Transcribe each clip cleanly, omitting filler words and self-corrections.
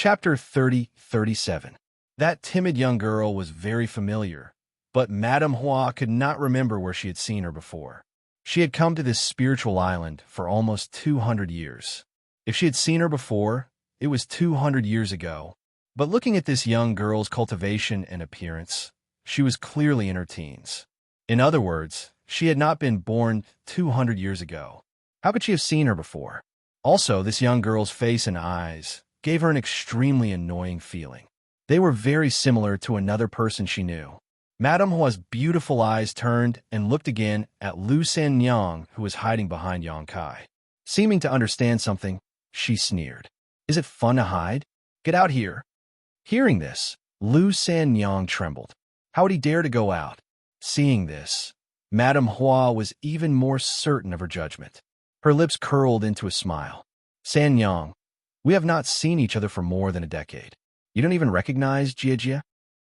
Chapter 30:37. That timid young girl was very familiar, but Madame Hua could not remember where she had seen her before. She had come to this spiritual island for almost 200 years. If she had seen her before, it was 200 years ago. But looking at this young girl's cultivation and appearance, she was clearly in her teens. In other words, she had not been born 200 years ago. How could she have seen her before? Also, this young girl's face and eyes gave her an extremely annoying feeling. They were very similar to another person she knew. Madame Hua's beautiful eyes turned and looked again at Lu Sanyang, who was hiding behind Yang Kai. Seeming to understand something, she sneered. "Is it fun to hide? Get out here." Hearing this, Lu Sanyang trembled. How would he dare to go out? Seeing this, Madame Hua was even more certain of her judgment. Her lips curled into a smile. "Sanyang, we have not seen each other for more than a decade. You don't even recognize Jia?"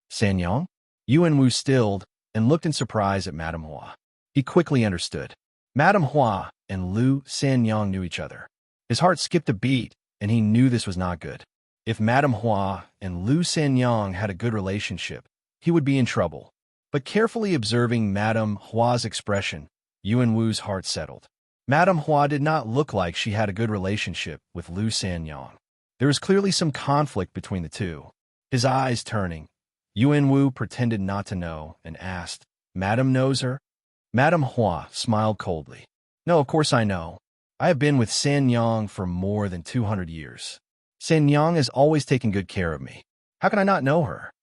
"Sanyang?" Yuan Wu stilled and looked in surprise at Madame Hua. He quickly understood. Madame Hua and Lu Sanyang knew each other. His heart skipped a beat, and he knew this was not good. If Madame Hua and Lu Sanyang had a good relationship, he would be in trouble. But carefully observing Madame Hua's expression, Yuan Wu's heart settled. Madame Hua did not look like she had a good relationship with Lu Sanyang. There was clearly some conflict between the two. His eyes turning, Yuan Wu pretended not to know and asked, "Madame knows her?" Madame Hua smiled coldly. "No, of course I know. I have been with Sanyang for more than 200 years. Sanyang has always taken good care of me. How can I not know her?"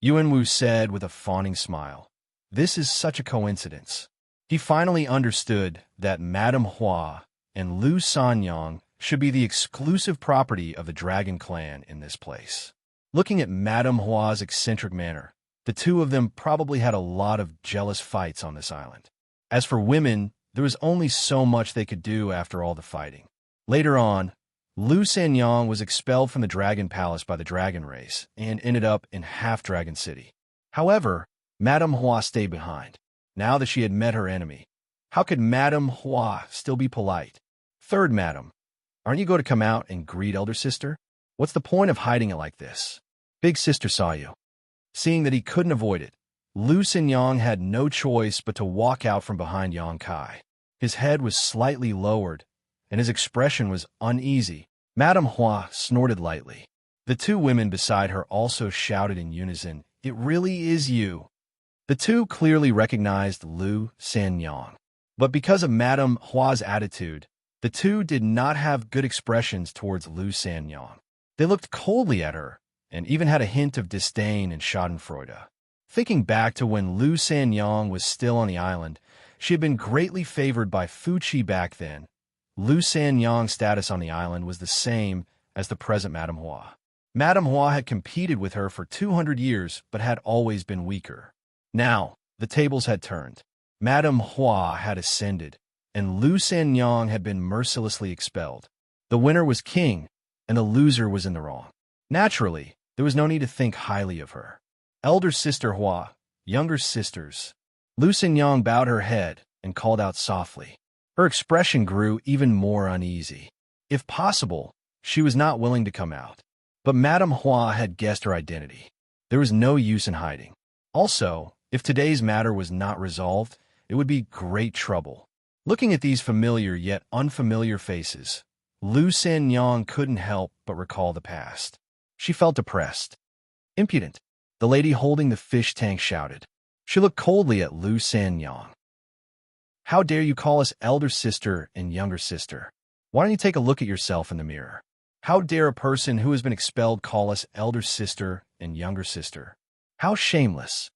Yuan Wu said with a fawning smile. This is such a coincidence. He finally understood that Madame Hua and Lu Sanyang should be the exclusive property of the Dragon Clan in this place. Looking at Madame Hua's eccentric manner, the two of them probably had a lot of jealous fights on this island. As for women, there was only so much they could do after all the fighting. Later on, Lu Sanyang was expelled from the Dragon Palace by the Dragon Race and ended up in Half-Dragon City. However, Madame Hua stayed behind. Now that she had met her enemy, how could Madame Hua still be polite? "Third Madame, aren't you going to come out and greet Elder Sister? What's the point of hiding it like this? Big Sister saw you." Seeing that he couldn't avoid it, Lu Sanyang had no choice but to walk out from behind Yang Kai. His head was slightly lowered, and his expression was uneasy. Madame Hua snorted lightly. The two women beside her also shouted in unison, "It really is you." The two clearly recognized Lu Sanyang. But because of Madame Hua's attitude, the two did not have good expressions towards Lu Sanyang. They looked coldly at her, and even had a hint of disdain and schadenfreude. Thinking back to when Lu Sanyang was still on the island, she had been greatly favored by Fuqi back then. Lu Sanyang's status on the island was the same as the present Madame Hua. Madame Hua had competed with her for 200 years, but had always been weaker. Now, the tables had turned. Madame Hua had ascended, and Lu Sanyang had been mercilessly expelled. The winner was king, and the loser was in the wrong. Naturally, there was no need to think highly of her. "Elder Sister Hua, younger sisters." Lu Sanyang bowed her head and called out softly. Her expression grew even more uneasy. If possible, she was not willing to come out. But Madame Hua had guessed her identity. There was no use in hiding. Also, if today's matter was not resolved, it would be great trouble. Looking at these familiar yet unfamiliar faces, Lu Sanyang couldn't help but recall the past. She felt depressed. "Impudent," the lady holding the fish tank shouted. She looked coldly at Lu Sanyang. "How dare you call us elder sister and younger sister? Why don't you take a look at yourself in the mirror? How dare a person who has been expelled call us elder sister and younger sister? How shameless."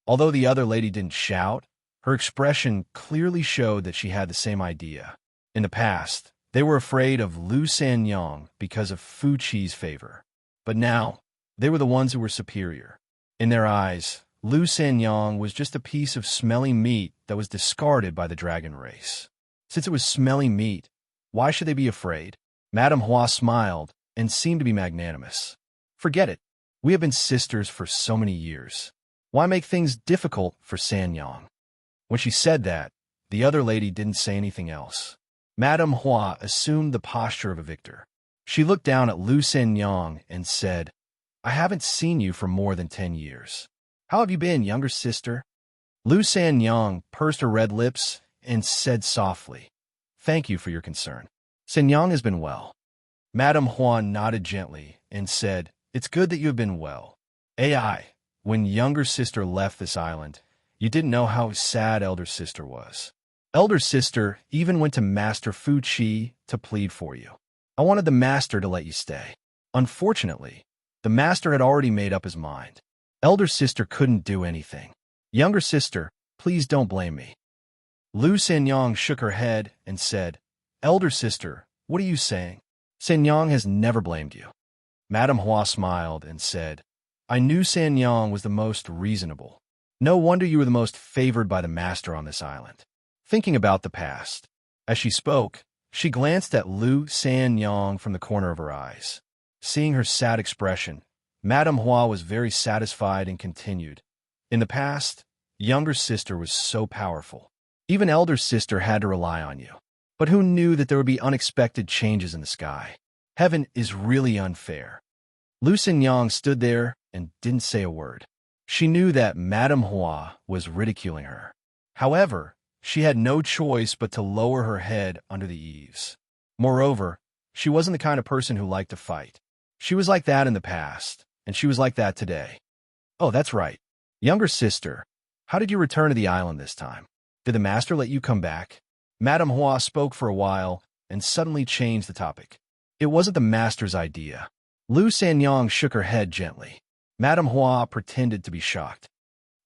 Although the other lady didn't shout, her expression clearly showed that she had the same idea. In the past, they were afraid of Lu Sanyang because of Fuqi's favor. But now, they were the ones who were superior. In their eyes, Lu Sanyang was just a piece of smelly meat that was discarded by the Dragon Race. Since it was smelly meat, why should they be afraid? Madame Hua smiled and seemed to be magnanimous. "Forget it. We have been sisters for so many years. Why make things difficult for Sanyang?" When she said that, the other lady didn't say anything else. Madame Hua assumed the posture of a victor. She looked down at Lu Xianyang and said, I haven't seen you for more than 10 years. How have you been, younger sister? Lu Xianyang pursed her red lips and said softly, Thank you for your concern. Xianyang has been well. Madame Huan nodded gently and said, It's good that you have been well. AI, when younger sister left this island, you didn't know how sad elder sister was. Elder sister even went to Master Fu Qi to plead for you. I wanted the master to let you stay. Unfortunately, the master had already made up his mind. Elder sister couldn't do anything. Younger sister, please don't blame me. Lu Xianyang shook her head and said, Elder sister, what are you saying? Xianyang has never blamed you. Madame Hua smiled and said, I knew Xianyang was the most reasonable. No wonder you were the most favored by the master on this island. Thinking about the past. As she spoke, she glanced at Lu Xianyang from the corner of her eyes. Seeing her sad expression, Madame Hua was very satisfied and continued. In the past, younger sister was so powerful. Even elder sister had to rely on you. But who knew that there would be unexpected changes in the sky? Heaven is really unfair. Lu Xianyang stood there and didn't say a word. She knew that Madame Hua was ridiculing her. However, she had no choice but to lower her head under the eaves. Moreover, she wasn't the kind of person who liked to fight. She was like that in the past, and she was like that today. Oh, that's right. Younger sister, how did you return to the island this time? Did the master let you come back? Madame Hua spoke for a while and suddenly changed the topic. It wasn't the master's idea. Lu Xianyang shook her head gently. Madame Hua pretended to be shocked.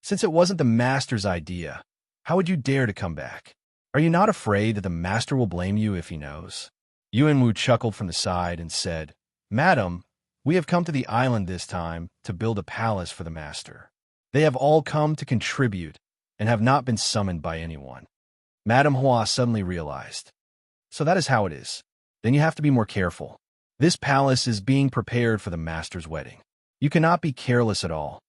Since it wasn't the master's idea, how would you dare to come back? Are you not afraid that the master will blame you if he knows? Yuanwu chuckled from the side and said, Madam, we have come to the island this time to build a palace for the master. They have all come to contribute and have not been summoned by anyone. Madame Hua suddenly realized. So that is how it is. Then you have to be more careful. This palace is being prepared for the master's wedding. You cannot be careless at all.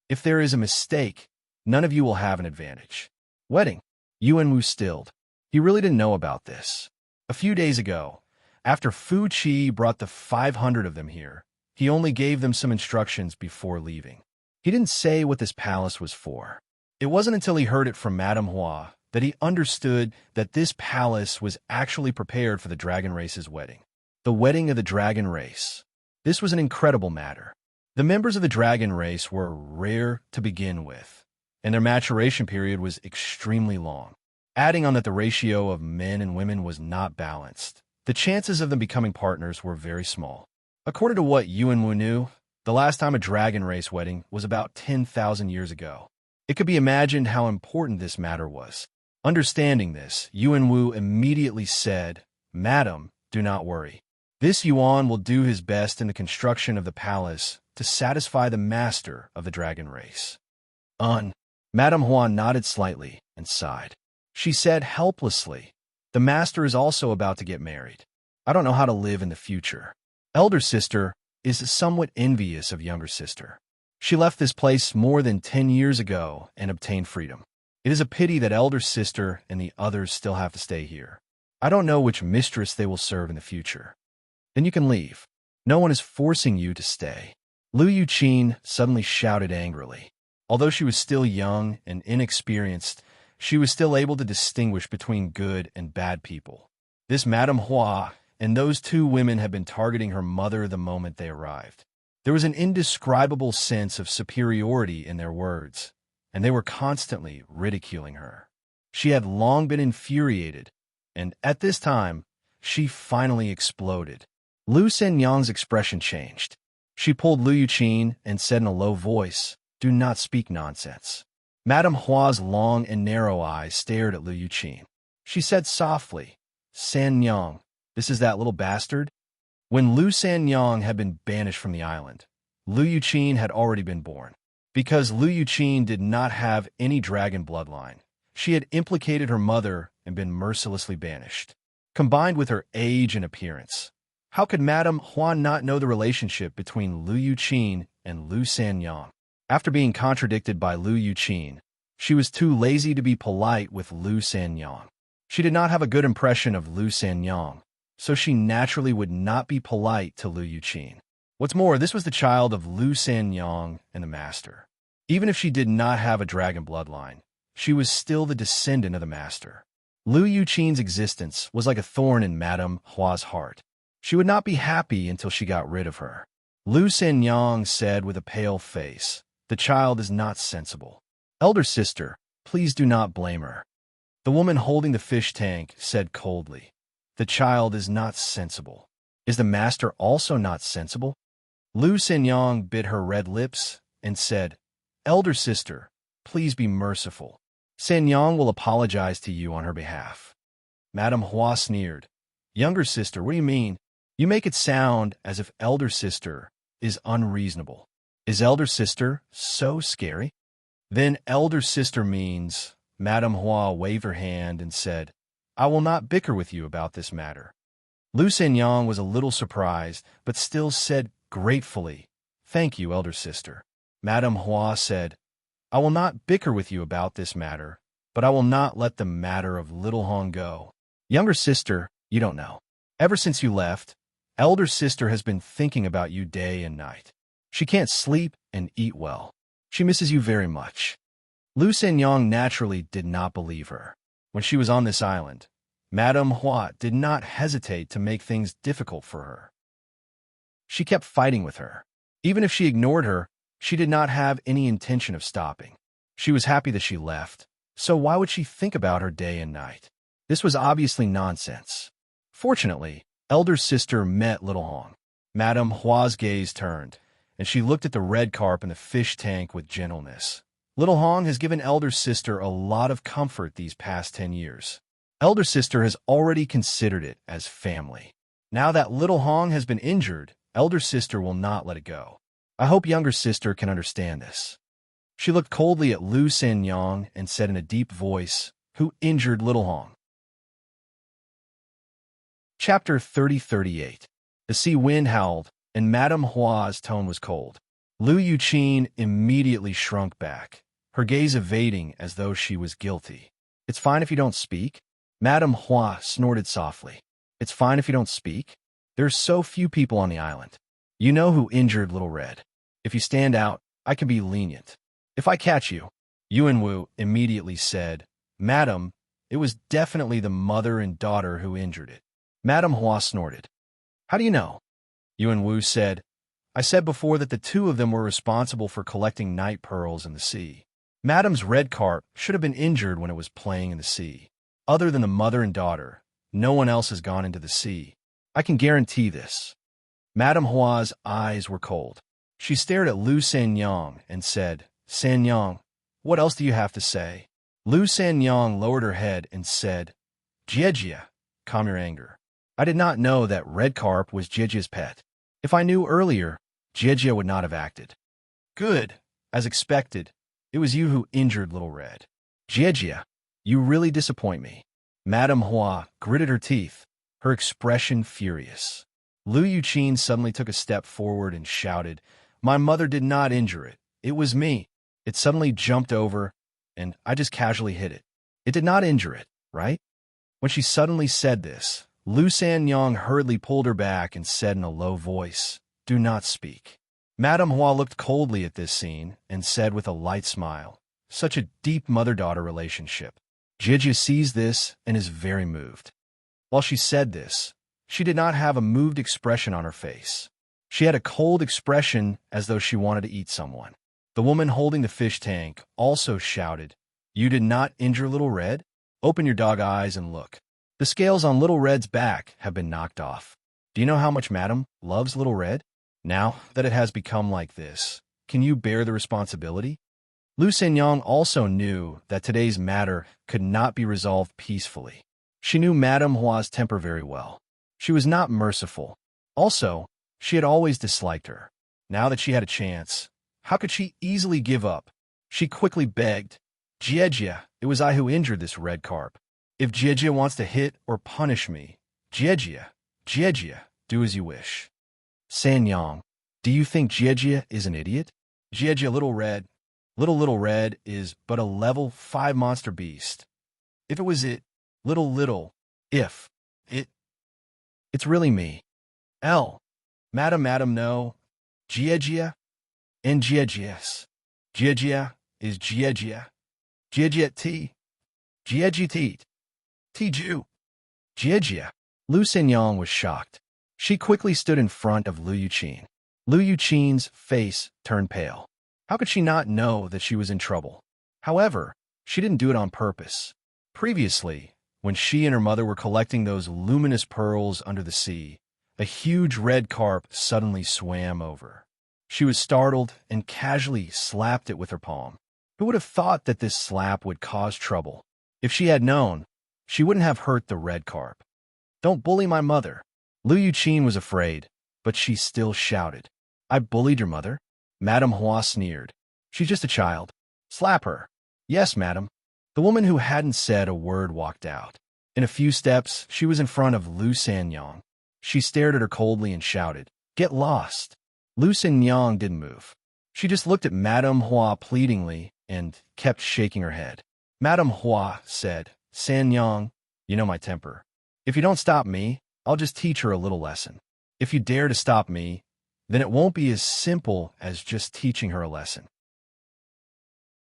If there is a mistake, none of you will have an advantage. Wedding. Yuanwu stilled. He really didn't know about this. A few days ago, after Fu Qi brought the 500 of them here, he only gave them some instructions before leaving. He didn't say what this palace was for. It wasn't until he heard it from Madame Hua that he understood that this palace was actually prepared for the dragon race's wedding. The wedding of the dragon race. This was an incredible matter. The members of the dragon race were rare to begin with, and their maturation period was extremely long. Adding on that the ratio of men and women was not balanced, the chances of them becoming partners were very small. According to what Yuanwu knew, the last time a dragon race wedding was about 10,000 years ago. It could be imagined how important this matter was. Understanding this, Yuanwu immediately said, Madam, do not worry. This Yuan will do his best in the construction of the palace to satisfy the master of the dragon race. Madame Huan nodded slightly and sighed. She said helplessly, the master is also about to get married. I don't know how to live in the future. Elder sister is somewhat envious of younger sister. She left this place more than 10 years ago and obtained freedom. It is a pity that elder sister and the others still have to stay here. I don't know which mistress they will serve in the future. Then you can leave. No one is forcing you to stay. Lu Yuqin suddenly shouted angrily. Although she was still young and inexperienced, she was still able to distinguish between good and bad people. This Madame Hua and those two women had been targeting her mother the moment they arrived. There was an indescribable sense of superiority in their words, and they were constantly ridiculing her. She had long been infuriated, and at this time, she finally exploded. Lu Xianyang's expression changed. She pulled Lu Yuqin and said in a low voice, "Do not speak nonsense." Madame Hua's long and narrow eyes stared at Lu Yuqin. She said softly, "Xianyang, this is that little bastard?" When Lu Xianyang had been banished from the island, Lu Yuqin had already been born. Because Lu Yuqin did not have any dragon bloodline, she had implicated her mother and been mercilessly banished. Combined with her age and appearance, how could Madame Hua not know the relationship between Lu Yuqin and Lu Xianyang? After being contradicted by Lu Yuqin, she was too lazy to be polite with Lu Xianyang. She did not have a good impression of Lu Xianyang, so she naturally would not be polite to Lu Yuqin. What's more, this was the child of Lu Xianyang and the master. Even if she did not have a dragon bloodline, she was still the descendant of the master. Lu Yuqin's existence was like a thorn in Madame Hua's heart. She would not be happy until she got rid of her. Lu Xianyang said with a pale face, "The child is not sensible. Elder sister, please do not blame her." The woman holding the fish tank said coldly, "The child is not sensible. Is the master also not sensible?" Lu Xianyang bit her red lips and said, "Elder sister, please be merciful. Xianyang will apologize to you on her behalf." Madame Hua sneered, "Younger sister, what do you mean? You make it sound as if elder sister is unreasonable. Is elder sister so scary?" "Then elder sister means," Madame Hua waved her hand and said, "I will not bicker with you about this matter." Lu Xianyang was a little surprised, but still said gratefully, "Thank you, elder sister." Madame Hua said, "I will not bicker with you about this matter, but I will not let the matter of Little Hong go. Younger sister, you don't know. Ever since you left, elder sister has been thinking about you day and night. She can't sleep and eat well. She misses you very much." Lu Xianyang naturally did not believe her. When she was on this island, Madame Hua did not hesitate to make things difficult for her. She kept fighting with her. Even if she ignored her, she did not have any intention of stopping. She was happy that she left, so why would she think about her day and night? This was obviously nonsense. Fortunately, elder sister met Little Hong. Madame Hua's gaze turned, and she looked at the red carp in the fish tank with gentleness. Little Hong has given elder sister a lot of comfort these past 10 years. Elder sister has already considered it as family. Now that Little Hong has been injured, elder sister will not let it go. I hope younger sister can understand this. She looked coldly at Lu Xianyang and said in a deep voice, "Who injured Little Hong?" Chapter 3038. The sea wind howled, and Madame Hua's tone was cold. Lu Yuqin immediately shrunk back, her gaze evading as though she was guilty. "It's fine if you don't speak?" Madame Hua snorted softly. "It's fine if you don't speak? There's so few people on the island. You know who injured Little Red. If you stand out, I can be lenient. If I catch you," Yuan Wu immediately said, "Madam, it was definitely the mother and daughter who injured it." Madame Hua snorted. "How do you know?" Yuan Wu said, "I said before that the two of them were responsible for collecting night pearls in the sea. Madam's red carp should have been injured when it was playing in the sea. Other than the mother and daughter, no one else has gone into the sea. I can guarantee this." Madame Hua's eyes were cold. She stared at Lu Xianyang and said, "Xianyang, what else do you have to say?" Lu Xianyang lowered her head and said, "Jiejie, calm your anger. I did not know that red carp was Jiejie's pet. If I knew earlier, Jiejie would not have acted." "Good. As expected, it was you who injured Little Red. Jiejie, you really disappoint me." Madame Hua gritted her teeth, her expression furious. Lu Yuqin suddenly took a step forward and shouted, "My mother did not injure it. It was me. It suddenly jumped over, and I just casually hit it. It did not injure it, right?" When she suddenly said this, Lu Xianyang hurriedly pulled her back and said in a low voice, "Do not speak." Madame Hua looked coldly at this scene and said with a light smile, "Such a deep mother-daughter relationship. Jiejie sees this and is very moved." While she said this, she did not have a moved expression on her face. She had a cold expression as though she wanted to eat someone. The woman holding the fish tank also shouted, "You did not injure Little Red? Open your dog eyes and look. The scales on Little Red's back have been knocked off. Do you know how much Madam loves Little Red? Now that it has become like this, can you bear the responsibility?" Lu Xianyang also knew that today's matter could not be resolved peacefully. She knew Madame Hua's temper very well. She was not merciful. Also, she had always disliked her. Now that she had a chance, how could she easily give up? She quickly begged, "Jiejie, it was I who injured this red carp. If Jiejie wants to hit or punish me, Jiejie, do as you wish." "Xianyang, do you think Jiejie is an idiot? Jiejie Little Red is but a level 5 monster beast. If it was it, if it It's really me. L. Madam, no. Giagia? And Giagias. Giagia is Giagia. Giagiat T. Giagitit. Tiju. Giagia. Lu Xianyang was shocked. She quickly stood in front of Lu Yuqin. Lu Yuqin's face turned pale. How could she not know that she was in trouble? However, she didn't do it on purpose. Previously, when she and her mother were collecting those luminous pearls under the sea, a huge red carp suddenly swam over. She was startled and casually slapped it with her palm. Who would have thought that this slap would cause trouble? If she had known, she wouldn't have hurt the red carp. Don't bully my mother. Lu Yuqin was afraid, but she still shouted. I bullied your mother? Madame Hua sneered. She's just a child. Slap her. Yes, madam. The woman who hadn't said a word walked out. In a few steps, she was in front of Lu Xianyang. She stared at her coldly and shouted, Get lost. Lu Xianyang didn't move. She just looked at Madame Hua pleadingly and kept shaking her head. Madame Hua said, Xianyang, you know my temper. If you don't stop me, I'll just teach her a little lesson. If you dare to stop me, then it won't be as simple as just teaching her a lesson.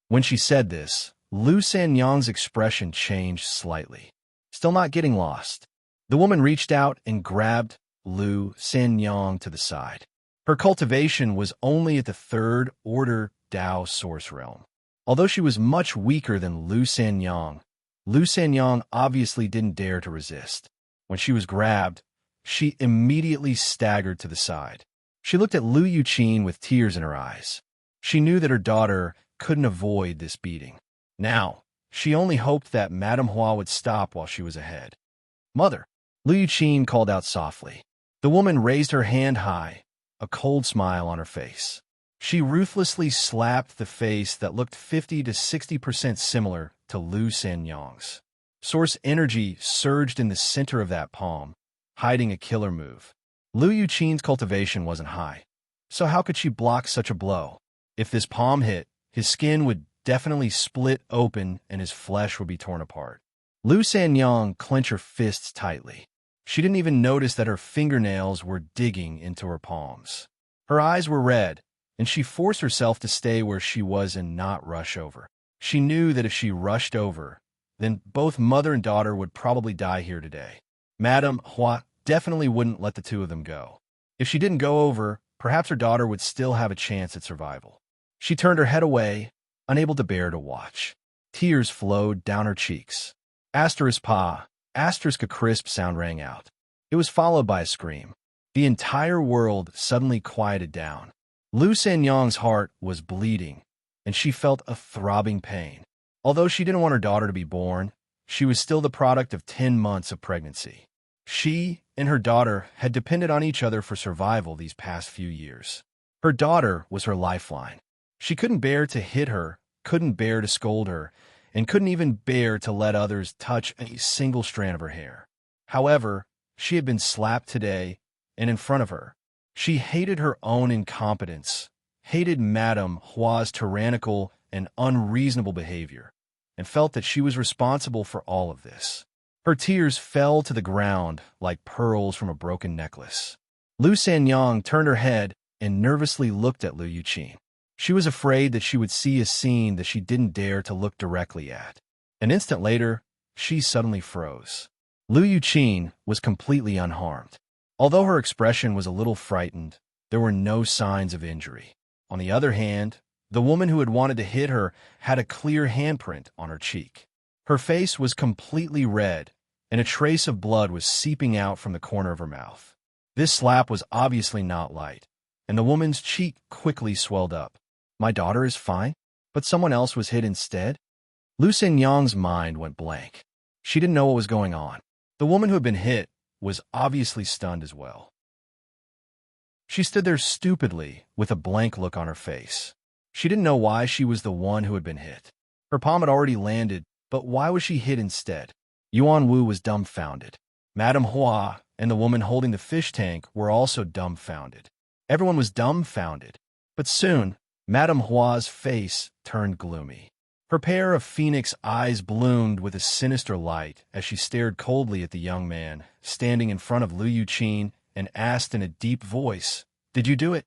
When she said this, Lu Xianyang's expression changed slightly. Still not getting lost. The woman reached out and grabbed Lu Xianyang to the side. Her cultivation was only at the third order Dao source realm. Although she was much weaker than Lu Xianyang obviously didn't dare to resist. When she was grabbed, she immediately staggered to the side. She looked at Lu Yuqin with tears in her eyes. She knew that her daughter couldn't avoid this beating. Now, she only hoped that Madame Hua would stop while she was ahead. Mother, Lu Yuqin called out softly. The woman raised her hand high, a cold smile on her face. She ruthlessly slapped the face that looked 50 to 60% similar to Lu Xianyang's. Source energy surged in the center of that palm, hiding a killer move. Lu Yuqin's cultivation wasn't high, so how could she block such a blow? If this palm hit, his skin would definitely split open and his flesh would be torn apart. Lu Xianyang clenched her fists tightly. She didn't even notice that her fingernails were digging into her palms. Her eyes were red, and she forced herself to stay where she was and not rush over. She knew that if she rushed over, then both mother and daughter would probably die here today. Madame Hua definitely wouldn't let the two of them go. If she didn't go over, perhaps her daughter would still have a chance at survival. She turned her head away, unable to bear to watch. Tears flowed down her cheeks. Asterisk pa, asterisk a crisp sound rang out. It was followed by a scream. The entire world suddenly quieted down. Lu Xianyang's heart was bleeding, and she felt a throbbing pain. Although she didn't want her daughter to be born, she was still the product of 10 months of pregnancy. She and her daughter had depended on each other for survival these past few years. Her daughter was her lifeline. She couldn't bear to hit her, couldn't bear to scold her, and couldn't even bear to let others touch a single strand of her hair. However, she had been slapped today, and in front of her. She hated her own incompetence, hated Madame Hua's tyrannical and unreasonable behavior, and felt that she was responsible for all of this. Her tears fell to the ground like pearls from a broken necklace. Lu Xianyang turned her head and nervously looked at Lu Yuqin. She was afraid that she would see a scene that she didn't dare to look directly at. An instant later, she suddenly froze. Lu Yuqin was completely unharmed. Although her expression was a little frightened, there were no signs of injury. On the other hand, the woman who had wanted to hit her had a clear handprint on her cheek. Her face was completely red, and a trace of blood was seeping out from the corner of her mouth. This slap was obviously not light, and the woman's cheek quickly swelled up. My daughter is fine, but someone else was hit instead? Lu Xianyang's mind went blank. She didn't know what was going on. The woman who had been hit was obviously stunned as well. She stood there stupidly with a blank look on her face. She didn't know why she was the one who had been hit. Her palm had already landed, but why was she hit instead? Yuan Wu was dumbfounded. Madame Hua and the woman holding the fish tank were also dumbfounded. Everyone was dumbfounded. But soon, Madame Hua's face turned gloomy. Her pair of phoenix eyes bloomed with a sinister light as she stared coldly at the young man standing in front of Lu Yuqin and asked in a deep voice, "Did you do it?"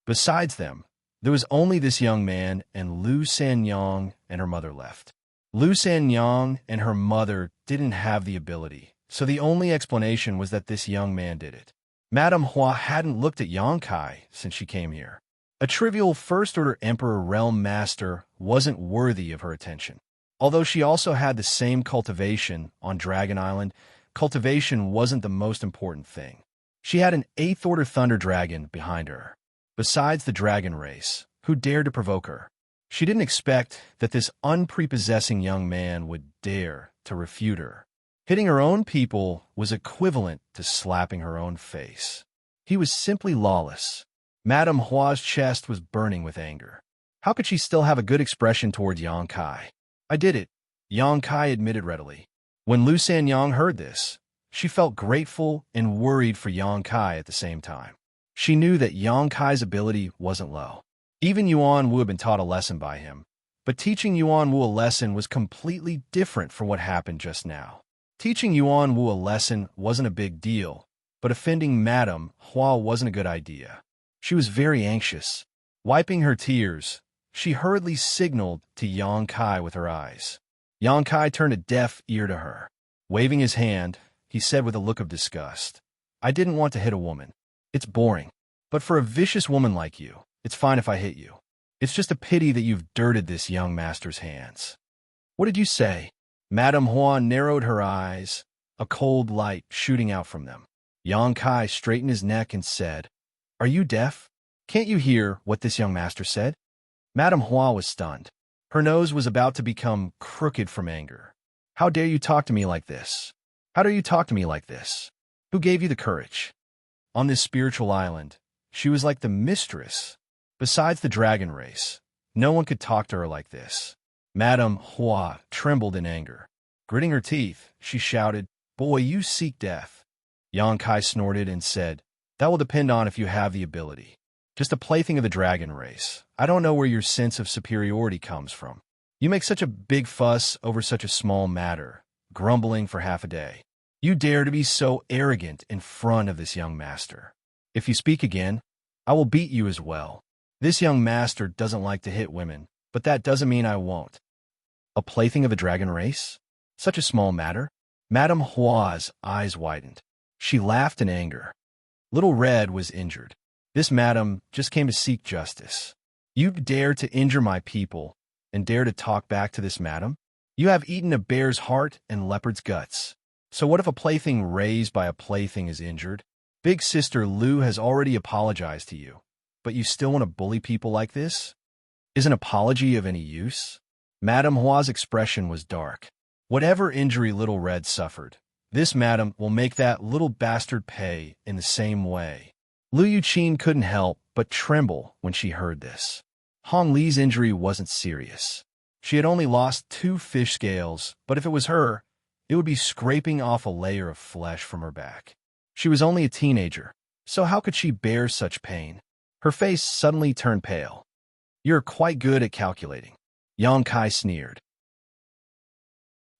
Besides them, there was only this young man and Lu Sanyang and her mother left. Lu Sanyang and her mother didn't have the ability, so the only explanation was that this young man did it. Madame Hua hadn't looked at Yangkai since she came here. A trivial First-Order Emperor Realm Master wasn't worthy of her attention. Although she also had the same cultivation on Dragon Island, cultivation wasn't the most important thing. She had an 8th-Order Thunder Dragon behind her. Besides the dragon race, who dared to provoke her? She didn't expect that this unprepossessing young man would dare to refute her. Hitting her own people was equivalent to slapping her own face. He was simply lawless. Madame Hua's chest was burning with anger. How could she still have a good expression toward Yang Kai? "I did it," Yang Kai admitted readily. When Lu Sanyang heard this, she felt grateful and worried for Yang Kai at the same time. She knew that Yang Kai's ability wasn't low. Even Yuan Wu had been taught a lesson by him, but teaching Yuan Wu a lesson was completely different from what happened just now. Teaching Yuan Wu a lesson wasn't a big deal, but offending Madame Hua wasn't a good idea. She was very anxious. Wiping her tears, she hurriedly signaled to Yang Kai with her eyes. Yang Kai turned a deaf ear to her. Waving his hand, he said with a look of disgust, "I didn't want to hit a woman. It's boring. But for a vicious woman like you, it's fine if I hit you. It's just a pity that you've dirted this young master's hands." "What did you say?" Madame Hua narrowed her eyes, a cold light shooting out from them. Yang Kai straightened his neck and said, "Are you deaf? Can't you hear what this young master said?" Madame Hua was stunned. Her nose was about to become crooked from anger. "How dare you talk to me like this? How dare you talk to me like this? Who gave you the courage?" On this spiritual island, she was like the mistress. Besides the dragon race, no one could talk to her like this. Madame Hua trembled in anger. Gritting her teeth, she shouted, "Boy, you seek death." Yang Kai snorted and said, "That will depend on if you have the ability. Just a plaything of the dragon race. I don't know where your sense of superiority comes from. You make such a big fuss over such a small matter, grumbling for half a day. You dare to be so arrogant in front of this young master. If you speak again, I will beat you as well. This young master doesn't like to hit women, but that doesn't mean I won't." A plaything of a dragon race? Such a small matter? Madame Hua's eyes widened. She laughed in anger. Little Red was injured. This madam just came to seek justice. You dare to injure my people and dare to talk back to this madam? You have eaten a bear's heart and leopard's guts. So what if a plaything raised by a plaything is injured? Big sister Lu has already apologized to you, but you still want to bully people like this? Is an apology of any use? Madame Hua's expression was dark. Whatever injury Little Red suffered, this madam will make that little bastard pay in the same way. Lu Yuqin couldn't help but tremble when she heard this. Hong Li's injury wasn't serious. She had only lost 2 fish scales, but if it was her, it would be scraping off a layer of flesh from her back. She was only a teenager, so how could she bear such pain? Her face suddenly turned pale. "You're quite good at calculating," Yang Kai sneered.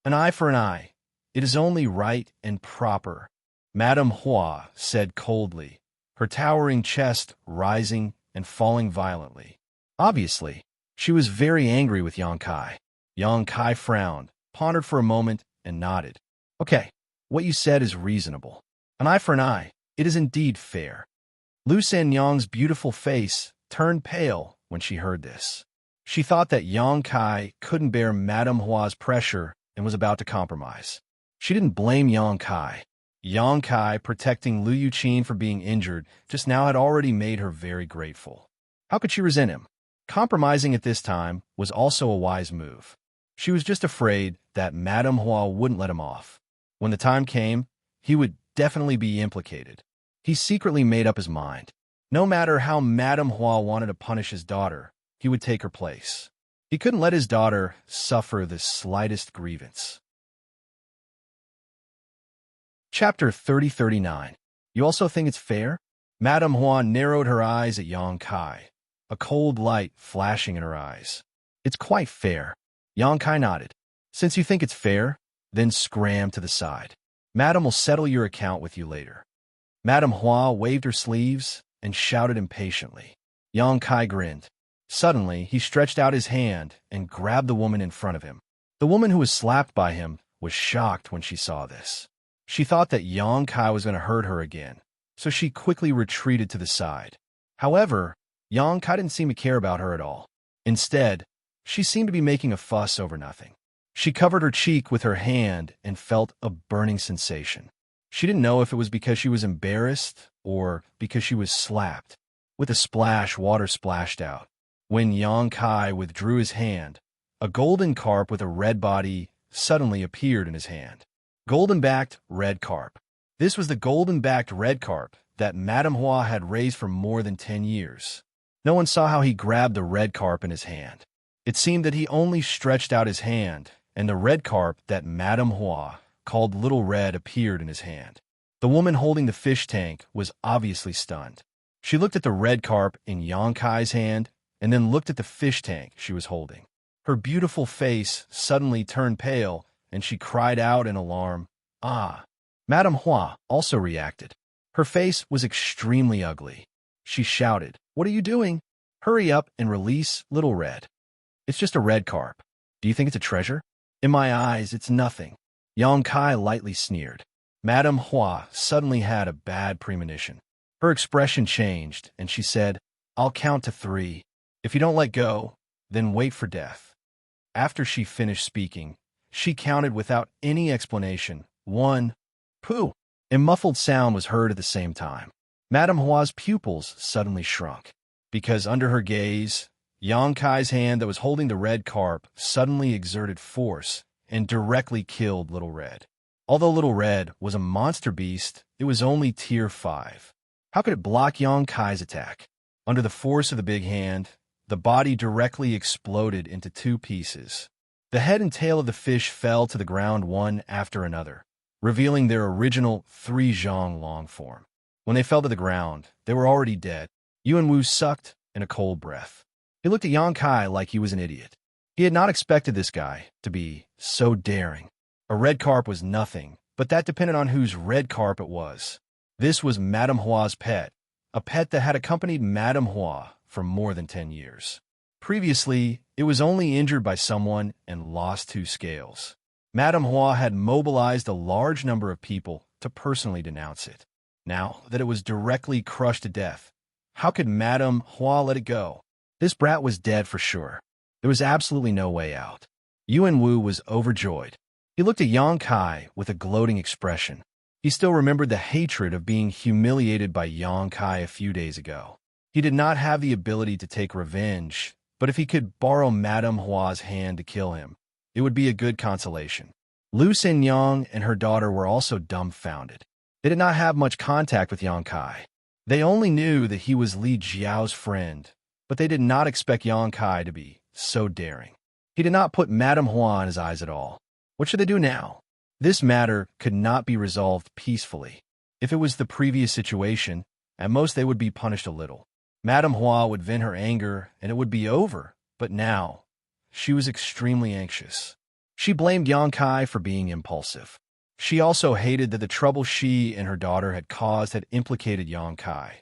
"An eye for an eye. It is only right and proper," Madame Hua said coldly, her towering chest rising and falling violently. Obviously, she was very angry with Yang Kai. Yang Kai frowned, pondered for a moment, and nodded. "Okay, what you said is reasonable. An eye for an eye. It is indeed fair." Lu Sanyang's beautiful face turned pale when she heard this. She thought that Yang Kai couldn't bear Madame Hua's pressure and was about to compromise. She didn't blame Yang Kai. Yang Kai protecting Lu Yuqin for being injured just now had already made her very grateful. How could she resent him? Compromising at this time was also a wise move. She was just afraid that Madame Hua wouldn't let him off. When the time came, he would definitely be implicated. He secretly made up his mind. No matter how Madame Hua wanted to punish his daughter, he would take her place. He couldn't let his daughter suffer the slightest grievance. Chapter 3039. You also think it's fair? Madame Hua narrowed her eyes at Yang Kai, a cold light flashing in her eyes. "It's quite fair. Yang Kai nodded. Since you think it's fair, then scram to the side. Madam will settle your account with you later. Madame Hua waved her sleeves and shouted impatiently. Yang Kai grinned. Suddenly, he stretched out his hand and grabbed the woman in front of him. The woman who was slapped by him was shocked when she saw this. She thought that Yang Kai was going to hurt her again, so she quickly retreated to the side. However, Yang Kai didn't seem to care about her at all. Instead, she seemed to be making a fuss over nothing. She covered her cheek with her hand and felt a burning sensation. She didn't know if it was because she was embarrassed or because she was slapped. With a splash, water splashed out. When Yang Kai withdrew his hand, a golden carp with a red body suddenly appeared in his hand. Golden-backed red carp. This was the golden-backed red carp that Madame Hua had raised for more than 10 years. No one saw how he grabbed the red carp in his hand. It seemed that he only stretched out his hand, and the red carp that Madame Hua called Little Red appeared in his hand. The woman holding the fish tank was obviously stunned. She looked at the red carp in Yang Kai's hand and then looked at the fish tank she was holding. Her beautiful face suddenly turned pale, and she cried out in alarm, "Ah!" Madame Hua also reacted. Her face was extremely ugly. She shouted, "What are you doing? Hurry up and release Little Red. It's just a red carp. Do you think it's a treasure? In my eyes, it's nothing." Yang Kai lightly sneered. Madame Hua suddenly had a bad premonition. Her expression changed, and she said, "I'll count to 3. If you don't let go, then wait for death." After she finished speaking, she counted without any explanation. 1. Pooh! A muffled sound was heard at the same time. Madame Hua's pupils suddenly shrunk, because under her gaze, Yang Kai's hand that was holding the red carp suddenly exerted force and directly killed Little Red. Although Little Red was a monster beast, it was only tier 5. How could it block Yang Kai's attack? Under the force of the big hand, the body directly exploded into 2 pieces. The head and tail of the fish fell to the ground one after another, revealing their original 3 zhang long form. When they fell to the ground, they were already dead. Yuan Wu sucked in a cold breath. He looked at Yang Kai like he was an idiot. He had not expected this guy to be so daring. A red carp was nothing, but that depended on whose red carp it was. This was Madame Hua's pet, a pet that had accompanied Madame Hua for more than 10 years. Previously, it was only injured by someone and lost 2 scales. Madame Hua had mobilized a large number of people to personally denounce it. Now that it was directly crushed to death, how could Madame Hua let it go? This brat was dead for sure. There was absolutely no way out. Yuan Wu was overjoyed. He looked at Yang Kai with a gloating expression. He still remembered the hatred of being humiliated by Yang Kai a few days ago. He did not have the ability to take revenge, but if he could borrow Madame Hua's hand to kill him, it would be a good consolation. Lu Xinyang and her daughter were also dumbfounded. They did not have much contact with Yang Kai. They only knew that he was Li Jiao's friend, but they did not expect Yang Kai to be so daring. He did not put Madame Hua in his eyes at all. What should they do now? This matter could not be resolved peacefully. If it was the previous situation, at most they would be punished a little. Madame Hua would vent her anger, and it would be over. But now, she was extremely anxious. She blamed Yang Kai for being impulsive. She also hated that the trouble she and her daughter had caused had implicated Yang Kai.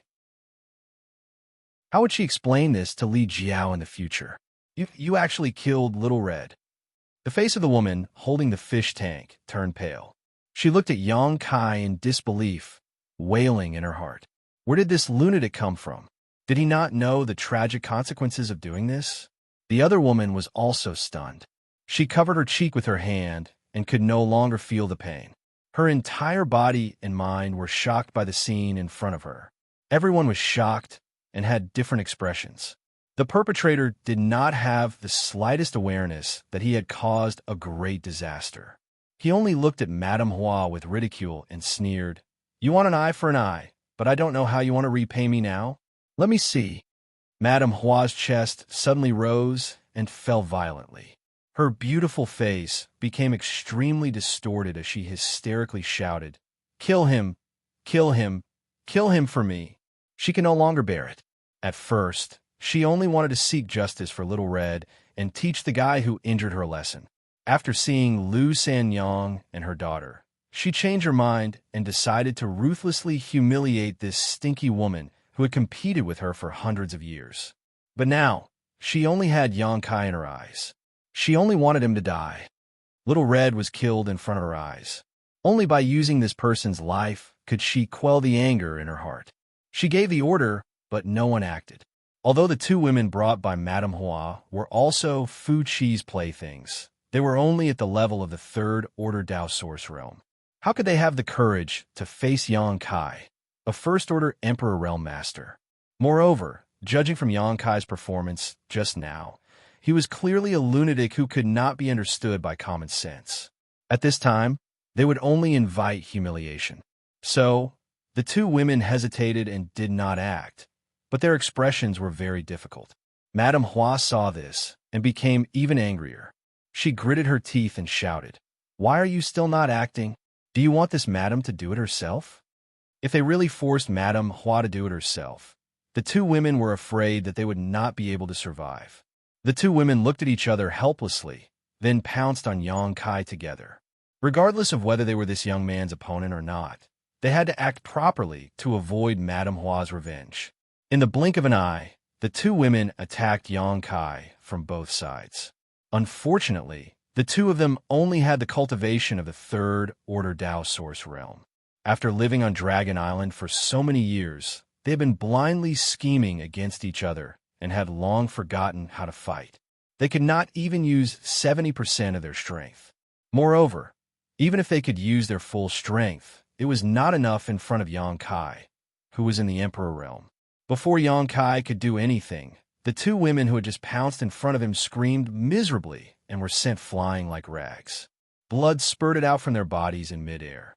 How would she explain this to Li Jiao in the future? You actually killed Little Red. The face of the woman holding the fish tank turned pale. She looked at Yang Kai in disbelief, wailing in her heart. Where did this lunatic come from? Did he not know the tragic consequences of doing this? The other woman was also stunned. She covered her cheek with her hand and could no longer feel the pain. Her entire body and mind were shocked by the scene in front of her. Everyone was shocked and had different expressions. The perpetrator did not have the slightest awareness that he had caused a great disaster. He only looked at Madame Hua with ridicule and sneered, "You want an eye for an eye, but I don't know how you want to repay me now. Let me see." Madame Hua's chest suddenly rose and fell violently. Her beautiful face became extremely distorted as she hysterically shouted, "Kill him! Kill him! Kill him for me!" She could no longer bear it. At first, She only wanted to seek justice for Little Red and teach the guy who injured her a lesson. After seeing Lu Sanyang and her daughter, she changed her mind and decided to ruthlessly humiliate this stinky woman who had competed with her for hundreds of years. But now, she only had Xianxia in her eyes. She only wanted him to die. Little Red was killed in front of her eyes. Only by using this person's life could she quell the anger in her heart. She gave the order, but no one acted. Although the two women brought by Madame Hua were also Fu Chi's playthings, they were only at the level of the third order Dao Source realm. How could they have the courage to face Yang Kai, a first-order Emperor Realm Master? Moreover, judging from Yang Kai's performance just now, he was clearly a lunatic who could not be understood by common sense. At this time, they would only invite humiliation. So, the two women hesitated and did not act, but their expressions were very difficult. Madame Hua saw this and became even angrier. She gritted her teeth and shouted, "Why are you still not acting? Do you want this madam to do it herself?" If they really forced Madame Hua to do it herself, the two women were afraid that they would not be able to survive. The two women looked at each other helplessly, then pounced on Yang Kai together. Regardless of whether they were this young man's opponent or not, they had to act properly to avoid Madame Hua's revenge. In the blink of an eye, the two women attacked Yang Kai from both sides. Unfortunately, the two of them only had the cultivation of the third order Dao Source realm. After living on Dragon Island for so many years, they had been blindly scheming against each other and had long forgotten how to fight. They could not even use 70% of their strength. Moreover, even if they could use their full strength, it was not enough in front of Yang Kai, who was in the Emperor realm. Before Yang Kai could do anything, the two women who had just pounced in front of him screamed miserably and were sent flying like rags. Blood spurted out from their bodies in midair.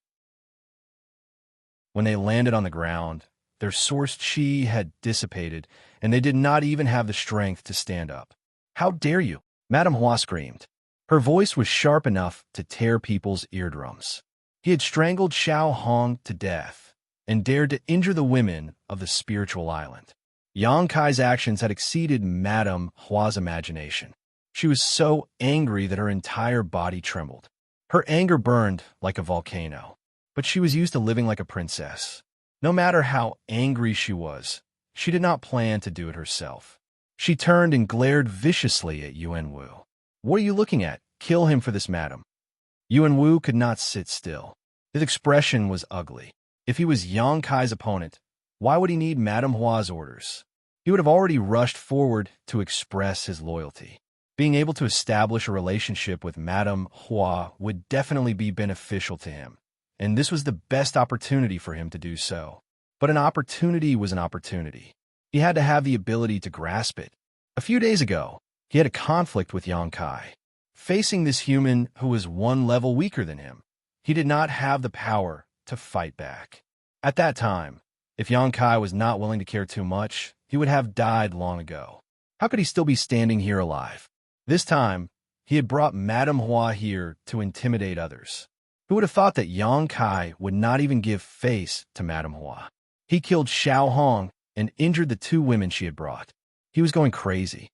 When they landed on the ground, their source chi had dissipated, and they did not even have the strength to stand up. "How dare you?" Madame Hua screamed. Her voice was sharp enough to tear people's eardrums. He had strangled Xiao Hong to death and dared to injure the women of the spiritual island. Yang Kai's actions had exceeded Madame Hua's imagination. She was so angry that her entire body trembled. Her anger burned like a volcano, but she was used to living like a princess. No matter how angry she was, she did not plan to do it herself. She turned and glared viciously at Yuan Wu. "What are you looking at? Kill him for this, madam." Yuan Wu could not sit still. His expression was ugly. If he was Yang Kai's opponent, why would he need Madame Hua's orders? He would have already rushed forward to express his loyalty. Being able to establish a relationship with Madame Hua would definitely be beneficial to him, and this was the best opportunity for him to do so. But an opportunity was an opportunity. He had to have the ability to grasp it. A few days ago, he had a conflict with Yang Kai. Facing this human who was one level weaker than him, he did not have the power to fight back. At that time, if Yang Kai was not willing to care too much, he would have died long ago. How could he still be standing here alive? This time, he had brought Madame Hua here to intimidate others. Who would have thought that Yang Kai would not even give face to Madame Hua? He killed Xiao Hong and injured the two women she had brought. He was going crazy.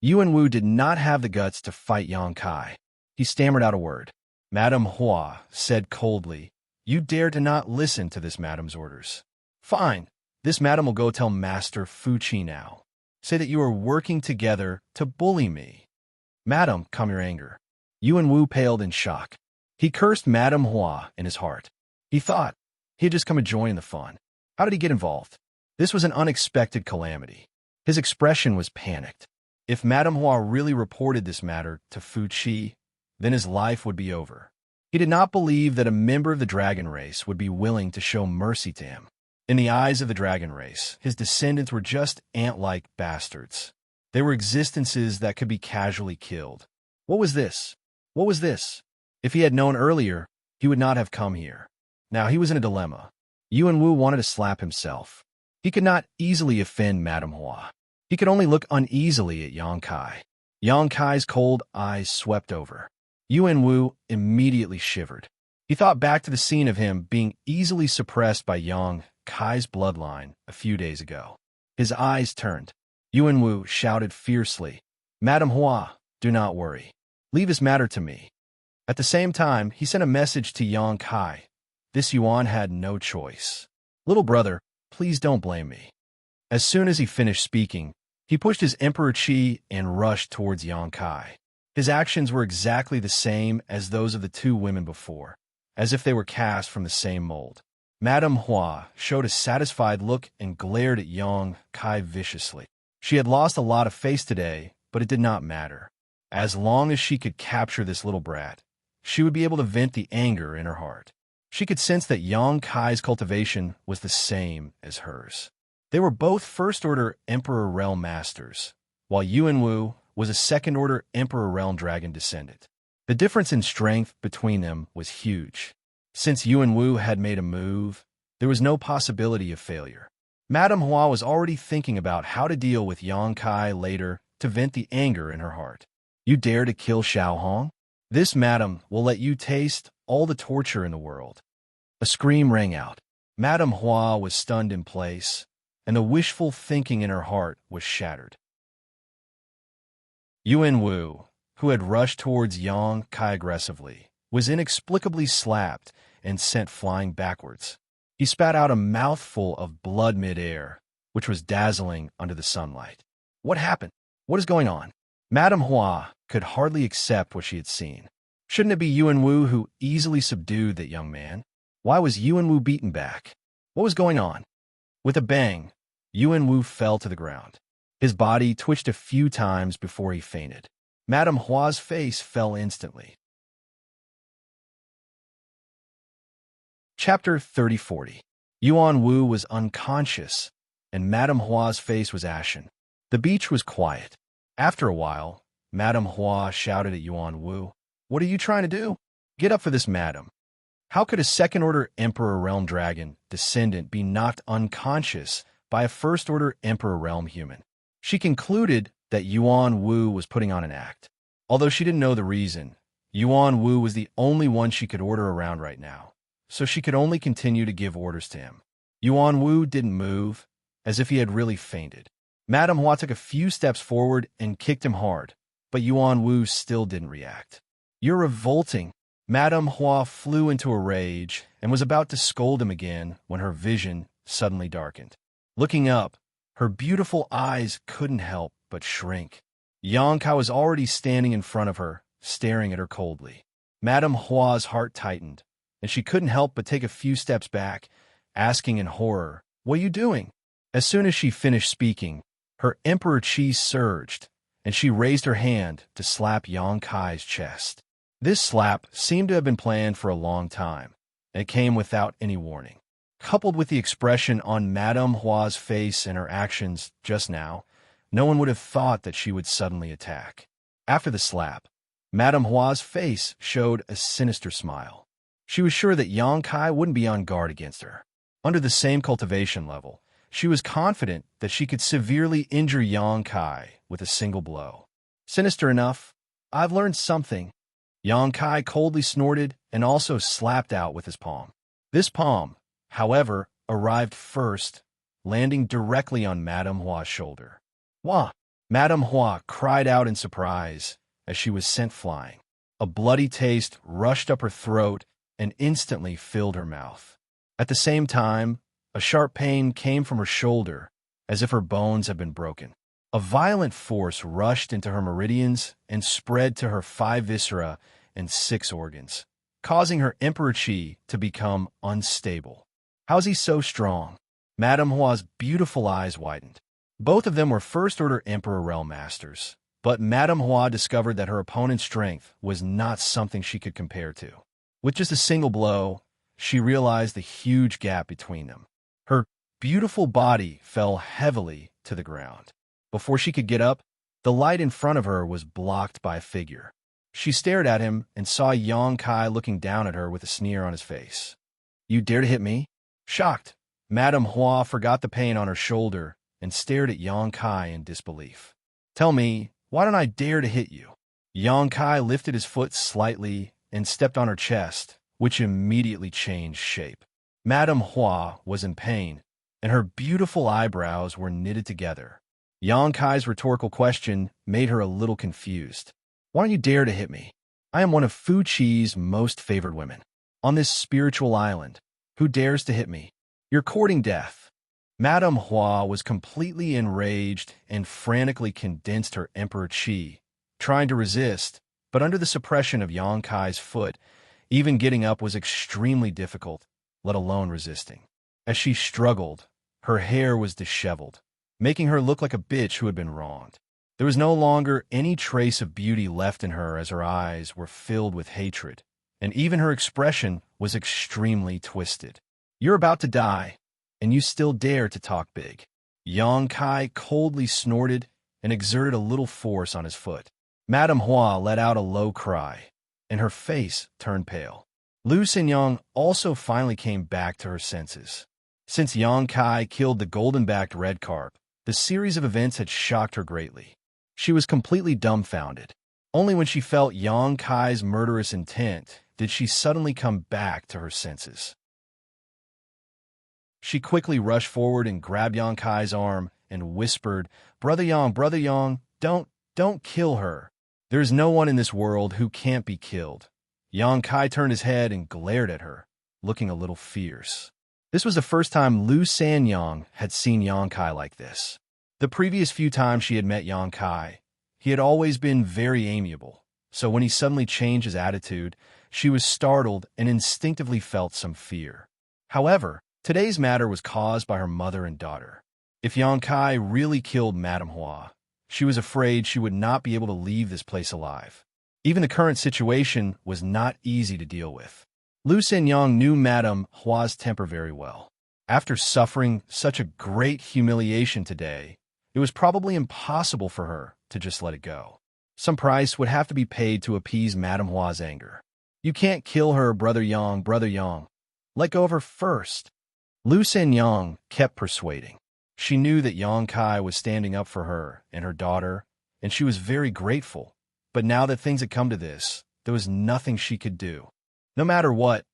Yuan Wu did not have the guts to fight Yang Kai. He stammered out a word. Madame Hua said coldly, "You dare to not listen to this madam's orders. Fine, this madam will go tell Master Fu Chi now. Say that you are working together to bully me." "Madam, calm your anger." Yuan Wu paled in shock. He cursed Madame Hua in his heart. He thought he had just come to join the fun. How did he get involved? This was an unexpected calamity. His expression was panicked. If Madame Hua really reported this matter to Fu Chi, then his life would be over. He did not believe that a member of the dragon race would be willing to show mercy to him. In the eyes of the dragon race, his descendants were just ant-like bastards. They were existences that could be casually killed. What was this? What was this? If he had known earlier, he would not have come here. Now he was in a dilemma. Yuan Wu wanted to slap himself. He could not easily offend Madame Hua. He could only look uneasily at Yang Kai. Yang Kai's cold eyes swept over. Yuan Wu immediately shivered. He thought back to the scene of him being easily suppressed by Yang Kai's bloodline a few days ago. His eyes turned. Yuan Wu shouted fiercely. Madame Hua, do not worry. Leave this matter to me. At the same time, he sent a message to Yang Kai. This Yuan had no choice. Little brother, please don't blame me. As soon as he finished speaking, he pushed his Emperor Qi and rushed towards Yang Kai. His actions were exactly the same as those of the two women before, as if they were cast from the same mold. Madame Hua showed a satisfied look and glared at Yang Kai viciously. She had lost a lot of face today, but it did not matter. As long as she could capture this little brat, she would be able to vent the anger in her heart. She could sense that Yang Kai's cultivation was the same as hers. They were both first-order Emperor Realm Masters, while Yuan Wu was a second-order Emperor Realm Dragon descendant. The difference in strength between them was huge. Since Yuan Wu had made a move, there was no possibility of failure. Madame Hua was already thinking about how to deal with Yang Kai later to vent the anger in her heart. You dare to kill Xiao Hong? This madam will let you taste all the torture in the world. A scream rang out. Madame Hua was stunned in place, and the wishful thinking in her heart was shattered. Yuan Wu, who had rushed towards Yang Kai aggressively, was inexplicably slapped and sent flying backwards. He spat out a mouthful of blood mid-air, which was dazzling under the sunlight. What happened? What is going on? Madame Hua could hardly accept what she had seen. Shouldn't it be Yuan Wu who easily subdued that young man? Why was Yuan Wu beaten back? What was going on? With a bang, Yuan Wu fell to the ground. His body twitched a few times before he fainted. Madame Hua's face fell instantly. Chapter 3040. Yuan Wu was unconscious, and Madame Hua's face was ashen. The beach was quiet. After a while, Madame Hua shouted at Yuan Wu, "What are you trying to do? Get up for this, madam." How could a second-order Emperor Realm Dragon descendant be knocked unconscious by a first-order Emperor Realm human? She concluded that Yuan Wu was putting on an act. Although she didn't know the reason, Yuan Wu was the only one she could order around right now, so she could only continue to give orders to him. Yuan Wu didn't move, as if he had really fainted. Madame Hua took a few steps forward and kicked him hard, but Yuan Wu still didn't react. "You're revolting." Madame Hua flew into a rage and was about to scold him again when her vision suddenly darkened. Looking up, her beautiful eyes couldn't help but shrink. Yang Kai was already standing in front of her, staring at her coldly. Madame Hua's heart tightened, and she couldn't help but take a few steps back, asking in horror, "What are you doing?" As soon as she finished speaking, her Emperor Qi surged, and she raised her hand to slap Yang Kai's chest. This slap seemed to have been planned for a long time, and it came without any warning. Coupled with the expression on Madame Hua's face and her actions just now, no one would have thought that she would suddenly attack. After the slap, Madame Hua's face showed a sinister smile. She was sure that Yang Kai wouldn't be on guard against her. Under the same cultivation level, she was confident that she could severely injure Yang Kai with a single blow. Sinister enough, I've learned something. Yang Kai coldly snorted and also slapped out with his palm. This palm, however, arrived first, landing directly on Madame Hua's shoulder. "Wah!" Madame Hua cried out in surprise as she was sent flying. A bloody taste rushed up her throat and instantly filled her mouth. At the same time, a sharp pain came from her shoulder, as if her bones had been broken. A violent force rushed into her meridians and spread to her 5 viscera and 6 organs, causing her Emperor Qi to become unstable. How's he so strong? Madame Hua's beautiful eyes widened. Both of them were first-order Emperor Realm Masters, but Madame Hua discovered that her opponent's strength was not something she could compare to. With just a single blow, she realized the huge gap between them. Her beautiful body fell heavily to the ground. Before she could get up, the light in front of her was blocked by a figure. She stared at him and saw Yang Kai looking down at her with a sneer on his face. "You dare to hit me?" Shocked, Madame Hua forgot the pain on her shoulder and stared at Yang Kai in disbelief. "Tell me, why don't I dare to hit you?" Yang Kai lifted his foot slightly and stepped on her chest, which immediately changed shape. Madame Hua was in pain, and her beautiful eyebrows were knitted together. Yang Kai's rhetorical question made her a little confused. Why don't you dare to hit me? I am one of Fu Chi's most favored women. On this spiritual island, who dares to hit me? You're courting death. Madame Hua was completely enraged and frantically condensed her Emperor Qi, trying to resist, but under the suppression of Yang Kai's foot, even getting up was extremely difficult, let alone resisting. As she struggled, her hair was disheveled, making her look like a bitch who had been wronged. There was no longer any trace of beauty left in her as her eyes were filled with hatred, and even her expression was extremely twisted. You're about to die, and you still dare to talk big. Yang Kai coldly snorted and exerted a little force on his foot. Madame Hua let out a low cry, and her face turned pale. Lu Xianyang also finally came back to her senses. Since Yang Kai killed the golden-backed red carp, the series of events had shocked her greatly. She was completely dumbfounded. Only when she felt Yang Kai's murderous intent did she suddenly come back to her senses. She quickly rushed forward and grabbed Yang Kai's arm and whispered, Brother Yang, don't kill her. There's no one in this world who can't be killed." Yang Kai turned his head and glared at her, looking a little fierce. This was the first time Lu Sanyang had seen Yang Kai like this. The previous few times she had met Yang Kai, he had always been very amiable, so when he suddenly changed his attitude, she was startled and instinctively felt some fear. However, today's matter was caused by her mother and daughter. If Yang Kai really killed Madame Hua, she was afraid she would not be able to leave this place alive. Even the current situation was not easy to deal with. Lu Xianyang knew Madame Hua's temper very well. After suffering such a great humiliation today, it was probably impossible for her to just let it go. Some price would have to be paid to appease Madame Hua's anger. "You can't kill her, Brother Yang. Let go of her first." Lu Xianyang kept persuading. She knew that Yang Kai was standing up for her and her daughter, and she was very grateful. But now that things had come to this, there was nothing she could do. No matter what,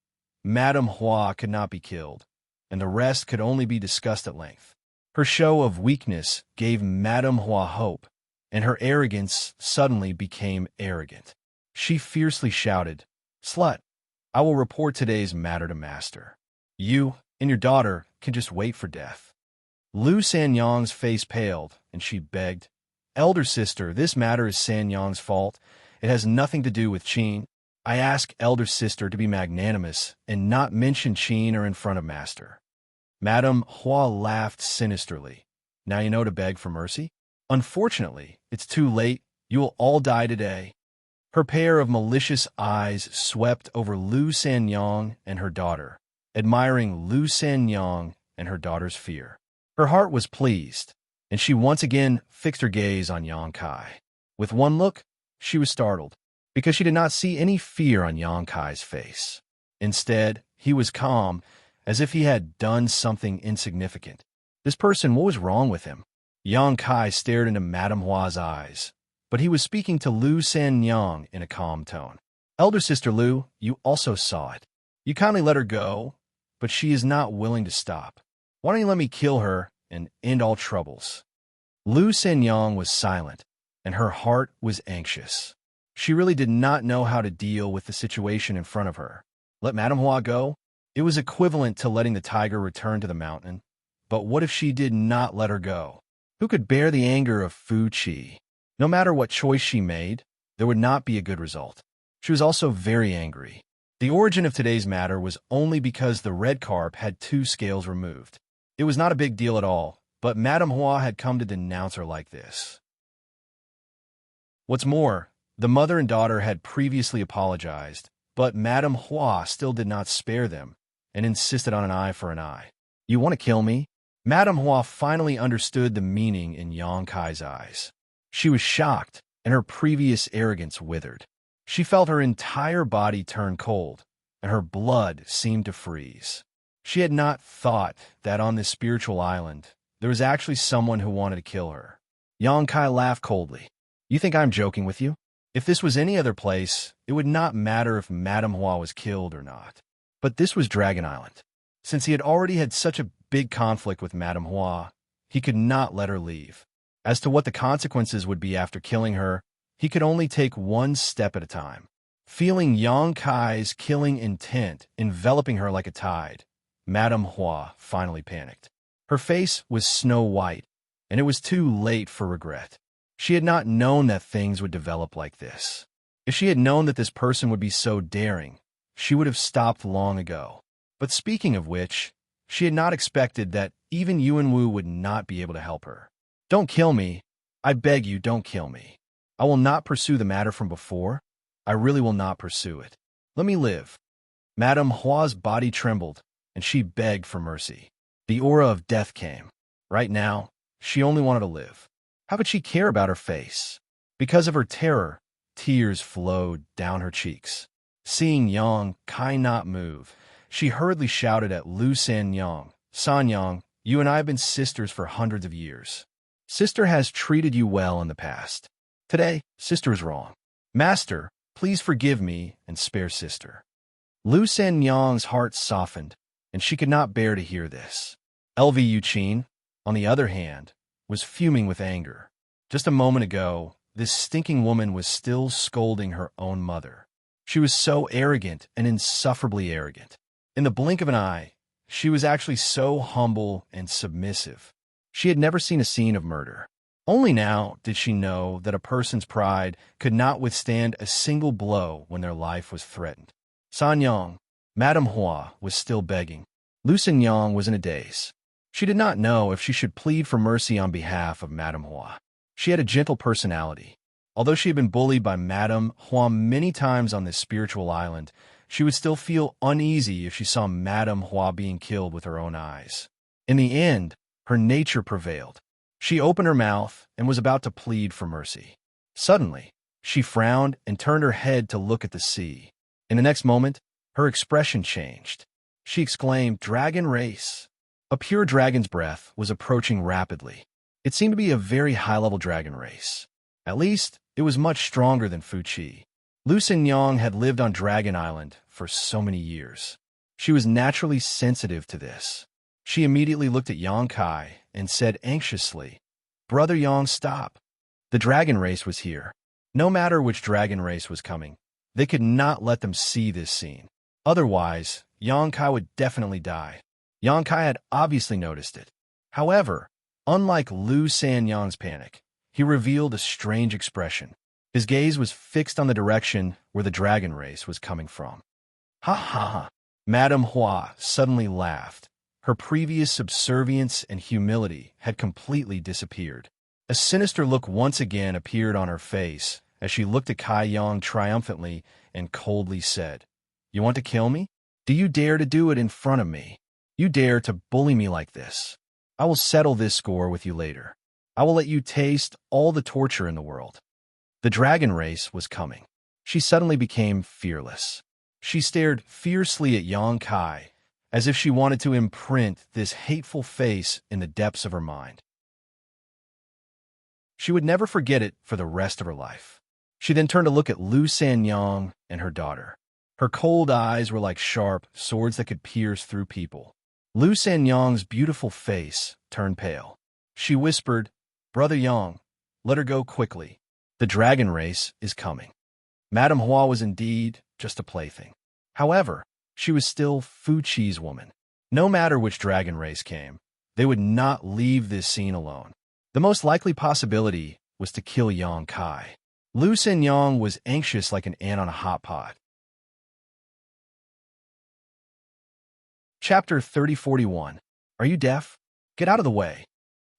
Madame Hua could not be killed, and the rest could only be discussed at length. Her show of weakness gave Madame Hua hope, and her arrogance suddenly became arrogant. She fiercely shouted, "Slut, I will report today's matter to Master. You and your daughter can just wait for death." Lu Sanyang's face paled, and she begged, "Elder sister, this matter is Sanyang's fault. It has nothing to do with Qin. I ask elder sister to be magnanimous and not mention Qin or in front of Master." Madame Hua laughed sinisterly. "Now you know to beg for mercy? Unfortunately, it's too late. You will all die today." Her pair of malicious eyes swept over Lu Sanyang and her daughter, admiring Lu Sanyang and her daughter's fear. Her heart was pleased, and she once again fixed her gaze on Yang Kai. With one look, she was startled, because she did not see any fear on Yang Kai's face. Instead, he was calm, as if he had done something insignificant. This person, what was wrong with him? Yang Kai stared into Madame Hua's eyes, but he was speaking to Lu Sanyang in a calm tone. "Elder sister Lu, you also saw it. You kindly let her go, but she is not willing to stop. Why don't you let me kill her and end all troubles?" Lu Sanyang was silent, and her heart was anxious. She really did not know how to deal with the situation in front of her. Let Madame Hua go? It was equivalent to letting the tiger return to the mountain. But what if she did not let her go? Who could bear the anger of Fu Qi? No matter what choice she made, there would not be a good result. She was also very angry. The origin of today's matter was only because the red carp had 2 scales removed. It was not a big deal at all, but Madame Hua had come to denounce her like this. What's more, the mother and daughter had previously apologized, but Madame Hua still did not spare them and insisted on an eye for an eye. "You want to kill me?" Madame Hua finally understood the meaning in Yang Kai's eyes. She was shocked, and her previous arrogance withered. She felt her entire body turn cold, and her blood seemed to freeze. She had not thought that on this spiritual island, there was actually someone who wanted to kill her. Yang Kai laughed coldly. "You think I'm joking with you? If this was any other place, it would not matter if Madame Hua was killed or not. But this was Dragon Island. Since he had already had such a big conflict with Madame Hua, he could not let her leave. As to what the consequences would be after killing her, he could only take one step at a time. Feeling Yang Kai's killing intent enveloping her like a tide, Madame Hua finally panicked. Her face was snow white, and it was too late for regret. She had not known that things would develop like this. If she had known that this person would be so daring, she would have stopped long ago. But speaking of which, she had not expected that even Yuan Wu would not be able to help her. Don't kill me. I beg you, don't kill me. I will not pursue the matter from before. I really will not pursue it. Let me live. Madame Hua's body trembled, and she begged for mercy. The aura of death came. Right now, she only wanted to live. How could she care about her face? Because of her terror, tears flowed down her cheeks. Seeing Yang Kai not move, she hurriedly shouted at Lu Sanyang, Sanyang, you and I have been sisters for hundreds of years. Sister has treated you well in the past. Today, sister is wrong. Master, please forgive me and spare sister. Lu Sanyang's heart softened, and she could not bear to hear this. LV Yuqin, on the other hand, was fuming with anger. Just a moment ago, this stinking woman was still scolding her own mother. She was so arrogant and insufferably arrogant. In the blink of an eye, she was actually so humble and submissive. She had never seen a scene of murder. Only now did she know that a person's pride could not withstand a single blow when their life was threatened. Sanyang, Madame Hua, was still begging. Lu Sanyang was in a daze. She did not know if she should plead for mercy on behalf of Madame Hua. She had a gentle personality. Although she had been bullied by Madame Hua many times on this spiritual island, she would still feel uneasy if she saw Madame Hua being killed with her own eyes. In the end, her nature prevailed. She opened her mouth and was about to plead for mercy. Suddenly, she frowned and turned her head to look at the sea. In the next moment, her expression changed. She exclaimed, "Dragon race!" A pure dragon's breath was approaching rapidly. It seemed to be a very high-level dragon race. At least, it was much stronger than Fu Qi. Lu Xinyang had lived on Dragon Island for so many years. She was naturally sensitive to this. She immediately looked at Yang Kai and said anxiously, "Brother Yang, stop." The dragon race was here. No matter which dragon race was coming, they could not let them see this scene. Otherwise, Yang Kai would definitely die. Yang Kai had obviously noticed it. However, unlike Lu Sanyang's panic, he revealed a strange expression. His gaze was fixed on the direction where the dragon race was coming from. Ha ha ha! Madame Hua suddenly laughed. Her previous subservience and humility had completely disappeared. A sinister look once again appeared on her face as she looked at Kai Yang triumphantly and coldly said, "You want to kill me? Do you dare to do it in front of me? You dare to bully me like this? I will settle this score with you later. I will let you taste all the torture in the world." The dragon race was coming. She suddenly became fearless. She stared fiercely at Yang Kai, as if she wanted to imprint this hateful face in the depths of her mind. She would never forget it for the rest of her life. She then turned to look at Lu Sanyang and her daughter. Her cold eyes were like sharp swords that could pierce through people. Lu Sanyang's beautiful face turned pale. She whispered, "Brother Yang, let her go quickly. The dragon race is coming." Madame Hua was indeed just a plaything. However, she was still Fu Qi's woman. No matter which dragon race came, they would not leave this scene alone. The most likely possibility was to kill Yang Kai. Lu Sanyang was anxious like an ant on a hot pot. Chapter 3041. Are you deaf? Get out of the way.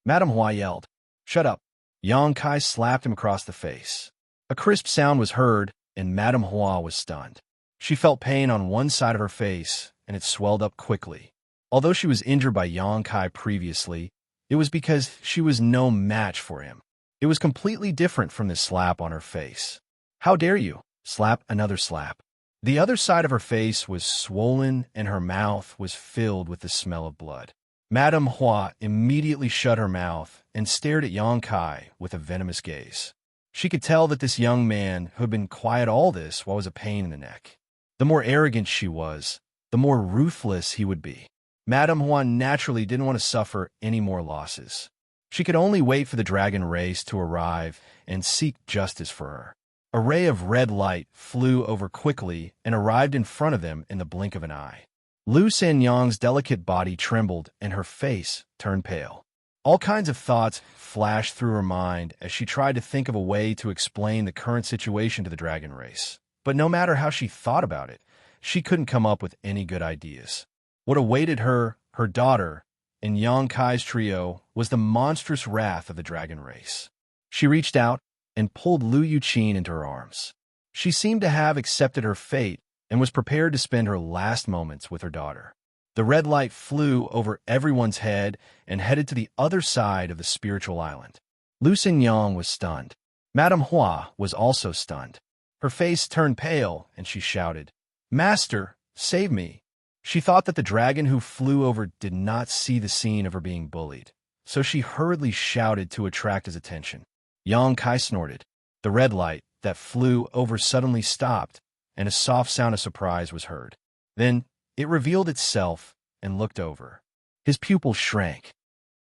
Madame Hua yelled. "Shut up." Yang Kai slapped him across the face. A crisp sound was heard, and Madame Hua was stunned. She felt pain on one side of her face, and it swelled up quickly. Although she was injured by Yang Kai previously, it was because she was no match for him. It was completely different from the slap on her face. "How dare you?" Slap, another slap. The other side of her face was swollen, and her mouth was filled with the smell of blood. Madame Hua immediately shut her mouth and stared at Yang Kai with a venomous gaze. She could tell that this young man who had been quiet all this while was a pain in the neck. The more arrogant she was, the more ruthless he would be. Madame Hua naturally didn't want to suffer any more losses. She could only wait for the dragon race to arrive and seek justice for her. A ray of red light flew over quickly and arrived in front of them in the blink of an eye. Lu Sanyang's delicate body trembled and her face turned pale. All kinds of thoughts flashed through her mind as she tried to think of a way to explain the current situation to the dragon race. But no matter how she thought about it, she couldn't come up with any good ideas. What awaited her, her daughter, and Yang Kai's trio was the monstrous wrath of the dragon race. She reached out and pulled Lu Yuqin into her arms. She seemed to have accepted her fate and was prepared to spend her last moments with her daughter. The red light flew over everyone's head and headed to the other side of the spiritual island. Lu Xingyang was stunned. Madame Hua was also stunned. Her face turned pale, and she shouted, "Master, save me!" She thought that the dragon who flew over did not see the scene of her being bullied, so she hurriedly shouted to attract his attention. Yang Kai snorted. The red light that flew over suddenly stopped, and a soft sound of surprise was heard. Then it revealed itself and looked over. His pupils shrank.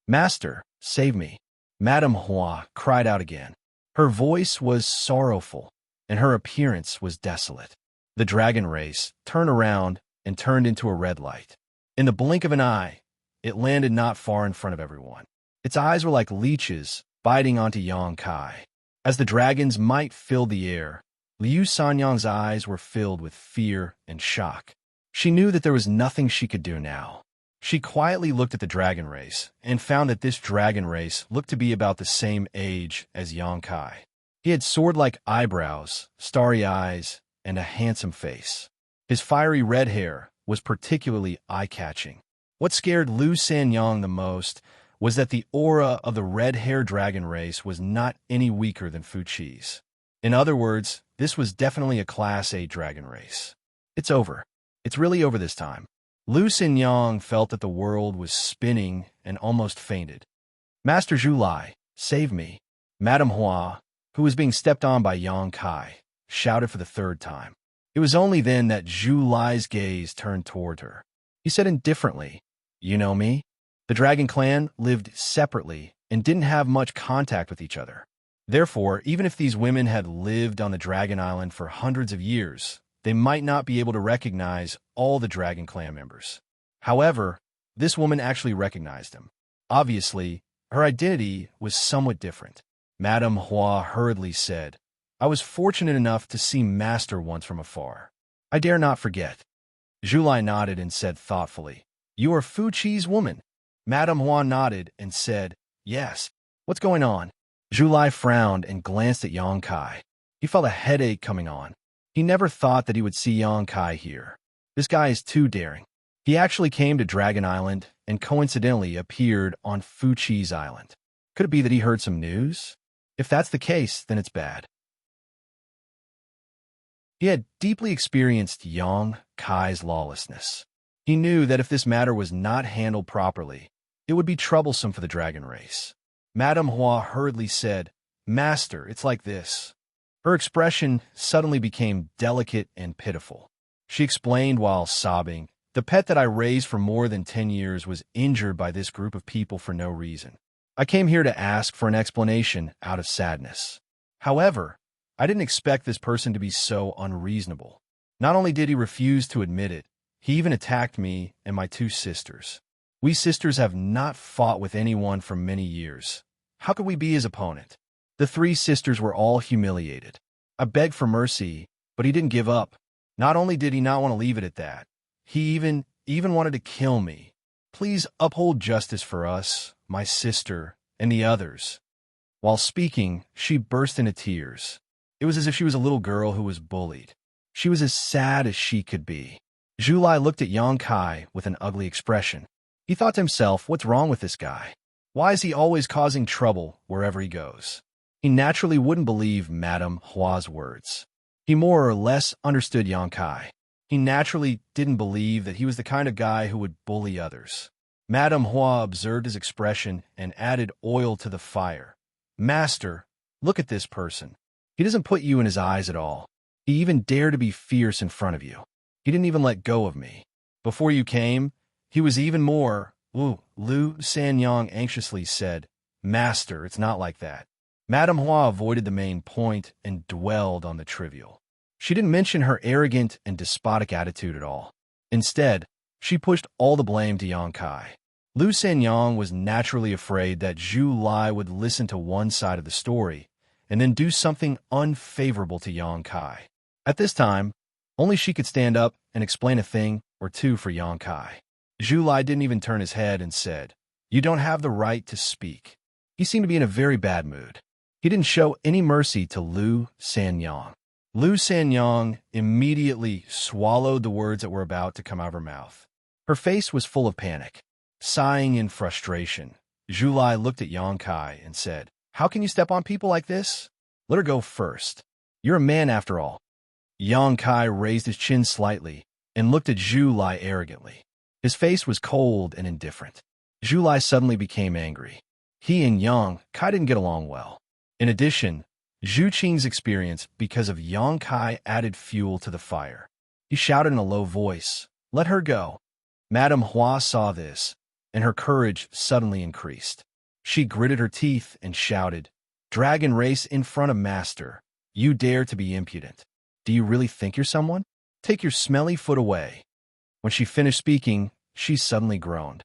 "Master, save me!" Madame Hua cried out again. Her voice was sorrowful, and her appearance was desolate. The dragon race turned around and turned into a red light. In the blink of an eye, it landed not far in front of everyone. Its eyes were like leeches biting onto Yang Kai. As the dragon's might filled the air, Liu Sanyang's eyes were filled with fear and shock. She knew that there was nothing she could do now. She quietly looked at the dragon race and found that this dragon race looked to be about the same age as Yang Kai. He had sword-like eyebrows, starry eyes, and a handsome face. His fiery red hair was particularly eye-catching. What scared Lu Sanyang the most was that the aura of the red-haired dragon race was not any weaker than Fuqi's. In other words, this was definitely a Class A dragon race. It's over. It's really over this time. Lu Xingyang felt that the world was spinning and almost fainted. "Master Zhu Lai, save me!" Madame Hua, who was being stepped on by Yang Kai, shouted for the third time. It was only then that Zhu Lai's gaze turned toward her. He said indifferently, "You know me?" The dragon clan lived separately and didn't have much contact with each other. Therefore, even if these women had lived on the Dragon Island for hundreds of years, they might not be able to recognize all the dragon clan members. However, this woman actually recognized him. Obviously, her identity was somewhat different. Madame Hua hurriedly said, "I was fortunate enough to see Master once from afar. I dare not forget." Zhu Lai nodded and said thoughtfully, "You are Fuqi's woman." Madame Hua nodded and said, "Yes. What's going on?" Zhu Lai frowned and glanced at Yang Kai. He felt a headache coming on. He never thought that he would see Yang Kai here. This guy is too daring. He actually came to Dragon Island and coincidentally appeared on Fuqi's island. Could it be that he heard some news? If that's the case, then it's bad. He had deeply experienced Yang Kai's lawlessness. He knew that if this matter was not handled properly, it would be troublesome for the dragon race. Madame Hua hurriedly said, "Master, it's like this." Her expression suddenly became delicate and pitiful. She explained while sobbing, "The pet that I raised for more than 10 years was injured by this group of people for no reason. I came here to ask for an explanation out of sadness. However, I didn't expect this person to be so unreasonable. Not only did he refuse to admit it, he even attacked me and my 2 sisters. We sisters have not fought with anyone for many years. How could we be his opponent?" The 3 sisters were all humiliated. I begged for mercy, but he didn't give up. Not only did he not want to leave it at that, he even wanted to kill me. Please uphold justice for us, my sister, and the others. While speaking, she burst into tears. It was as if she was a little girl who was bullied. She was as sad as she could be. Zhu Lai looked at Yang Kai with an ugly expression. He thought to himself, what's wrong with this guy? Why is he always causing trouble wherever he goes? He naturally wouldn't believe Madame Hua's words. He more or less understood Yang Kai. He naturally didn't believe that he was the kind of guy who would bully others. Madame Hua observed his expression and added oil to the fire. "Master, look at this person. He doesn't put you in his eyes at all. He even dared to be fierce in front of you. He didn't even let go of me. Before you came, he was even more..." Lu Sanyang anxiously said, Master, it's not like that. Madame Hua avoided the main point and dwelled on the trivial. She didn't mention her arrogant and despotic attitude at all. Instead, she pushed all the blame to Yang Kai. Lu Sanyang was naturally afraid that Zhu Lai would listen to one side of the story and then do something unfavorable to Yang Kai. At this time, only she could stand up and explain a thing or two for Yang Kai. Zhu Lai didn't even turn his head and said, "You don't have the right to speak." He seemed to be in a very bad mood. He didn't show any mercy to Lu Sanyang. Lu Sanyang immediately swallowed the words that were about to come out of her mouth. Her face was full of panic. Sighing in frustration, Zhu Lai looked at Yang Kai and said, "How can you step on people like this? Let her go first. You're a man after all." Yang Kai raised his chin slightly and looked at Zhu Lai arrogantly. His face was cold and indifferent. Zhu Lai suddenly became angry. He and Yang Kai didn't get along well. In addition, Zhu Qing's experience because of Yang Kai added fuel to the fire. He shouted in a low voice, "Let her go." Madame Hua saw this, and her courage suddenly increased. She gritted her teeth and shouted, "Dragon race in front of Master. You dare to be impudent. Do you really think you're someone? Take your smelly foot away." When she finished speaking, she suddenly groaned.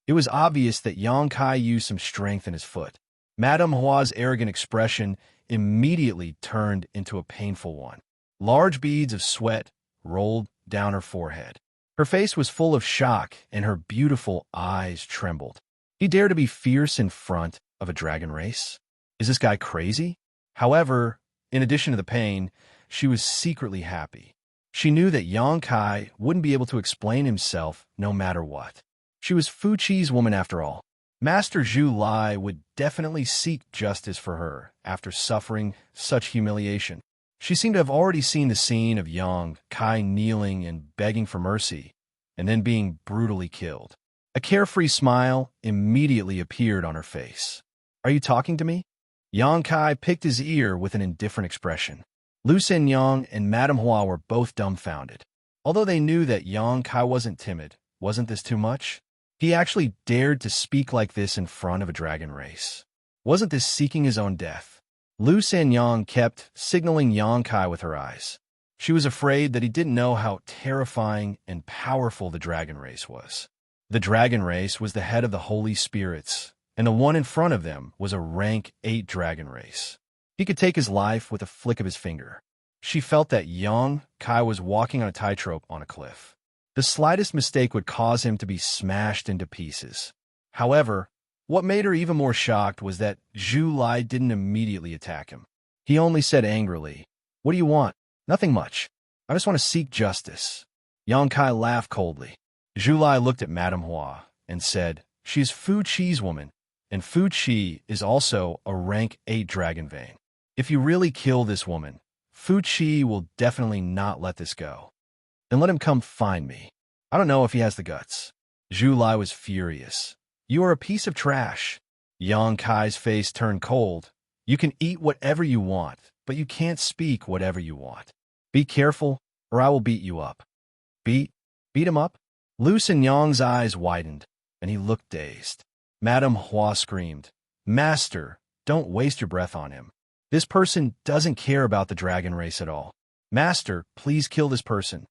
It was obvious that Yang Kai used some strength in his foot. Madame Hua's arrogant expression immediately turned into a painful one. Large beads of sweat rolled down her forehead. Her face was full of shock, and her beautiful eyes trembled. He dared to be fierce in front of a dragon race? Is this guy crazy? However, in addition to the pain, she was secretly happy. She knew that Yang Kai wouldn't be able to explain himself no matter what. She was Fu Chi's woman after all. Master Zhu Lai would definitely seek justice for her after suffering such humiliation. She seemed to have already seen the scene of Yang Kai kneeling and begging for mercy, and then being brutally killed. A carefree smile immediately appeared on her face. "Are you talking to me?" Yang Kai picked his ear with an indifferent expression. Lu Senyang and Madame Hua were both dumbfounded. Although they knew that Yang Kai wasn't timid, wasn't this too much? He actually dared to speak like this in front of a dragon race. Wasn't this seeking his own death? Lu Sanyang kept signaling Yang Kai with her eyes. She was afraid that he didn't know how terrifying and powerful the dragon race was. The dragon race was the head of the holy spirits, and the one in front of them was a rank 8 dragon race. He could take his life with a flick of his finger. She felt that Yang Kai was walking on a tightrope on a cliff. The slightest mistake would cause him to be smashed into pieces. However, what made her even more shocked was that Zhu Lai didn't immediately attack him. He only said angrily, "What do you want?" "Nothing much. I just want to seek justice." Yang Kai laughed coldly. Zhu Lai looked at Madame Hua and said, "She is Fu Chi's woman, and Fu Chi is also a rank 8 dragon vein. If you really kill this woman, Fu Chi will definitely not let this go. Then let him come find me. I don't know if he has the guts." Zhu Lai was furious. "You are a piece of trash." Yang Kai's face turned cold. "You can eat whatever you want, but you can't speak whatever you want. Be careful, or I will beat you up." Beat him up? Lu Senyang's eyes widened, and he looked dazed. Madame Hua screamed, "Master, don't waste your breath on him. This person doesn't care about the dragon race at all. Master, please kill this person."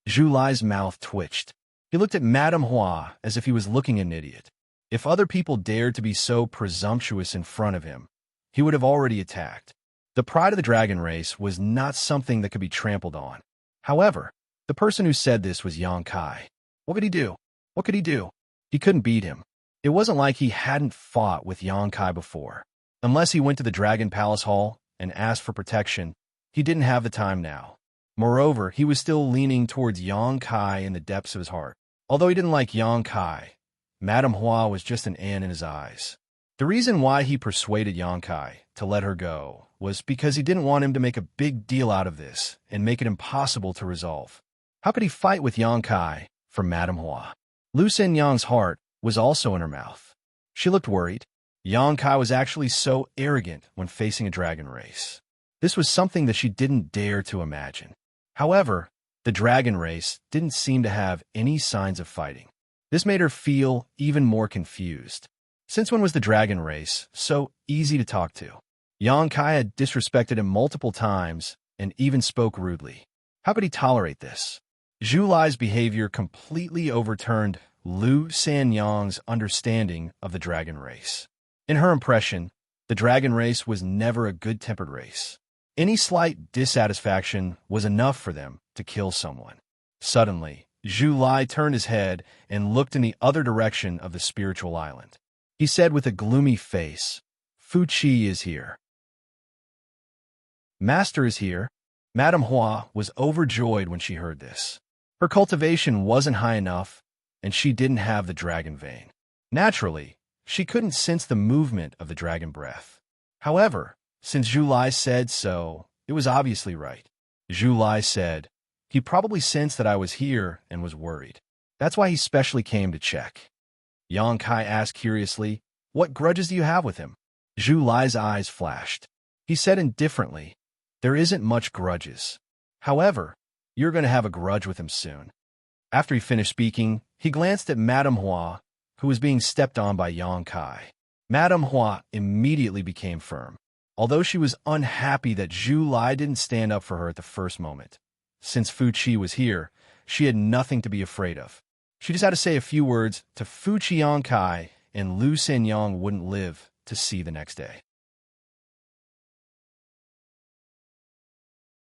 Zhu Lai's mouth twitched. He looked at Madame Hua as if he was looking at an idiot. If other people dared to be so presumptuous in front of him, he would have already attacked. The pride of the dragon race was not something that could be trampled on. However, the person who said this was Yang Kai. What could he do? What could he do? He couldn't beat him. It wasn't like he hadn't fought with Yang Kai before. Unless he went to the Dragon Palace Hall and asked for protection, he didn't have the time now. Moreover, he was still leaning towards Yang Kai in the depths of his heart. Although he didn't like Yang Kai, Madame Hua was just an ant in his eyes. The reason why he persuaded Yang Kai to let her go was because he didn't want him to make a big deal out of this and make it impossible to resolve. How could he fight with Yang Kai for Madame Hua? Lu Senyang's heart was also in her mouth. She looked worried. Yang Kai was actually so arrogant when facing a dragon race. This was something that she didn't dare to imagine. However, the dragon race didn't seem to have any signs of fighting. This made her feel even more confused. Since when was the dragon race so easy to talk to? Xianxia had disrespected him multiple times and even spoke rudely. How could he tolerate this? Zhu Lai's behavior completely overturned Lu Sanyang's understanding of the dragon race. In her impression, the dragon race was never a good-tempered race. Any slight dissatisfaction was enough for them to kill someone. Suddenly, Zhu Lai turned his head and looked in the other direction of the spiritual island. He said with a gloomy face, "Fu Qi is here." "Master is here." Madame Hua was overjoyed when she heard this. Her cultivation wasn't high enough, and she didn't have the dragon vein. Naturally, she couldn't sense the movement of the dragon breath. However, since Zhu Lai said so, it was obviously right. Zhu Lai said, "He probably sensed that I was here and was worried. That's why he specially came to check." Xianxia asked curiously, "What grudges do you have with him?" Zhu Lai's eyes flashed. He said indifferently, "There isn't much grudges. However, you're going to have a grudge with him soon." After he finished speaking, he glanced at Madame Hua, who was being stepped on by Xianxia. Madame Hua immediately became firm, although she was unhappy that Zhu Lai didn't stand up for her at the first moment. Since Fu Qi was here, she had nothing to be afraid of. She just had to say a few words to Fu Xianxia, and Lu Sanyang wouldn't live to see the next day.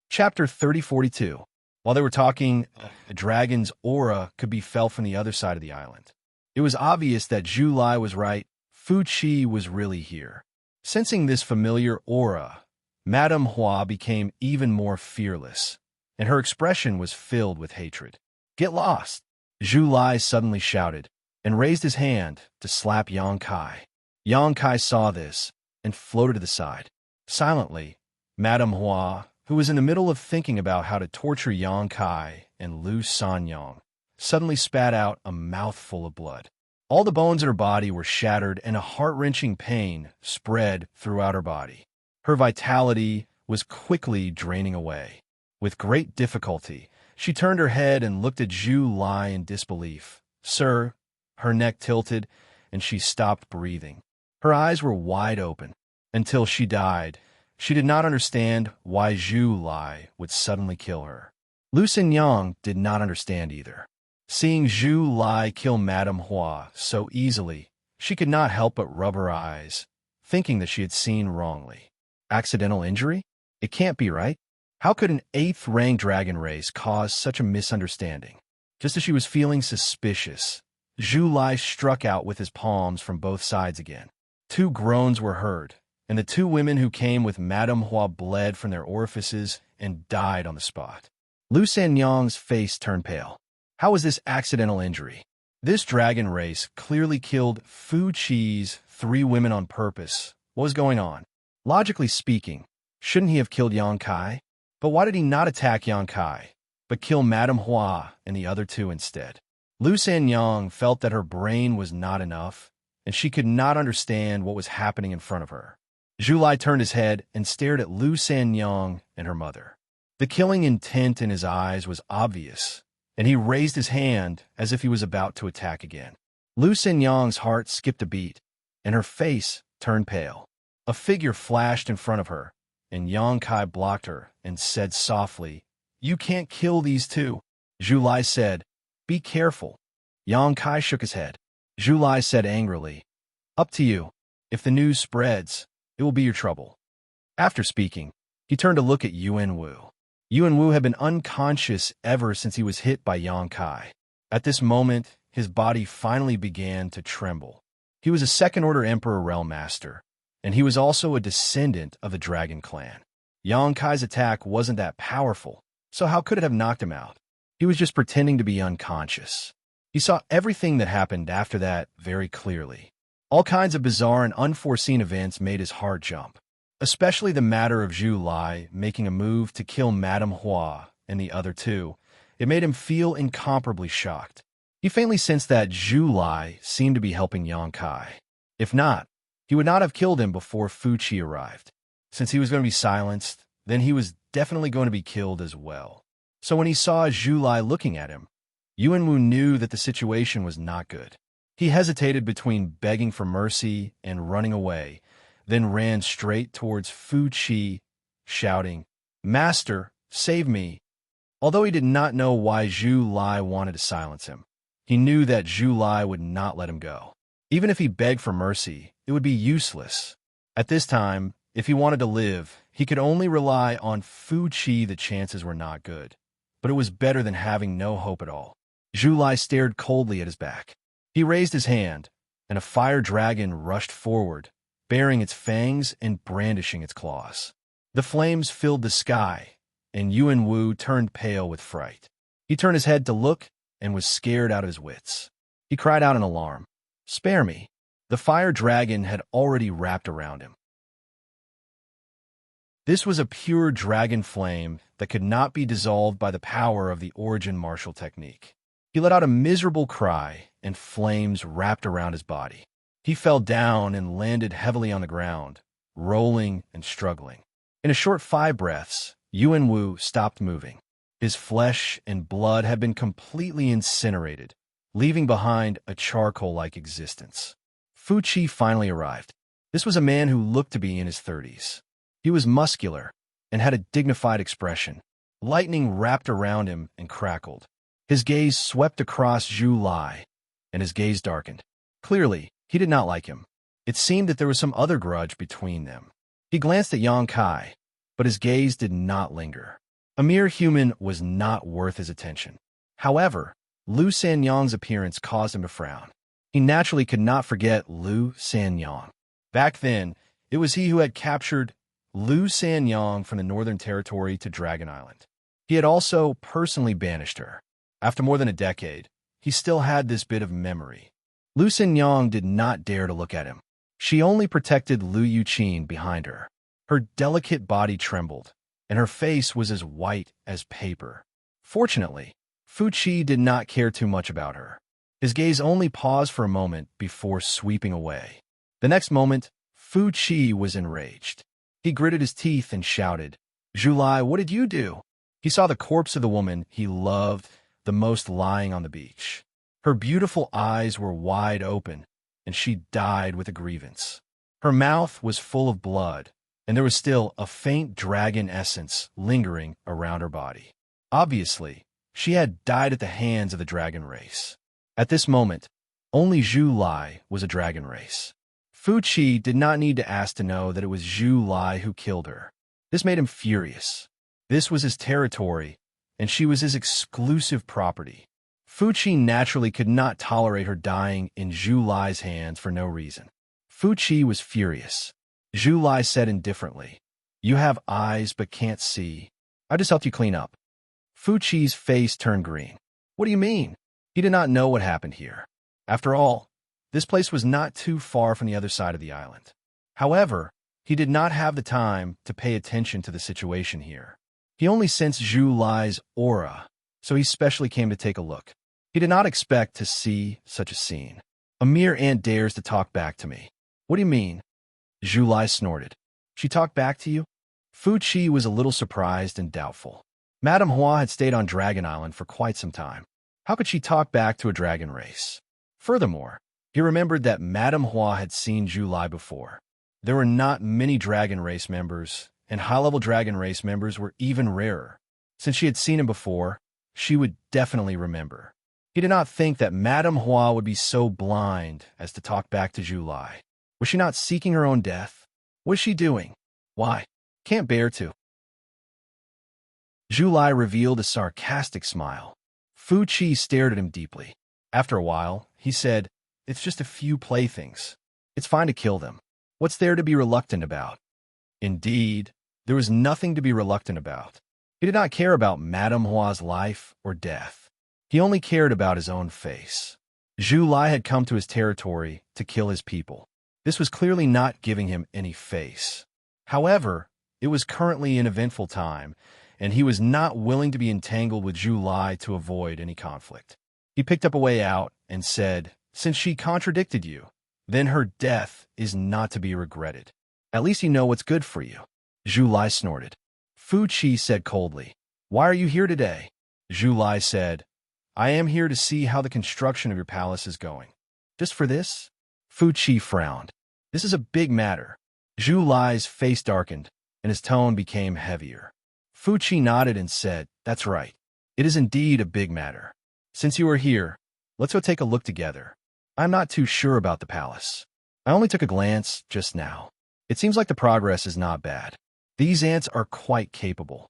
Chapter 3042. While they were talking, a dragon's aura could be felt from the other side of the island. It was obvious that Zhu Lai was right. Fu Qi was really here. Sensing this familiar aura, Madame Hua became even more fearless, and her expression was filled with hatred. "Get lost!" Zhu Lai suddenly shouted, and raised his hand to slap Xianxia. Xianxia saw this and floated to the side. Silently, Madame Hua, who was in the middle of thinking about how to torture Xianxia and Lu Sanyang, suddenly spat out a mouthful of blood. All the bones in her body were shattered, and a heart-wrenching pain spread throughout her body. Her vitality was quickly draining away. With great difficulty, she turned her head and looked at Zhu Lai in disbelief. "Sir," her neck tilted, and she stopped breathing. Her eyes were wide open. Until she died, she did not understand why Zhu Lai would suddenly kill her. Lu Sanyang did not understand either. Seeing Zhu Lai kill Madame Hua so easily, she could not help but rub her eyes, thinking that she had seen wrongly. Accidental injury? It can't be right. How could an 8th-rank dragon race cause such a misunderstanding? Just as she was feeling suspicious, Zhu Lai struck out with his palms from both sides again. 2 groans were heard, and the 2 women who came with Madame Hua bled from their orifices and died on the spot. Lu Sanyang's face turned pale. How was this accidental injury? This dragon race clearly killed Fu Qi's 3 women on purpose. What was going on? Logically speaking, shouldn't he have killed Xianxia? But why did he not attack Xianxia, but kill Madame Hua and the other 2 instead? Lu Sanyang felt that her brain was not enough, and she could not understand what was happening in front of her. Zhu Lai turned his head and stared at Lu Sanyang and her mother. The killing intent in his eyes was obvious, and he raised his hand as if he was about to attack again. Lu Sanyang's heart skipped a beat, and her face turned pale. A figure flashed in front of her, and Xianxia blocked her and said softly, "You can't kill these 2. Zhu Lai said, "Be careful." Xianxia shook his head. Zhu Lai said angrily, "Up to you. If the news spreads, it will be your trouble." After speaking, he turned to look at Yuan Wu. Yuan Wu had been unconscious ever since he was hit by Xianxia. At this moment, his body finally began to tremble. He was a 2nd-order Emperor Realm Master, and he was also a descendant of the Dragon Clan. Xianxia's attack wasn't that powerful, so how could it have knocked him out? He was just pretending to be unconscious. He saw everything that happened after that very clearly. All kinds of bizarre and unforeseen events made his heart jump, especially the matter of Zhu Lai making a move to kill Madame Hua and the other 2. It made him feel incomparably shocked. He faintly sensed that Zhu Lai seemed to be helping Xianxia. If not, he would not have killed him before Fu Qi arrived. Since he was going to be silenced, then he was definitely going to be killed as well. So when he saw Zhu Lai looking at him, Yuan Wu knew that the situation was not good. He hesitated between begging for mercy and running away, then ran straight towards Fu Qi, shouting, "Master, save me!" Although he did not know why Zhu Lai wanted to silence him, he knew that Zhu Lai would not let him go. Even if he begged for mercy, it would be useless. At this time, if he wanted to live, he could only rely on Fu Qi. The chances were not good, but it was better than having no hope at all. Zhu Lai stared coldly at his back. He raised his hand, and a fire dragon rushed forward, baring its fangs and brandishing its claws. The flames filled the sky, and Yuan Wu turned pale with fright. He turned his head to look and was scared out of his wits. He cried out in alarm, "Spare me!" The fire dragon had already wrapped around him. This was a pure dragon flame that could not be dissolved by the power of the origin martial technique. He let out a miserable cry, and flames wrapped around his body. He fell down and landed heavily on the ground, rolling and struggling. In a short 5 breaths, Yuan Wu stopped moving. His flesh and blood had been completely incinerated, leaving behind a charcoal-like existence. Fu Qi finally arrived. This was a man who looked to be in his 30s. He was muscular and had a dignified expression. Lightning wrapped around him and crackled. His gaze swept across Zhu Lai, and his gaze darkened. Clearly, he did not like him. It seemed that there was some other grudge between them. He glanced at Yang Kai, but his gaze did not linger. A mere human was not worth his attention. However, Lu Sanyang's appearance caused him to frown. He naturally could not forget Lu Sanyang. Back then, it was he who had captured Lu Sanyang from the Northern Territory to Dragon Island. He had also personally banished her. After more than a decade, he still had this bit of memory. Lu Sanyang did not dare to look at him. She only protected Lu Yuqin behind her. Her delicate body trembled, and her face was as white as paper. Fortunately, Fu Qi did not care too much about her. His gaze only paused for a moment before sweeping away. The next moment, Fu Qi was enraged. He gritted his teeth and shouted, "Zhu Lai, what did you do?" He saw the corpse of the woman he loved the most lying on the beach. Her beautiful eyes were wide open, and she died with a grievance. Her mouth was full of blood, and there was still a faint dragon essence lingering around her body. Obviously, she had died at the hands of the dragon race. At this moment, only Zhu Lai was a dragon race. Fu Qi did not need to ask to know that it was Zhu Lai who killed her. This made him furious. This was his territory, and she was his exclusive property. Fu Qi naturally could not tolerate her dying in Zhu Lai's hands for no reason. Fu Qi was furious. Zhu Lai said indifferently, "You have eyes but can't see. I just helped you clean up." Fu Qi's face turned green. "What do you mean?" He did not know what happened here. After all, this place was not too far from the other side of the island. However, he did not have the time to pay attention to the situation here. He only sensed Zhu Lai's aura, so he specially came to take a look. He did not expect to see such a scene. "A mere ant dares to talk back to me." "What do you mean?" Zhu Lai snorted. "She talked back to you?" Fu Qi was a little surprised and doubtful. Madame Hua had stayed on Dragon Island for quite some time. How could she talk back to a dragon race? Furthermore, he remembered that Madame Hua had seen Zhu Lai before. There were not many dragon race members, and high-level dragon race members were even rarer. Since she had seen him before, she would definitely remember. He did not think that Madame Hua would be so blind as to talk back to Zhu Lai. Was she not seeking her own death? What is she doing? Why? Can't bear to. Zhu Lai revealed a sarcastic smile. Fu Qi stared at him deeply. After a while, he said, "It's just a few playthings. It's fine to kill them. What's there to be reluctant about?" Indeed, there was nothing to be reluctant about. He did not care about Madame Hua's life or death. He only cared about his own face. Zhu Lai had come to his territory to kill his people. This was clearly not giving him any face. However, it was currently an eventful time, and he was not willing to be entangled with Zhu Lai to avoid any conflict. He picked up a way out and said, "Since she contradicted you, then her death is not to be regretted. At least you know what's good for you." Zhu Lai snorted. Fu Qi said coldly, "Why are you here today?" Zhu Lai said, "I am here to see how the construction of your palace is going." Just for this? Fu Qi frowned. This is a big matter. Zhu Lai's face darkened, and his tone became heavier. Fu Qi nodded and said, "That's right. It is indeed a big matter. Since you are here, let's go take a look together. I'm not too sure about the palace. I only took a glance just now. It seems like the progress is not bad. These ants are quite capable."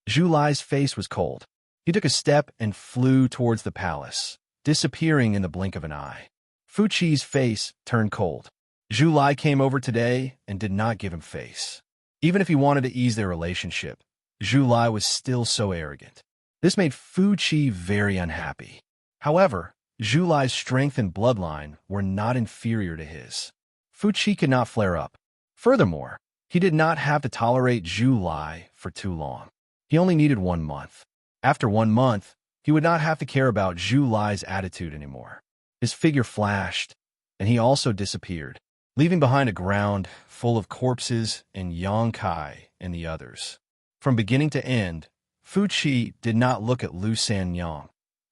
Zhu Lai's face was cold. He took a step and flew towards the palace, disappearing in the blink of an eye. Fu Qi's face turned cold. Zhu Lai came over today and did not give him face. Even if he wanted to ease their relationship, Zhu Lai was still so arrogant. This made Fu Qi very unhappy. However, Zhu Lai's strength and bloodline were not inferior to his. Fu Qi could not flare up. Furthermore, he did not have to tolerate Zhu Lai for too long. He only needed 1 month. After 1 month, he would not have to care about Zhu Lai's attitude anymore. His figure flashed, and he also disappeared, leaving behind a ground full of corpses and Xianxia and the others. From beginning to end, Fu Qi did not look at Lu Sanyang,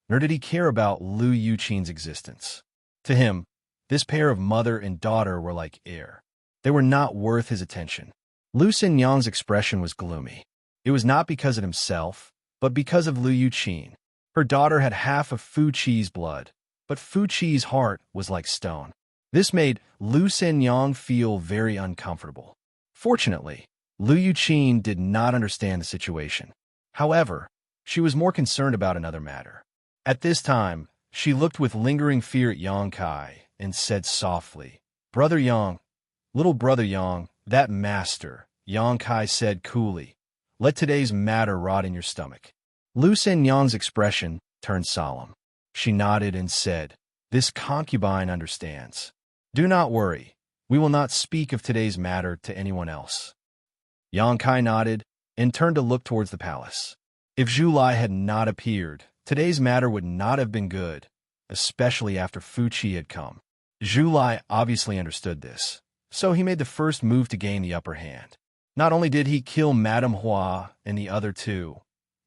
nor did he care about Lu Yuqing's existence. To him, this pair of mother and daughter were like air. They were not worth his attention. Lu Sanyang's expression was gloomy. It was not because of himself, but because of Lu Yuqing. Her daughter had half of Fu Qi's blood, but Fu Qi's heart was like stone. This made Lu Sanyang feel very uncomfortable. Fortunately, Lu Yuqing did not understand the situation. However, she was more concerned about another matter. At this time, she looked with lingering fear at Xianxia and said softly, "Brother Yang, little brother Yang, that master," Xianxia said coolly, "let today's matter rot in your stomach." Lu Sanyang's expression turned solemn. She nodded and said, "This concubine understands. Do not worry. We will not speak of today's matter to anyone else." Xianxia nodded and turned to look towards the palace. If Zhu Lai had not appeared, today's matter would not have been good, especially after Fu Qi had come. Zhu Lai obviously understood this, so he made the first move to gain the upper hand. Not only did he kill Madame Hua and the other two,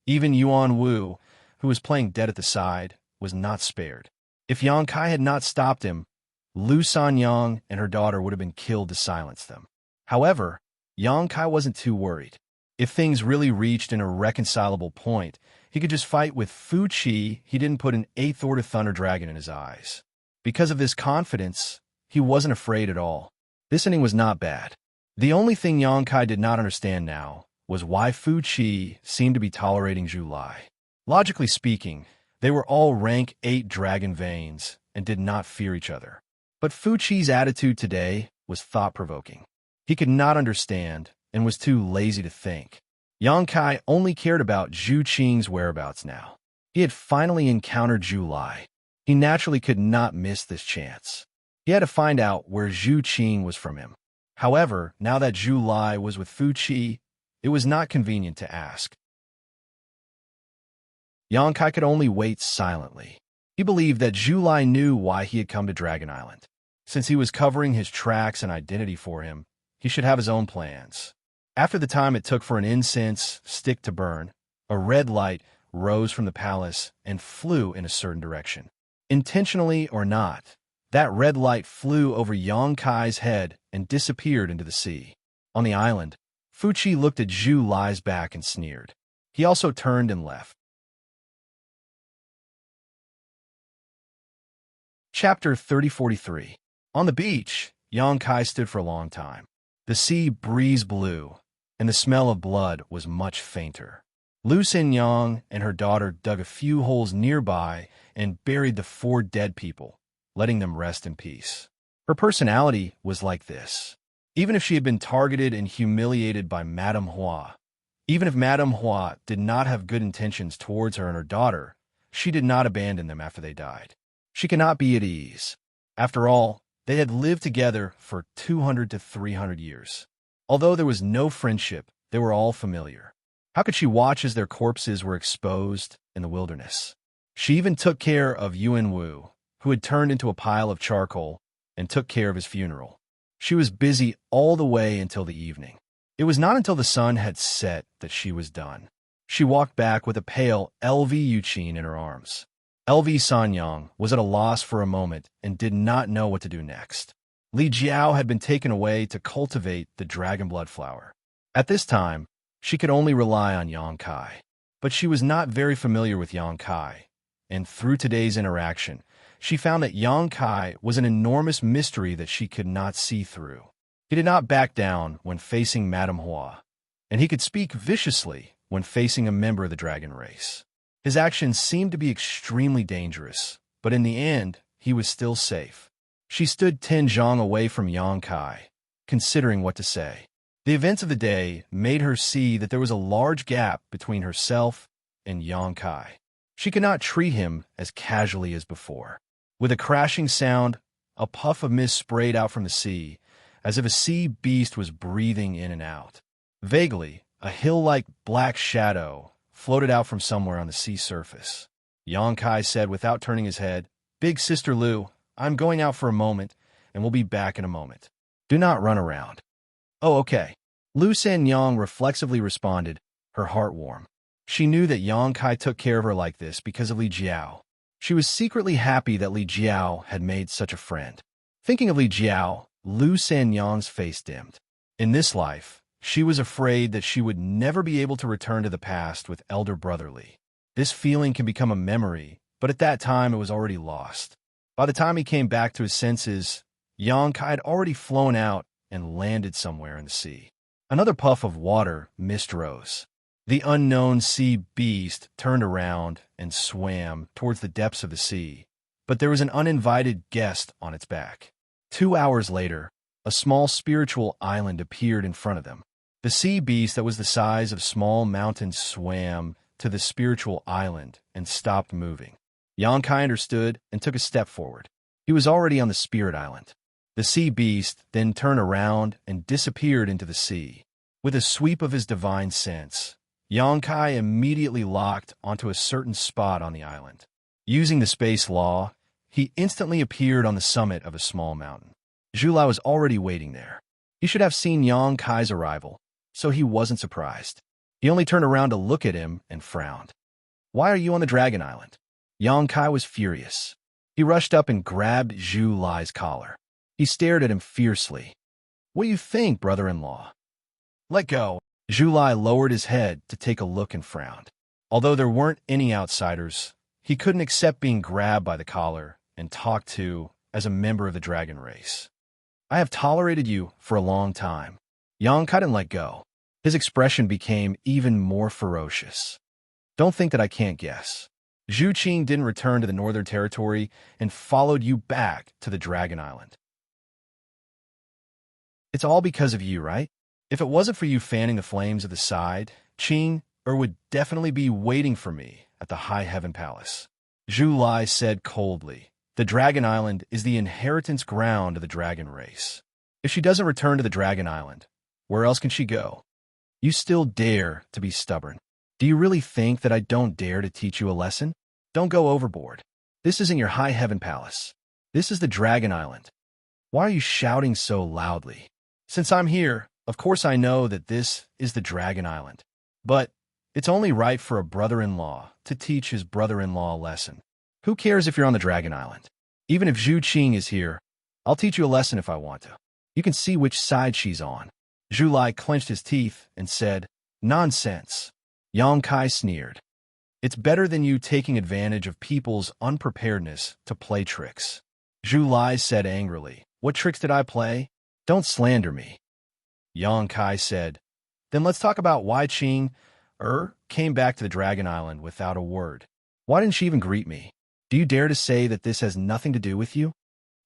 even Yuan Wu, who was playing dead at the side, was not spared. If Xianxia had not stopped him, Lu Sanyang and her daughter would have been killed to silence them. However, Xianxia wasn't too worried. If things really reached an irreconcilable point, he could just fight with Fu Qi. He didn't put an 8th Order Thunder Dragon in his eyes. Because of this confidence, he wasn't afraid at all. This inning was not bad. The only thing Xianxia did not understand now was why Fu Qi seemed to be tolerating Zhu Lai. Logically speaking, they were all rank 8 dragon veins and did not fear each other. But Fu Qi's attitude today was thought-provoking. He could not understand and was too lazy to think. Xianxia only cared about Zhu Qing's whereabouts now. He had finally encountered Zhu Lai. He naturally could not miss this chance. He had to find out where Zhu Qing was from him. However, now that Zhu Lai was with Fu Qi, it was not convenient to ask. Xianxia could only wait silently. He believed that Zhu Lai knew why he had come to Dragon Island. Since he was covering his tracks and identity for him, he should have his own plans. After the time it took for an incense stick to burn, a red light rose from the palace and flew in a certain direction. Intentionally or not, that red light flew over Xianxia's head and disappeared into the sea. On the island, Fu Qi looked at Zhu Lai's back and sneered. He also turned and left. Chapter 3043. On the beach, Xianxia stood for a long time. The sea breeze blew, and the smell of blood was much fainter. Lu Sanyang and her daughter dug a few holes nearby and buried the 4 dead people, letting them rest in peace. Her personality was like this. Even if she had been targeted and humiliated by Madame Hua, even if Madame Hua did not have good intentions towards her and her daughter, she did not abandon them after they died. She could not be at ease. After all, they had lived together for 200 to 300 years. Although there was no friendship, they were all familiar. How could she watch as their corpses were exposed in the wilderness? She even took care of Yuan Wu, who had turned into a pile of charcoal, and took care of his funeral. She was busy all the way until the evening. It was not until the sun had set that she was done. She walked back with a pale LV Yuqing in her arms. LV Sanyang was at a loss for a moment and did not know what to do next. Li Jiao had been taken away to cultivate the dragon blood flower. At this time, she could only rely on Yang Kai. But she was not very familiar with Yang Kai, and through today's interaction, she found that Yang Kai was an enormous mystery that she could not see through. He did not back down when facing Madame Hua, and he could speak viciously when facing a member of the dragon race. His actions seemed to be extremely dangerous, but in the end, he was still safe. She stood 10 zhang away from Yang Kai, considering what to say. The events of the day made her see that there was a large gap between herself and Yang Kai. She could not treat him as casually as before. With a crashing sound, a puff of mist sprayed out from the sea, as if a sea beast was breathing in and out. Vaguely, a hill-like black shadow floated out from somewhere on the sea surface. Yang Kai said without turning his head, "Big Sister Lu, I'm going out for a moment, and we'll be back in a moment. Do not run around." "Oh, okay." Lu Sanyang reflexively responded, her heart warm. She knew that Yang Kai took care of her like this because of Li Jiao. She was secretly happy that Li Jiao had made such a friend. Thinking of Li Jiao, Lu Sanyang's face dimmed. In this life, she was afraid that she would never be able to return to the past with elder brother Li. This feeling can become a memory, but at that time it was already lost. By the time he came back to his senses, Yang Kai had already flown out and landed somewhere in the sea. Another puff of water mist rose. The unknown sea beast turned around and swam towards the depths of the sea, but there was an uninvited guest on its back. 2 hours later, a small spiritual island appeared in front of them. The sea beast that was the size of small mountains swam to the spiritual island and stopped moving. Yang Kai understood and took a step forward. He was already on the spirit island. The sea beast then turned around and disappeared into the sea. With a sweep of his divine sense, Yang Kai immediately locked onto a certain spot on the island. Using the space law, he instantly appeared on the summit of a small mountain. Zhulai was already waiting there. He should have seen Yang Kai's arrival, so he wasn't surprised. He only turned around to look at him and frowned. "Why are you on the Dragon Island?" Yang Kai was furious. He rushed up and grabbed Zhulai's collar. He stared at him fiercely. "What do you think, brother-in-law?" "Let go." Zhulai lowered his head to take a look and frowned. Although there weren't any outsiders, he couldn't accept being grabbed by the collar and talked to as a member of the dragon race. "I have tolerated you for a long time." Yang Kai didn't let go. His expression became even more ferocious. "Don't think that I can't guess. Zhu Qing didn't return to the Northern Territory and followed you back to the Dragon Island. It's all because of you, right? If it wasn't for you fanning the flames of the side, Qing would definitely be waiting for me at the High Heaven Palace." Zhu Lai said coldly, "The Dragon Island is the inheritance ground of the dragon race. If she doesn't return to the Dragon Island, where else can she go? You still dare to be stubborn. Do you really think that I don't dare to teach you a lesson? Don't go overboard. This isn't your High Heaven Palace. This is the Dragon Island. Why are you shouting so loudly? Since I'm here, of course I know that this is the Dragon Island. But it's only right for a brother-in-law to teach his brother-in-law a lesson. Who cares if you're on the Dragon Island? Even if Zhu Qing is here, I'll teach you a lesson if I want to. You can see which side she's on." Zhu Lai clenched his teeth and said, "Nonsense." Yang Kai sneered. "It's better than you taking advantage of people's unpreparedness to play tricks." Zhu Lai said angrily, "What tricks did I play? Don't slander me." Yang Kai said, "Then let's talk about why Qing came back to the Dragon Island without a word. Why didn't she even greet me? Do you dare to say that this has nothing to do with you?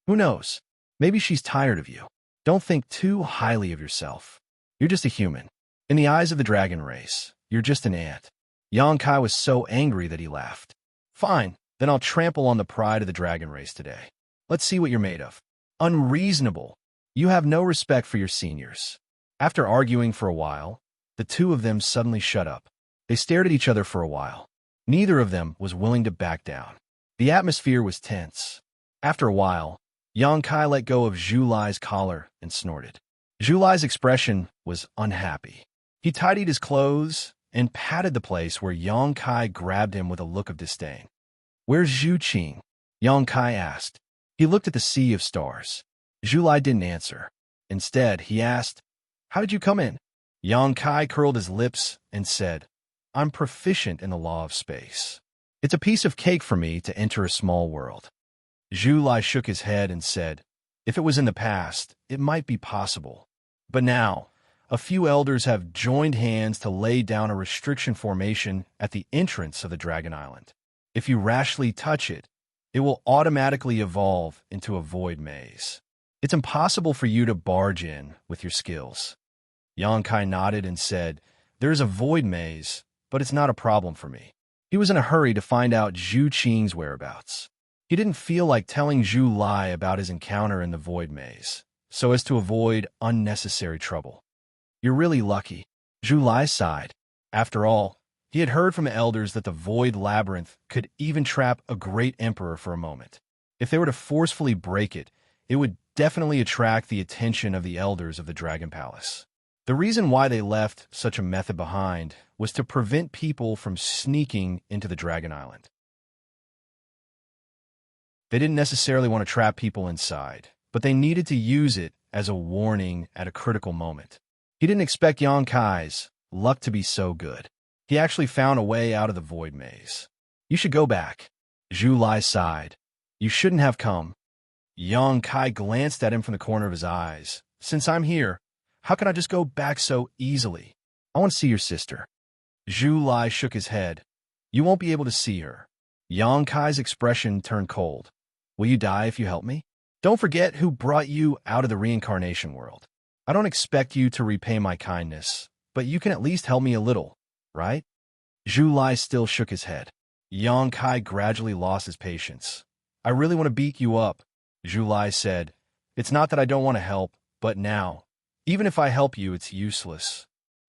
Who knows? Maybe she's tired of you. Don't think too highly of yourself. You're just a human. In the eyes of the dragon race, you're just an ant." Yang Kai was so angry that he laughed. "Fine, then I'll trample on the pride of the dragon race today. Let's see what you're made of." "Unreasonable. You have no respect for your seniors." After arguing for a while, the two of them suddenly shut up. They stared at each other for a while. Neither of them was willing to back down. The atmosphere was tense. After a while, Yang Kai let go of Zhu Lai's collar and snorted. Zhu Lai's expression was unhappy. He tidied his clothes and patted the place where Yang Kai grabbed him with a look of disdain. Where's Zhu Qing? Yang Kai asked. He looked at the sea of stars. Zhu Lai didn't answer. Instead, he asked, How did you come in? Yang Kai curled his lips and said, I'm proficient in the law of space. It's a piece of cake for me to enter a small world. Zhu Lai shook his head and said, If it was in the past, it might be possible. But now, a few elders have joined hands to lay down a restriction formation at the entrance of the Dragon Island. If you rashly touch it, it will automatically evolve into a void maze. It's impossible for you to barge in with your skills. Yang Kai nodded and said, There's a void maze, but it's not a problem for me. He was in a hurry to find out Zhu Qing's whereabouts. He didn't feel like telling Zhu Lai about his encounter in the void maze, so as to avoid unnecessary trouble. You're really lucky. Zhu Lai sighed. After all, he had heard from elders that the void labyrinth could even trap a great emperor for a moment. If they were to forcefully break it, it would definitely attract the attention of the elders of the Dragon Palace. The reason why they left such a method behind was to prevent people from sneaking into the Dragon Island. They didn't necessarily want to trap people inside, but they needed to use it as a warning at a critical moment. He didn't expect Yang Kai's luck to be so good. He actually found a way out of the void maze. You should go back. Zhu Lai sighed. You shouldn't have come. Yang Kai glanced at him from the corner of his eyes. Since I'm here, how can I just go back so easily? I want to see your sister. Zhu Lai shook his head. You won't be able to see her. Yang Kai's expression turned cold. Will you die if you help me? Don't forget who brought you out of the reincarnation world. I don't expect you to repay my kindness, but you can at least help me a little, right? Zhu Lai still shook his head. Yang Kai gradually lost his patience. I really want to beat you up, Zhu Lai said. It's not that I don't want to help, but now, even if I help you, it's useless.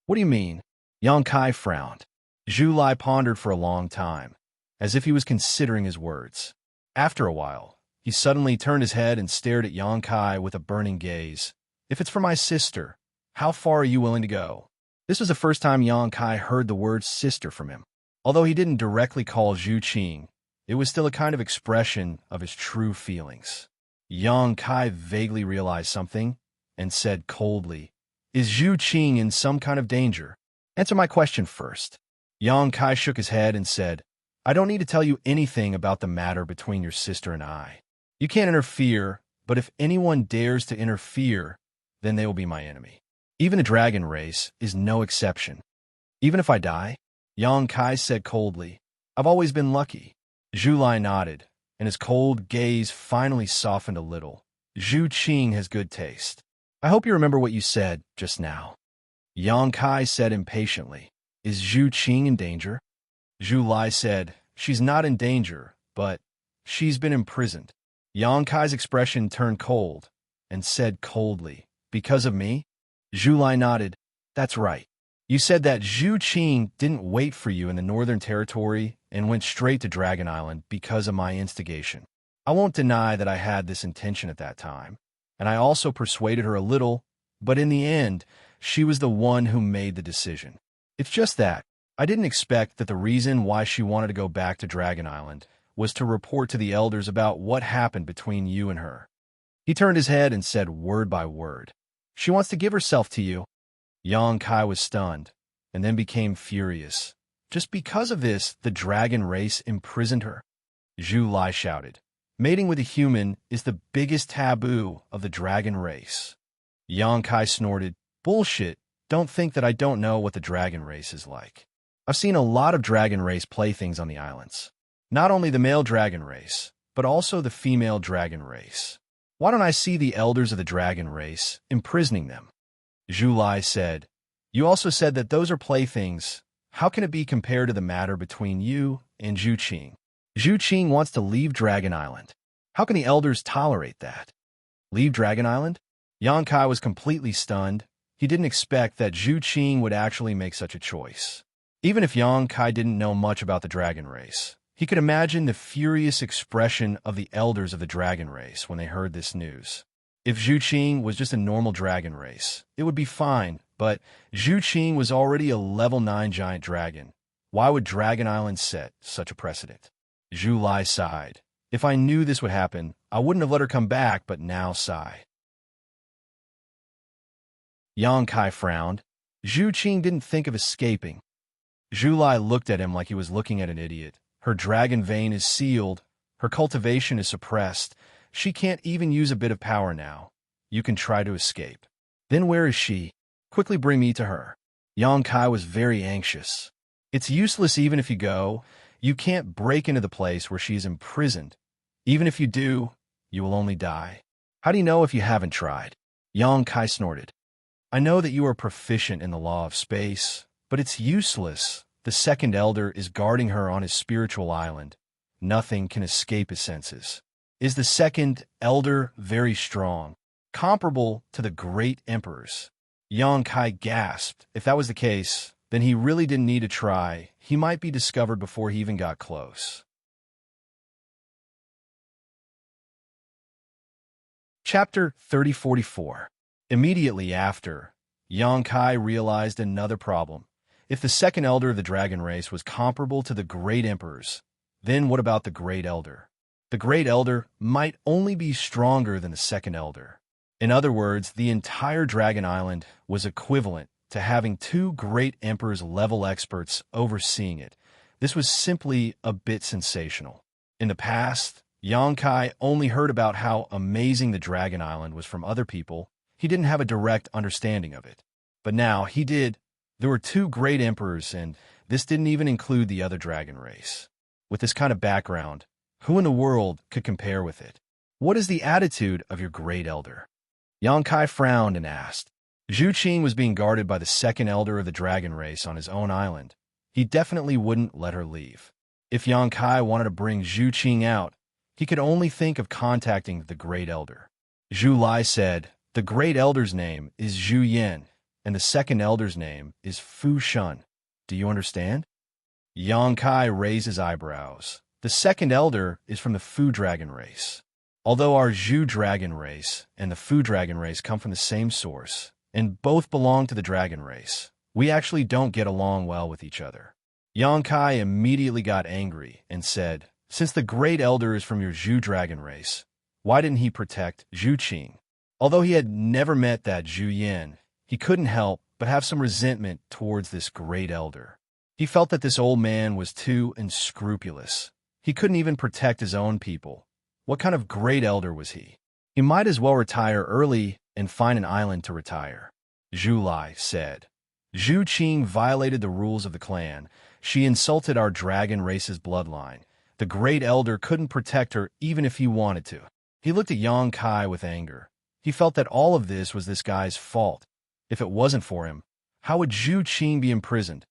What do you mean? Yang Kai frowned. Zhu Lai pondered for a long time, as if he was considering his words. After a while, he suddenly turned his head and stared at Yang Kai with a burning gaze. If it's for my sister, how far are you willing to go? This was the first time Yang Kai heard the word sister from him. Although he didn't directly call Zhu Qing, it was still a kind of expression of his true feelings. Yang Kai vaguely realized something and said coldly, Is Zhu Qing in some kind of danger? Answer my question first. Yang Kai shook his head and said, I don't need to tell you anything about the matter between your sister and I. You can't interfere, but if anyone dares to interfere, then they will be my enemy. Even the dragon race is no exception. Even if I die? Yang Kai said coldly, I've always been lucky. Zhu Lai nodded, and his cold gaze finally softened a little. Zhu Qing has good taste. I hope you remember what you said just now. Yang Kai said impatiently, Is Zhu Qing in danger? Zhu Lai said, She's not in danger, but she's been imprisoned. Yang Kai's expression turned cold and said coldly, Because of me? Zhu Lai nodded. That's right. You said that Zhu Qing didn't wait for you in the Northern Territory and went straight to Dragon Island because of my instigation. I won't deny that I had this intention at that time, and I also persuaded her a little, but in the end, she was the one who made the decision. It's just that I didn't expect that the reason why she wanted to go back to Dragon Island was to report to the elders about what happened between you and her. He turned his head and said word by word, She wants to give herself to you. Yang Kai was stunned, and then became furious. Just because of this, the dragon race imprisoned her. Zhu Lai shouted, Mating with a human is the biggest taboo of the dragon race. Yang Kai snorted, Bullshit, don't think that I don't know what the dragon race is like. I've seen a lot of dragon race playthings on the islands. Not only the male dragon race, but also the female dragon race. Why don't I see the elders of the dragon race imprisoning them? Zhu Lai said, You also said that those are playthings. How can it be compared to the matter between you and Zhu Qing? Zhu Qing wants to leave Dragon Island. How can the elders tolerate that? Leave Dragon Island? Yang Kai was completely stunned. He didn't expect that Zhu Qing would actually make such a choice. Even if Yang Kai didn't know much about the dragon race, he could imagine the furious expression of the elders of the dragon race when they heard this news. If Zhu Qing was just a normal dragon race, it would be fine, but Zhu Qing was already a level 9 giant dragon. Why would Dragon Island set such a precedent? Zhu Lai sighed. If I knew this would happen, I wouldn't have let her come back, but now sigh. Yang Kai frowned. Zhu Qing didn't think of escaping. Zhu Lai looked at him like he was looking at an idiot. Her dragon vein is sealed. Her cultivation is suppressed. She can't even use a bit of power now. You can try to escape. Then where is she? Quickly bring me to her. Yang Kai was very anxious. It's useless even if you go. You can't break into the place where she is imprisoned. Even if you do, you will only die. How do you know if you haven't tried? Yang Kai snorted. I know that you are proficient in the law of space, but it's useless. The second elder is guarding her on his spiritual island. Nothing can escape his senses. Is the second elder very strong, comparable to the great emperors? Yang Kai gasped. If that was the case, then he really didn't need to try. He might be discovered before he even got close. Chapter 3044. Immediately after, Yang Kai realized another problem. If the second elder of the dragon race was comparable to the great emperors, then what about the great elder? The great elder might only be stronger than the second elder. In other words, the entire dragon island was equivalent to having two great emperors-level experts overseeing it. This was simply a bit sensational. In the past, Yang Kai only heard about how amazing the dragon island was from other people. He didn't have a direct understanding of it. But now he did. There were two great emperors, and this didn't even include the other dragon race. With this kind of background, who in the world could compare with it? What is the attitude of your great elder? Yang Kai frowned and asked. Zhu Qing was being guarded by the second elder of the dragon race on his own island. He definitely wouldn't let her leave. If Yang Kai wanted to bring Zhu Qing out, he could only think of contacting the great elder. Zhu Lai said, the great elder's name is Zhu Yan, and the second elder's name is Fu Shun. Do you understand? Yang Kai raised his eyebrows. The second elder is from the Fu dragon race. Although our Zhu dragon race and the Fu dragon race come from the same source, and both belong to the dragon race, we actually don't get along well with each other. Yang Kai immediately got angry and said, since the great elder is from your Zhu dragon race, why didn't he protect Zhu Qing? Although he had never met that Zhu Yan, he couldn't help but have some resentment towards this great elder. He felt that this old man was too unscrupulous. He couldn't even protect his own people. What kind of great elder was he? He might as well retire early and find an island to retire. Zhu Lai said. Zhu Qing violated the rules of the clan. She insulted our dragon race's bloodline. The great elder couldn't protect her even if he wanted to. He looked at Yang Kai with anger. He felt that all of this was this guy's fault. If it wasn't for him, how would Zhu Qing be imprisoned?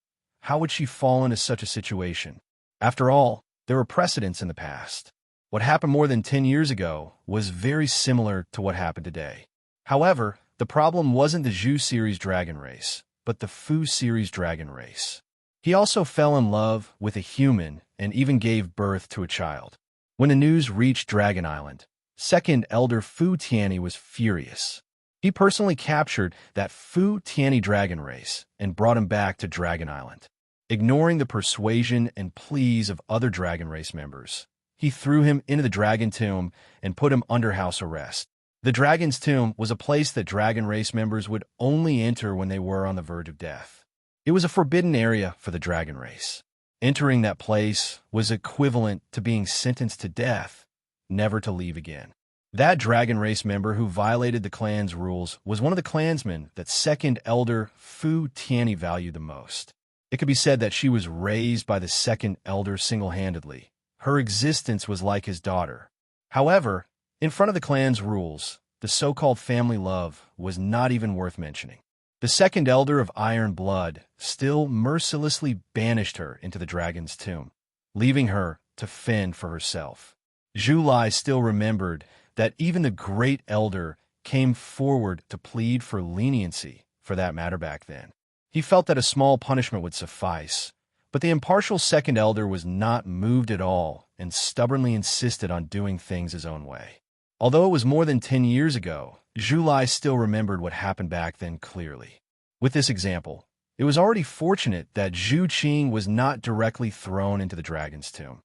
How would she fall into such a situation? After all, there were precedents in the past. What happened more than 10 years ago was very similar to what happened today. However, the problem wasn't the Zhu series dragon race, but the Fu series dragon race. He also fell in love with a human and even gave birth to a child. When the news reached Dragon Island, second elder Fu Tianyi was furious. He personally captured that Fu Tianyi dragon race and brought him back to Dragon Island. Ignoring the persuasion and pleas of other dragon race members, he threw him into the dragon tomb and put him under house arrest. The dragon's tomb was a place that dragon race members would only enter when they were on the verge of death. It was a forbidden area for the dragon race. Entering that place was equivalent to being sentenced to death, never to leave again. That dragon race member who violated the clan's rules was one of the clansmen that second elder Fu Tianyi valued the most. It could be said that she was raised by the second elder single-handedly. Her existence was like his daughter. However, in front of the clan's rules, the so-called family love was not even worth mentioning. The second elder of Iron Blood still mercilessly banished her into the dragon's tomb, leaving her to fend for herself. Zhu Lai still remembered that even the great elder came forward to plead for leniency, for that matter back then. He felt that a small punishment would suffice, but the impartial second elder was not moved at all and stubbornly insisted on doing things his own way. Although it was more than 10 years ago, Zhu Lai still remembered what happened back then clearly. With this example, it was already fortunate that Zhu Qing was not directly thrown into the dragon's tomb.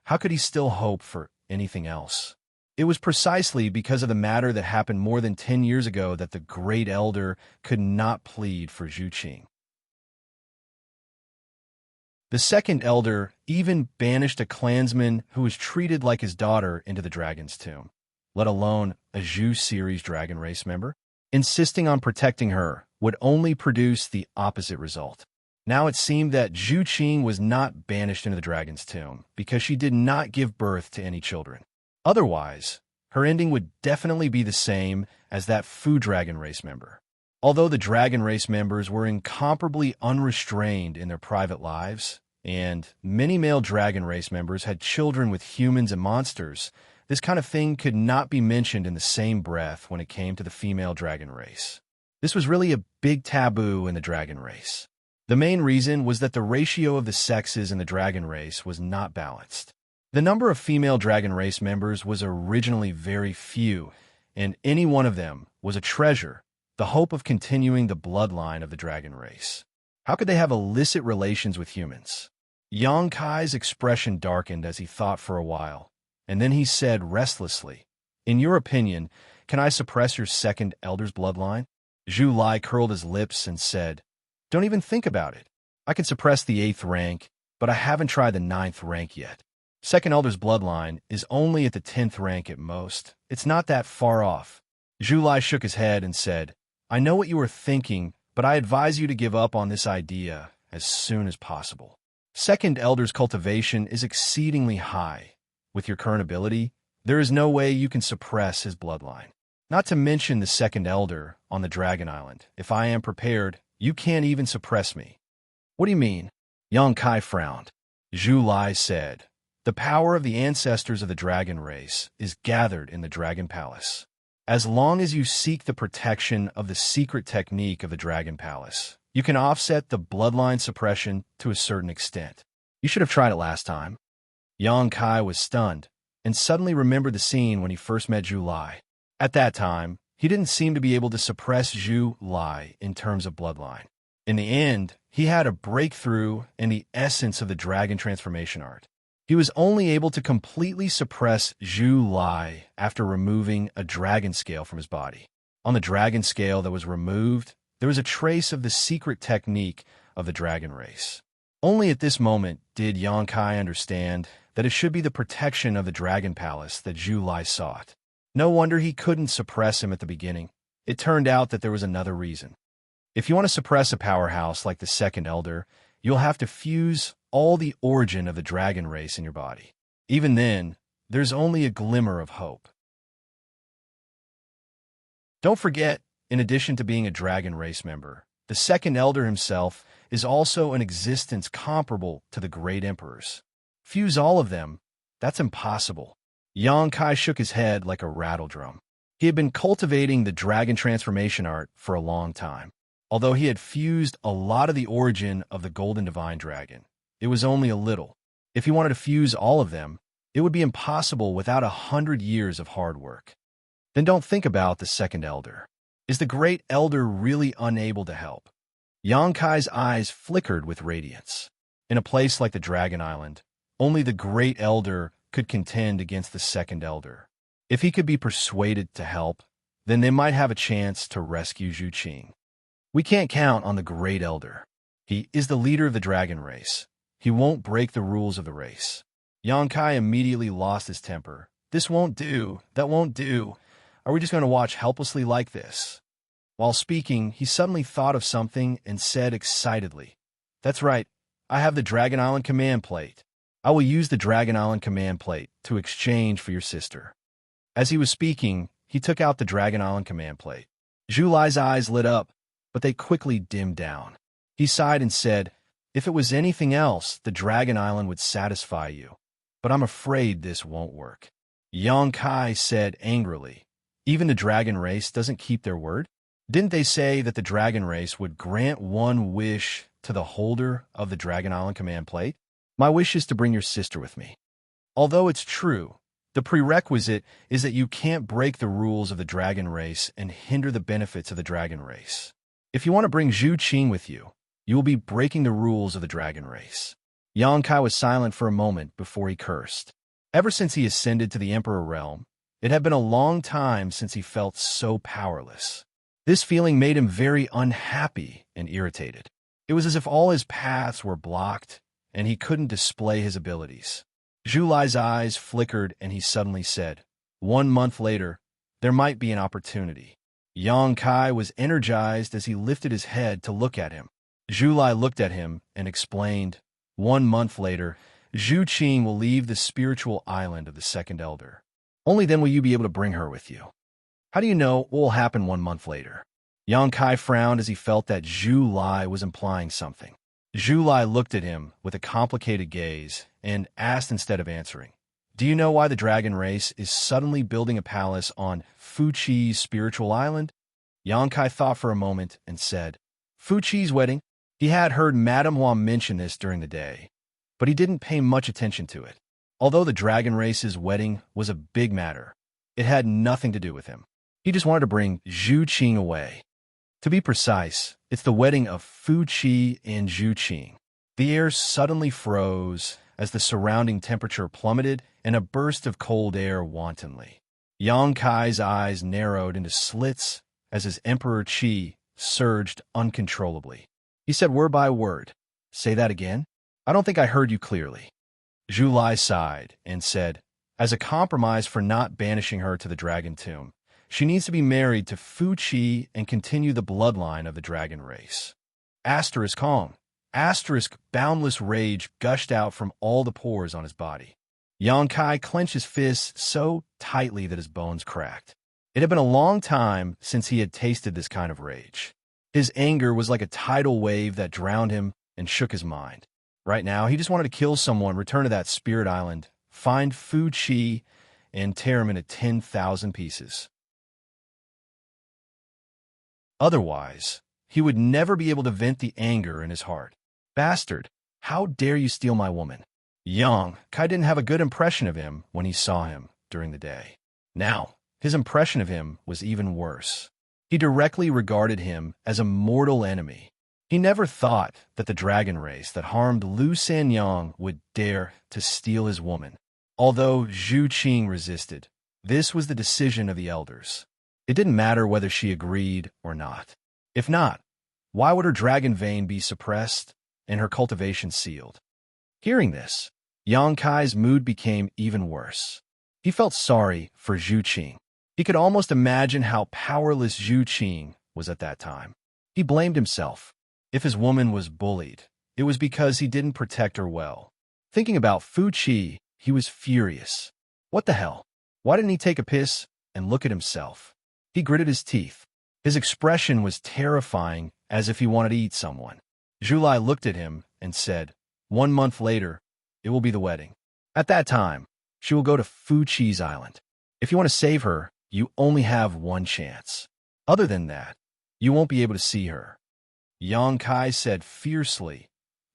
How could he still hope for anything else? It was precisely because of the matter that happened more than 10 years ago that the Great Elder could not plead for Zhu Qing. The Second Elder even banished a clansman who was treated like his daughter into the dragon's tomb, let alone a Zhu series dragon race member. Insisting on protecting her would only produce the opposite result. Now it seemed that Zhu Qing was not banished into the dragon's tomb because she did not give birth to any children. Otherwise, her ending would definitely be the same as that Fu dragon race member. Although the dragon race members were incomparably unrestrained in their private lives, and many male dragon race members had children with humans and monsters, this kind of thing could not be mentioned in the same breath when it came to the female dragon race. This was really a big taboo in the dragon race. The main reason was that the ratio of the sexes in the dragon race was not balanced. The number of female dragon race members was originally very few, and any one of them was a treasure, the hope of continuing the bloodline of the dragon race. How could they have illicit relations with humans? Yang Kai's expression darkened as he thought for a while, and then he said restlessly, "In your opinion, can I suppress your second elder's bloodline?" Zhu Lai curled his lips and said, "Don't even think about it. I can suppress the 8th rank, but I haven't tried the 9th rank yet. Second elder's bloodline is only at the 10th rank at most. It's not that far off." Zhu Lai shook his head and said, "I know what you are thinking, but I advise you to give up on this idea as soon as possible. Second elder's cultivation is exceedingly high. With your current ability, there is no way you can suppress his bloodline. Not to mention the second elder on the Dragon Island. If I am prepared, you can't even suppress me." "What do you mean?" Yang Kai frowned. Zhu Lai said, "The power of the ancestors of the dragon race is gathered in the Dragon Palace. As long as you seek the protection of the secret technique of the Dragon Palace, you can offset the bloodline suppression to a certain extent. You should have tried it last time." Yang Kai was stunned and suddenly remembered the scene when he first met Zhu Lai. At that time, he didn't seem to be able to suppress Zhu Lai in terms of bloodline. In the end, he had a breakthrough in the essence of the dragon transformation art. He was only able to completely suppress Zhu Lai after removing a dragon scale from his body. On the dragon scale that was removed, there was a trace of the secret technique of the dragon race. Only at this moment did Yang Kai understand that it should be the protection of the Dragon Palace that Zhu Lai sought. No wonder he couldn't suppress him at the beginning. It turned out that there was another reason. If you want to suppress a powerhouse like the Second Elder, you'll have to fuse all the origin of the dragon race in your body. Even then, there's only a glimmer of hope. Don't forget, in addition to being a dragon race member, the Second Elder himself is also an existence comparable to the Great Emperor's. Fuse all of them? That's impossible. Yang Kai shook his head like a rattle drum. He had been cultivating the dragon transformation art for a long time. Although he had fused a lot of the origin of the Golden Divine Dragon, it was only a little. If he wanted to fuse all of them, it would be impossible without 100 years of hard work. Then don't think about the Second Elder. Is the Great Elder really unable to help? Yang Kai's eyes flickered with radiance. In a place like the Dragon Island, only the Great Elder could contend against the Second Elder. If he could be persuaded to help, then they might have a chance to rescue Zhu Qing. We can't count on the Great Elder. He is the leader of the dragon race. He won't break the rules of the race. Yang Kai immediately lost his temper. This won't do. That won't do. Are we just going to watch helplessly like this? While speaking, he suddenly thought of something and said excitedly, "That's right. I have the Dragon Island command plate. I will use the Dragon Island command plate to exchange for your sister." As he was speaking, he took out the Dragon Island command plate. Zhu Lai's eyes lit up, but they quickly dimmed down. He sighed and said, "If it was anything else, the Dragon Island would satisfy you. But I'm afraid this won't work." Yang Kai said angrily, "Even the dragon race doesn't keep their word? Didn't they say that the dragon race would grant one wish to the holder of the Dragon Island command plate? My wish is to bring your sister with me. Although it's true, the prerequisite is that you can't break the rules of the dragon race and hinder the benefits of the dragon race. If you want to bring Zhu Qing with you, you will be breaking the rules of the dragon race." Yang Kai was silent for a moment before he cursed. Ever since he ascended to the Emperor realm, it had been a long time since he felt so powerless. This feeling made him very unhappy and irritated. It was as if all his paths were blocked, and he couldn't display his abilities. Zhu Lai's eyes flickered, and he suddenly said, "1 month later, there might be an opportunity." Yang Kai was energized as he lifted his head to look at him. Zhu Lai looked at him and explained, "1 month later, Zhu Qing will leave the spiritual island of the second elder. Only then will you be able to bring her with you." "How do you know what will happen 1 month later?" Yang Kai frowned as he felt that Zhu Lai was implying something. Zhu Lai looked at him with a complicated gaze and asked instead of answering, "Do you know why the dragon race is suddenly building a palace on Fuqi's spiritual island?" Yang Kai thought for a moment and said, "Fuqi's wedding?" He had heard Madame Hua mention this during the day, but he didn't pay much attention to it. Although the dragon race's wedding was a big matter, it had nothing to do with him. He just wanted to bring Zhu Qing away. To be precise, it's the wedding of Fuqi and Zhu Qing. The air suddenly froze as the surrounding temperature plummeted and a burst of cold air wantonly. Yang Kai's eyes narrowed into slits as his Emperor Qi surged uncontrollably. He said word by word, "Say that again? I don't think I heard you clearly." Zhu Lai sighed and said, "As a compromise for not banishing her to the dragon tomb, she needs to be married to Fuqi and continue the bloodline of the dragon race." Asterisk Kong. Asterisk boundless rage gushed out from all the pores on his body. Yang Kai clenched his fists so tightly that his bones cracked. It had been a long time since he had tasted this kind of rage. His anger was like a tidal wave that drowned him and shook his mind. Right now, he just wanted to kill someone, return to that spirit island, find Fuqi, and tear him into 10,000 pieces. Otherwise, he would never be able to vent the anger in his heart. "Bastard, how dare you steal my woman?" Yang Kai didn't have a good impression of him when he saw him during the day. Now, his impression of him was even worse. He directly regarded him as a mortal enemy. He never thought that the dragon race that harmed Lu Sanyang would dare to steal his woman. Although Zhu Qing resisted, this was the decision of the elders. It didn't matter whether she agreed or not. If not, why would her dragon vein be suppressed and her cultivation sealed? Hearing this, Yang Kai's mood became even worse. He felt sorry for Zhu Qing. He could almost imagine how powerless Zhu Qing was at that time. He blamed himself. If his woman was bullied, it was because he didn't protect her well. Thinking about Fuqi, he was furious. What the hell? Why didn't he take a piss and look at himself? He gritted his teeth. His expression was terrifying, as if he wanted to eat someone. Zhu Lai looked at him and said, 1 month later, it will be the wedding. At that time, she will go to Fuqi's island. If you want to save her, you only have one chance. Other than that, you won't be able to see her. Yang Kai said fiercely,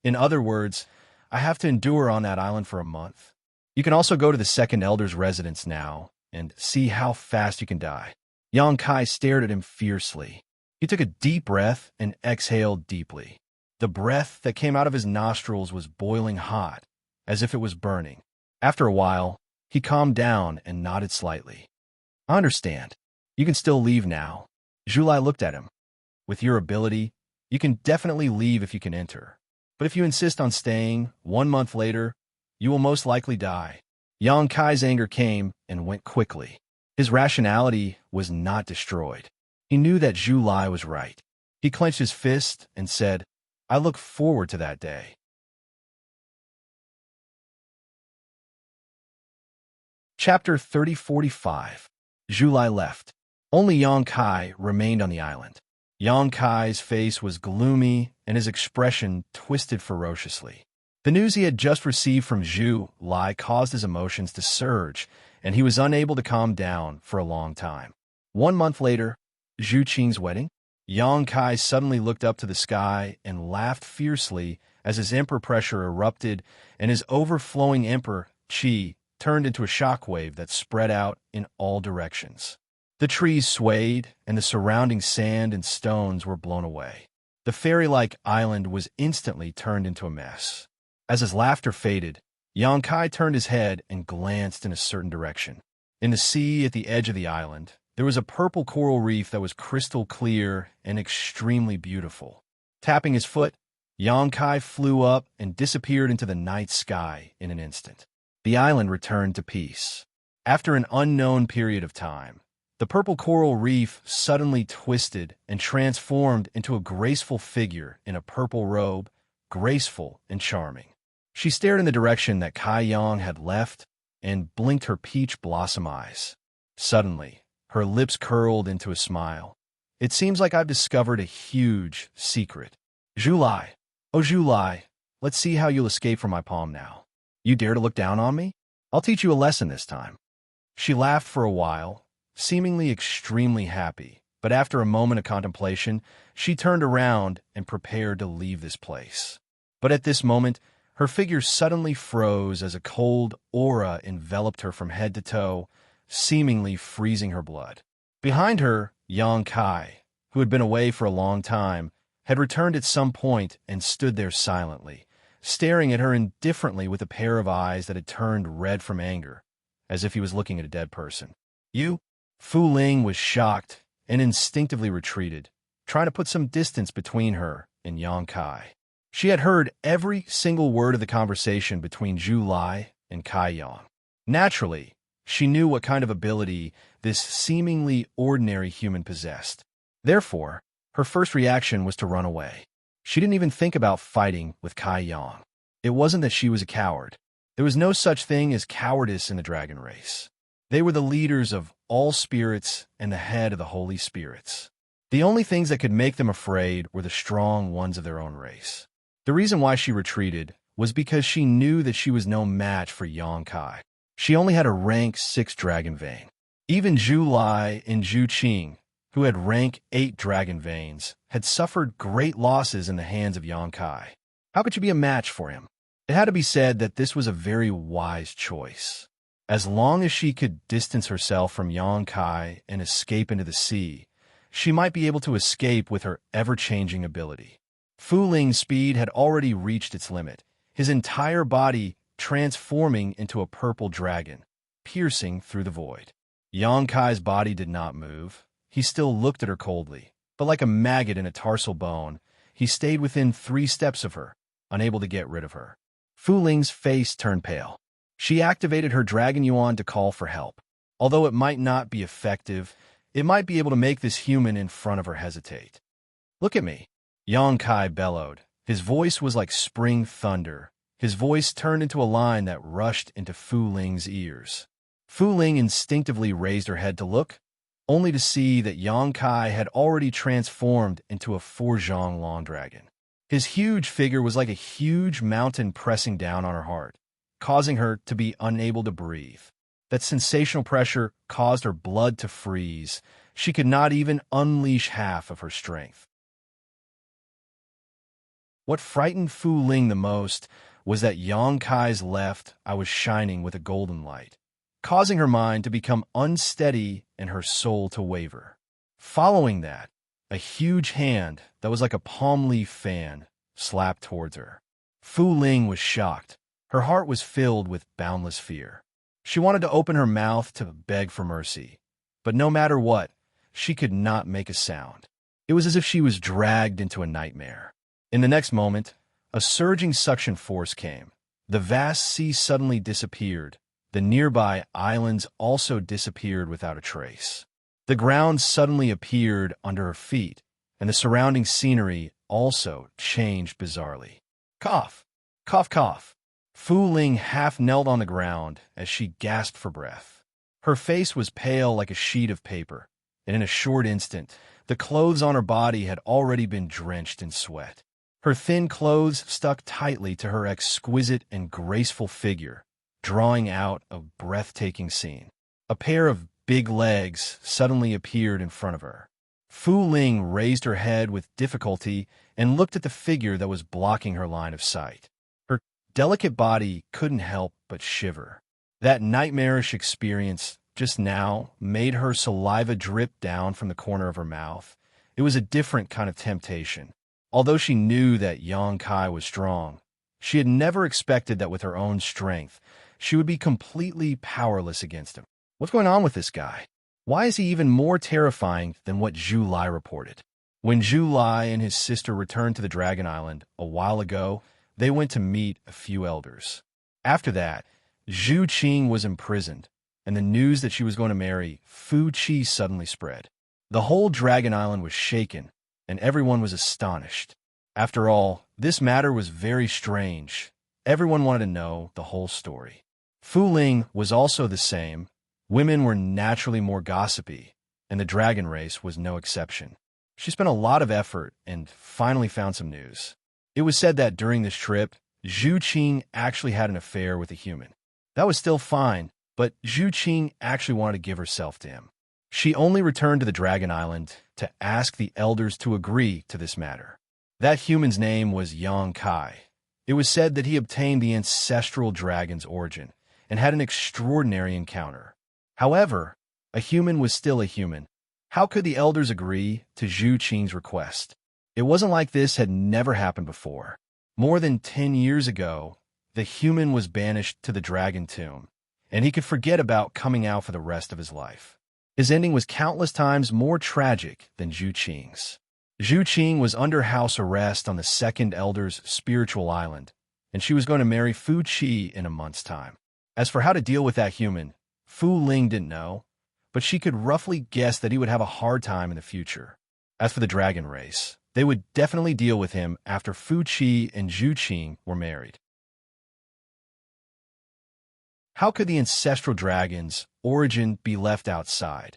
"In other words, I have to endure on that island for a month. You can also go to the second elder's residence now and see how fast you can die." Yang Kai stared at him fiercely. He took a deep breath and exhaled deeply. The breath that came out of his nostrils was boiling hot, as if it was burning. After a while, he calmed down and nodded slightly. "I understand. You can still leave now." Zhu Lai looked at him. "With your ability, you can definitely leave if you can enter. But if you insist on staying, 1 month later, you will most likely die." Yang Kai's anger came and went quickly. His rationality was not destroyed. He knew that Zhu Lai was right. He clenched his fist and said, "I look forward to that day." Chapter 3045. Zhu Lai left. Only Yang Kai remained on the island. Yang Kai's face was gloomy and his expression twisted ferociously. The news he had just received from Zhu Lai caused his emotions to surge, and he was unable to calm down for a long time. 1 month later, Zhu Qing's wedding? Yang Kai suddenly looked up to the sky and laughed fiercely as his emperor pressure erupted and his overflowing emperor qi turned into a shockwave that spread out in all directions. The trees swayed, and the surrounding sand and stones were blown away. The fairy-like island was instantly turned into a mess. As his laughter faded, Yang Kai turned his head and glanced in a certain direction. In the sea at the edge of the island, there was a purple coral reef that was crystal clear and extremely beautiful. Tapping his foot, Yang Kai flew up and disappeared into the night sky in an instant. The island returned to peace. After an unknown period of time, the purple coral reef suddenly twisted and transformed into a graceful figure in a purple robe, graceful and charming. She stared in the direction that Kai Yang had left and blinked her peach blossom eyes. Suddenly, her lips curled into a smile. It seems like I've discovered a huge secret. Zhulai, oh Zhulai, let's see how you'll escape from my palm now. You dare to look down on me? I'll teach you a lesson this time. She laughed for a while, seemingly extremely happy, but after a moment of contemplation, she turned around and prepared to leave this place. But at this moment, her figure suddenly froze as a cold aura enveloped her from head to toe, seemingly freezing her blood. Behind her, Yang Kai, who had been away for a long time, had returned at some point and stood there silently, staring at her indifferently with a pair of eyes that had turned red from anger, as if he was looking at a dead person. You? Fu Ling was shocked and instinctively retreated, trying to put some distance between her and Yang Kai. She had heard every single word of the conversation between Zhu Lai and Kai Yang. Naturally, she knew what kind of ability this seemingly ordinary human possessed. Therefore, her first reaction was to run away. She didn't even think about fighting with Kai Yang. It wasn't that she was a coward. There was no such thing as cowardice in the dragon race. They were the leaders of all spirits and the head of the holy spirits. The only things that could make them afraid were the strong ones of their own race. The reason why she retreated was because she knew that she was no match for Yang Kai. She only had a rank 6 dragon vein. Even Zhu Lai and Zhu Qing, who had rank 8 dragon veins, had suffered great losses in the hands of Yang Kai. How could she be a match for him? It had to be said that this was a very wise choice. As long as she could distance herself from Yang Kai and escape into the sea, she might be able to escape with her ever-changing ability. Fu Ling's speed had already reached its limit, his entire body transforming into a purple dragon, piercing through the void. Yang Kai's body did not move. He still looked at her coldly, but like a maggot in a tarsal bone, he stayed within 3 steps of her, unable to get rid of her. Fu Ling's face turned pale. She activated her Dragon Yuan to call for help. Although it might not be effective, it might be able to make this human in front of her hesitate. Look at me, Yang Kai bellowed. His voice was like spring thunder. His voice turned into a line that rushed into Fu Ling's ears. Fu Ling instinctively raised her head to look, only to see that Yang Kai had already transformed into a 4-zhong long dragon. His huge figure was like a huge mountain pressing down on her heart, causing her to be unable to breathe. That sensational pressure caused her blood to freeze. She could not even unleash half of her strength. What frightened Fu Ling the most was that Yang Kai's left eye was shining with a golden light, causing her mind to become unsteady and her soul to waver. Following that, a huge hand that was like a palm leaf fan slapped towards her. Fu Ling was shocked. Her heart was filled with boundless fear. She wanted to open her mouth to beg for mercy, but no matter what, she could not make a sound. It was as if she was dragged into a nightmare. In the next moment, a surging suction force came. The vast sea suddenly disappeared. The nearby islands also disappeared without a trace. The ground suddenly appeared under her feet, and the surrounding scenery also changed bizarrely. Cough! Cough, cough! Fu Ling half knelt on the ground as she gasped for breath. Her face was pale like a sheet of paper, and in a short instant, the clothes on her body had already been drenched in sweat. Her thin clothes stuck tightly to her exquisite and graceful figure, drawing out a breathtaking scene. A pair of big legs suddenly appeared in front of her. Fu Ling raised her head with difficulty and looked at the figure that was blocking her line of sight. Her delicate body couldn't help but shiver. That nightmarish experience just now made her saliva drip down from the corner of her mouth. It was a different kind of temptation. Although she knew that Yang Kai was strong, She had never expected that with her own strength, she would be completely powerless against him. What's going on with this guy? Why is he even more terrifying than what Zhu Lai reported? When Zhu Lai and his sister returned to the Dragon Island a while ago, they went to meet a few elders. After that, Zhu Qing was imprisoned, and the news that she was going to marry Fu Qi suddenly spread. The whole Dragon Island was shaken, and everyone was astonished. After all, this matter was very strange. Everyone wanted to know the whole story. Fu Ling was also the same. Women were naturally more gossipy, and the dragon race was no exception. She spent a lot of effort and finally found some news. It was said that during this trip, Zhu Qing actually had an affair with a human. That was still fine, but Zhu Qing actually wanted to give herself to him. She only returned to the Dragon Island to ask the elders to agree to this matter. That human's name was Yang Kai. It was said that he obtained the ancestral dragon's origin and had an extraordinary encounter. However, a human was still a human. How could the elders agree to Zhu Qing's request? It wasn't like this had never happened before. More than 10 years ago, the human was banished to the dragon tomb, and he could forget about coming out for the rest of his life. His ending was countless times more tragic than Zhu Qing's. Zhu Qing was under house arrest on the second elder's spiritual island, and she was going to marry Fu Qi in a month's time. As for how to deal with that human, Fu Ling didn't know, but she could roughly guess that he would have a hard time in the future. As for the dragon race, they would definitely deal with him after Fu Qi and Zhu Qing were married. How could the ancestral dragon's origin be left outside?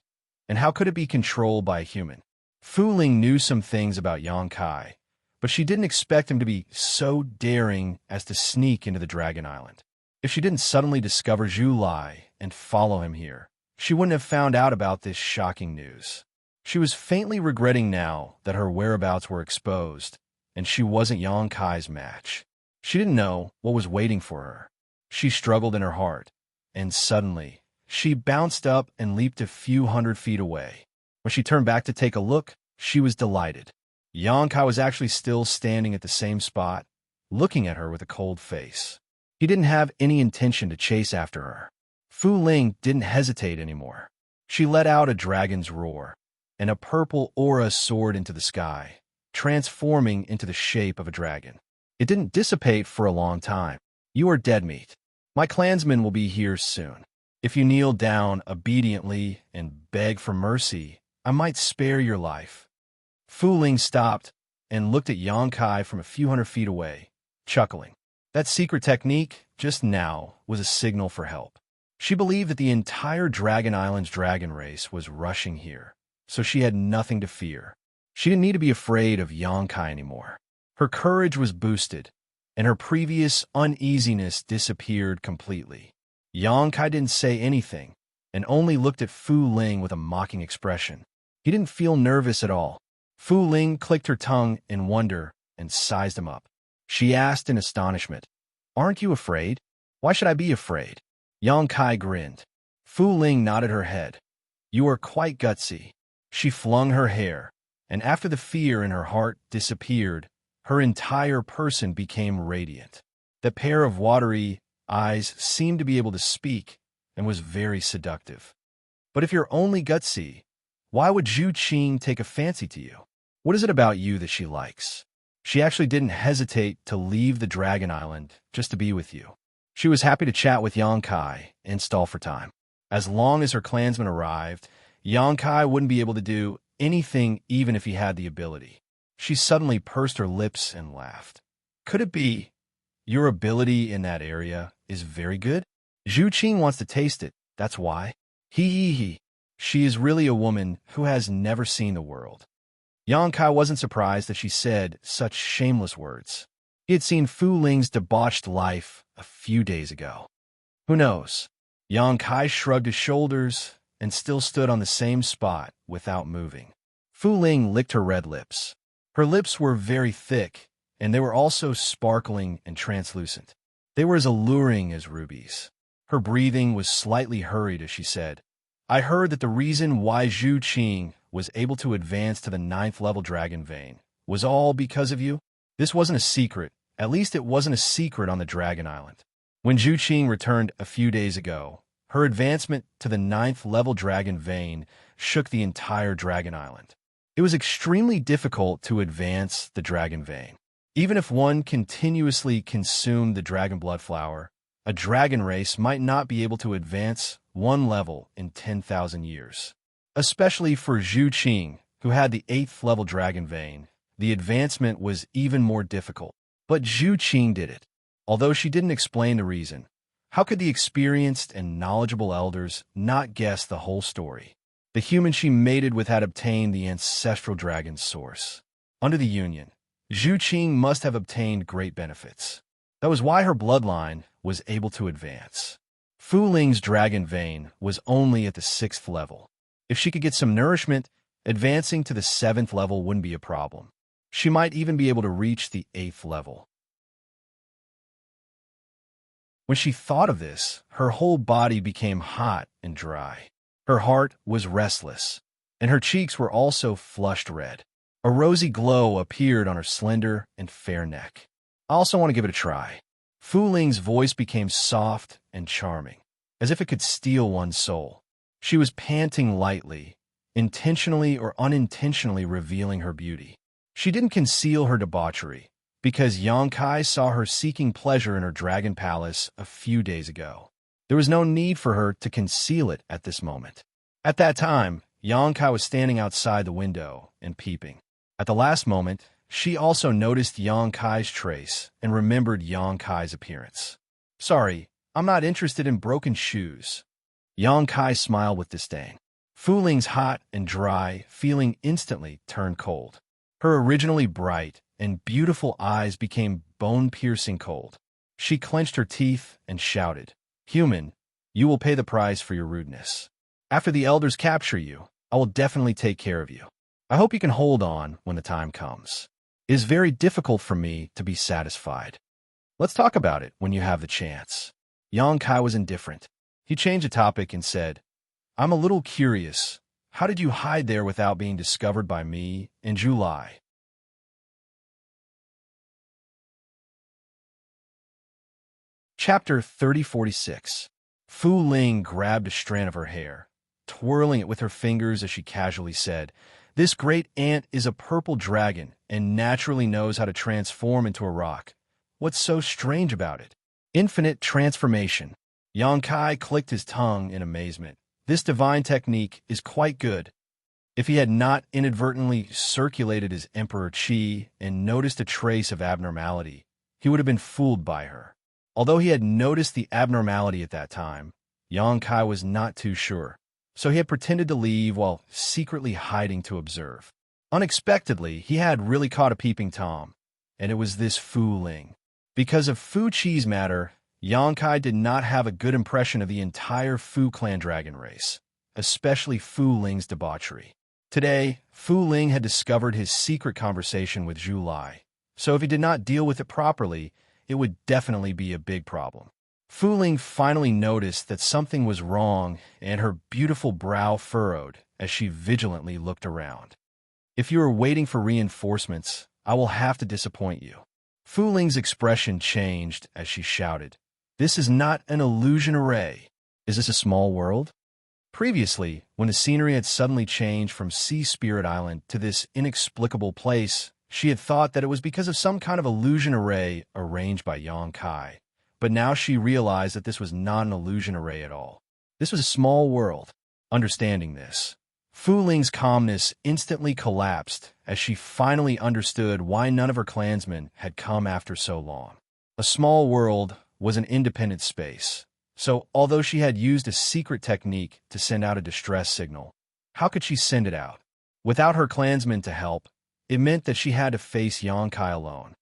And how could it be controlled by a human? Fu Ling knew some things about Yang Kai, but she didn't expect him to be so daring as to sneak into the Dragon Island. If she didn't suddenly discover Zhu Lai and follow him here, she wouldn't have found out about this shocking news. She was faintly regretting now that her whereabouts were exposed, and she wasn't Yang Kai's match. She didn't know what was waiting for her. She struggled in her heart, and suddenly, she bounced up and leaped a few hundred feet away. When she turned back to take a look, she was delighted. Yang Kai was actually still standing at the same spot, looking at her with a cold face. He didn't have any intention to chase after her. Fu Ling didn't hesitate anymore. She let out a dragon's roar, and a purple aura soared into the sky, transforming into the shape of a dragon. It didn't dissipate for a long time. You are dead meat. My clansmen will be here soon. If you kneel down obediently and beg for mercy, I might spare your life. Fu Ling stopped and looked at Yang Kai from a few hundred feet away, chuckling. That secret technique, just now, was a signal for help. She believed that the entire Dragon Island's dragon race was rushing here, so she had nothing to fear. She didn't need to be afraid of Yang Kai anymore. Her courage was boosted, and her previous uneasiness disappeared completely. Yang Kai didn't say anything, and only looked at Fu Ling with a mocking expression. He didn't feel nervous at all. Fu Ling clicked her tongue in wonder and sized him up. She asked in astonishment, "Aren't you afraid? Why should I be afraid?" Yang Kai grinned. Fu Ling nodded her head. "You are quite gutsy." She flung her hair, and after the fear in her heart disappeared, her entire person became radiant. The pair of watery eyes seemed to be able to speak and was very seductive. "But if you're only gutsy, why would Zhu Qing take a fancy to you? What is it about you that she likes?" She actually didn't hesitate to leave the Dragon Island just to be with you. She was happy to chat with Yang Kai and stall for time. As long as her clansmen arrived, Yang Kai wouldn't be able to do anything even if he had the ability. She suddenly pursed her lips and laughed. "Could it be? Your ability in that area is very good? Zhu Qing wants to taste it, that's why. He. She is really a woman who has never seen the world." Yang Kai wasn't surprised that she said such shameless words. He had seen Fu Ling's debauched life a few days ago. Who knows? Yang Kai shrugged his shoulders and still stood on the same spot without moving. Fu Ling licked her red lips. Her lips were very thick, and they were also sparkling and translucent. They were as alluring as rubies. Her breathing was slightly hurried as she said, "I heard that the reason why Zhu Qing was able to advance to the 9th level dragon vein was all because of you." This wasn't a secret, At least it wasn't a secret on the Dragon Island. When Zhu Qing returned a few days ago, her advancement to the 9th level Dragon Vein shook the entire Dragon Island. It was extremely difficult to advance the Dragon Vein. Even if one continuously consumed the Dragon Blood Flower, a dragon race might not be able to advance one level in 10,000 years. Especially for Zhu Qing, who had the 8th level Dragon Vein, the advancement was even more difficult. But Zhu Qing did it. Although she didn't explain the reason, how could the experienced and knowledgeable elders not guess the whole story? The human she mated with had obtained the ancestral dragon's source. Under the union, Zhu Qing must have obtained great benefits. That was why her bloodline was able to advance. Fu Ling's dragon vein was only at the 6th level. If she could get some nourishment, advancing to the 7th level wouldn't be a problem. She might even be able to reach the 8th level. When she thought of this, her whole body became hot and dry. Her heart was restless, and her cheeks were also flushed red. A rosy glow appeared on her slender and fair neck. I also want to give it a try. Fu Ling's voice became soft and charming, as if it could steal one's soul. She was panting lightly, intentionally or unintentionally revealing her beauty. She didn't conceal her debauchery, because Xianxia saw her seeking pleasure in her dragon palace a few days ago. There was no need for her to conceal it at this moment. At that time, Xianxia was standing outside the window and peeping. At the last moment, she also noticed Xianxia's trace and remembered Xianxia's appearance. "Sorry, I'm not interested in broken shoes." Xianxia smiled with disdain. Fu Ling's hot and dry feeling instantly turned cold. Her originally bright and beautiful eyes became bone-piercing cold. She clenched her teeth and shouted, "Human, you will pay the price for your rudeness. After the elders capture you, I will definitely take care of you. I hope you can hold on when the time comes. It is very difficult for me to be satisfied. Let's talk about it when you have the chance." Xianxia was indifferent. He changed the topic and said, "I'm a little curious. How did you hide there without being discovered by me in July?" Chapter 3046. Fu Ling grabbed a strand of her hair, twirling it with her fingers as she casually said, "This great ant is a purple dragon and naturally knows how to transform into a rock. What's so strange about it? Infinite transformation." Xianxia clicked his tongue in amazement. This divine technique is quite good. If he had not inadvertently circulated his Emperor Qi and noticed a trace of abnormality, he would have been fooled by her. Although he had noticed the abnormality at that time, Xianxia was not too sure, so he had pretended to leave while secretly hiding to observe. Unexpectedly, he had really caught a peeping Tom, and it was this Fu Ling. Because of Fu Qi's matter, Xianxia did not have a good impression of the entire Fu clan dragon race, especially Fu Ling's debauchery. Today, Fu Ling had discovered his secret conversation with Zhu Lai, so if he did not deal with it properly, it would definitely be a big problem. Fu Ling finally noticed that something was wrong, and her beautiful brow furrowed as she vigilantly looked around. "If you are waiting for reinforcements, I will have to disappoint you." Fu Ling's expression changed as she shouted, "This is not an illusion array. Is this a small world?" Previously, when the scenery had suddenly changed from Sea Spirit Island to this inexplicable place, she had thought that it was because of some kind of illusion array arranged by Xianxia. But now she realized that this was not an illusion array at all. This was a small world. Understanding this, Fu Ling's calmness instantly collapsed as she finally understood why none of her clansmen had come after so long. A small world was an independent space, so although she had used a secret technique to send out a distress signal, how could she send it out? Without her clansmen to help, it meant that she had to face Xianxia alone.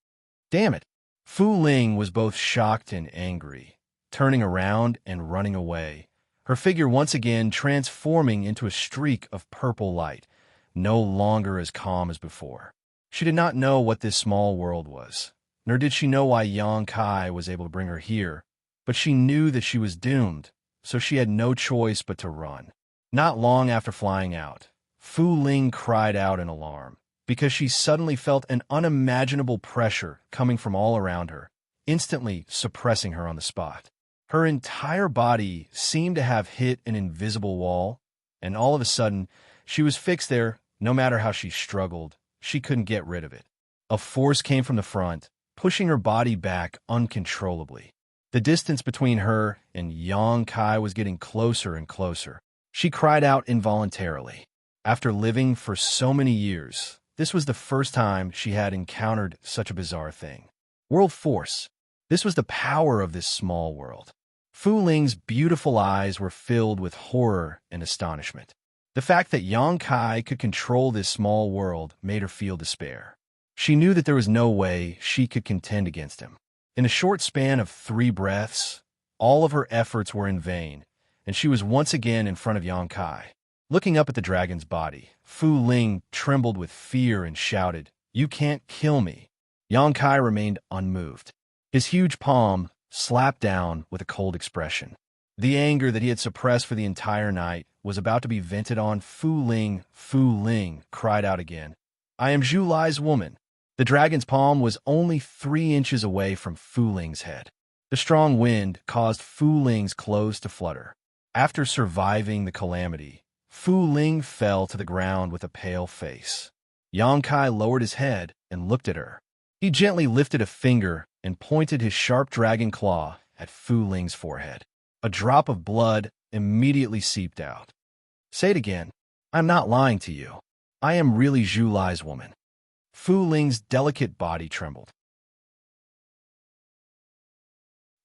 Damn it! Fu Ling was both shocked and angry, turning around and running away, her figure once again transforming into a streak of purple light, no longer as calm as before. She did not know what this small world was, nor did she know why Xianxia was able to bring her here, but she knew that she was doomed, so she had no choice but to run. Not long after flying out, Fu Ling cried out in alarm. because she suddenly felt an unimaginable pressure coming from all around her, instantly suppressing her on the spot. Her entire body seemed to have hit an invisible wall, and all of a sudden, she was fixed there. No matter how she struggled, she couldn't get rid of it. A force came from the front, pushing her body back uncontrollably. The distance between her and Yang Kai was getting closer and closer. She cried out involuntarily. After living for so many years, this was the first time she had encountered such a bizarre thing. World force. This was the power of this small world. Fu Ling's beautiful eyes were filled with horror and astonishment. The fact that Yang Kai could control this small world made her feel despair. She knew that there was no way she could contend against him. In a short span of 3 breaths, all of her efforts were in vain, and she was once again in front of Yang Kai. Looking up at the dragon's body, Fu Ling trembled with fear and shouted, "You can't kill me." Yang Kai remained unmoved. His huge palm slapped down with a cold expression. The anger that he had suppressed for the entire night was about to be vented on Fu Ling. Fu Ling cried out again, "I am Zhu Lai's woman." The dragon's palm was only 3 inches away from Fu Ling's head. The strong wind caused Fu Ling's clothes to flutter. After surviving the calamity, Fu Ling fell to the ground with a pale face. Yang Kai lowered his head and looked at her. He gently lifted a finger and pointed his sharp dragon claw at Fu Ling's forehead. A drop of blood immediately seeped out. "Say it again. I'm not lying to you. I am really Zhu Lai's woman." Fu Ling's delicate body trembled.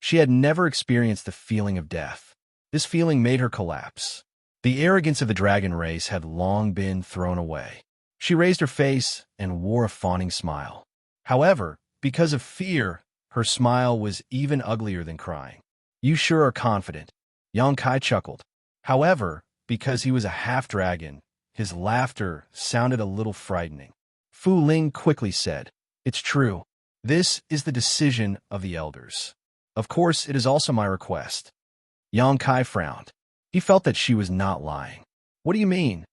She had never experienced the feeling of death. This feeling made her collapse. The arrogance of the dragon race had long been thrown away. She raised her face and wore a fawning smile. However, because of fear, her smile was even uglier than crying. "You sure are confident." Yang Kai chuckled. However, because he was a half-dragon, his laughter sounded a little frightening. Fu Ling quickly said, "It's true. This is the decision of the elders. Of course, it is also my request." Yang Kai frowned. He felt that she was not lying. "What do you mean?"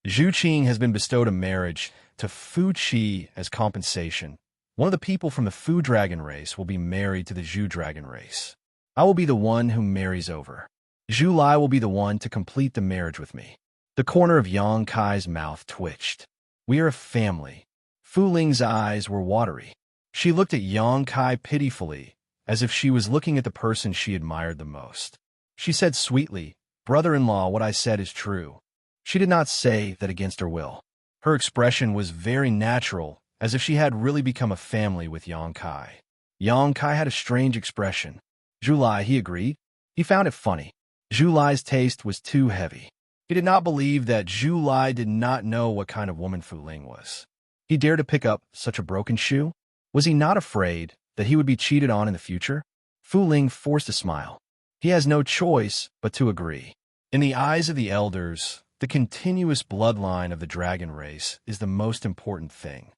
"Zhu Qing has been bestowed a marriage to Fu Qi as compensation. One of the people from the Fu dragon race will be married to the Zhu dragon race. I will be the one who marries over. Zhu Lai will be the one to complete the marriage with me." The corner of Yang Kai's mouth twitched. "We are a family." Fu Ling's eyes were watery. She looked at Yang Kai pitifully, as if she was looking at the person she admired the most. She said sweetly, "Brother-in-law, what I said is true." She did not say that against her will. Her expression was very natural, as if she had really become a family with Yang Kai. Yang Kai had a strange expression. "Zhu Lai," he agreed. He found it funny. Zhu Lai's taste was too heavy. He did not believe that Zhu Lai did not know what kind of woman Fu Ling was. He dared to pick up such a broken shoe? Was he not afraid that he would be cheated on in the future? Fu Ling forced a smile. He has no choice but to agree. In the eyes of the elders, the continuous bloodline of the dragon race is the most important thing.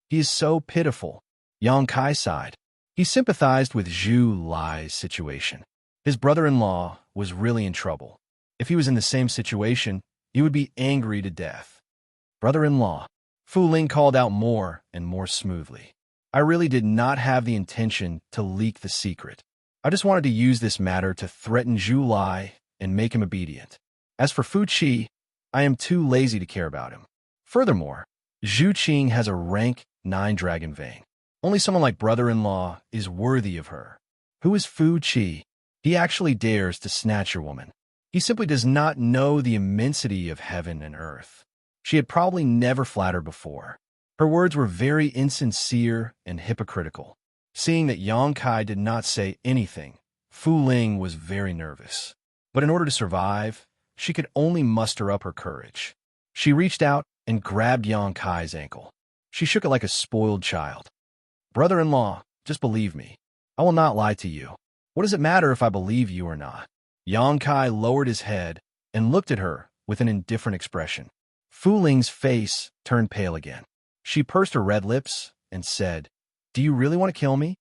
He is so pitiful. Yang Kai sighed. He sympathized with Zhu Lai's situation. His brother-in-law was really in trouble. If he was in the same situation, he would be angry to death. "Brother-in-law," Fu Ling called out more and more smoothly. "I really did not have the intention to leak the secret. I just wanted to use this matter to threaten Zhu Lai and make him obedient. As for Fu Qi, I am too lazy to care about him. Furthermore, Zhu Qing has a rank 9 dragon vein. Only someone like brother-in-law is worthy of her. Who is Fu Qi? He actually dares to snatch your woman. He simply does not know the immensity of heaven and earth." She had probably never flattered before. Her words were very insincere and hypocritical. Seeing that Yang Kai did not say anything, Fu Ling was very nervous. But in order to survive, she could only muster up her courage. She reached out and grabbed Yang Kai's ankle. She shook it like a spoiled child. "Brother-in-law, just believe me. I will not lie to you. What does it matter if I believe you or not?" Yang Kai lowered his head and looked at her with an indifferent expression. Fu Ling's face turned pale again. She pursed her red lips and said, "Do you really want to kill me?"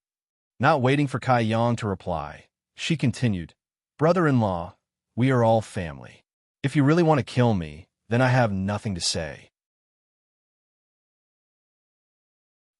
Not waiting for Kai Yang to reply, she continued, "Brother-in-law, we are all family. If you really want to kill me, then I have nothing to say."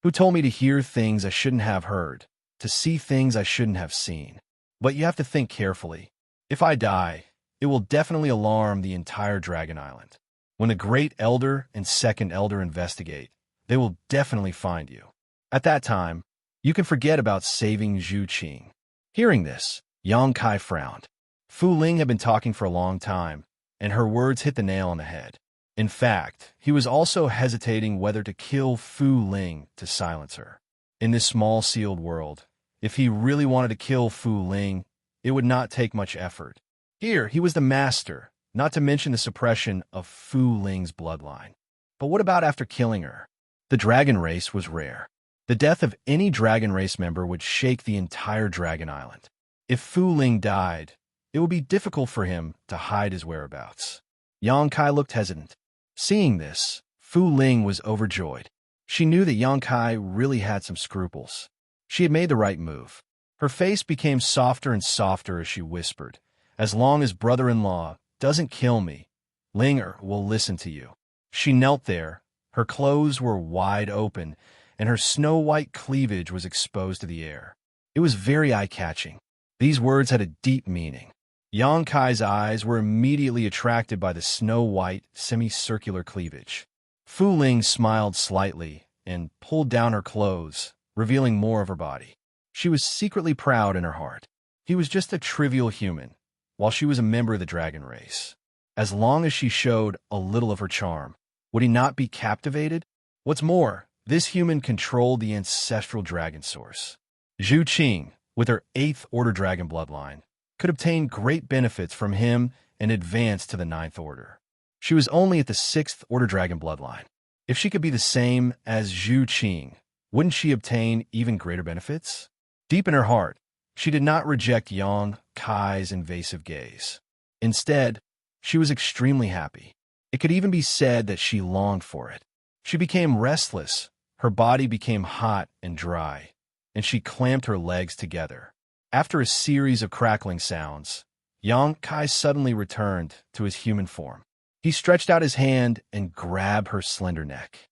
who told me to hear things I shouldn't have heard, to see things I shouldn't have seen. But you have to think carefully. If I die, it will definitely alarm the entire Dragon Island. When the Great Elder and Second Elder investigate, they will definitely find you. At that time, you can forget about saving Zhu Qing. Hearing this, Yang Kai frowned. Fu Ling had been talking for a long time, and her words hit the nail on the head. In fact, he was also hesitating whether to kill Fu Ling to silence her. In this small sealed world, if he really wanted to kill Fu Ling, it would not take much effort. Here, he was the master, not to mention the suppression of Fu Ling's bloodline. But what about after killing her? The dragon race was rare. The death of any dragon race member would shake the entire Dragon Island. If Fu Ling died, it would be difficult for him to hide his whereabouts. Yang Kai looked hesitant. Seeing this, Fu Ling was overjoyed. She knew that Yang Kai really had some scruples. She had made the right move. Her face became softer and softer as she whispered, "As long as brother-in-law doesn't kill me, Linger will listen to you." She knelt there. Her clothes were wide open, and her snow-white cleavage was exposed to the air. It was very eye-catching. These words had a deep meaning. Yang Kai's eyes were immediately attracted by the snow-white, semicircular cleavage. Fu Ling smiled slightly and pulled down her clothes, revealing more of her body. She was secretly proud in her heart. He was just a trivial human, while she was a member of the dragon race. As long as she showed a little of her charm, would he not be captivated? What's more, this human controlled the ancestral dragon source. Zhu Qing, with her 8th Order dragon bloodline, could obtain great benefits from him and advance to the 9th Order. She was only at the 6th Order dragon bloodline. If she could be the same as Zhu Qing, wouldn't she obtain even greater benefits? Deep in her heart, she did not reject Yang Kai's invasive gaze. Instead, she was extremely happy. It could even be said that she longed for it. She became restless, her body became hot and dry, and she clamped her legs together. After a series of crackling sounds, Yang Kai suddenly returned to his human form. He stretched out his hand and grabbed her slender neck.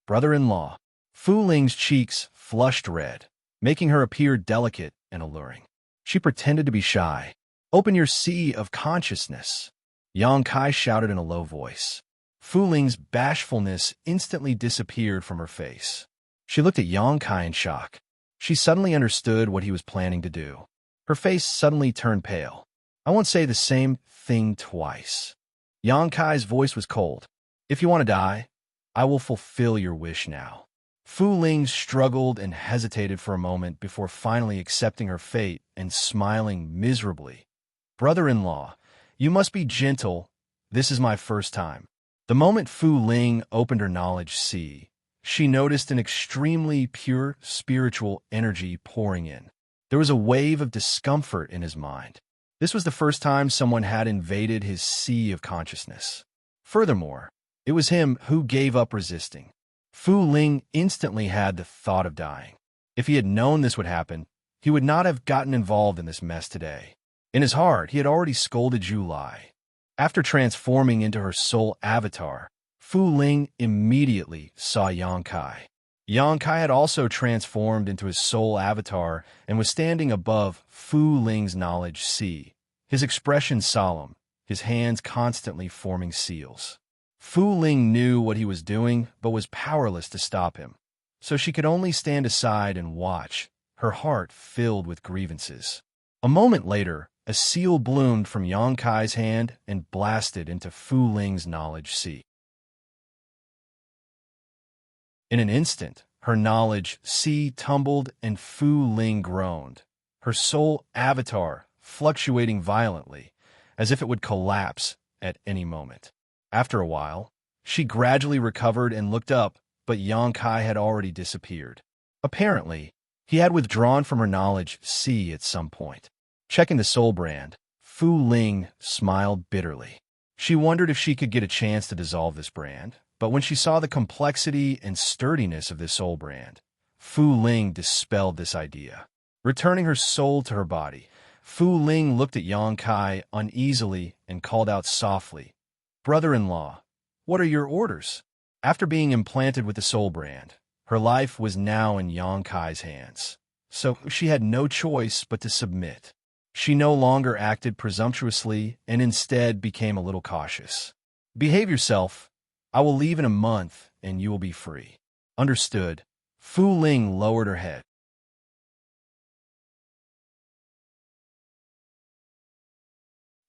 Brother-in-law. Fu Ling's cheeks flushed red, making her appear delicate and alluring. She pretended to be shy. "Open your sea of consciousness," Yang Kai shouted in a low voice. Fu Ling's bashfulness instantly disappeared from her face. She looked at Yang Kai in shock. She suddenly understood what he was planning to do. Her face suddenly turned pale. "I won't say the same thing twice." Yang Kai's voice was cold. "If you want to die, I will fulfill your wish now." Fu Ling struggled and hesitated for a moment before finally accepting her fate and smiling miserably. "Brother-in-law, you must be gentle. This is my first time." The moment Fu Ling opened her knowledge sea, she noticed an extremely pure spiritual energy pouring in. There was a wave of discomfort in his mind. This was the first time someone had invaded his sea of consciousness. Furthermore, it was him who gave up resisting. Fu Ling instantly had the thought of dying. If he had known this would happen, he would not have gotten involved in this mess today. In his heart, he had already scolded Zhu Lai. After transforming into her soul avatar, Fu Ling immediately saw Yang Kai. Yang Kai had also transformed into his soul avatar and was standing above Fu Ling's knowledge sea, his expression solemn, his hands constantly forming seals. Fu Ling knew what he was doing, but was powerless to stop him, so she could only stand aside and watch, her heart filled with grievances. A moment later, a seal bloomed from Yang Kai's hand and blasted into Fu Ling's knowledge sea. In an instant, her knowledge sea tumbled and Fu Ling groaned, her soul avatar fluctuating violently, as if it would collapse at any moment. After a while, she gradually recovered and looked up, but Yang Kai had already disappeared. Apparently, he had withdrawn from her knowledge sea at some point. Checking the soul brand, Fu Ling smiled bitterly. She wondered if she could get a chance to dissolve this brand, but when she saw the complexity and sturdiness of this soul brand, Fu Ling dispelled this idea. Returning her soul to her body, Fu Ling looked at Yang Kai uneasily and called out softly, "Brother-in-law, what are your orders?" After being implanted with the soul brand, Her life was now in Xianxia's hands, so she had no choice but to submit. She no longer acted presumptuously and instead became a little cautious. Behave yourself. I will leave in a month and you will be free. Understood. Fu Ling lowered her head.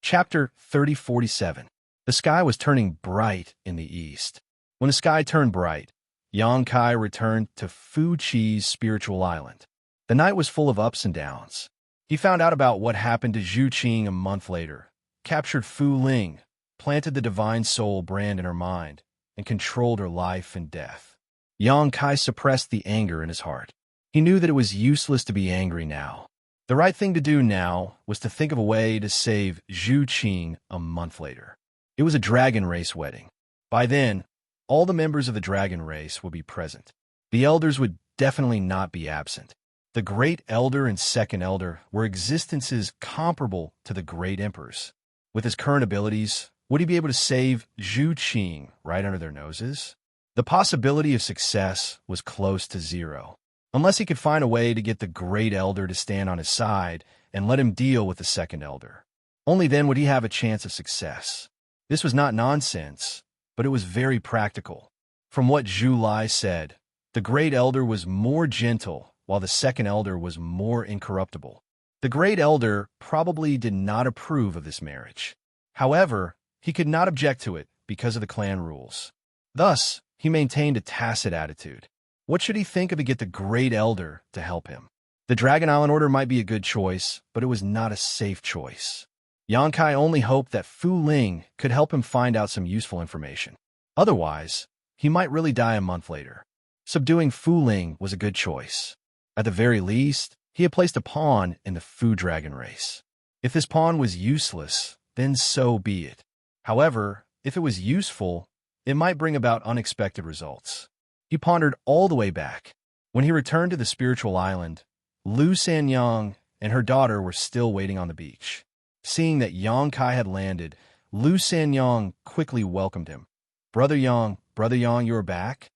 Chapter 3047. The sky was turning bright in the east. When the sky turned bright, Yangkai returned to Fu Chi's spiritual island. The night was full of ups and downs. He found out about what happened to Zhu Qing a month later, captured Fu Ling, planted the divine soul brand in her mind, and controlled her life and death. Yangkai suppressed the anger in his heart. He knew that it was useless to be angry now. The right thing to do now was to think of a way to save Zhu Qing a month later. It was a dragon race wedding. By then, all the members of the dragon race would be present. The elders would definitely not be absent. The Great Elder and Second Elder were existences comparable to the Great Emperors. With his current abilities, would he be able to save Zhu Qing right under their noses? The possibility of success was close to zero. Unless he could find a way to get the Great Elder to stand on his side and let him deal with the Second Elder. Only then would he have a chance of success. This was not nonsense, but it was very practical. From what Zhu Lai said, the Great Elder was more gentle, while the Second Elder was more incorruptible. The Great Elder probably did not approve of this marriage. However, he could not object to it because of the clan rules. Thus, he maintained a tacit attitude. What should he think of to get the Great Elder to help him? The Dragon Island Order might be a good choice, but it was not a safe choice. Yangkai only hoped that Fu Ling could help him find out some useful information. Otherwise, he might really die a month later. Subduing Fu Ling was a good choice. At the very least, he had placed a pawn in the Fu Dragon race. If this pawn was useless, then so be it. However, if it was useful, it might bring about unexpected results. He pondered all the way back. When he returned to the spiritual island, Lu Sanyang and her daughter were still waiting on the beach. Seeing that Yangkai had landed, Lu Sanyang quickly welcomed him. Brother Yang, you are back?"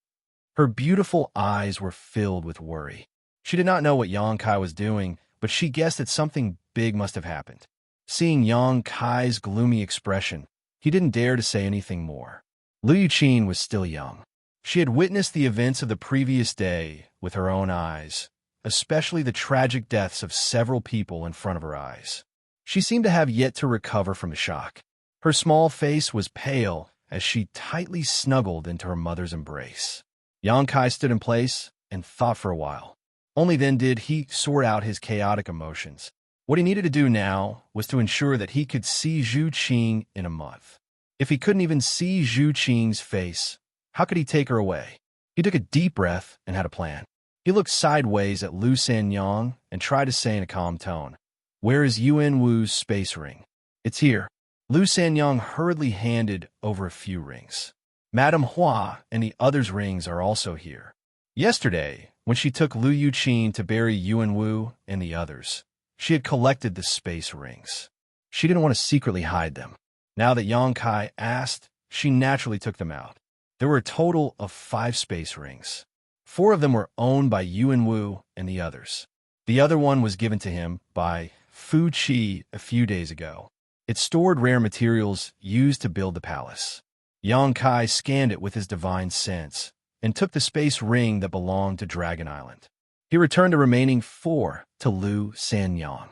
Her beautiful eyes were filled with worry. She did not know what Yangkai was doing, but she guessed that something big must have happened. Seeing Yangkai's gloomy expression, he didn't dare to say anything more. Lu Yuqin was still young. She had witnessed the events of the previous day with her own eyes, especially the tragic deaths of several people in front of her eyes. She seemed to have yet to recover from the shock. Her small face was pale as she tightly snuggled into her mother's embrace. Yangkai stood in place and thought for a while. Only then did he sort out his chaotic emotions. What he needed to do now was to ensure that he could see Zhu Qing in a month. If he couldn't even see Zhu Qing's face, how could he take her away? He took a deep breath and had a plan. He looked sideways at Lu Sanyang and tried to say in a calm tone, "Where is Yuan Wu's space ring?" "It's here." Lu Sanyang hurriedly handed over a few rings. "Madame Hua and the others' rings are also here." Yesterday, when she took Lu Yuqin to bury Yuan Wu and the others, she had collected the space rings. She didn't want to secretly hide them. Now that Yangkai asked, she naturally took them out. There were a total of 5 space rings. 4 of them were owned by Yuan Wu and the others. The other one was given to him by Fu Chi a few days ago. It stored rare materials used to build the palace. Yangkai scanned it with his divine sense and took the space ring that belonged to Dragon Island. He returned the remaining 4 to Lu Sanyang.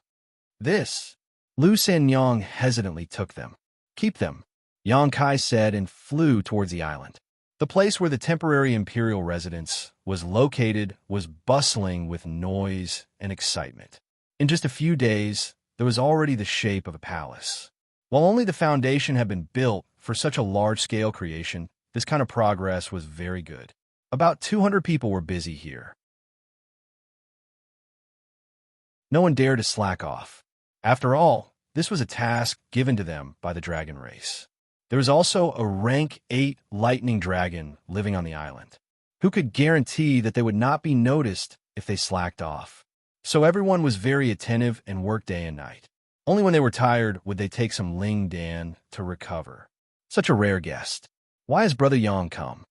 Lu Sanyang hesitantly took them. "Keep them," Yangkai said and flew towards the island. The place where the temporary imperial residence was located was bustling with noise and excitement. In just a few days, there was already the shape of a palace. While only the foundation had been built for such a large-scale creation, this kind of progress was very good. About 200 people were busy here. No one dared to slack off. After all, this was a task given to them by the dragon race. There was also a rank 8 lightning dragon living on the island. Who could guarantee that they would not be noticed if they slacked off? So everyone was very attentive and worked day and night. Only when they were tired would they take some Ling Dan to recover. Such a rare guest. "Why has Brother Yang come?"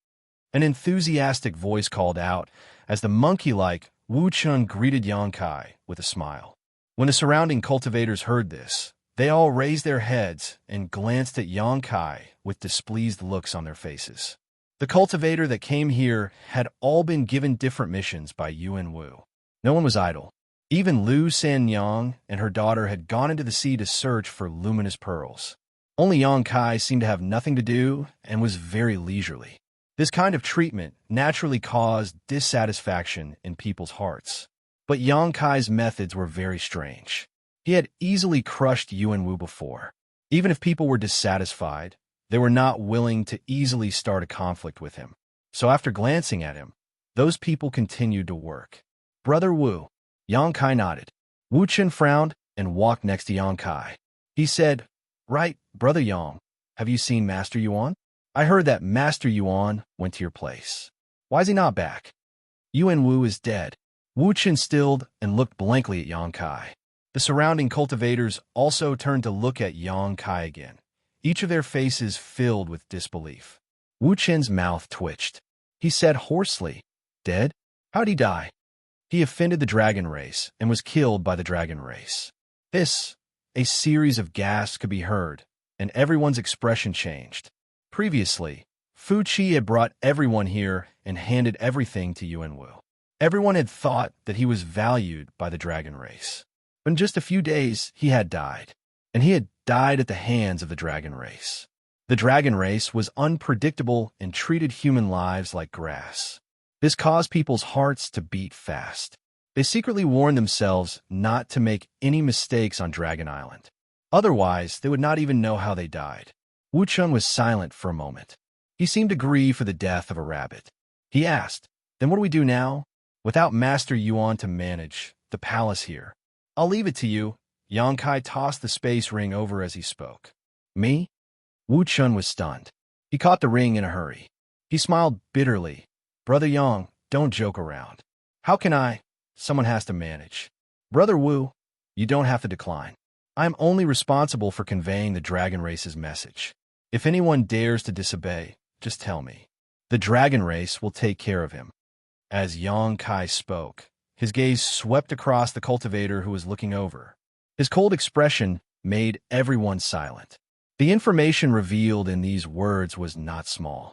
An enthusiastic voice called out, as the monkey-like Wuchun greeted Xianxia with a smile. When the surrounding cultivators heard this, they all raised their heads and glanced at Xianxia with displeased looks on their faces. The cultivator that came here had all been given different missions by Yuan Wu. No one was idle. Even Lu Sanyang and her daughter had gone into the sea to search for luminous pearls. Only Xianxia seemed to have nothing to do and was very leisurely. This kind of treatment naturally caused dissatisfaction in people's hearts. But Xianxia's methods were very strange. He had easily crushed Yuan Wu before. Even if people were dissatisfied, they were not willing to easily start a conflict with him. So after glancing at him, those people continued to work. "Brother Wu," Xianxia nodded. Wu Chen frowned and walked next to Xianxia. He said, "Right, Brother Yang, have you seen Master Yuan? I heard that Master Yuan went to your place. Why is he not back?" "Yuan Wu is dead." Wu Chen stilled and looked blankly at Xianxia. The surrounding cultivators also turned to look at Xianxia again, each of their faces filled with disbelief. Wu Chen's mouth twitched. He said hoarsely, "Dead? How'd he die?" "He offended the dragon race and was killed by the dragon race." A series of gasps could be heard, and everyone's expression changed. Previously, Fu Qi had brought everyone here and handed everything to Yuan Wu. Everyone had thought that he was valued by the dragon race. But in just a few days, he had died. And he had died at the hands of the dragon race. The dragon race was unpredictable and treated human lives like grass. This caused people's hearts to beat fast. They secretly warned themselves not to make any mistakes on Dragon Island. Otherwise, they would not even know how they died. Wu Chun was silent for a moment. He seemed to grieve for the death of a rabbit. He asked, "Then what do we do now? Without Master Yuan to manage the palace here, I'll leave it to you." Xianxia tossed the space ring over as he spoke. "Me?" Wu Chun was stunned. He caught the ring in a hurry. He smiled bitterly. "Brother Yang, don't joke around. How can I? Someone has to manage." "Brother Wu, you don't have to decline. I'm only responsible for conveying the dragon race's message. If anyone dares to disobey, just tell me. The dragon race will take care of him." As Xianxia spoke, his gaze swept across the cultivator who was looking over. His cold expression made everyone silent. The information revealed in these words was not small.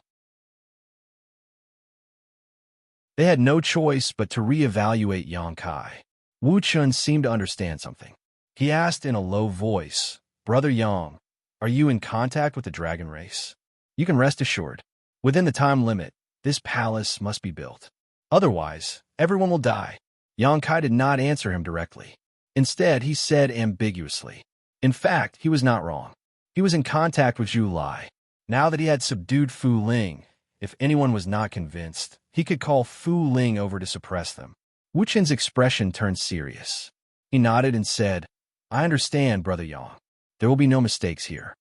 They had no choice but to reevaluate Xianxia. Wu Chun seemed to understand something. He asked in a low voice, "Brother Yang, are you in contact with the dragon race? You can rest assured. Within the time limit, this palace must be built. Otherwise, everyone will die." Xianxia did not answer him directly. Instead, he said ambiguously. In fact, he was not wrong. He was in contact with Zhu Lai. Now that he had subdued Fu Ling, if anyone was not convinced, he could call Fu Ling over to suppress them. Wu Chen's expression turned serious. He nodded and said, "I understand, Brother Yang. There will be no mistakes here."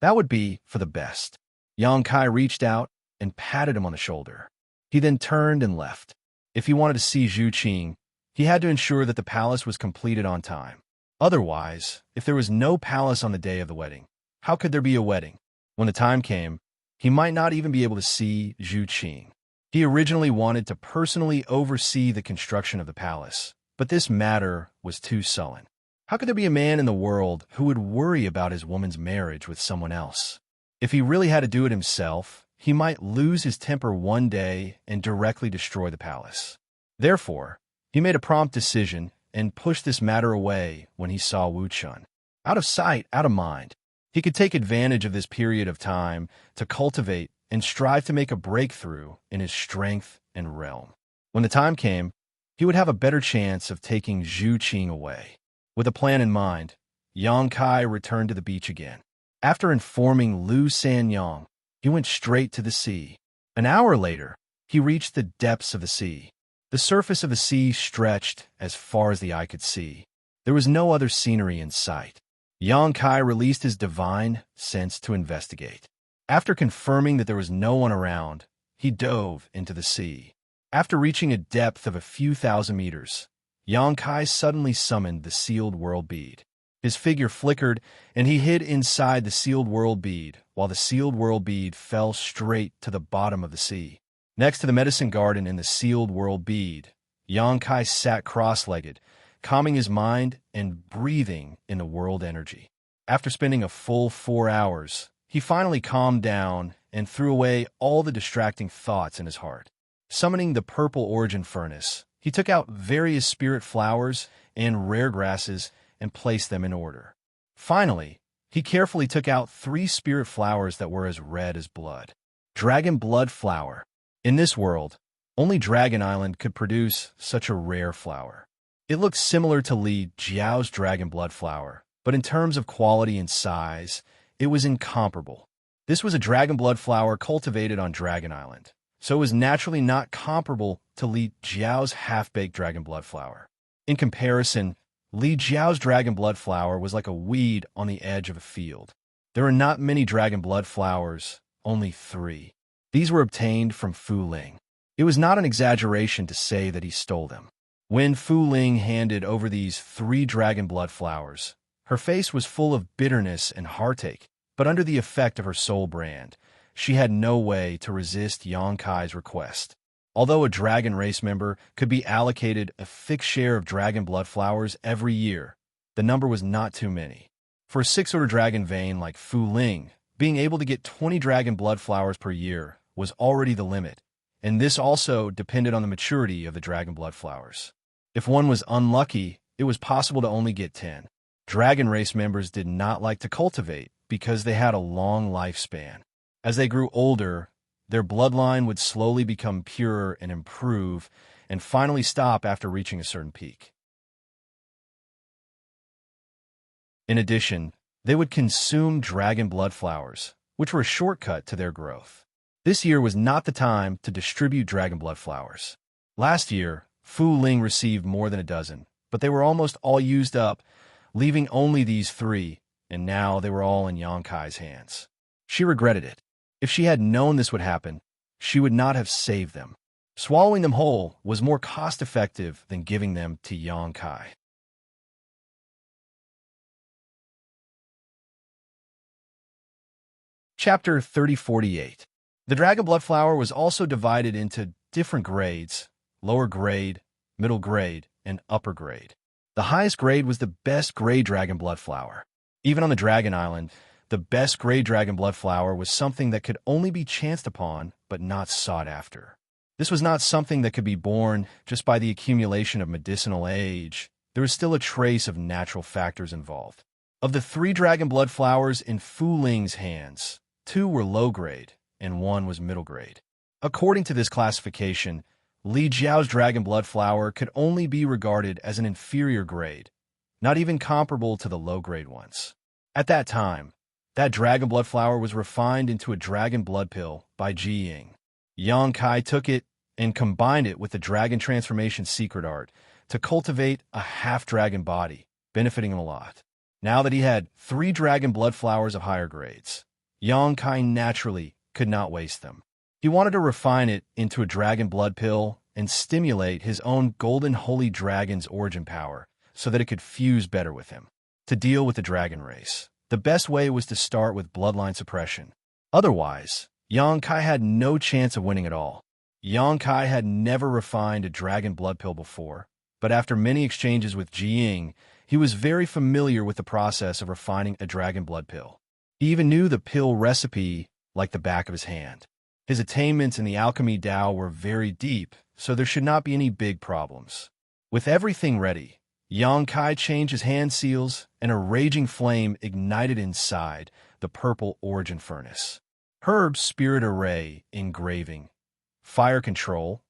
"That would be for the best." Xianxia reached out and patted him on the shoulder. He then turned and left. If he wanted to see Zhu Qing, he had to ensure that the palace was completed on time. Otherwise, if there was no palace on the day of the wedding, how could there be a wedding? When the time came, he might not even be able to see Zhu Qing. He originally wanted to personally oversee the construction of the palace, but this matter was too sullen. How could there be a man in the world who would worry about his woman's marriage with someone else? If he really had to do it himself, he might lose his temper one day and directly destroy the palace. Therefore, he made a prompt decision and pushed this matter away when he saw Wu Chun. Out of sight, out of mind. He could take advantage of this period of time to cultivate and strive to make a breakthrough in his strength and realm. When the time came, he would have a better chance of taking Zhu Qing away. With a plan in mind, Xianxia returned to the beach again. After informing Lu Sanyang, he went straight to the sea. An hour later, he reached the depths of the sea. The surface of the sea stretched as far as the eye could see. There was no other scenery in sight. Xianxia released his divine sense to investigate. After confirming that there was no one around, he dove into the sea. After reaching a depth of a few thousand meters, Xianxia suddenly summoned the sealed world bead. His figure flickered, and he hid inside the sealed world bead, while the sealed world bead fell straight to the bottom of the sea. Next to the medicine garden and the sealed world bead, Xianxia sat cross-legged, calming his mind and breathing in the world energy. After spending a full 4 hours, he finally calmed down and threw away all the distracting thoughts in his heart. Summoning the purple origin furnace, he took out various spirit flowers and rare grasses and placed them in order. Finally, he carefully took out 3 spirit flowers that were as red as blood. Dragon blood flower. In this world, only Dragon Island could produce such a rare flower. It looked similar to Li Jiao's dragon blood flower, but in terms of quality and size, it was incomparable. This was a dragon blood flower cultivated on Dragon Island, so it was naturally not comparable to Li Jiao's half-baked dragon blood flower. In comparison, Li Jiao's dragon blood flower was like a weed on the edge of a field. There were not many dragon blood flowers, only 3. These were obtained from Fu Ling. It was not an exaggeration to say that he stole them. When Fu Ling handed over these 3 dragon blood flowers, her face was full of bitterness and heartache, but under the effect of her soul brand, she had no way to resist Xianxia's request. Although a dragon race member could be allocated a fixed share of dragon blood flowers every year, the number was not too many. For a 6-order dragon vein like Fu Ling, being able to get 20 dragon blood flowers per year was already the limit, and this also depended on the maturity of the dragon blood flowers. If one was unlucky, it was possible to only get 10. Dragon race members did not like to cultivate because they had a long lifespan. As they grew older, their bloodline would slowly become purer and improve, and finally stop after reaching a certain peak. In addition, they would consume dragon blood flowers, which were a shortcut to their growth. This year was not the time to distribute dragon blood flowers. Last year, Fu Ling received more than a dozen, but they were almost all used up, leaving only these 3, and now they were all in Xianxia's hands. She regretted it. If she had known this would happen, she would not have saved them. Swallowing them whole was more cost-effective than giving them to Xianxia. Chapter 3048. The dragon blood flower was also divided into different grades: lower grade, middle grade, and upper grade. The highest grade was the best grade dragon blood flower. Even on the Dragon Island, the best grade dragon blood flower was something that could only be chanced upon but not sought after. This was not something that could be born just by the accumulation of medicinal age. There was still a trace of natural factors involved. Of the 3 dragon blood flowers in Fu Ling's hands, 2 were low grade and 1 was middle grade. According to this classification, Li Jiao's dragon blood flower could only be regarded as an inferior grade, not even comparable to the low-grade ones. At that time, that dragon blood flower was refined into a dragon blood pill by Ji Ying. Xianxia took it and combined it with the dragon transformation secret art to cultivate a half-dragon body, benefiting him a lot. Now that he had 3 dragon blood flowers of higher grades, Xianxia naturally could not waste them. He wanted to refine it into a dragon blood pill and stimulate his own golden holy dragon's origin power so that it could fuse better with him. To deal with the dragon race, the best way was to start with bloodline suppression. Otherwise, Xianxia had no chance of winning at all. Xianxia had never refined a dragon blood pill before, but after many exchanges with Ji Ying, he was very familiar with the process of refining a dragon blood pill. He even knew the pill recipe like the back of his hand. His attainments in the alchemy Tao were very deep, so there should not be any big problems. With everything ready, Xianxia changed his hand seals, and a raging flame ignited inside the purple origin furnace. Herb spirit array engraving. Fire control.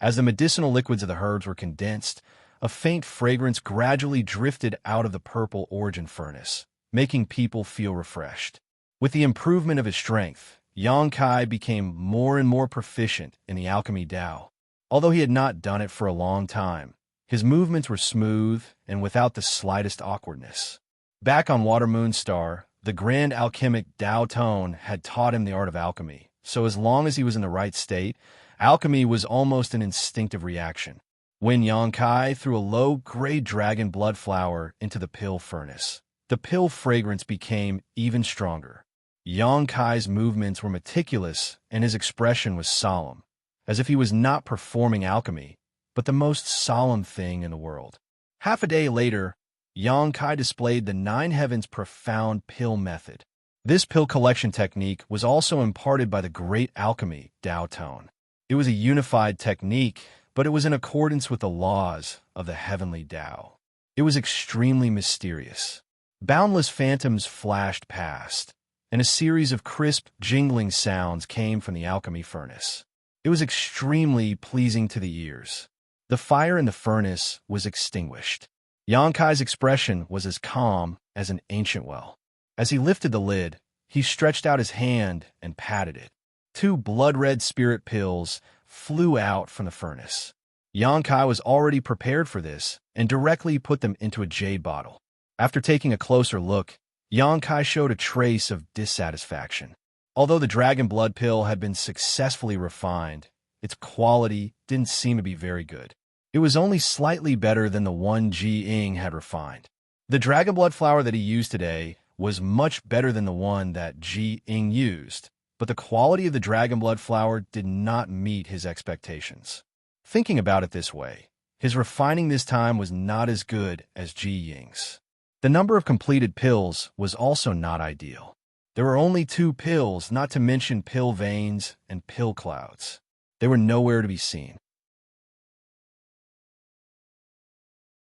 As the medicinal liquids of the herbs were condensed, a faint fragrance gradually drifted out of the purple origin furnace, making people feel refreshed. With the improvement of his strength, Xianxia became more and more proficient in the alchemy Tao. Although he had not done it for a long time, his movements were smooth and without the slightest awkwardness. Back on Water Moon Star, the grand alchemic Tao Tone had taught him the art of alchemy, so as long as he was in the right state, alchemy was almost an instinctive reaction. When Xianxia threw a low-grade dragon blood flower into the pill furnace, the pill fragrance became even stronger. Xianxia's movements were meticulous and his expression was solemn. as if he was not performing alchemy, but the most solemn thing in the world. Half a day later, Xianxia displayed the Nine Heavens profound pill method. This pill collection technique was also imparted by the great alchemy, Dao Tone. It was a unified technique, but it was in accordance with the laws of the heavenly Tao. It was extremely mysterious. Boundless phantoms flashed past, and a series of crisp, jingling sounds came from the alchemy furnace. It was extremely pleasing to the ears. The fire in the furnace was extinguished. Xianxia's expression was as calm as an ancient well. As he lifted the lid, he stretched out his hand and patted it. 2 blood-red spirit pills flew out from the furnace. Xianxia was already prepared for this and directly put them into a jade bottle. After taking a closer look, Xianxia showed a trace of dissatisfaction. Although the dragon blood pill had been successfully refined, its quality didn't seem to be very good. It was only slightly better than the one Ji Ying had refined. The dragon blood flower that he used today was much better than the one that Ji Ying used, but the quality of the dragon blood flower did not meet his expectations. Thinking about it this way, his refining this time was not as good as Ji Ying's. The number of completed pills was also not ideal. There were only 2 pills, not to mention pill veins and pill clouds. They were nowhere to be seen.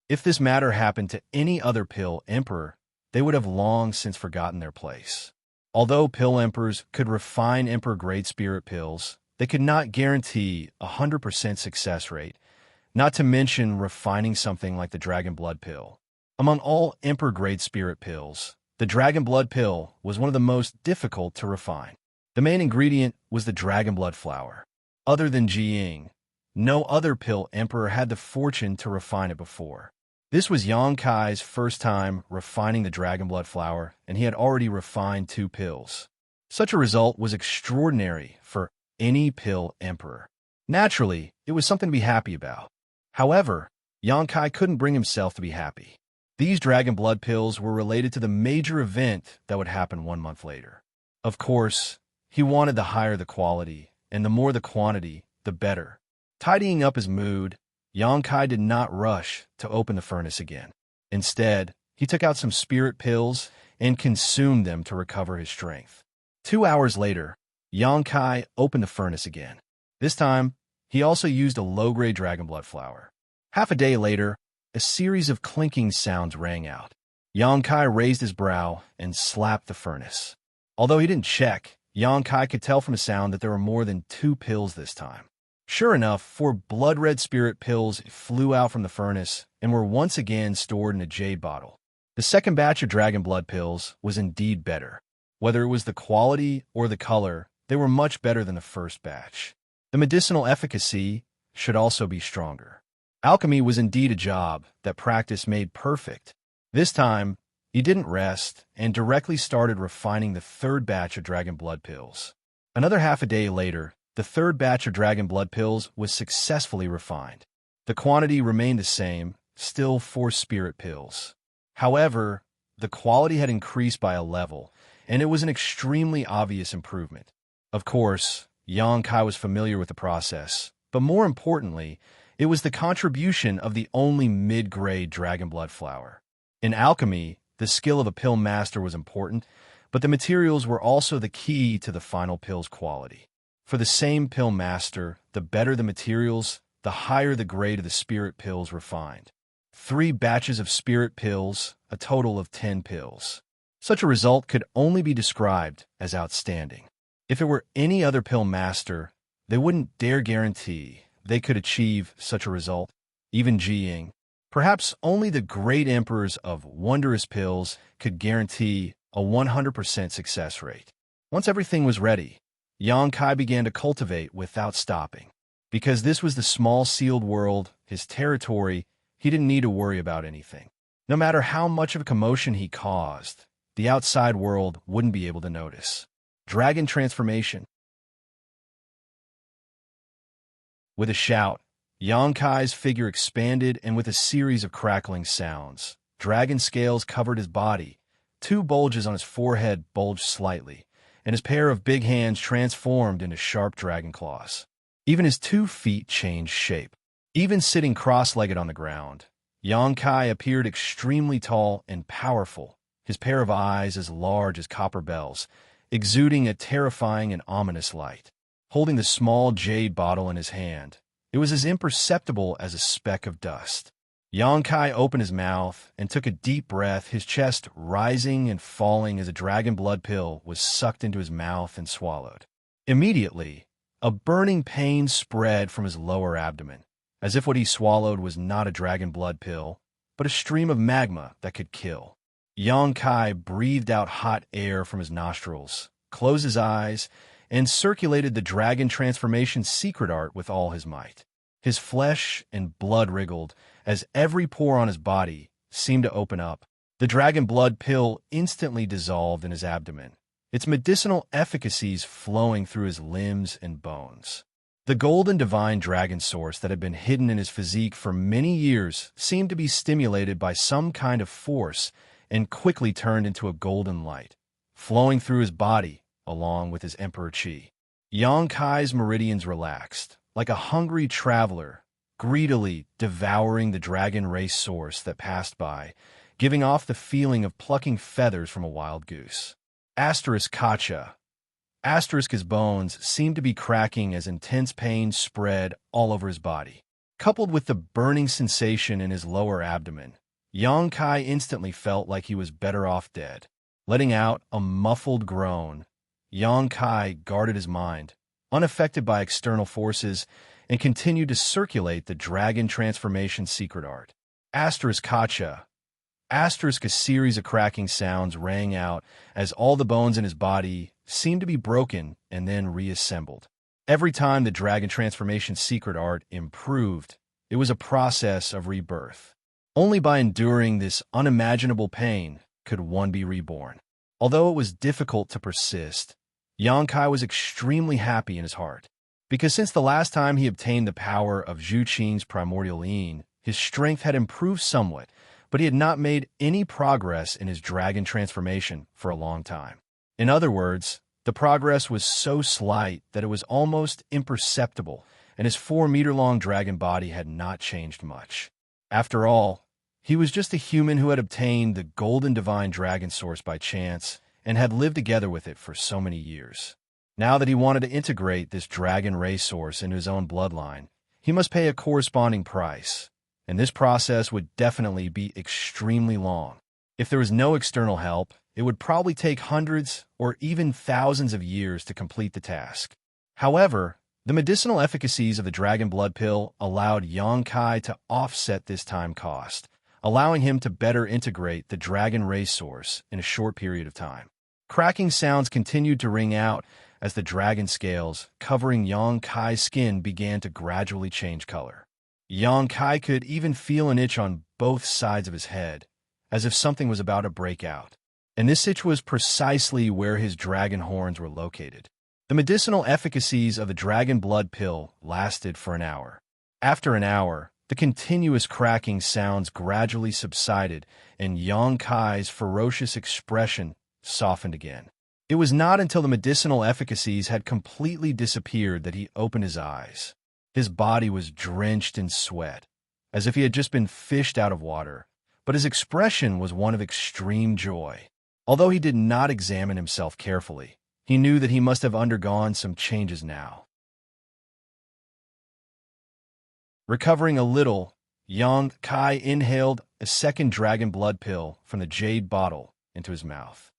If this matter happened to any other pill emperor, they would have long since forgotten their place. Although pill emperors could refine emperor-grade spirit pills, they could not guarantee a 100% success rate, not to mention refining something like the dragon blood pill. Among all emperor-grade spirit pills, the dragon blood pill was one of the most difficult to refine. The main ingredient was the dragon blood flower. Other than Ji Ying, no other pill emperor had the fortune to refine it before. This was Xianxia's first time refining the dragon blood flower, and he had already refined 2 pills. Such a result was extraordinary for any pill emperor. Naturally, it was something to be happy about. However, Xianxia couldn't bring himself to be happy. These dragon blood pills were related to the major event that would happen 1 month later. Of course, he wanted the higher the quality, and the more the quantity, the better. Tidying up his mood, Xianxia did not rush to open the furnace again. Instead, he took out some spirit pills and consumed them to recover his strength. 2 hours later, Xianxia opened the furnace again. This time, he also used a low-grade dragon blood flower. Half a day later, a series of clinking sounds rang out. Xianxia raised his brow and slapped the furnace. Although he didn't check, Xianxia could tell from the sound that there were more than 2 pills this time. Sure enough, 4 blood-red spirit pills flew out from the furnace and were once again stored in a jade bottle. The second batch of dragon blood pills was indeed better. Whether it was the quality or the color, they were much better than the first batch. The medicinal efficacy should also be stronger. Alchemy was indeed a job that practice made perfect. This time, he didn't rest and directly started refining the 3rd batch of dragon blood pills. Another half a day later, the 3rd batch of dragon blood pills was successfully refined. The quantity remained the same, still 4 spirit pills. However, the quality had increased by a level, and it was an extremely obvious improvement. Of course, Xianxia was familiar with the process, but more importantly, it was the contribution of the only mid-grade dragon blood flower. In alchemy, the skill of a pill master was important, but the materials were also the key to the final pill's quality. For the same pill master, the better the materials, the higher the grade of the spirit pills refined. 3 batches of spirit pills, a total of 10 pills. Such a result could only be described as outstanding. If it were any other pill master, they wouldn't dare guarantee they could achieve such a result, even Ji Ying. Perhaps only the great emperors of wondrous pills could guarantee a 100% success rate. Once everything was ready, Xianxia began to cultivate without stopping. Because this was the small sealed world, his territory, he didn't need to worry about anything. No matter how much of a commotion he caused, the outside world wouldn't be able to notice. Dragon transformation. With a shout, Xianxia's figure expanded, and with a series of crackling sounds, dragon scales covered his body. 2 bulges on his forehead bulged slightly, and his pair of big hands transformed into sharp dragon claws. Even his 2 feet changed shape. Even sitting cross-legged on the ground, Xianxia appeared extremely tall and powerful, his pair of eyes as large as copper bells, exuding a terrifying and ominous light. Holding the small jade bottle in his hand, it was as imperceptible as a speck of dust. Xianxia opened his mouth and took a deep breath, his chest rising and falling as a dragon blood pill was sucked into his mouth and swallowed. Immediately, a burning pain spread from his lower abdomen, as if what he swallowed was not a dragon blood pill, but a stream of magma that could kill. Xianxia breathed out hot air from his nostrils, closed his eyes, and circulated the dragon transformation secret art with all his might. His flesh and blood wriggled as every pore on his body seemed to open up. The dragon blood pill instantly dissolved in his abdomen, its medicinal efficacies flowing through his limbs and bones. The golden divine dragon source that had been hidden in his physique for many years seemed to be stimulated by some kind of force and quickly turned into a golden light, flowing through his body along with his emperor chi. Xianxia's meridians relaxed, like a hungry traveler, greedily devouring the dragon race source that passed by, giving off the feeling of plucking feathers from a wild goose. Kacha. His bones seemed to be cracking as intense pain spread all over his body. Coupled with the burning sensation in his lower abdomen, Xianxia instantly felt like he was better off dead. Letting out a muffled groan, Xianxia guarded his mind, unaffected by external forces, and continued to circulate the dragon transformation secret art. Kacha. A series of cracking sounds rang out as all the bones in his body seemed to be broken and then reassembled. Every time the dragon transformation secret art improved, it was a process of rebirth. Only by enduring this unimaginable pain could one be reborn. Although it was difficult to persist, Xianxia was extremely happy in his heart, because since the last time he obtained the power of Zhu Qing's primordial yin, his strength had improved somewhat, but he had not made any progress in his dragon transformation for a long time. In other words, the progress was so slight that it was almost imperceptible, and his 4-meter-long dragon body had not changed much. After all, he was just a human who had obtained the golden divine dragon source by chance and had lived together with it for so many years. Now that he wanted to integrate this dragon race source into his own bloodline, he must pay a corresponding price, and this process would definitely be extremely long. If there was no external help, it would probably take hundreds or even thousands of years to complete the task. However, the medicinal efficacies of the dragon blood pill allowed Xianxia to offset this time cost, allowing him to better integrate the dragon race source in a short period of time. Cracking sounds continued to ring out as the dragon scales covering Xianxia's skin began to gradually change color. Xianxia could even feel an itch on both sides of his head, as if something was about to break out. And this itch was precisely where his dragon horns were located. The medicinal efficacies of the dragon blood pill lasted for an hour. After an hour, the continuous cracking sounds gradually subsided, and Xianxia's ferocious expression softened again. It was not until the medicinal efficacies had completely disappeared that he opened his eyes. His body was drenched in sweat, as if he had just been fished out of water, but his expression was one of extreme joy. Although he did not examine himself carefully, he knew that he must have undergone some changes now. Recovering a little, Xianxia inhaled a second dragon blood pill from the jade bottle into his mouth.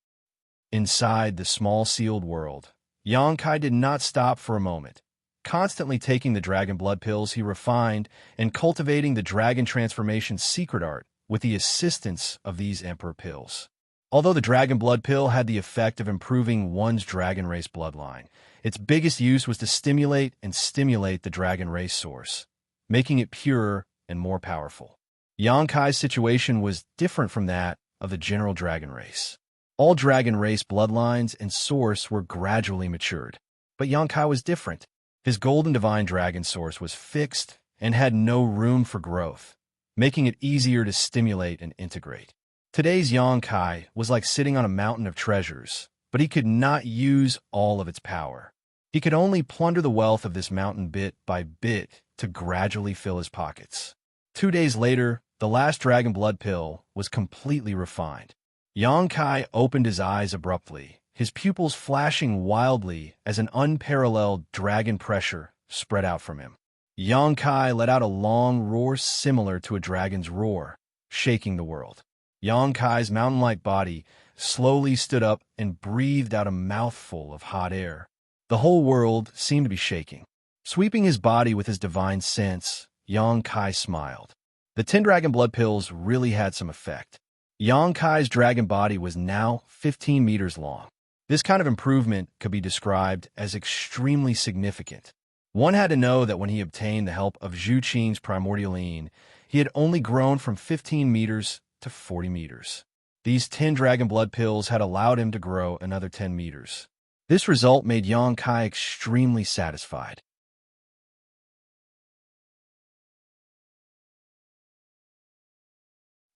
Inside the small sealed world, Xianxia did not stop for a moment. Constantly taking the dragon blood pills, he refined and cultivating the dragon transformation secret art with the assistance of these emperor pills. Although the dragon blood pill had the effect of improving one's dragon race bloodline, its biggest use was to stimulate the dragon race source, making it purer and more powerful. Xianxia's situation was different from that of the general dragon race. All dragon race bloodlines and source were gradually matured, but Xianxia was different. His golden divine dragon source was fixed and had no room for growth, making it easier to stimulate and integrate. Today's Xianxia was like sitting on a mountain of treasures, but he could not use all of its power. He could only plunder the wealth of this mountain bit by bit to gradually fill his pockets. 2 days later, the last dragon blood pill was completely refined. Xianxia opened his eyes abruptly, his pupils flashing wildly as an unparalleled dragon pressure spread out from him. Xianxia let out a long roar similar to a dragon's roar, shaking the world. Xianxia's mountain-like body slowly stood up and breathed out a mouthful of hot air. The whole world seemed to be shaking. Sweeping his body with his divine sense, Xianxia smiled. The 10 dragon blood pills really had some effect. Xianxia's dragon body was now 15 meters long. This kind of improvement could be described as extremely significant. One had to know that when he obtained the help of Zhu Qing's primordial yin, he had only grown from 15 meters to 40 meters. These 10 dragon blood pills had allowed him to grow another 10 meters. This result made Xianxia extremely satisfied.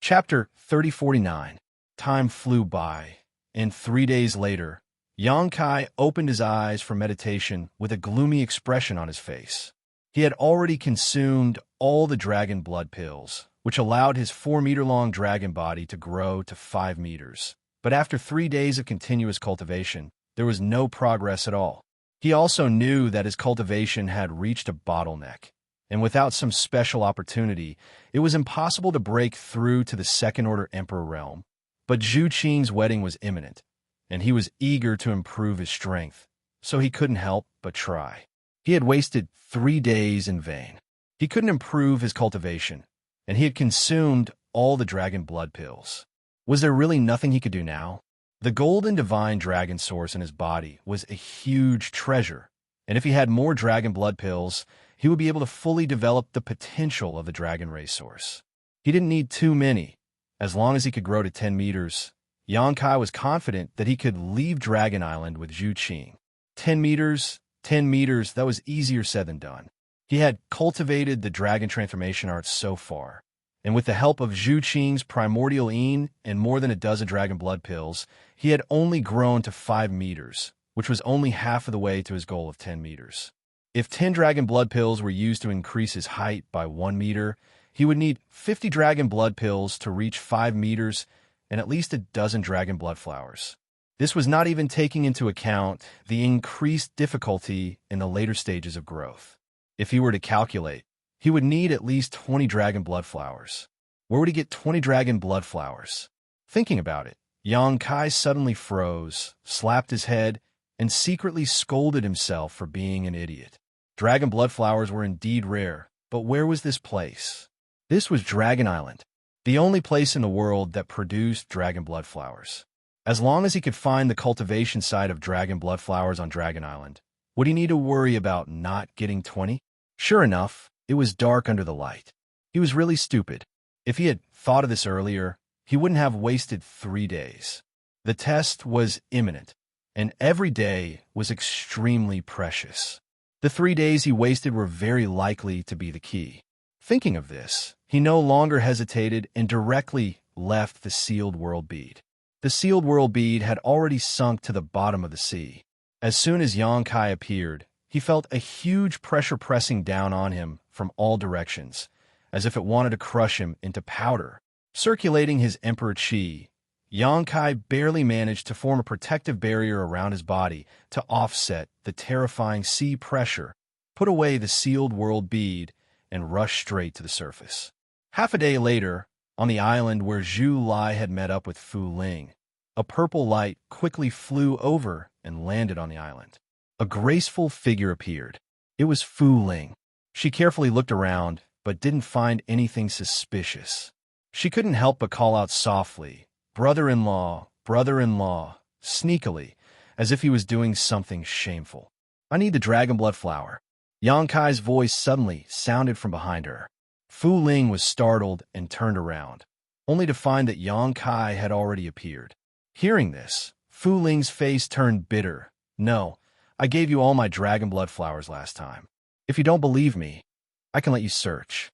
Chapter 3049. Time flew by, and 3 days later, Xianxia opened his eyes for meditation with a gloomy expression on his face. He had already consumed all the dragon blood pills, which allowed his 4-meter-long dragon body to grow to 5 meters. But after 3 days of continuous cultivation, there was no progress at all. He also knew that his cultivation had reached a bottleneck, and without some special opportunity, it was impossible to break through to the second-order Emperor realm. But Zhu Qing's wedding was imminent, and he was eager to improve his strength, so he couldn't help but try. He had wasted 3 days in vain. He couldn't improve his cultivation, and he had consumed all the dragon blood pills. Was there really nothing he could do now? The golden divine dragon source in his body was a huge treasure, and if he had more dragon blood pills, he would be able to fully develop the potential of the dragon race source. He didn't need too many. As long as he could grow to 10 meters, Xianxia was confident that he could leave Dragon Island with Zhu Qing. 10 meters, that was easier said than done. He had cultivated the dragon transformation art so far, and with the help of Zhu Qing's primordial yin and more than a dozen dragon blood pills, he had only grown to 5 meters, which was only half of the way to his goal of 10 meters. If 10 dragon blood pills were used to increase his height by 1 meter, he would need 50 dragon blood pills to reach 5 meters and at least a dozen dragon blood flowers. This was not even taking into account the increased difficulty in the later stages of growth. If he were to calculate, he would need at least 20 dragon blood flowers. Where would he get 20 dragon blood flowers? Thinking about it, Xianxia suddenly froze, slapped his head, and secretly scolded himself for being an idiot. Dragon blood flowers were indeed rare, but where was this place? This was Dragon Island, the only place in the world that produced dragon blood flowers. As long as he could find the cultivation site of dragon blood flowers on Dragon Island, would he need to worry about not getting 20? Sure enough, it was dark under the light. He was really stupid. If he had thought of this earlier, he wouldn't have wasted 3 days. The test was imminent, and every day was extremely precious. The 3 days he wasted were very likely to be the key. Thinking of this, he no longer hesitated and directly left the sealed world bead. The sealed world bead had already sunk to the bottom of the sea. As soon as Xianxia appeared, he felt a huge pressure pressing down on him from all directions, as if it wanted to crush him into powder. Circulating his emperor qi, Xianxia barely managed to form a protective barrier around his body to offset the terrifying sea pressure, put away the sealed world bead, and rush straight to the surface. Half a day later, on the island where Zhu Lai had met up with Fu Ling, a purple light quickly flew over and landed on the island. A graceful figure appeared. It was Fu Ling. She carefully looked around, but didn't find anything suspicious. She couldn't help but call out softly, "Brother-in-law, brother-in-law," sneakily, as if he was doing something shameful. "I need the dragon blood flower." Xianxia's voice suddenly sounded from behind her. Fu Ling was startled and turned around, only to find that Xianxia had already appeared. Hearing this, Fu Ling's face turned bitter. "No, I gave you all my dragon blood flowers last time. If you don't believe me, I can let you search."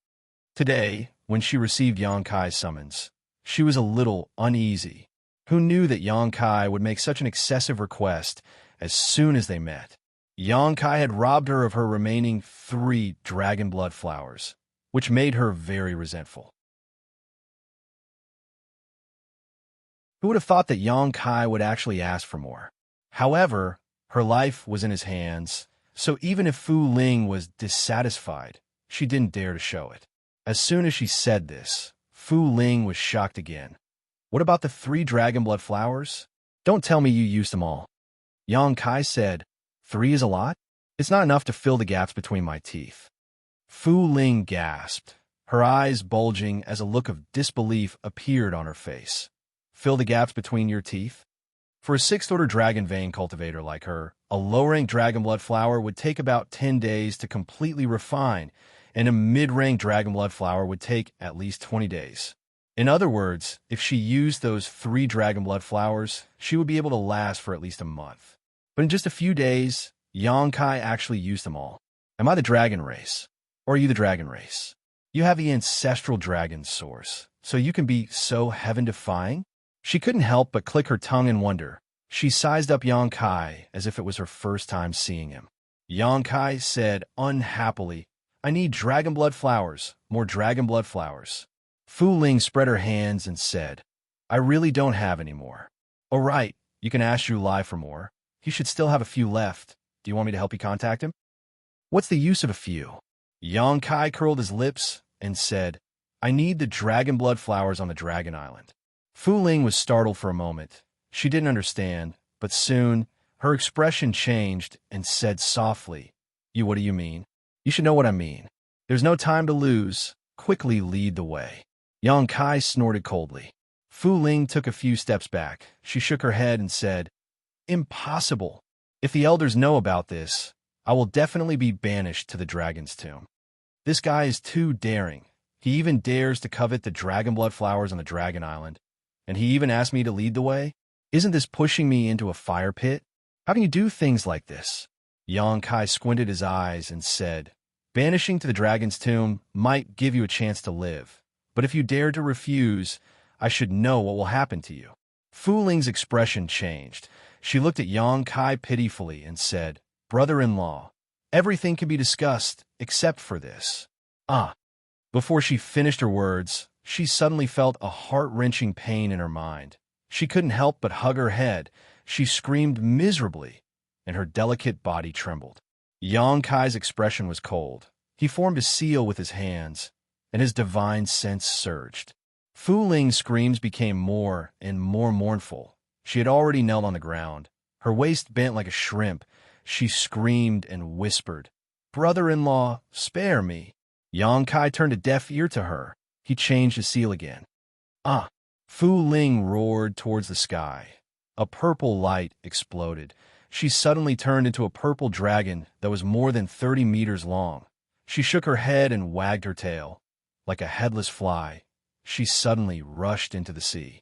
Today, when she received Xianxia's summons, she was a little uneasy. Who knew that Xianxia would make such an excessive request as soon as they met? Yongkai had robbed her of her remaining 3 dragon blood flowers, which made her very resentful. Who would have thought that Yongkai would actually ask for more? However, her life was in his hands, so even if Fu Ling was dissatisfied, she didn't dare to show it. As soon as she said this, Fu Ling was shocked again. What about the 3 dragon blood flowers? Don't tell me you used them all. Yongkai said, 3 is a lot? It's not enough to fill the gaps between my teeth. Fu Ling gasped, her eyes bulging as a look of disbelief appeared on her face. Fill the gaps between your teeth? For a 6th-order dragon vein cultivator like her, a low-rank dragon blood flower would take about 10 days to completely refine, and a mid-rank dragon blood flower would take at least 20 days. In other words, if she used those 3 dragon blood flowers, she would be able to last for at least a month. But in just a few days, Yongkai actually used them all. Am I the dragon race? Or are you the dragon race? You have the ancestral dragon source, so you can be so heaven-defying? She couldn't help but click her tongue in wonder. She sized up Yongkai as if it was her first time seeing him. Yongkai said unhappily, I need dragon blood flowers, more dragon blood flowers. Fu Ling spread her hands and said, I really don't have any more. All right, you can ask Zhu Lai for more. He should still have a few left. Do you want me to help you contact him? What's the use of a few? Yongkai curled his lips and said, I need the dragon blood flowers on the Dragon Island. Fu Ling was startled for a moment. She didn't understand, but soon her expression changed and said softly, what do you mean? You should know what I mean. There's no time to lose. Quickly lead the way. Yongkai snorted coldly. Fu Ling took a few steps back. She shook her head and said, Impossible. If the elders know about this, I will definitely be banished to the dragon's tomb. This guy is too daring. He even dares to covet the dragon blood flowers on the Dragon Island. And he even asked me to lead the way? Isn't this pushing me into a fire pit? How can you do things like this? Yongkai squinted his eyes and said, Banishing to the dragon's tomb might give you a chance to live, but if you dare to refuse, I should know what will happen to you. Fu Ling's expression changed. She looked at Yongkai pitifully and said, Brother-in-law, everything can be discussed except for this. Before she finished her words, she suddenly felt a heart-wrenching pain in her mind. She couldn't help but hug her head. She screamed miserably, and her delicate body trembled. Yongkai's expression was cold. He formed a seal with his hands, and his divine sense surged. Fu Ling's screams became more and more mournful. She had already knelt on the ground, her waist bent like a shrimp. She screamed and whispered, Brother-in-law, spare me. Yongkai turned a deaf ear to her. He changed his seal again. Fu Ling roared towards the sky. A purple light exploded. She suddenly turned into a purple dragon that was more than 30 meters long. She shook her head and wagged her tail. Like a headless fly, she suddenly rushed into the sea.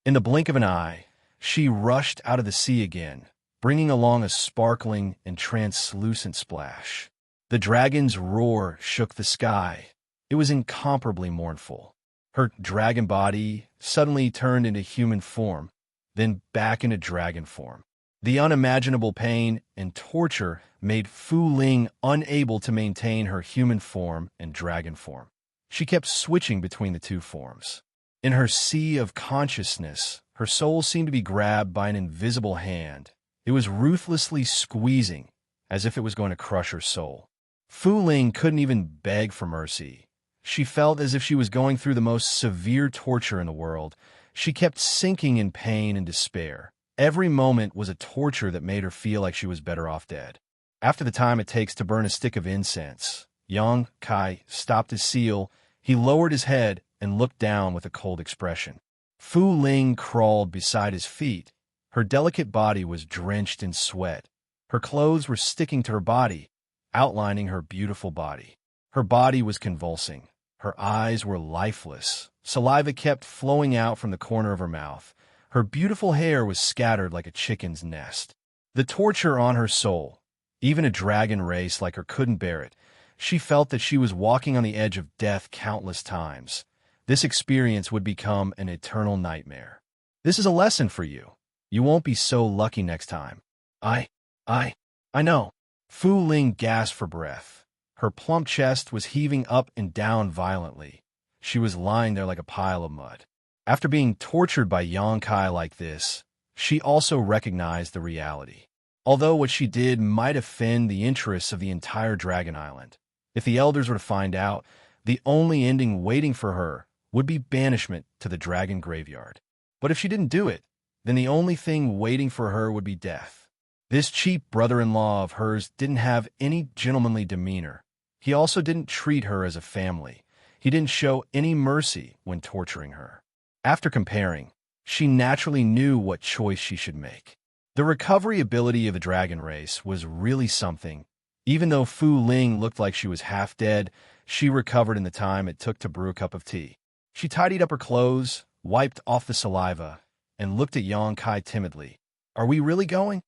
In the blink of an eye, she rushed out of the sea again, bringing along a sparkling and translucent splash. The dragon's roar shook the sky. It was incomparably mournful. Her dragon body suddenly turned into human form, then back into dragon form. The unimaginable pain and torture made Fu Ling unable to maintain her human form and dragon form. She kept switching between the two forms. In her sea of consciousness, her soul seemed to be grabbed by an invisible hand. It was ruthlessly squeezing, as if it was going to crush her soul. Fu Ling couldn't even beg for mercy. She felt as if she was going through the most severe torture in the world. She kept sinking in pain and despair. Every moment was a torture that made her feel like she was better off dead. After the time it takes to burn a stick of incense, Yongkai stopped his seal. He lowered his head and looked down with a cold expression. Fu Ling crawled beside his feet. Her delicate body was drenched in sweat. Her clothes were sticking to her body, outlining her beautiful body. Her body was convulsing. Her eyes were lifeless. Saliva kept flowing out from the corner of her mouth. Her beautiful hair was scattered like a chicken's nest. The torture on her soul, even a dragon race like her couldn't bear it. She felt that she was walking on the edge of death countless times. This experience would become an eternal nightmare. This is a lesson for you. You won't be so lucky next time. I, I, I know. Fu Ling gasped for breath. Her plump chest was heaving up and down violently. She was lying there like a pile of mud. After being tortured by Yonkai like this, she also recognized the reality. Although what she did might offend the interests of the entire Dragon Island, if the elders were to find out, the only ending waiting for her would be banishment to the dragon graveyard. But if she didn't do it, then the only thing waiting for her would be death. This cheap brother-in-law of hers didn't have any gentlemanly demeanor. He also didn't treat her as a family. He didn't show any mercy when torturing her. After comparing, she naturally knew what choice she should make. The recovery ability of the dragon race was really something. Even though Fu Ling looked like she was half dead, she recovered in the time it took to brew a cup of tea. She tidied up her clothes, wiped off the saliva, and looked at Yonkai timidly. Are we really going?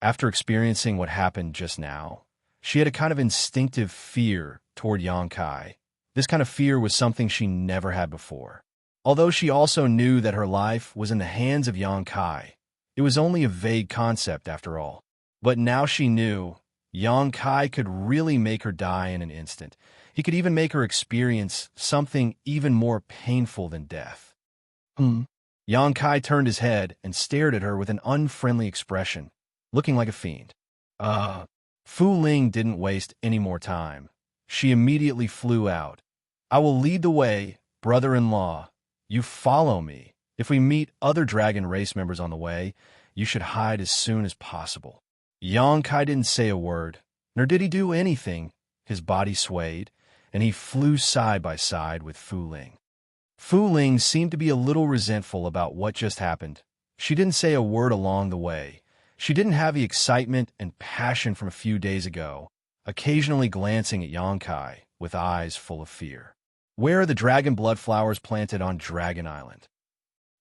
After experiencing what happened just now, she had a kind of instinctive fear toward Yonkai. This kind of fear was something she never had before. Although she also knew that her life was in the hands of Yonkai, it was only a vague concept after all. But now she knew Yonkai could really make her die in an instant. He could even make her experience something even more painful than death. Yonkai turned his head and stared at her with an unfriendly expression, looking like a fiend. Fu Ling didn't waste any more time. She immediately flew out. I will lead the way, brother-in-law. You follow me. If we meet other dragon race members on the way, you should hide as soon as possible. Yonkai didn't say a word, nor did he do anything. His body swayed, and he flew side by side with Fu Ling. Fu Ling seemed to be a little resentful about what just happened. She didn't say a word along the way. She didn't have the excitement and passion from a few days ago, occasionally glancing at Yonkai with eyes full of fear. Where are the dragon blood flowers planted on Dragon Island?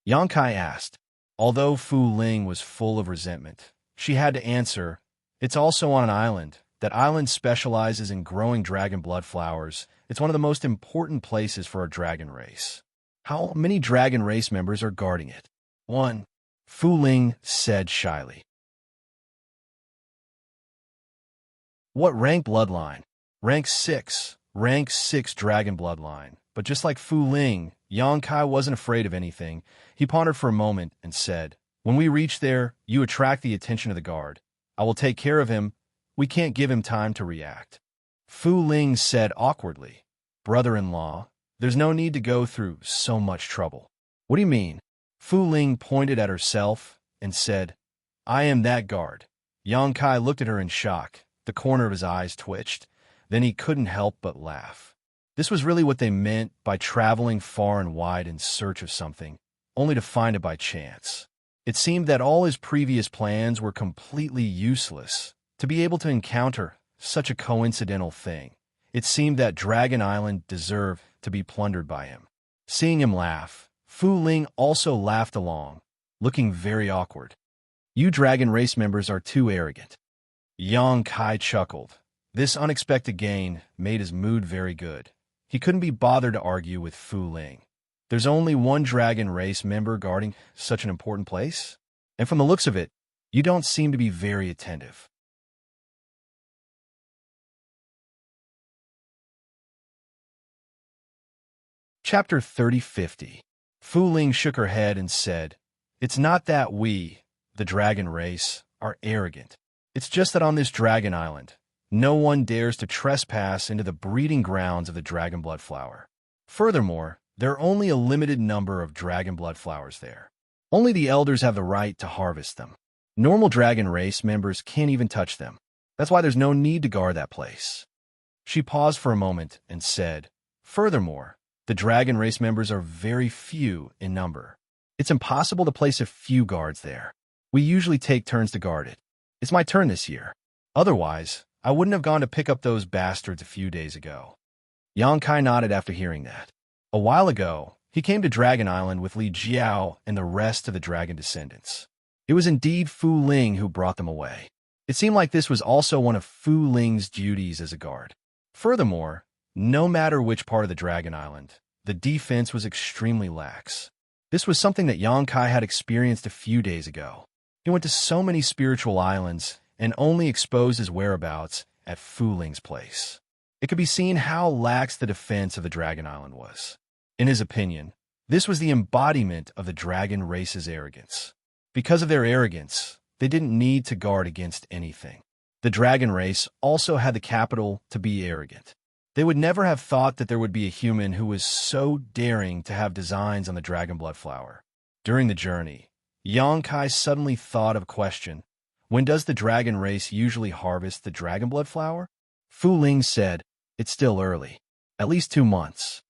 Yonkai asked. Although Fu Ling was full of resentment, she had to answer, it's also on an island. That island specializes in growing dragon blood flowers. It's one of the most important places for our dragon race. How many dragon race members are guarding it? 1. Fu Ling said shyly. What rank bloodline? Rank 6. Rank 6 dragon bloodline. But just like Fu Ling, Yonkai wasn't afraid of anything. He pondered for a moment and said, when we reach there, you attract the attention of the guard. I will take care of him. We can't give him time to react. Fu Ling said awkwardly, brother-in-law, there's no need to go through so much trouble. What do you mean? Fu Ling pointed at herself and said, I am that guard. Yonkai looked at her in shock. The corner of his eyes twitched. Then he couldn't help but laugh. This was really what they meant by traveling far and wide in search of something, only to find it by chance. It seemed that all his previous plans were completely useless. To be able to encounter such a coincidental thing, it seemed that Dragon Island deserved to be plundered by him. Seeing him laugh, Fu Ling also laughed along, looking very awkward. You dragon race members are too arrogant. Yonkai chuckled. This unexpected gain made his mood very good. He couldn't be bothered to argue with Fu Ling. There's only one dragon race member guarding such an important place? And from the looks of it, you don't seem to be very attentive. Chapter 3050. Fu Ling shook her head and said, it's not that we, the dragon race, are arrogant. It's just that on this dragon island, no one dares to trespass into the breeding grounds of the dragon blood flower. Furthermore, there are only a limited number of dragon blood flowers there. Only the elders have the right to harvest them. Normal dragon race members can't even touch them. That's why there's no need to guard that place. She paused for a moment and said, furthermore, the dragon race members are very few in number. It's impossible to place a few guards there. We usually take turns to guard it. It's my turn this year. Otherwise, I wouldn't have gone to pick up those bastards a few days ago. Yonkai nodded after hearing that. A while ago, he came to Dragon Island with Li Jiao and the rest of the dragon descendants. It was indeed Fu Ling who brought them away. It seemed like this was also one of Fu Ling's duties as a guard. Furthermore, no matter which part of the Dragon Island, the defense was extremely lax. This was something that Yonkai had experienced a few days ago. He went to so many spiritual islands and only exposed his whereabouts at Fu Ling's place. It could be seen how lax the defense of the Dragon Island was. In his opinion, this was the embodiment of the dragon race's arrogance. Because of their arrogance, they didn't need to guard against anything. The dragon race also had the capital to be arrogant. They would never have thought that there would be a human who was so daring to have designs on the dragon blood flower. During the journey, Xianxia suddenly thought of a question. When does the dragon race usually harvest the dragon blood flower? Fu Ling said, "It's still early. At least 2 months."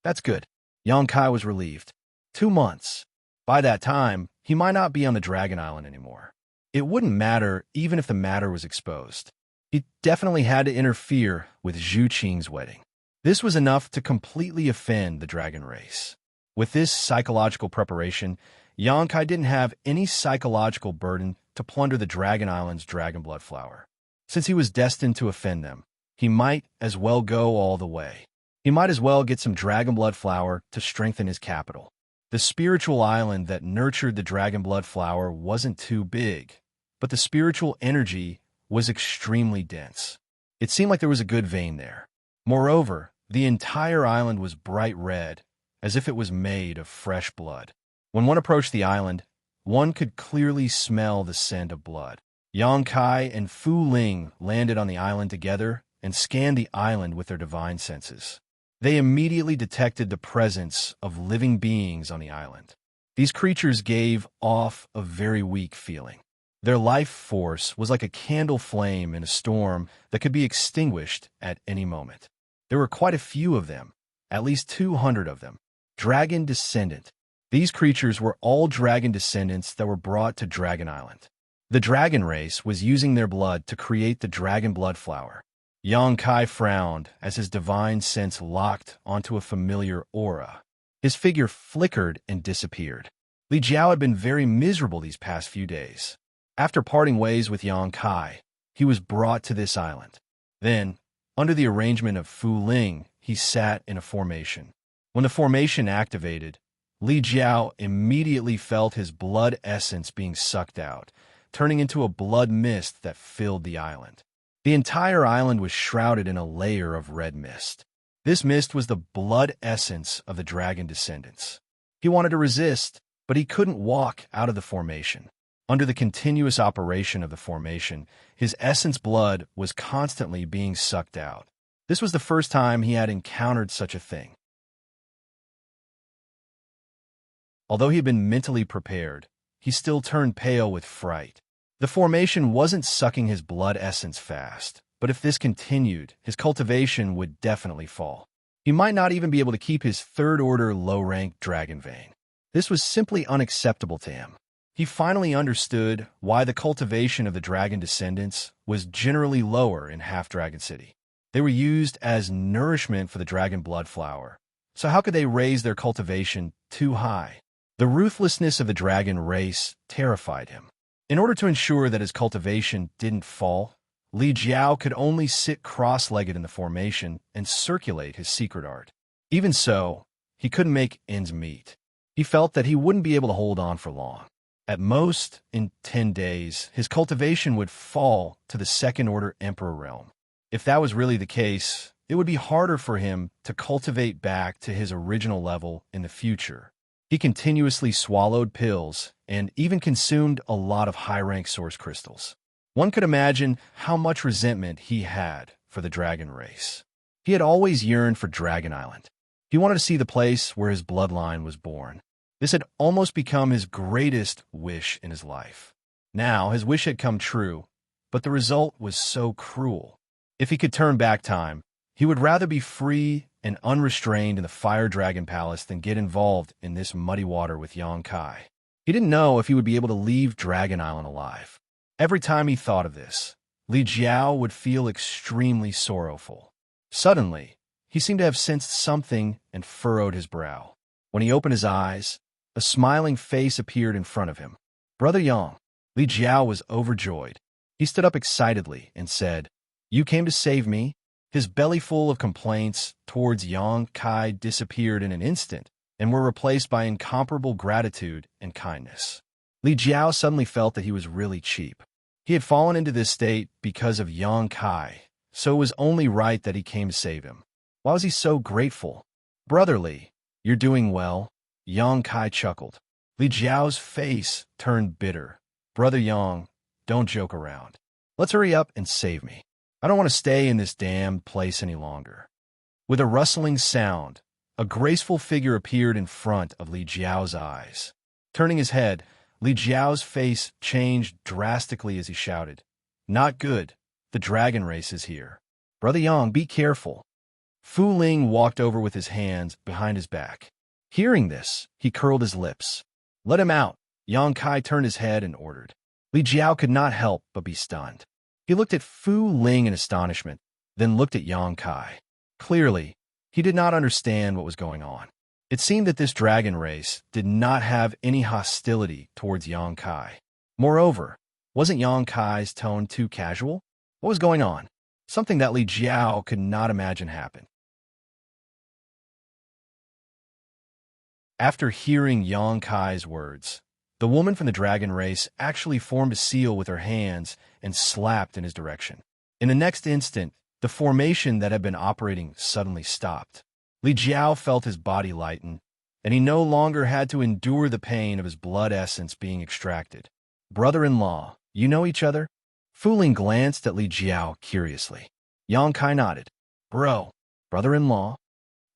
"That's good." Xianxia was relieved. 2 months. By that time, he might not be on the Dragon Island anymore. It wouldn't matter even if the matter was exposed. He definitely had to interfere with Zhu Qing's wedding. This was enough to completely offend the dragon race. With this psychological preparation, Xianxia didn't have any psychological burden to plunder the Dragon Island's dragon blood flower. Since he was destined to offend them, he might as well go all the way. He might as well get some dragon blood flower to strengthen his capital. The spiritual island that nurtured the dragon blood flower wasn't too big, but the spiritual energy was extremely dense. It seemed like there was a good vein there. Moreover, the entire island was bright red, as if it was made of fresh blood. When one approached the island, one could clearly smell the scent of blood. Xianxia and Fu Ling landed on the island together and scanned the island with their divine senses. They immediately detected the presence of living beings on the island. These creatures gave off a very weak feeling. Their life force was like a candle flame in a storm that could be extinguished at any moment. There were quite a few of them, at least 200 of them. Dragon descendant. These creatures were all dragon descendants that were brought to Dragon Island. The dragon race was using their blood to create the dragon blood flower. Xianxia frowned as his divine sense locked onto a familiar aura. His figure flickered and disappeared. Li Jiao had been very miserable these past few days. After parting ways with Xianxia, he was brought to this island. Then, under the arrangement of Fu Ling, he sat in a formation. When the formation activated, Li Jiao immediately felt his blood essence being sucked out, turning into a blood mist that filled the island. The entire island was shrouded in a layer of red mist. This mist was the blood essence of the dragon descendants. He wanted to resist, but he couldn't walk out of the formation. Under the continuous operation of the formation, his essence blood was constantly being sucked out. This was the first time he had encountered such a thing. Although he had been mentally prepared, he still turned pale with fright. The formation wasn't sucking his blood essence fast, but if this continued, his cultivation would definitely fall. He might not even be able to keep his third-order low-rank dragon vein. This was simply unacceptable to him. He finally understood why the cultivation of the dragon descendants was generally lower in Half-Dragon City. They were used as nourishment for the dragon blood flower. So how could they raise their cultivation too high? The ruthlessness of the dragon race terrified him. In order to ensure that his cultivation didn't fall, Li Jiao could only sit cross-legged in the formation and circulate his secret art. Even so, he couldn't make ends meet. He felt that he wouldn't be able to hold on for long. At most, in 10 days, his cultivation would fall to the second-order Emperor realm. If that was really the case, it would be harder for him to cultivate back to his original level in the future. He continuously swallowed pills and even consumed a lot of high-rank source crystals. One could imagine how much resentment he had for the dragon race. He had always yearned for Dragon Island. He wanted to see the place where his bloodline was born. This had almost become his greatest wish in his life. Now, his wish had come true, but the result was so cruel. If he could turn back time, he would rather be free and unrestrained in the Fire Dragon Palace than get involved in this muddy water with Xianxia. He didn't know if he would be able to leave Dragon Island alive. Every time he thought of this, Li Jiao would feel extremely sorrowful. Suddenly, he seemed to have sensed something and furrowed his brow. When he opened his eyes, a smiling face appeared in front of him. "Brother Yang." Li Jiao was overjoyed. He stood up excitedly and said, "You came to save me?" His belly full of complaints towards Xianxia disappeared in an instant and were replaced by incomparable gratitude and kindness. Li Jiao suddenly felt that he was really cheap. He had fallen into this state because of Yang Kai, so it was only right that he came to save him. Why was he so grateful? Brother Li, you're doing well, Yang Kai chuckled. Li Jiao's face turned bitter. Brother Yang, don't joke around. Let's hurry up and save me. I don't want to stay in this damned place any longer. With a rustling sound, a graceful figure appeared in front of Li Jiao's eyes. Turning his head, Li Jiao's face changed drastically as he shouted, "Not good. The dragon race is here. Brother Yang, be careful." Fu Ling walked over with his hands behind his back. Hearing this, he curled his lips. "Let him out." Yang Kai turned his head and ordered. Li Jiao could not help but be stunned. He looked at Fu Ling in astonishment, then looked at Yang Kai. Clearly, he did not understand what was going on. It seemed that this dragon race did not have any hostility towards Yang Kai. Moreover, wasn't Yang Kai's tone too casual? What was going on? Something that Li Jiao could not imagine happened. After hearing Yang Kai's words, the woman from the dragon race actually formed a seal with her hands and slapped in his direction. In the next instant, the formation that had been operating suddenly stopped. Li Jiao felt his body lighten, and he no longer had to endure the pain of his blood essence being extracted. "Brother-in-law, you know each other?" Fu Ling glanced at Li Jiao curiously. Yang Kai nodded. Brother-in-law?"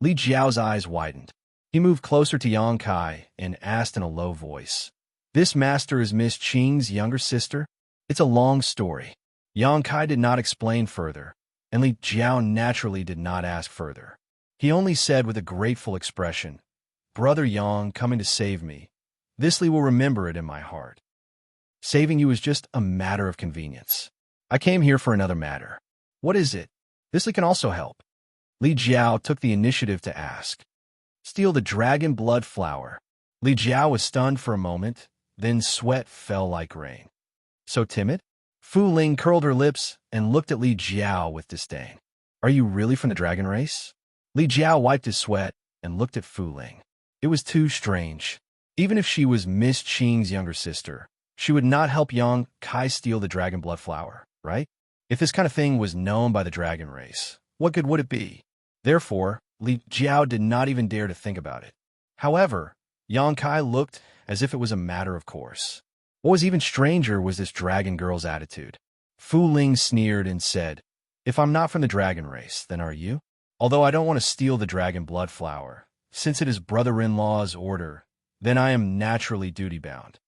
Li Jiao's eyes widened. He moved closer to Yang Kai and asked in a low voice, "This master is Miss Qing's younger sister?" "It's a long story." Yang Kai did not explain further, and Li Jiao naturally did not ask further. He only said with a grateful expression, "Brother Yang coming to save me. This Li will remember it in my heart. Saving you is just a matter of convenience. I came here for another matter." "What is it?" "This Li can also help." Li Jiao took the initiative to ask. "Steal the dragon blood flower." Li Jiao was stunned for a moment, then sweat fell like rain. "So timid?" Fu Ling curled her lips and looked at Li Jiao with disdain. "Are you really from the dragon race?" Li Jiao wiped his sweat and looked at Fu Ling. It was too strange. Even if she was Miss Qing's younger sister, she would not help Yang Kai steal the dragon blood flower, right? If this kind of thing was known by the dragon race, what good would it be? Therefore, Li Jiao did not even dare to think about it. However, Yang Kai looked as if it was a matter of course. What was even stranger was this dragon girl's attitude. Fu Ling sneered and said, "If I'm not from the dragon race, then are you? Although I don't want to steal the dragon blood flower, since it is brother-in-law's order, then I am naturally duty-bound."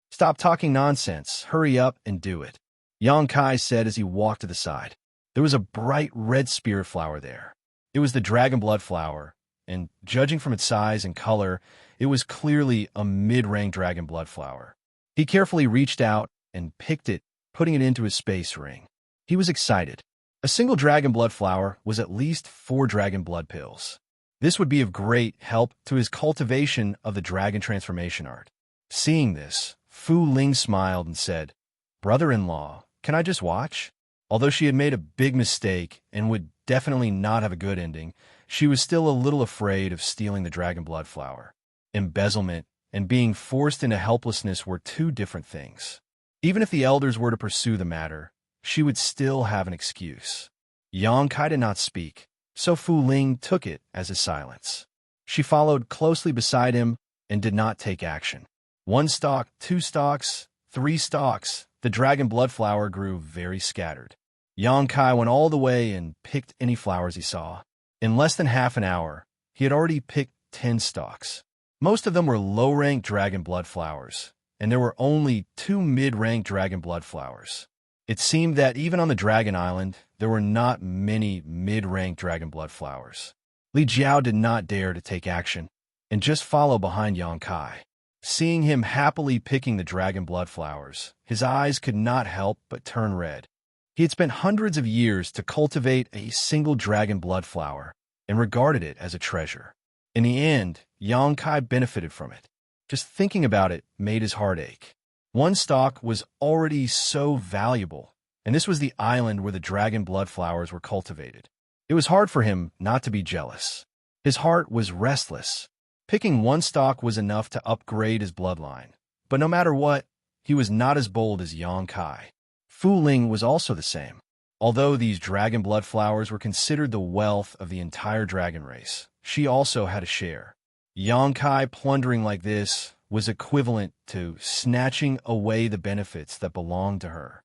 "Stop talking nonsense. Hurry up and do it," Yang Kai said as he walked to the side. There was a bright red spirit flower there. It was the dragon blood flower, and judging from its size and color, it was clearly a mid-rank dragon blood flower. He carefully reached out and picked it, putting it into his space ring. He was excited. A single dragon blood flower was at least 4 dragon blood pills. This would be of great help to his cultivation of the dragon transformation art. Seeing this, Fu Ling smiled and said, "Brother-in-law, can I just watch?" Although she had made a big mistake and would definitely not have a good ending, she was still a little afraid of stealing the dragon blood flower. Embezzlement and being forced into helplessness were two different things. Even if the elders were to pursue the matter, she would still have an excuse. Yang Kai did not speak, so Fu Ling took it as a silence. She followed closely beside him and did not take action. 1 stalk, 2 stalks, 3 stalks, the dragon blood flower grew very scattered. Yang Kai went all the way and picked any flowers he saw. In less than half an hour, he had already picked 10 stalks. Most of them were low-ranked dragon blood flowers, and there were only 2 mid-ranked dragon blood flowers. It seemed that even on the Dragon Island, there were not many mid-ranked dragon blood flowers. Li Jiao did not dare to take action, and just follow behind Yang Kai. Seeing him happily picking the dragon blood flowers, his eyes could not help but turn red. He had spent hundreds of years to cultivate a single dragon blood flower, and regarded it as a treasure. In the end, Yang Kai benefited from it. Just thinking about it made his heart ache. 1 stalk was already so valuable, and this was the island where the dragon blood flowers were cultivated. It was hard for him not to be jealous. His heart was restless. Picking 1 stalk was enough to upgrade his bloodline, But no matter what, he was not as bold as Yang Kai. Fu Ling was also the same. Although these dragon blood flowers were considered the wealth of the entire dragon race, she also had a share. Yang Kai plundering like this was equivalent to snatching away the benefits that belonged to her.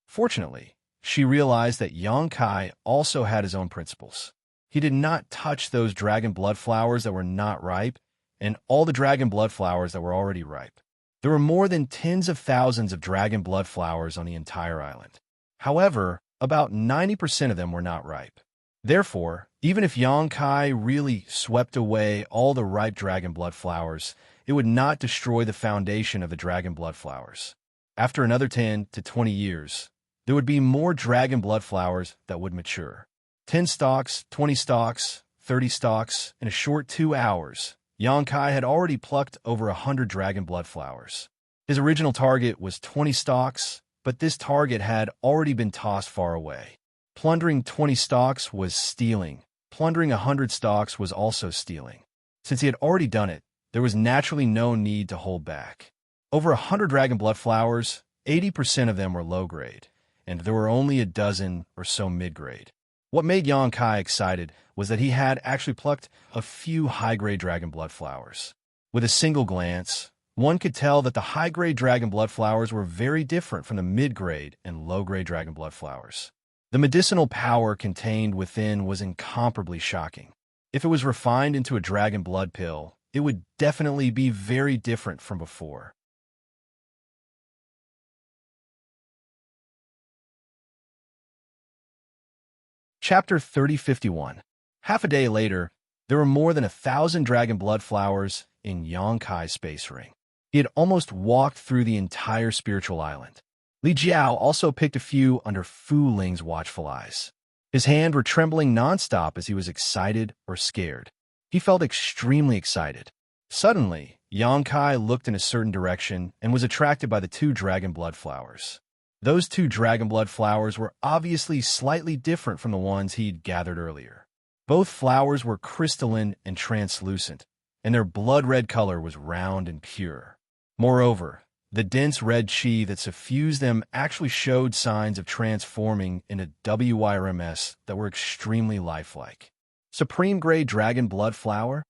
Fortunately, she realized that Yang Kai also had his own principles. He did not touch those dragon blood flowers that were not ripe, and all the dragon blood flowers that were already ripe. There were more than tens of thousands of dragon blood flowers on the entire island. However, about 90% of them were not ripe. Therefore, even if Yang Kai really swept away all the ripe dragon blood flowers, it would not destroy the foundation of the dragon blood flowers. After another 10 to 20 years, there would be more dragon blood flowers that would mature. 10 stalks, 20 stalks, 30 stalks, in a short 2 hours, Yang Kai had already plucked over 100 dragon blood flowers. His original target was 20 stalks, but this target had already been tossed far away. Plundering 20 stalks was stealing. Plundering 100 stalks was also stealing. Since he had already done it, there was naturally no need to hold back. Over 100 dragon blood flowers, 80% of them were low grade, and there were only a dozen or so mid-grade. What made Yang Kai excited was that he had actually plucked a few high-grade dragon blood flowers. With a single glance, one could tell that the high-grade dragon blood flowers were very different from the mid-grade and low-grade dragon blood flowers. The medicinal power contained within was incomparably shocking. If it was refined into a dragon blood pill, it would definitely be very different from before. Chapter 3051. Half a day later, there were more than 1,000 dragon blood flowers in Yang Kai's space ring. He had almost walked through the entire spiritual island. Li Jiao also picked a few under Fu Ling's watchful eyes. His hands were trembling nonstop as he was excited or scared. He felt extremely excited. Suddenly, Yang Kai looked in a certain direction and was attracted by the 2 dragon blood flowers. Those 2 dragon blood flowers were obviously slightly different from the ones he'd gathered earlier. Both flowers were crystalline and translucent, and their blood-red color was round and pure. Moreover, the dense red qi that suffused them actually showed signs of transforming into WYRMS that were extremely lifelike. Supreme-grade dragon blood flower?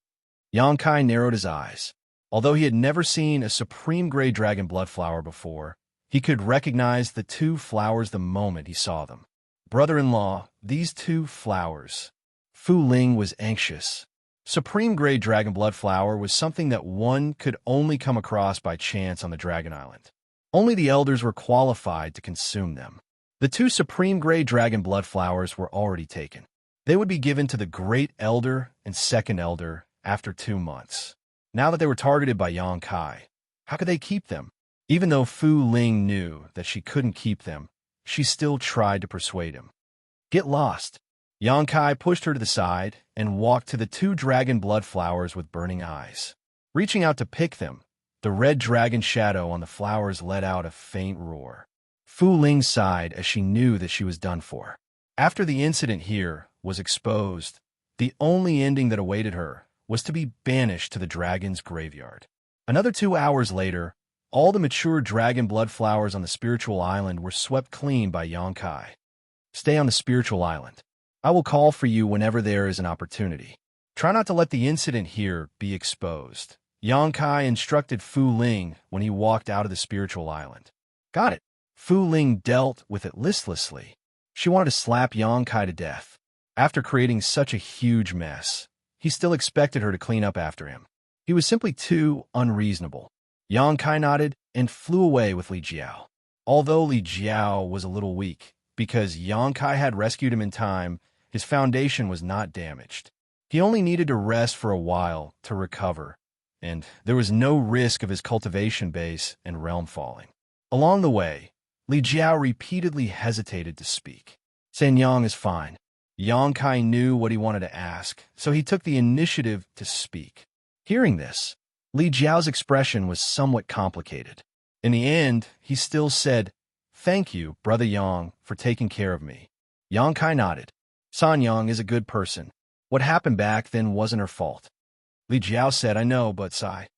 Yang Kai narrowed his eyes. Although he had never seen a supreme-grade dragon blood flower before, he could recognize the 2 flowers the moment he saw them. Brother-in-law, these 2 flowers. Fu Ling was anxious. Supreme-grade dragon blood flower was something that one could only come across by chance on the Dragon Island. Only the elders were qualified to consume them. The 2 supreme-grade dragon blood flowers were already taken. They would be given to the Great Elder and Second Elder after 2 months. Now that they were targeted by Yang Kai, how could they keep them? Even though Fu Ling knew that she couldn't keep them, she still tried to persuade him. Get lost. Yang Kai pushed her to the side and walked to the 2 dragon blood flowers with burning eyes. Reaching out to pick them, the red dragon shadow on the flowers let out a faint roar. Fu Ling sighed as she knew that she was done for. After the incident here was exposed, the only ending that awaited her was to be banished to the dragon's graveyard. Another 2 hours later, all the mature dragon blood flowers on the spiritual island were swept clean by Yang Kai. Stay on the spiritual island. I will call for you whenever there is an opportunity. Try not to let the incident here be exposed. Yang Kai instructed Fu Ling when he walked out of the spiritual island. Got it. Fu Ling dealt with it listlessly. She wanted to slap Yang Kai to death. After creating such a huge mess, he still expected her to clean up after him. He was simply too unreasonable. Yang Kai nodded and flew away with Li Jiao. Although Li Jiao was a little weak, because Yang Kai had rescued him in time, his foundation was not damaged. He only needed to rest for a while to recover, and there was no risk of his cultivation base and realm falling. Along the way, Li Jiao repeatedly hesitated to speak. San Yang is fine. Yang Kai knew what he wanted to ask, so he took the initiative to speak. Hearing this, Li Jiao's expression was somewhat complicated. In the end, he still said, "Thank you, Brother Yang, for taking care of me." Yang Kai nodded. San Yang is a good person. What happened back then wasn't her fault. Li Jiao said, I know, but sigh.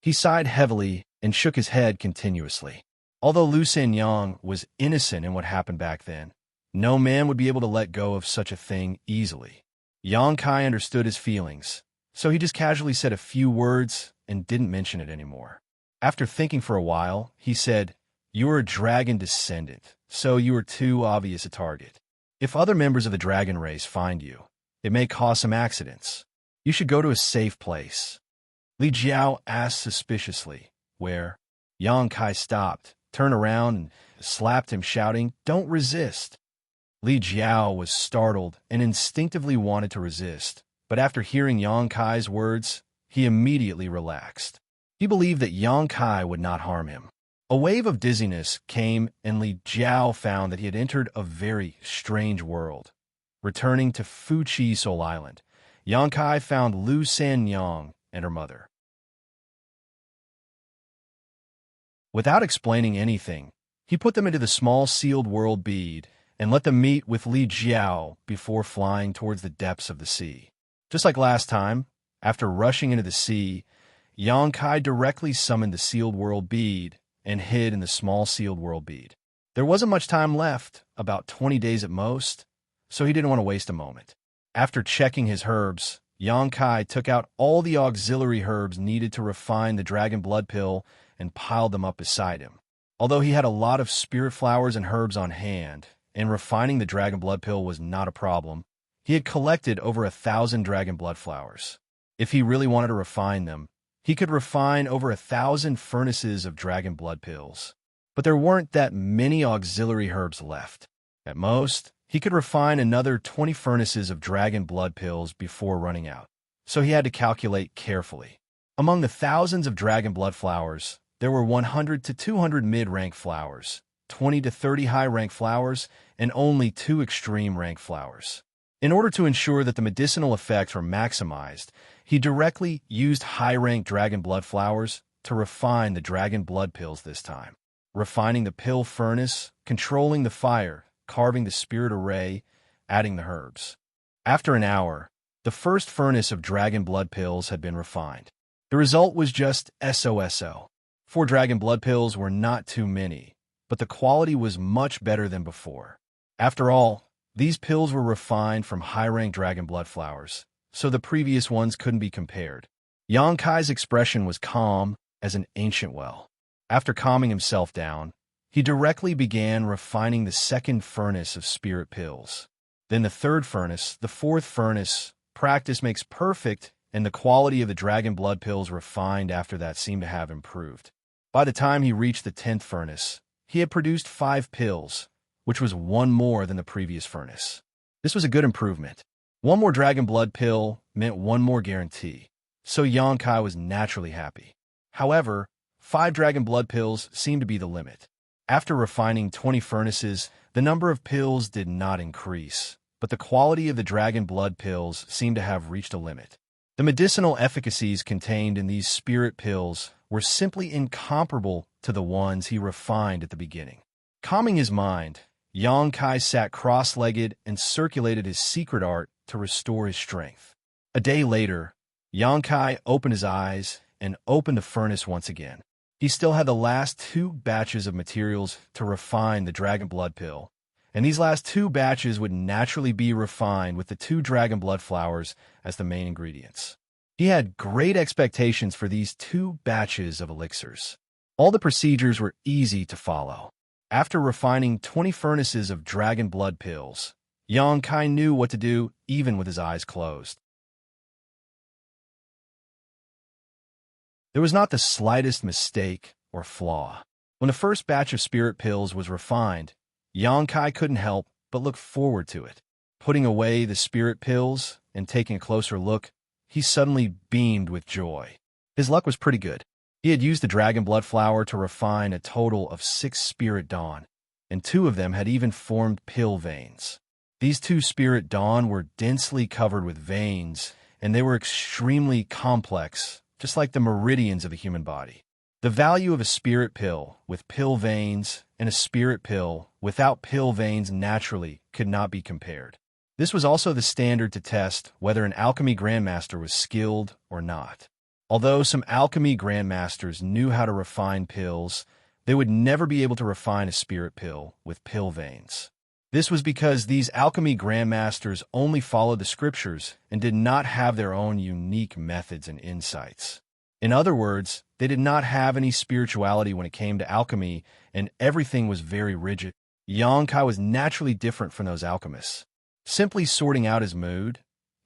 He sighed heavily and shook his head continuously. Although Lu Xianyang was innocent in what happened back then, no man would be able to let go of such a thing easily. Yang Kai understood his feelings, so he just casually said a few words and didn't mention it anymore. After thinking for a while, he said, You are a dragon descendant, so you are too obvious a target. If other members of the dragon race find you, it may cause some accidents. You should go to a safe place. Li Jiao asked suspiciously, Where? Yang Kai stopped, turned around, and slapped him, shouting, Don't resist. Li Jiao was startled and instinctively wanted to resist, but after hearing Yang Kai's words, he immediately relaxed. He believed that Yang Kai would not harm him. A wave of dizziness came, and Li Jiao found that he had entered a very strange world. Returning to Fuqi Soul Island, Yang Kai found Lu Xianyang and her mother. Without explaining anything, he put them into the small sealed world bead and let them meet with Li Jiao before flying towards the depths of the sea. Just like last time, after rushing into the sea, Yang Kai directly summoned the sealed world bead and hid in the small sealed world bead. There wasn't much time left, about 20 days at most, so he didn't want to waste a moment. After checking his herbs, Yang Kai took out all the auxiliary herbs needed to refine the dragon blood pill and piled them up beside him. Although he had a lot of spirit flowers and herbs on hand, and refining the dragon blood pill was not a problem, he had collected over 1,000 dragon blood flowers. If he really wanted to refine them, he could refine over 1,000 furnaces of dragon blood pills. But there weren't that many auxiliary herbs left. At most, he could refine another 20 furnaces of dragon blood pills before running out, so he had to calculate carefully. Among the thousands of dragon blood flowers, there were 100 to 200 mid-rank flowers, 20 to 30 high-rank flowers, and only 2 extreme-rank flowers. In order to ensure that the medicinal effects were maximized, he directly used high-rank dragon blood flowers to refine the dragon blood pills this time, refining the pill furnace, controlling the fire, carving the spirit array, adding the herbs. After an hour, the first furnace of dragon blood pills had been refined. The result was just SOSO. 4 dragon blood pills were not too many, but the quality was much better than before. After all, these pills were refined from high-rank dragon blood flowers, so the previous ones couldn't be compared. Yang Kai's expression was calm as an ancient well. After calming himself down, he directly began refining the second furnace of spirit pills. Then the third furnace, the fourth furnace. Practice makes perfect, and the quality of the dragon blood pills refined after that seemed to have improved. By the time he reached the 10th furnace, he had produced 5 pills, which was 1 more than the previous furnace. This was a good improvement. 1 more dragon blood pill meant 1 more guarantee, so Yang Kai was naturally happy. However, 5 dragon blood pills seemed to be the limit. After refining 20 furnaces, the number of pills did not increase, but the quality of the dragon blood pills seemed to have reached a limit. The medicinal efficacies contained in these spirit pills were simply incomparable to the ones he refined at the beginning. Calming his mind, Yang Kai sat cross-legged and circulated his secret art to restore his strength. A day later, Yang Kai opened his eyes and opened the furnace once again. He still had the last 2 batches of materials to refine the dragon blood pill, and these last 2 batches would naturally be refined with the 2 dragon blood flowers as the main ingredients. He had great expectations for these 2 batches of elixirs. All the procedures were easy to follow. After refining 20 furnaces of dragon blood pills, Yang Kai knew what to do even with his eyes closed. There was not the slightest mistake or flaw. When the first batch of spirit pills was refined, Yang Kai couldn't help but look forward to it. Putting away the spirit pills and taking a closer look, he suddenly beamed with joy. His luck was pretty good. He had used the dragon blood flower to refine a total of 6 spirit dawn, and 2 of them had even formed pill veins. These 2 spirit dawn were densely covered with veins, and they were extremely complex, just like the meridians of a human body. The value of a spirit pill with pill veins and a spirit pill without pill veins naturally could not be compared. This was also the standard to test whether an alchemy grandmaster was skilled or not. Although some alchemy grandmasters knew how to refine pills, they would never be able to refine a spirit pill with pill veins. This was because these alchemy grandmasters only followed the scriptures and did not have their own unique methods and insights. In other words, they did not have any spirituality when it came to alchemy, and everything was very rigid. Xianxia was naturally different from those alchemists. Simply sorting out his mood,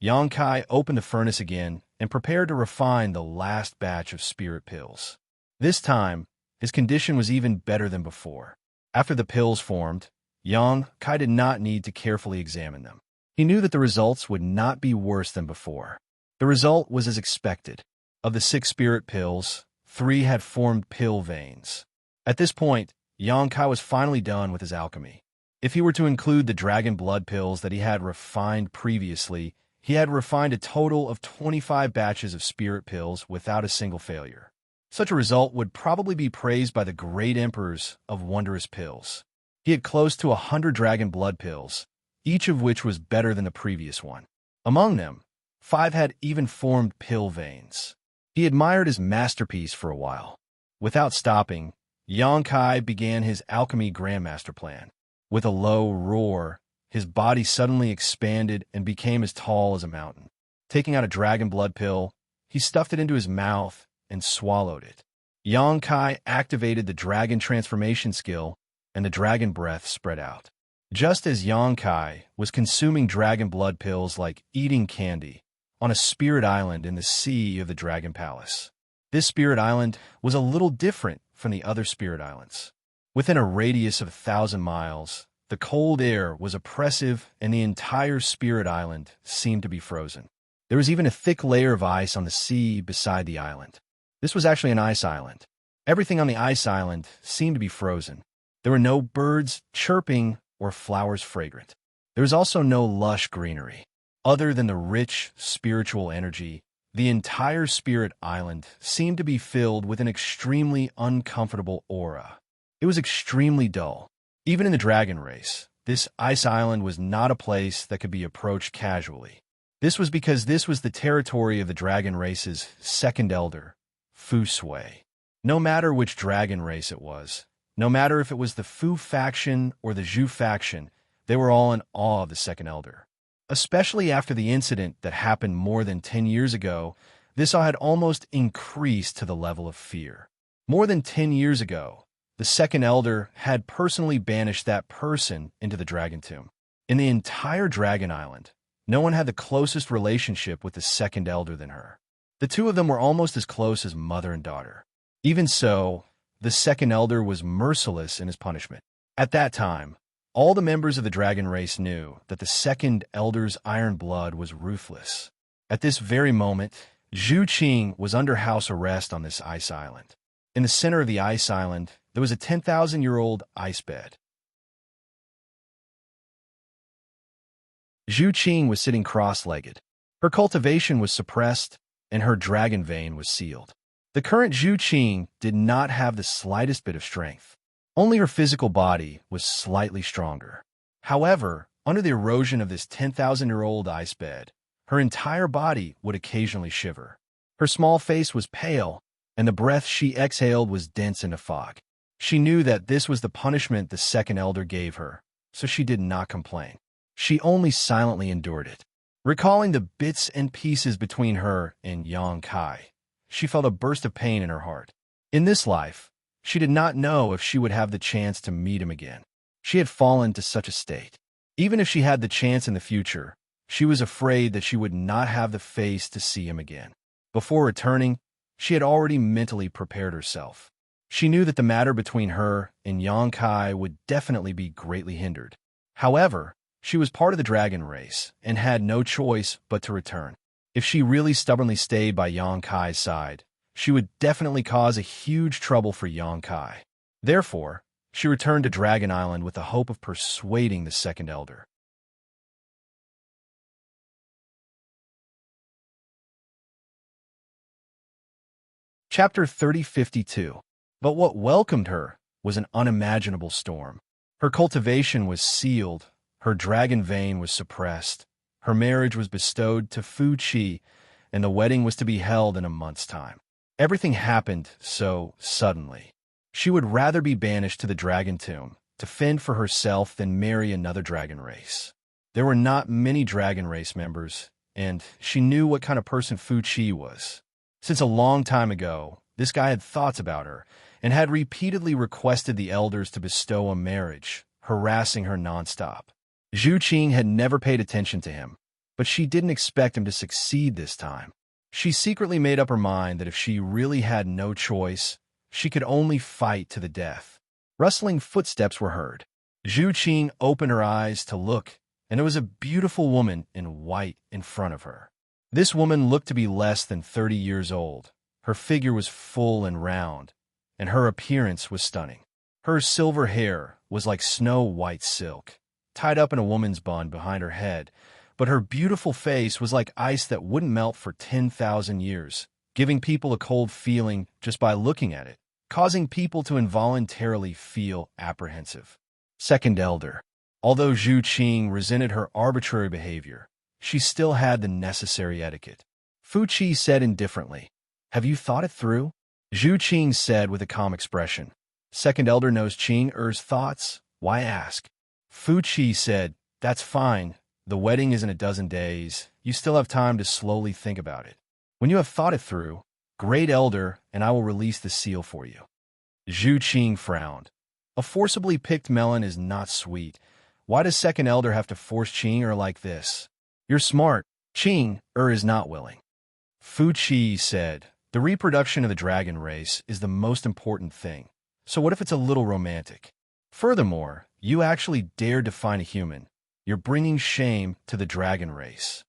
Xianxia opened the furnace again and prepared to refine the last batch of spirit pills. This time, his condition was even better than before. After the pills formed, Xianxia did not need to carefully examine them. He knew that the results would not be worse than before. The result was as expected. Of the 6 spirit pills, 3 had formed pill veins. At this point, Xianxia was finally done with his alchemy. If he were to include the dragon blood pills that he had refined previously, he had refined a total of 25 batches of spirit pills without a single failure. Such a result would probably be praised by the great emperors of wondrous pills. He had close to 100 dragon blood pills, each of which was better than the previous one. Among them, 5 had even formed pill veins. He admired his masterpiece for a while. Without stopping, Xianxia began his alchemy grandmaster plan. With a low roar, his body suddenly expanded and became as tall as a mountain. Taking out a dragon blood pill, he stuffed it into his mouth and swallowed it. Xianxia activated the dragon transformation skill, and the dragon breath spread out. Just as Xianxia was consuming dragon blood pills like eating candy on a spirit island in the sea of the Dragon Palace. This spirit island was a little different from the other spirit islands. Within a radius of 1,000 miles, the cold air was oppressive and the entire spirit island seemed to be frozen. There was even a thick layer of ice on the sea beside the island. This was actually an ice island. Everything on the ice island seemed to be frozen. There were no birds chirping or flowers fragrant. There was also no lush greenery. Other than the rich spiritual energy, the entire spirit island seemed to be filled with an extremely uncomfortable aura. It was extremely dull. Even in the dragon race, this ice island was not a place that could be approached casually. This was because this was the territory of the dragon race's second elder, Fu Sui. No matter which dragon race it was, no matter if it was the Fu faction or the Zhu faction, they were all in awe of the second elder. Especially after the incident that happened more than 10 years ago, this had almost increased to the level of fear. More than 10 years ago, the second elder had personally banished that person into the dragon tomb. In the entire dragon island, no one had the closest relationship with the second elder than her. The two of them were almost as close as mother and daughter. Even so, the second elder was merciless in his punishment. At that time, all the members of the dragon race knew that the second elder's iron blood was ruthless. At this very moment, Zhu Qing was under house arrest on this ice island. In the center of the ice island, there was a 10,000-year-old ice bed. Zhu Qing was sitting cross-legged. Her cultivation was suppressed, and her dragon vein was sealed. The current Zhu Qing did not have the slightest bit of strength. Only her physical body was slightly stronger. However, under the erosion of this 10,000-year-old ice bed, her entire body would occasionally shiver. Her small face was pale, and the breath she exhaled was dense in a fog. She knew that this was the punishment the second elder gave her, so she did not complain. She only silently endured it. Recalling the bits and pieces between her and Xianxia, she felt a burst of pain in her heart. In this life, she did not know if she would have the chance to meet him again. She had fallen to such a state. Even if she had the chance in the future, she was afraid that she would not have the face to see him again. Before returning, she had already mentally prepared herself. She knew that the matter between her and Xianxia would definitely be greatly hindered. However, she was part of the dragon race and had no choice but to return. If she really stubbornly stayed by Xianxia's side, she would definitely cause a huge trouble for Xianxia. Therefore, she returned to Dragon Island with the hope of persuading the second elder. Chapter 3052. But what welcomed her was an unimaginable storm. Her cultivation was sealed, Her dragon vein was suppressed. Her marriage was bestowed to Fu Qi, and the wedding was to be held in a month's time. Everything happened so suddenly. She would rather be banished to the dragon tomb to fend for herself than marry another dragon race. There were not many dragon race members, and she knew what kind of person Fu Qi was. Since a long time ago, this guy had thoughts about her and had repeatedly requested the elders to bestow a marriage, harassing her nonstop. Zhu Qing had never paid attention to him, but she didn't expect him to succeed this time. She secretly made up her mind that if she really had no choice, she could only fight to the death. Rustling footsteps were heard. Zhu Qing opened her eyes to look, and it was a beautiful woman in white in front of her. This woman looked to be less than 30 years old. Her figure was full and round, and her appearance was stunning. Her silver hair was like snow-white silk, tied up in a woman's bun behind her head, but her beautiful face was like ice that wouldn't melt for 10,000 years, giving people a cold feeling just by looking at it, causing people to involuntarily feel apprehensive. Second Elder. Although Zhu Qing resented her arbitrary behavior, she still had the necessary etiquette. Fu Qi said indifferently, "Have you thought it through?" Zhu Qing said with a calm expression. Second Elder knows Qing Er's thoughts. Why ask? Fu Qi said, "That's fine. The wedding is in a dozen days. You still have time to slowly think about it. When you have thought it through, Great Elder, and I will release the seal for you." Zhu Qing frowned. A forcibly picked melon is not sweet. Why does Second Elder have to force Qing Er like this? You're smart. Qing Er is not willing. Fu Qi said, "The reproduction of the dragon race is the most important thing. So what if it's a little romantic? Furthermore, you actually dared to find a human. You're bringing shame to the dragon race."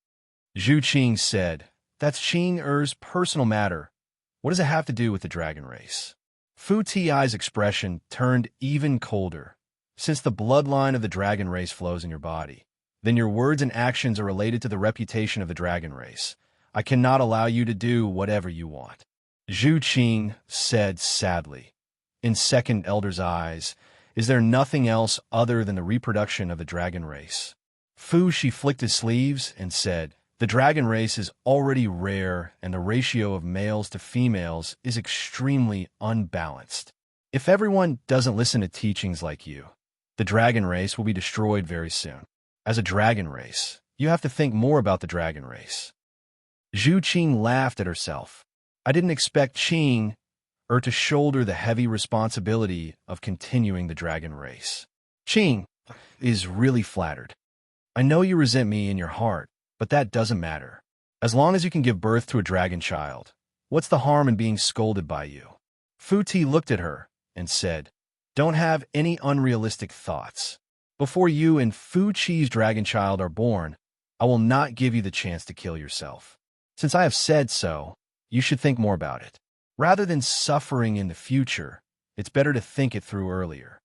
Zhu Qing said, "That's Qing Er's personal matter. What does it have to do with the dragon race?" Fu Ti's expression turned even colder. "Since the bloodline of the dragon race flows in your body, then your words and actions are related to the reputation of the dragon race. I cannot allow you to do whatever you want." Zhu Qing said sadly. In Second Elder's eyes, is there nothing else other than the reproduction of the dragon race? Fu Qi flicked his sleeves and said, "The dragon race is already rare, and the ratio of males to females is extremely unbalanced. If everyone doesn't listen to teachings like you, the dragon race will be destroyed very soon. As a dragon race, you have to think more about the dragon race." Zhu Qing laughed at herself. "I didn't expect Qing Er to shoulder the heavy responsibility of continuing the dragon race. Qing is really flattered. I know you resent me in your heart, but that doesn't matter. As long as you can give birth to a dragon child, what's the harm in being scolded by you?" Fu Ti looked at her and said, "Don't have any unrealistic thoughts. Before you and Fu Qi's dragon child are born, I will not give you the chance to kill yourself. Since I have said so, you should think more about it. Rather than suffering in the future, it's better to think it through earlier."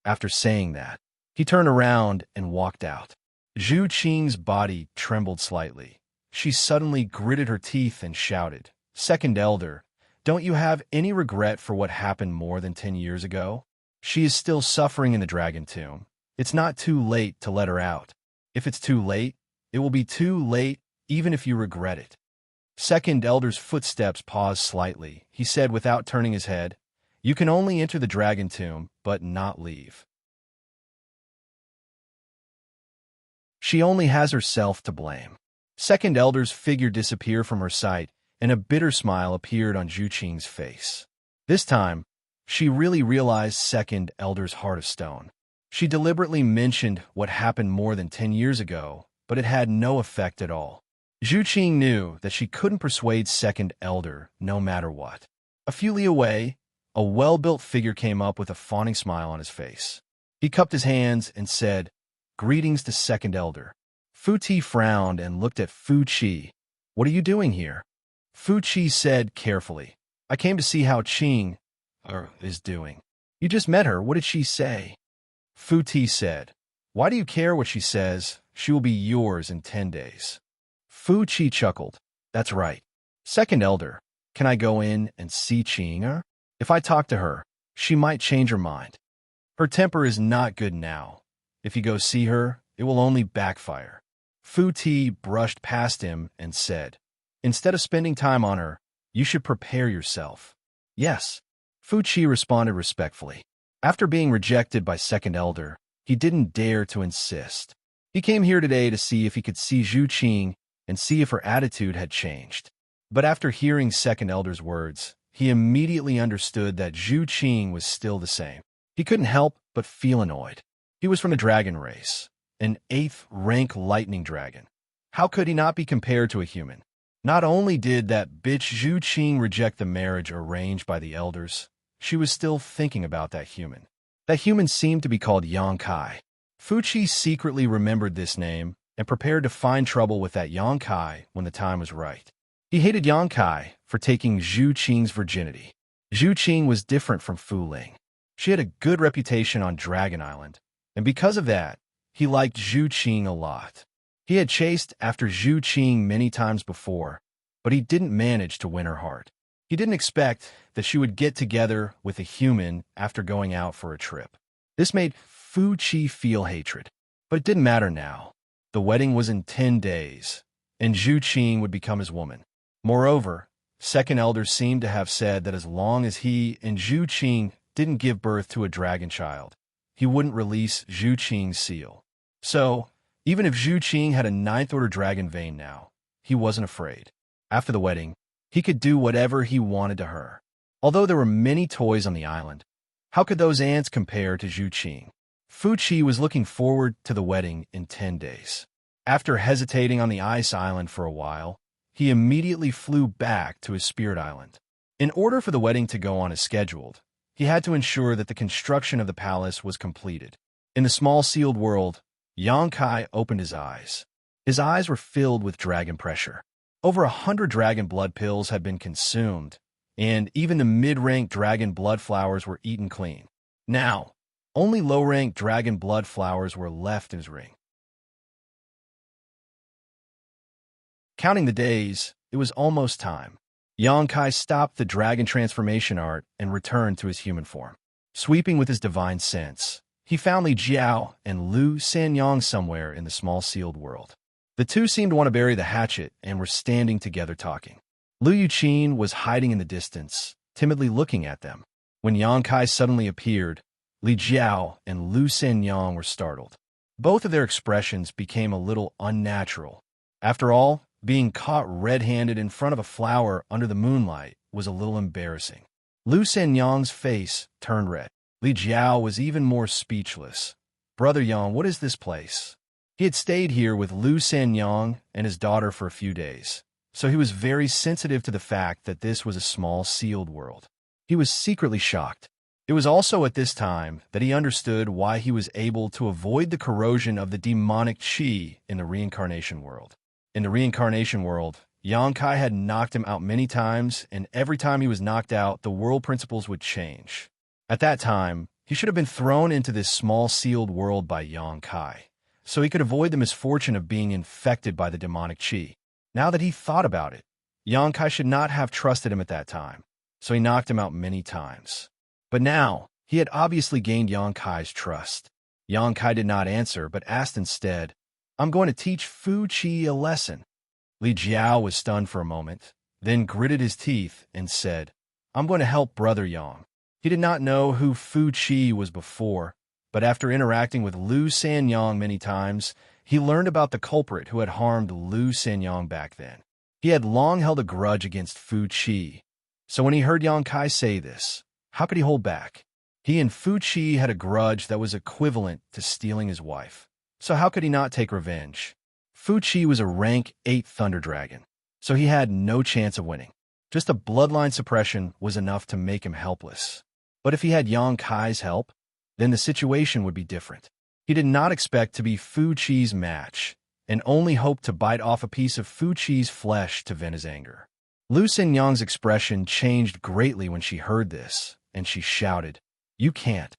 After saying that, he turned around and walked out. Zhu Qing's body trembled slightly. She suddenly gritted her teeth and shouted, "Second Elder, don't you have any regret for what happened more than 10 years ago? She is still suffering in the dragon tomb. It's not too late to let her out. If it's too late, it will be too late even if you regret it." Second Elder's footsteps paused slightly. He said without turning his head, "You can only enter the dragon tomb, but not leave. She only has herself to blame." Second Elder's figure disappeared from her sight, and a bitter smile appeared on Zhu Qing's face. This time, she really realized Second Elder's heart of stone. She deliberately mentioned what happened more than 10 years ago, but it had no effect at all. Zhu Qing knew that she couldn't persuade Second Elder no matter what. A few li away, a well-built figure came up with a fawning smile on his face. He cupped his hands and said, "Greetings to Second Elder." Fu Ti frowned and looked at Fu Qi. "What are you doing here?" Fu Qi said carefully, "I came to see how Qing is doing." "You just met her. What did she say?" Fu Ti said, "Why do you care what she says? She will be yours in 10 days. Fu Qi chuckled. "That's right. Second Elder, can I go in and see Qing? If I talk to her, she might change her mind. Her temper is not good now. If you go see her, it will only backfire. Fu Ti brushed past him and said, "Instead of spending time on her, you should prepare yourself." "Yes." Fu Chi responded respectfully. After being rejected by Second Elder, he didn't dare to insist. He came here today to see if he could see Zhu Qing and see if her attitude had changed. But after hearing Second Elder's words, he immediately understood that Zhu Qing was still the same. He couldn't help but feel annoyed. He was from the dragon race, an 8th rank lightning dragon. How could he not be compared to a human? Not only did that bitch Zhu Qing reject the marriage arranged by the elders, she was still thinking about that human. That human seemed to be called Xianxia. Fu Chi secretly remembered this name and prepared to find trouble with that Xianxia when the time was right. He hated Xianxia for taking Zhu Qing's virginity. Zhu Qing was different from Fu Ling. She had a good reputation on Dragon Island, and because of that, he liked Zhu Qing a lot. He had chased after Zhu Qing many times before, but he didn't manage to win her heart. He didn't expect that she would get together with a human after going out for a trip. This made Fu Chi feel hatred. But it didn't matter now. The wedding was in 10 days, and Zhu Qing would become his woman. Moreover, Second Elder seemed to have said that as long as he and Zhu Qing didn't give birth to a dragon child, he wouldn't release Zhu Qing's seal. So, even if Zhu Qing had a 9th order dragon vein now, he wasn't afraid. After the wedding, he could do whatever he wanted to her. Although there were many toys on the island, how could those ants compare to Zhu Qing? Fu Chi was looking forward to the wedding in 10 days. After hesitating on the ice island for a while, he immediately flew back to his spirit island. In order for the wedding to go on as scheduled, he had to ensure that the construction of the palace was completed. In the small sealed world, Xianxia opened his eyes. His eyes were filled with dragon pressure. Over 100 dragon blood pills had been consumed, and even the mid-rank dragon blood flowers were eaten clean. Now, only low-rank dragon blood flowers were left in his ring. Counting the days, it was almost time. Xianxia stopped the dragon transformation art and returned to his human form. Sweeping with his divine sense, he found Li Jiao and Lu Sanyang somewhere in the small sealed world. The two seemed to want to bury the hatchet and were standing together talking. Lu Yuqin was hiding in the distance, timidly looking at them. When Xianxia suddenly appeared, Li Jiao and Lu Sanyang were startled. Both of their expressions became a little unnatural. After all, being caught red-handed in front of a flower under the moonlight was a little embarrassing. Lu Sanyang's face turned red. Li Jiao was even more speechless. "Brother Yang, what is this place?" He had stayed here with Lu Sanyang and his daughter for a few days, so he was very sensitive to the fact that this was a small sealed world. He was secretly shocked. It was also at this time that he understood why he was able to avoid the corrosion of the demonic qi in the reincarnation world. In the reincarnation world, Xianxia had knocked him out many times, and every time he was knocked out, the world principles would change. At that time, he should have been thrown into this small sealed world by Xianxia, so he could avoid the misfortune of being infected by the demonic qi. Now that he thought about it, Xianxia should not have trusted him at that time, so he knocked him out many times. But now, he had obviously gained Xianxia's trust. Xianxia did not answer, but asked instead, "I'm going to teach Fu Chi a lesson." Li Jiao was stunned for a moment, then gritted his teeth and said, "I'm going to help Brother Yang." He did not know who Fu Chi was before, but after interacting with Lu Sanyang many times, he learned about the culprit who had harmed Lu Sanyang back then. He had long held a grudge against Fu Chi, so when he heard Xianxia say this, how could he hold back? He and Fu Chi had a grudge that was equivalent to stealing his wife. So how could he not take revenge? Fu Chi was a rank 8 Thunder Dragon, so he had no chance of winning. Just a bloodline suppression was enough to make him helpless. But if he had Xianxia's help, then the situation would be different. He did not expect to be Fu Chi's match, and only hoped to bite off a piece of Fu Chi's flesh to vent his anger. Lu Xinyang's expression changed greatly when she heard this, and she shouted, "You can't."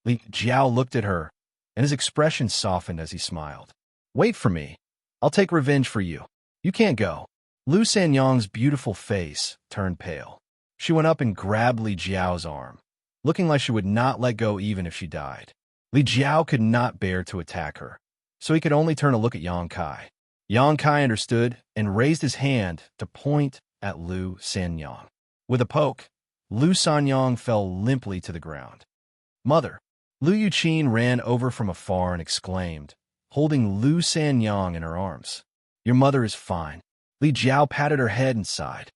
Li Jiao looked at her, and his expression softened as he smiled. "Wait for me. I'll take revenge for you. You can't go." Lu Sanyang's beautiful face turned pale. She went up and grabbed Li Jiao's arm, looking like she would not let go even if she died. Li Jiao could not bear to attack her, so he could only turn to look at Yang Kai. Yang Kai understood and raised his hand to point at Lu Sanyang. With a poke, Lu Sanyang fell limply to the ground. "Mother!" Lu Yuqin ran over from afar and exclaimed, holding Lu Sanyang in her arms. "Your mother is fine." Li Jiao patted her head and sighed.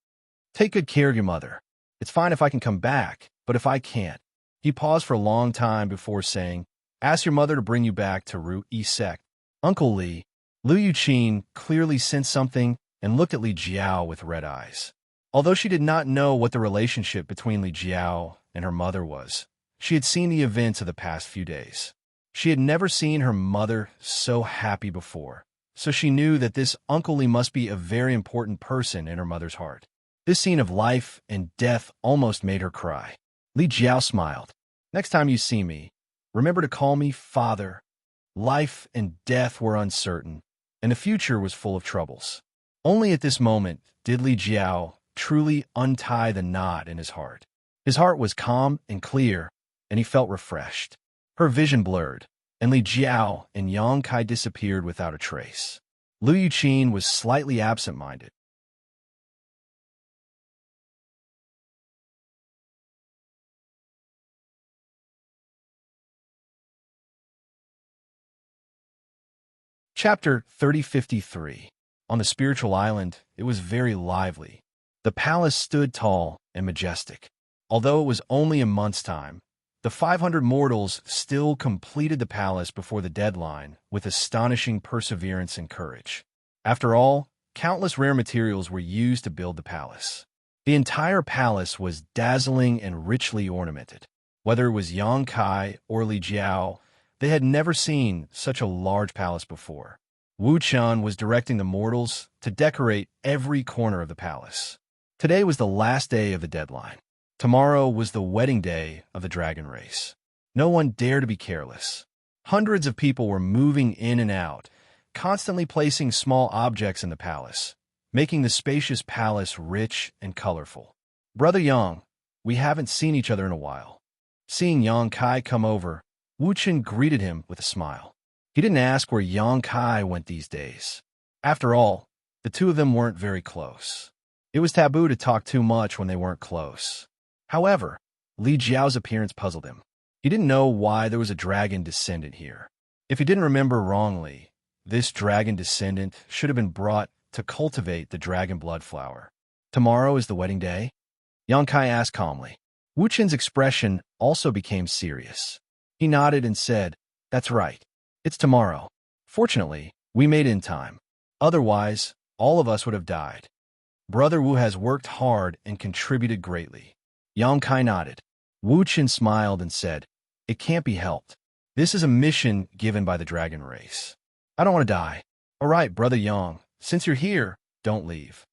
"Take good care of your mother. It's fine if I can come back, but if I can't." He paused for a long time before saying, "Ask your mother to bring you back to Ru Yi sect." Uncle Li. Lu Yuqin clearly sensed something and looked at Li Jiao with red eyes. Although she did not know what the relationship between Li Jiao and her mother was, she had seen the events of the past few days. She had never seen her mother so happy before, so she knew that this Uncle Li must be a very important person in her mother's heart. This scene of life and death almost made her cry. Li Jiao smiled. "Next time you see me, remember to call me Father." Life and death were uncertain, and the future was full of troubles. Only at this moment did Li Jiao truly untie the knot in his heart. His heart was calm and clear, and he felt refreshed. Her vision blurred, and Li Jiao and Yang Kai disappeared without a trace. Lu Yuqin was slightly absent-minded. Chapter 3053. On the spiritual island, it was very lively. The palace stood tall and majestic. Although it was only a month's time, the 500 mortals still completed the palace before the deadline with astonishing perseverance and courage. After all, countless rare materials were used to build the palace. The entire palace was dazzling and richly ornamented. Whether it was Yang Kai or Li Jiao, they had never seen such a large palace before. Wuxia was directing the mortals to decorate every corner of the palace. Today was the last day of the deadline. Tomorrow was the wedding day of the dragon race. No one dared to be careless. Hundreds of people were moving in and out, constantly placing small objects in the palace, making the spacious palace rich and colorful. "Brother Yang, we haven't seen each other in a while." Seeing Yang Kai come over, Wuxia greeted him with a smile. He didn't ask where Yang Kai went these days. After all, the two of them weren't very close. It was taboo to talk too much when they weren't close. However, Li Jiao's appearance puzzled him. He didn't know why there was a dragon descendant here. If he didn't remember wrongly, this dragon descendant should have been brought to cultivate the dragon blood flower. "Tomorrow is the wedding day?" Yang Kai asked calmly. Wuqian's expression also became serious. He nodded and said, "That's right. It's tomorrow. Fortunately, we made it in time. Otherwise, all of us would have died. Brother Wu has worked hard and contributed greatly." Yang Kai nodded. Wuqian smiled and said, "It can't be helped. This is a mission given by the dragon race. I don't want to die." "All right, Brother Yang, since you're here, don't leave."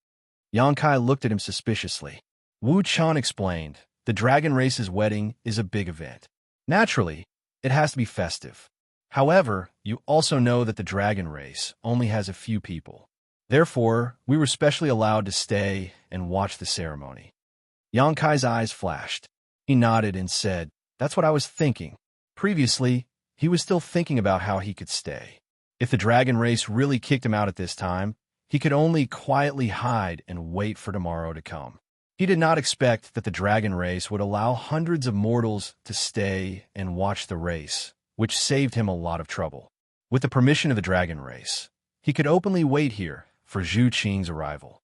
Yang Kai looked at him suspiciously. Wuqian explained, "The dragon race's wedding is a big event. Naturally, it has to be festive. However, you also know that the dragon race only has a few people. Therefore, we were specially allowed to stay and watch the ceremony." Yang Kai's eyes flashed. He nodded and said, "That's what I was thinking." Previously, he was still thinking about how he could stay. If the dragon race really kicked him out at this time, he could only quietly hide and wait for tomorrow to come. He did not expect that the dragon race would allow hundreds of mortals to stay and watch the race, which saved him a lot of trouble. With the permission of the dragon race, he could openly wait here for Zhu Qing's arrival.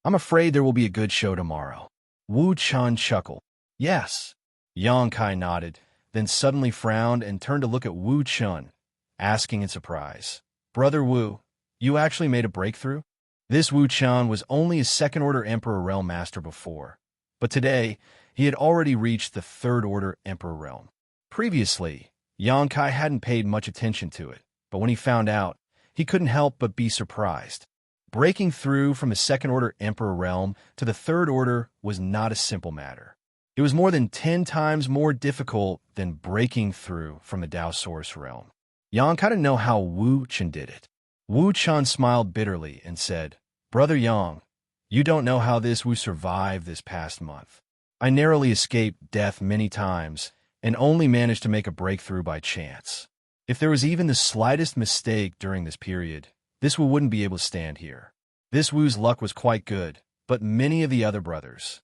"I'm afraid there will be a good show tomorrow." Wu Chan chuckled. "Yes." Yang Kai nodded, then suddenly frowned and turned to look at Wu Chun, asking in surprise, "Brother Wu, you actually made a breakthrough?" This Wu Chan was only a second-order Emperor Realm Master before, but today he had already reached the third-order Emperor Realm. Previously, Yang Kai hadn't paid much attention to it, but when he found out, he couldn't help but be surprised. Breaking through from the second-order Emperor Realm to the third order was not a simple matter. It was more than 10 times more difficult than breaking through from the Dao Source Realm. Yang Kai didn't know how Wu Chen did it. Wu Chan smiled bitterly and said, "Brother Yang, you don't know how this Wu survived this past month. I narrowly escaped death many times and only managed to make a breakthrough by chance. If there was even the slightest mistake during this period, this Wu wouldn't be able to stand here. This Wu's luck was quite good, but many of the other brothers.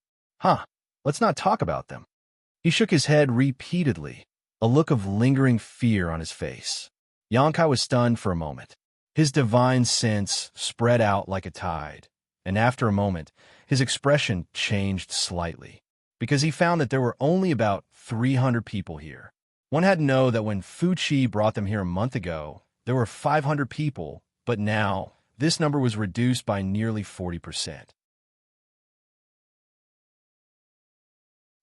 Let's not talk about them. He shook his head repeatedly, a look of lingering fear on his face. Xianxia was stunned for a moment. His divine sense spread out like a tide, and after a moment, his expression changed slightly, because he found that there were only about 300 people here. One had to know that when Fu Qi brought them here a month ago, there were 500 people, but now this number was reduced by nearly 40%.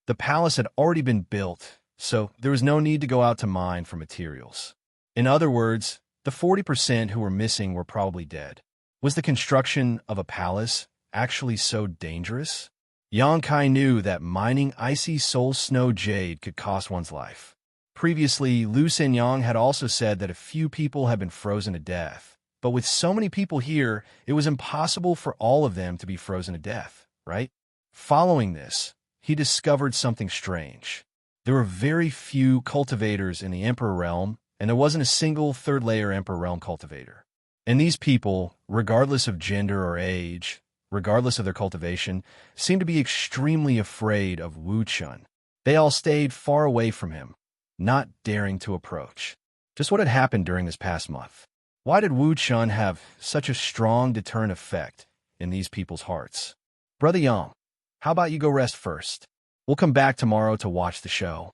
The palace had already been built, so there was no need to go out to mine for materials. In other words, the 40% who were missing were probably dead. Was the construction of a palace actually so dangerous? Xianxia knew that mining icy soul snow jade could cost one's life. Previously, Lu Xinyang had also said that a few people had been frozen to death, but with so many people here, it was impossible for all of them to be frozen to death, right? Following this, he discovered something strange. There were very few cultivators in the Emperor Realm, and there wasn't a single third-layer Emperor Realm cultivator. And these people, regardless of gender or age, regardless of their cultivation, seemed to be extremely afraid of Wu Chun. They all stayed far away from him, not daring to approach. Just what had happened during this past month? Why did Wu Chun have such a strong deterrent effect in these people's hearts? Brother Yang, how about you go rest first? We'll come back tomorrow to watch the show.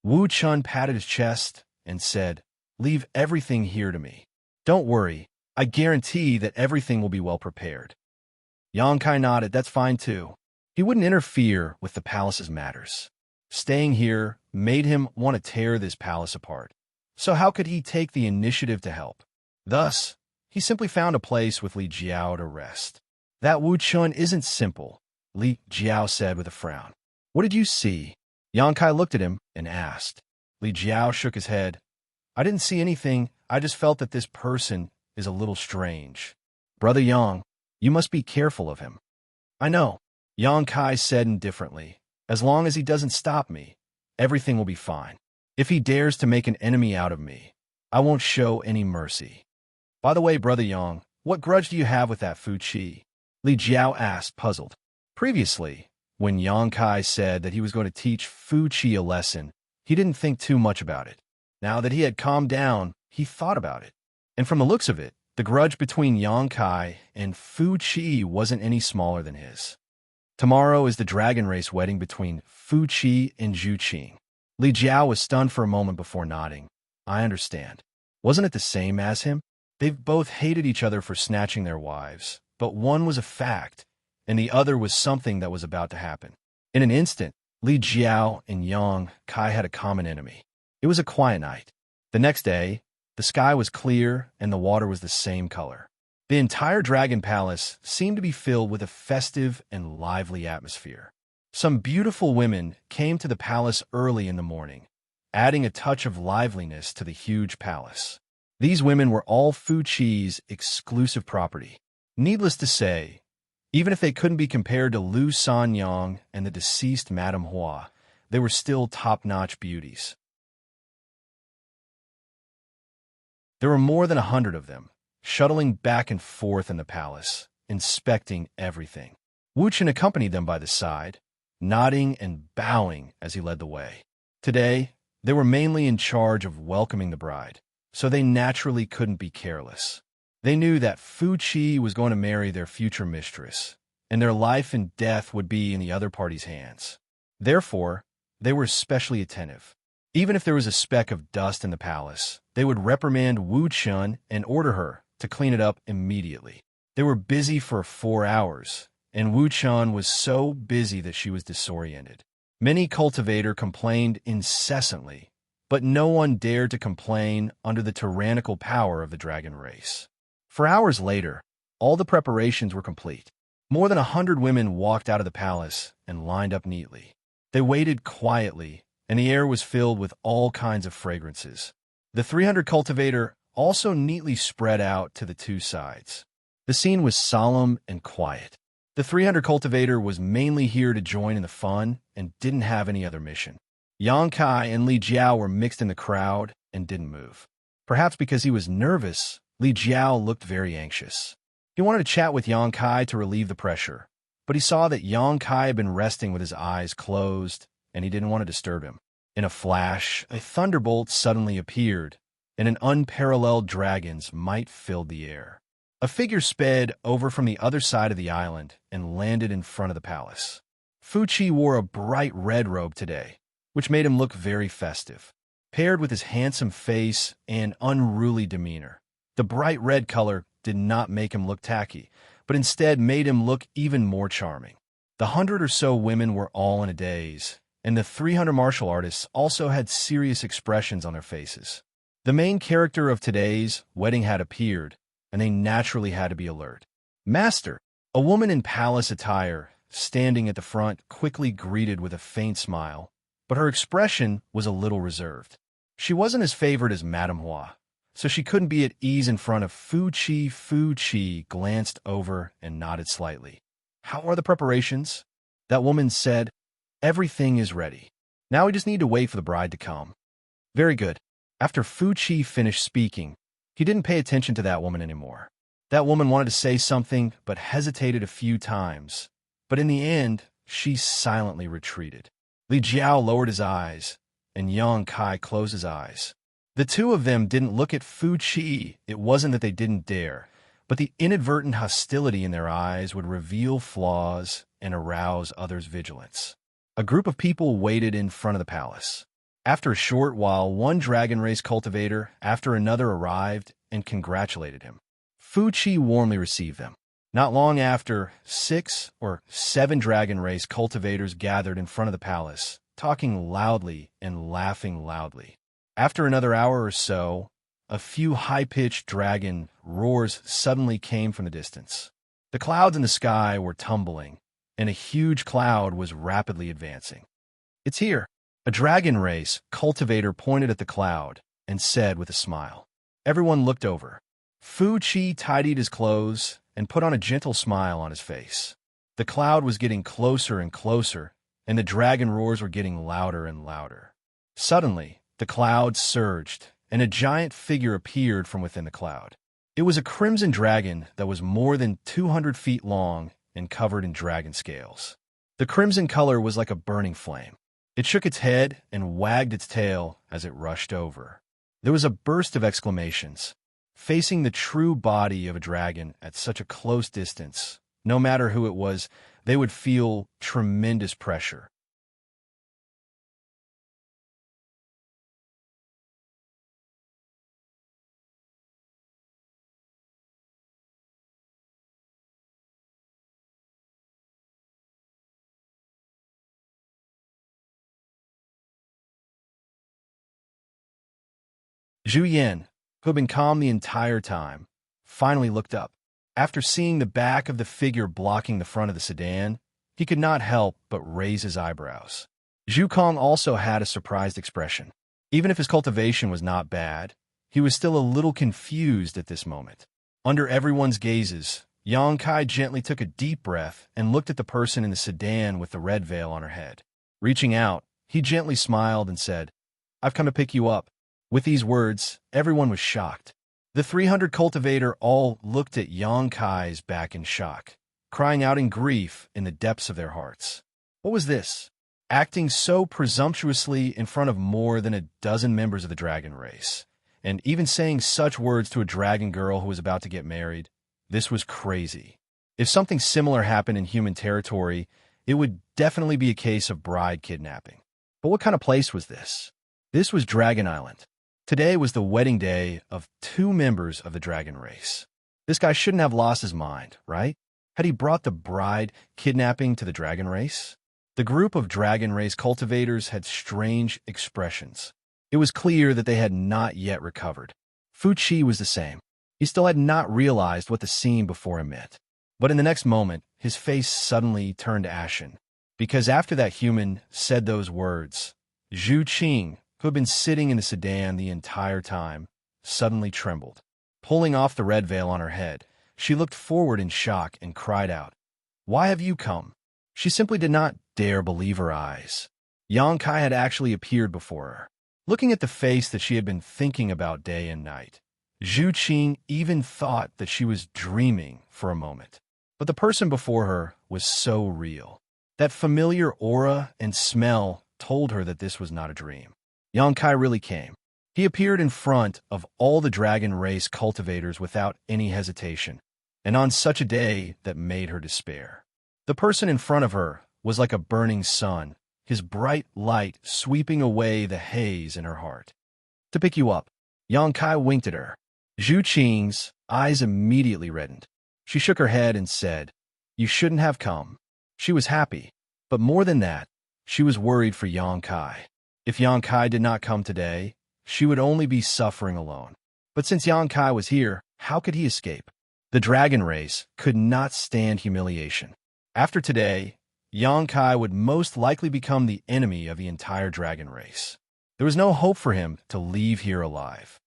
Wu Chun patted his chest and said, "Leave everything here to me. Don't worry, I guarantee that everything will be well prepared." Xianxia nodded. That's fine too. He wouldn't interfere with the palace's matters. Staying here made him want to tear this palace apart. So how could he take the initiative to help? Thus, he simply found a place with Li Jiao to rest. That Wu Chun isn't simple, Li Jiao said with a frown. What did you see? Xianxia looked at him and asked. Li Jiao shook his head. I didn't see anything. I just felt that this person is a little strange. Brother Yang, you must be careful of him. I know, Xianxia said indifferently. As long as he doesn't stop me, everything will be fine. If he dares to make an enemy out of me, I won't show any mercy. By the way, Brother Yang, what grudge do you have with that Fu Qi? Li Jiao asked, puzzled. Previously, when Xianxia said that he was going to teach Fu Qi a lesson, he didn't think too much about it. Now that he had calmed down, he thought about it. And from the looks of it, the grudge between Xianxia and Fu Qi wasn't any smaller than his. Tomorrow is the dragon race wedding between Fu Qi and Zhu Qing. Li Jiao was stunned for a moment before nodding. I understand. Wasn't it the same as him? They've both hated each other for snatching their wives, but one was a fact, and the other was something that was about to happen. In an instant, Li Jiao and Xianxia had a common enemy. It was a quiet night. The next day, the sky was clear and the water was the same color. The entire Dragon Palace seemed to be filled with a festive and lively atmosphere. Some beautiful women came to the palace early in the morning, adding a touch of liveliness to the huge palace. These women were all Fu Qi's exclusive property. Needless to say, even if they couldn't be compared to Lu Sanyang and the deceased Madame Hua, they were still top-notch beauties. There were more than 100 of them, shuttling back and forth in the palace, inspecting everything. Wu Chen accompanied them by the side, nodding and bowing as he led the way. Today, they were mainly in charge of welcoming the bride, so they naturally couldn't be careless. They knew that Fu Qi was going to marry their future mistress, and their life and death would be in the other party's hands. Therefore, they were especially attentive. Even if there was a speck of dust in the palace, they would reprimand Wu Chun and order her to clean it up immediately. They were busy for 4 hours, and Wu Chun was so busy that she was disoriented. Many cultivators complained incessantly, but no one dared to complain under the tyrannical power of the dragon race. For hours later, all the preparations were complete. More than 100 women walked out of the palace and lined up neatly. They waited quietly, and the air was filled with all kinds of fragrances. The 300 cultivator also neatly spread out to the two sides. The scene was solemn and quiet. The 300 cultivator was mainly here to join in the fun and didn't have any other mission. Xianxia and Li Jiao were mixed in the crowd and didn't move. Perhaps because he was nervous, Li Jiao looked very anxious. He wanted to chat with Yang Kai to relieve the pressure, but he saw that Yang Kai had been resting with his eyes closed, and he didn't want to disturb him. In a flash, a thunderbolt suddenly appeared, and an unparalleled dragon's might filled the air. A figure sped over from the other side of the island and landed in front of the palace. Fu Qi wore a bright red robe today, which made him look very festive. Paired with his handsome face and unruly demeanor, the bright red color did not make him look tacky, but instead made him look even more charming. The 100 or so women were all in a daze, and the 300 martial artists also had serious expressions on their faces. The main character of today's wedding had appeared, and they naturally had to be alert. Master, a woman in palace attire, standing at the front, quickly greeted with a faint smile, but her expression was a little reserved. She wasn't as favored as Madame Hua, so she couldn't be at ease in front of Fu Qi. Fu Qi glanced over and nodded slightly. How are the preparations? That woman said, everything is ready. Now we just need to wait for the bride to come. Very good. After Fu Qi finished speaking, he didn't pay attention to that woman anymore. That woman wanted to say something, but hesitated a few times. But in the end, she silently retreated. Li Jiao lowered his eyes, and Yang Kai closed his eyes. The two of them didn't look at Fu Qi. It wasn't that they didn't dare, but the inadvertent hostility in their eyes would reveal flaws and arouse others' vigilance. A group of people waited in front of the palace. After a short while, one dragon race cultivator after another arrived and congratulated him. Fu Qi warmly received them. Not long after, 6 or 7 dragon race cultivators gathered in front of the palace, talking loudly and laughing loudly. After another hour or so, a few high-pitched dragon roars suddenly came from the distance. The clouds in the sky were tumbling, and a huge cloud was rapidly advancing. It's here. A dragon race cultivator pointed at the cloud and said with a smile. Everyone looked over. Fu Qi tidied his clothes and put on a gentle smile on his face. The cloud was getting closer and closer, and the dragon roars were getting louder and louder. Suddenly, the cloud surged, and a giant figure appeared from within the cloud. It was a crimson dragon that was more than 200 feet long and covered in dragon scales. The crimson color was like a burning flame. It shook its head and wagged its tail as it rushed over. There was a burst of exclamations. Facing the true body of a dragon at such a close distance, no matter who it was, they would feel tremendous pressure. Zhu Yan, who had been calm the entire time, finally looked up. After seeing the back of the figure blocking the front of the sedan, he could not help but raise his eyebrows. Zhu Kong also had a surprised expression. Even if his cultivation was not bad, he was still a little confused at this moment. Under everyone's gazes, Yang Kai gently took a deep breath and looked at the person in the sedan with the red veil on her head. Reaching out, he gently smiled and said, "I've come to pick you up." With these words, everyone was shocked. The 300 cultivator all looked at Yang Kai's back in shock, crying out in grief in the depths of their hearts. What was this? Acting so presumptuously in front of more than a dozen members of the dragon race, and even saying such words to a dragon girl who was about to get married. This was crazy. If something similar happened in human territory, it would definitely be a case of bride kidnapping. But what kind of place was this? This was Dragon Island. Today was the wedding day of 2 members of the dragon race. This guy shouldn't have lost his mind, right? Had he brought the bride kidnapping to the dragon race? The group of dragon race cultivators had strange expressions. It was clear that they had not yet recovered. Fu Qi was the same. He still had not realized what the scene before him meant. But in the next moment, his face suddenly turned ashen, because after that human said those words, Zhu Qing, who had been sitting in the sedan the entire time, suddenly trembled. Pulling off the red veil on her head, she looked forward in shock and cried out, "Why have you come?" She simply did not dare believe her eyes. Yang Kai had actually appeared before her. Looking at the face that she had been thinking about day and night, Zhu Qing even thought that she was dreaming for a moment. But the person before her was so real. That familiar aura and smell told her that this was not a dream. Yang Kai really came. He appeared in front of all the dragon race cultivators without any hesitation, and on such a day that made her despair. The person in front of her was like a burning sun, his bright light sweeping away the haze in her heart. To pick you up, Yang Kai winked at her. Zhu Qing's eyes immediately reddened. She shook her head and said, "You shouldn't have come." She was happy, but more than that, she was worried for Yang Kai. If Yang Kai did not come today, she would only be suffering alone. But since Yang Kai was here, how could he escape? The dragon race could not stand humiliation. After today, Yang Kai would most likely become the enemy of the entire dragon race. There was no hope for him to leave here alive.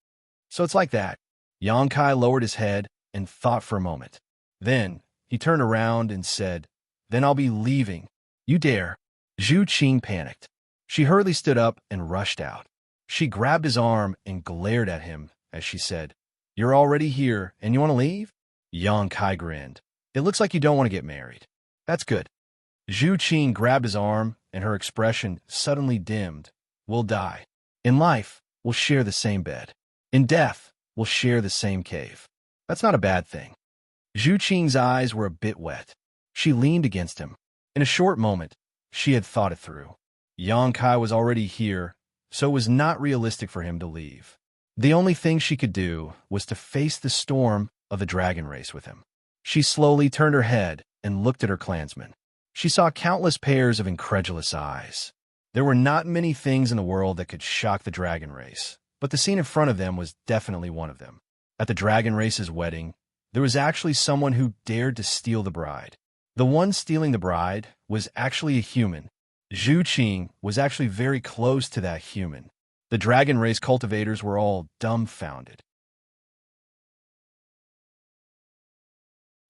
So it's like that. Yang Kai lowered his head and thought for a moment. Then he turned around and said, "Then I'll be leaving. You dare." Zhu Qing panicked. She hurriedly stood up and rushed out. She grabbed his arm and glared at him as she said, "You're already here and you want to leave?" Yang Kai grinned. "It looks like you don't want to get married. That's good." Zhu Qing grabbed his arm and her expression suddenly dimmed. "We'll die. In life, we'll share the same bed. In death, we'll share the same cave. That's not a bad thing." Zhu Qing's eyes were a bit wet. She leaned against him. In a short moment, she had thought it through. Yang Kai was already here, so it was not realistic for him to leave. The only thing she could do was to face the storm of the dragon race with him. She slowly turned her head and looked at her clansmen. She saw countless pairs of incredulous eyes. There were not many things in the world that could shock the dragon race, but the scene in front of them was definitely one of them. At the dragon race's wedding, there was actually someone who dared to steal the bride. The one stealing the bride was actually a human. Zhu Qing was actually very close to that human. The dragon race cultivators were all dumbfounded.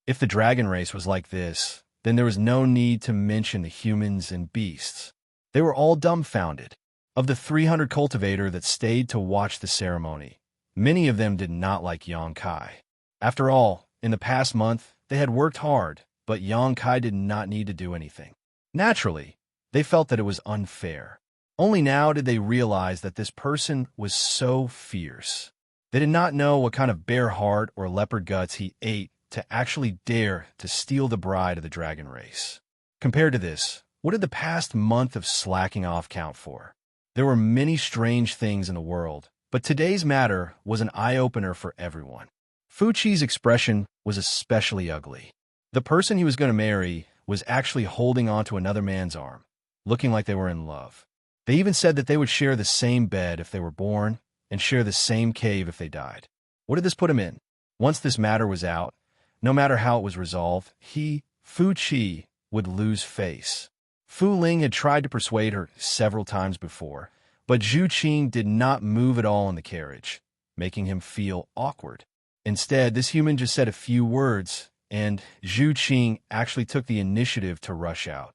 If the dragon race was like this, then there was no need to mention the humans and beasts. They were all dumbfounded. Of the 300 cultivators that stayed to watch the ceremony, many of them did not like Yang Kai. After all, in the past month, they had worked hard, but Yang Kai did not need to do anything. Naturally, they felt that it was unfair. Only now did they realize that this person was so fierce. They did not know what kind of bear heart or leopard guts he ate to actually dare to steal the bride of the dragon race. Compared to this, what did the past month of slacking off count for? There were many strange things in the world, but today's matter was an eye-opener for everyone. Fu Qi's expression was especially ugly. The person he was going to marry was actually holding onto another man's arm, looking like they were in love. They even said that they would share the same bed if they were born and share the same cave if they died. What did this put him in? Once this matter was out, no matter how it was resolved, he, Fu Qi, would lose face. Fu Ling had tried to persuade her several times before, but Zhu Qing did not move at all in the carriage, making him feel awkward. Instead, this human just said a few words, and Zhu Qing actually took the initiative to rush out.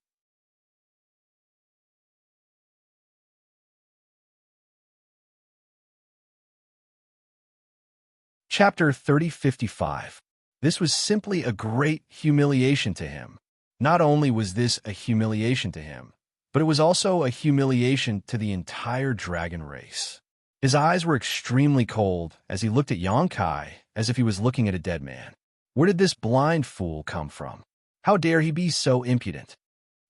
Chapter 3055. This was simply a great humiliation to him. Not only was this a humiliation to him, but it was also a humiliation to the entire dragon race. His eyes were extremely cold as he looked at Yang Kai as if he was looking at a dead man. Where did this blind fool come from? How dare he be so impudent?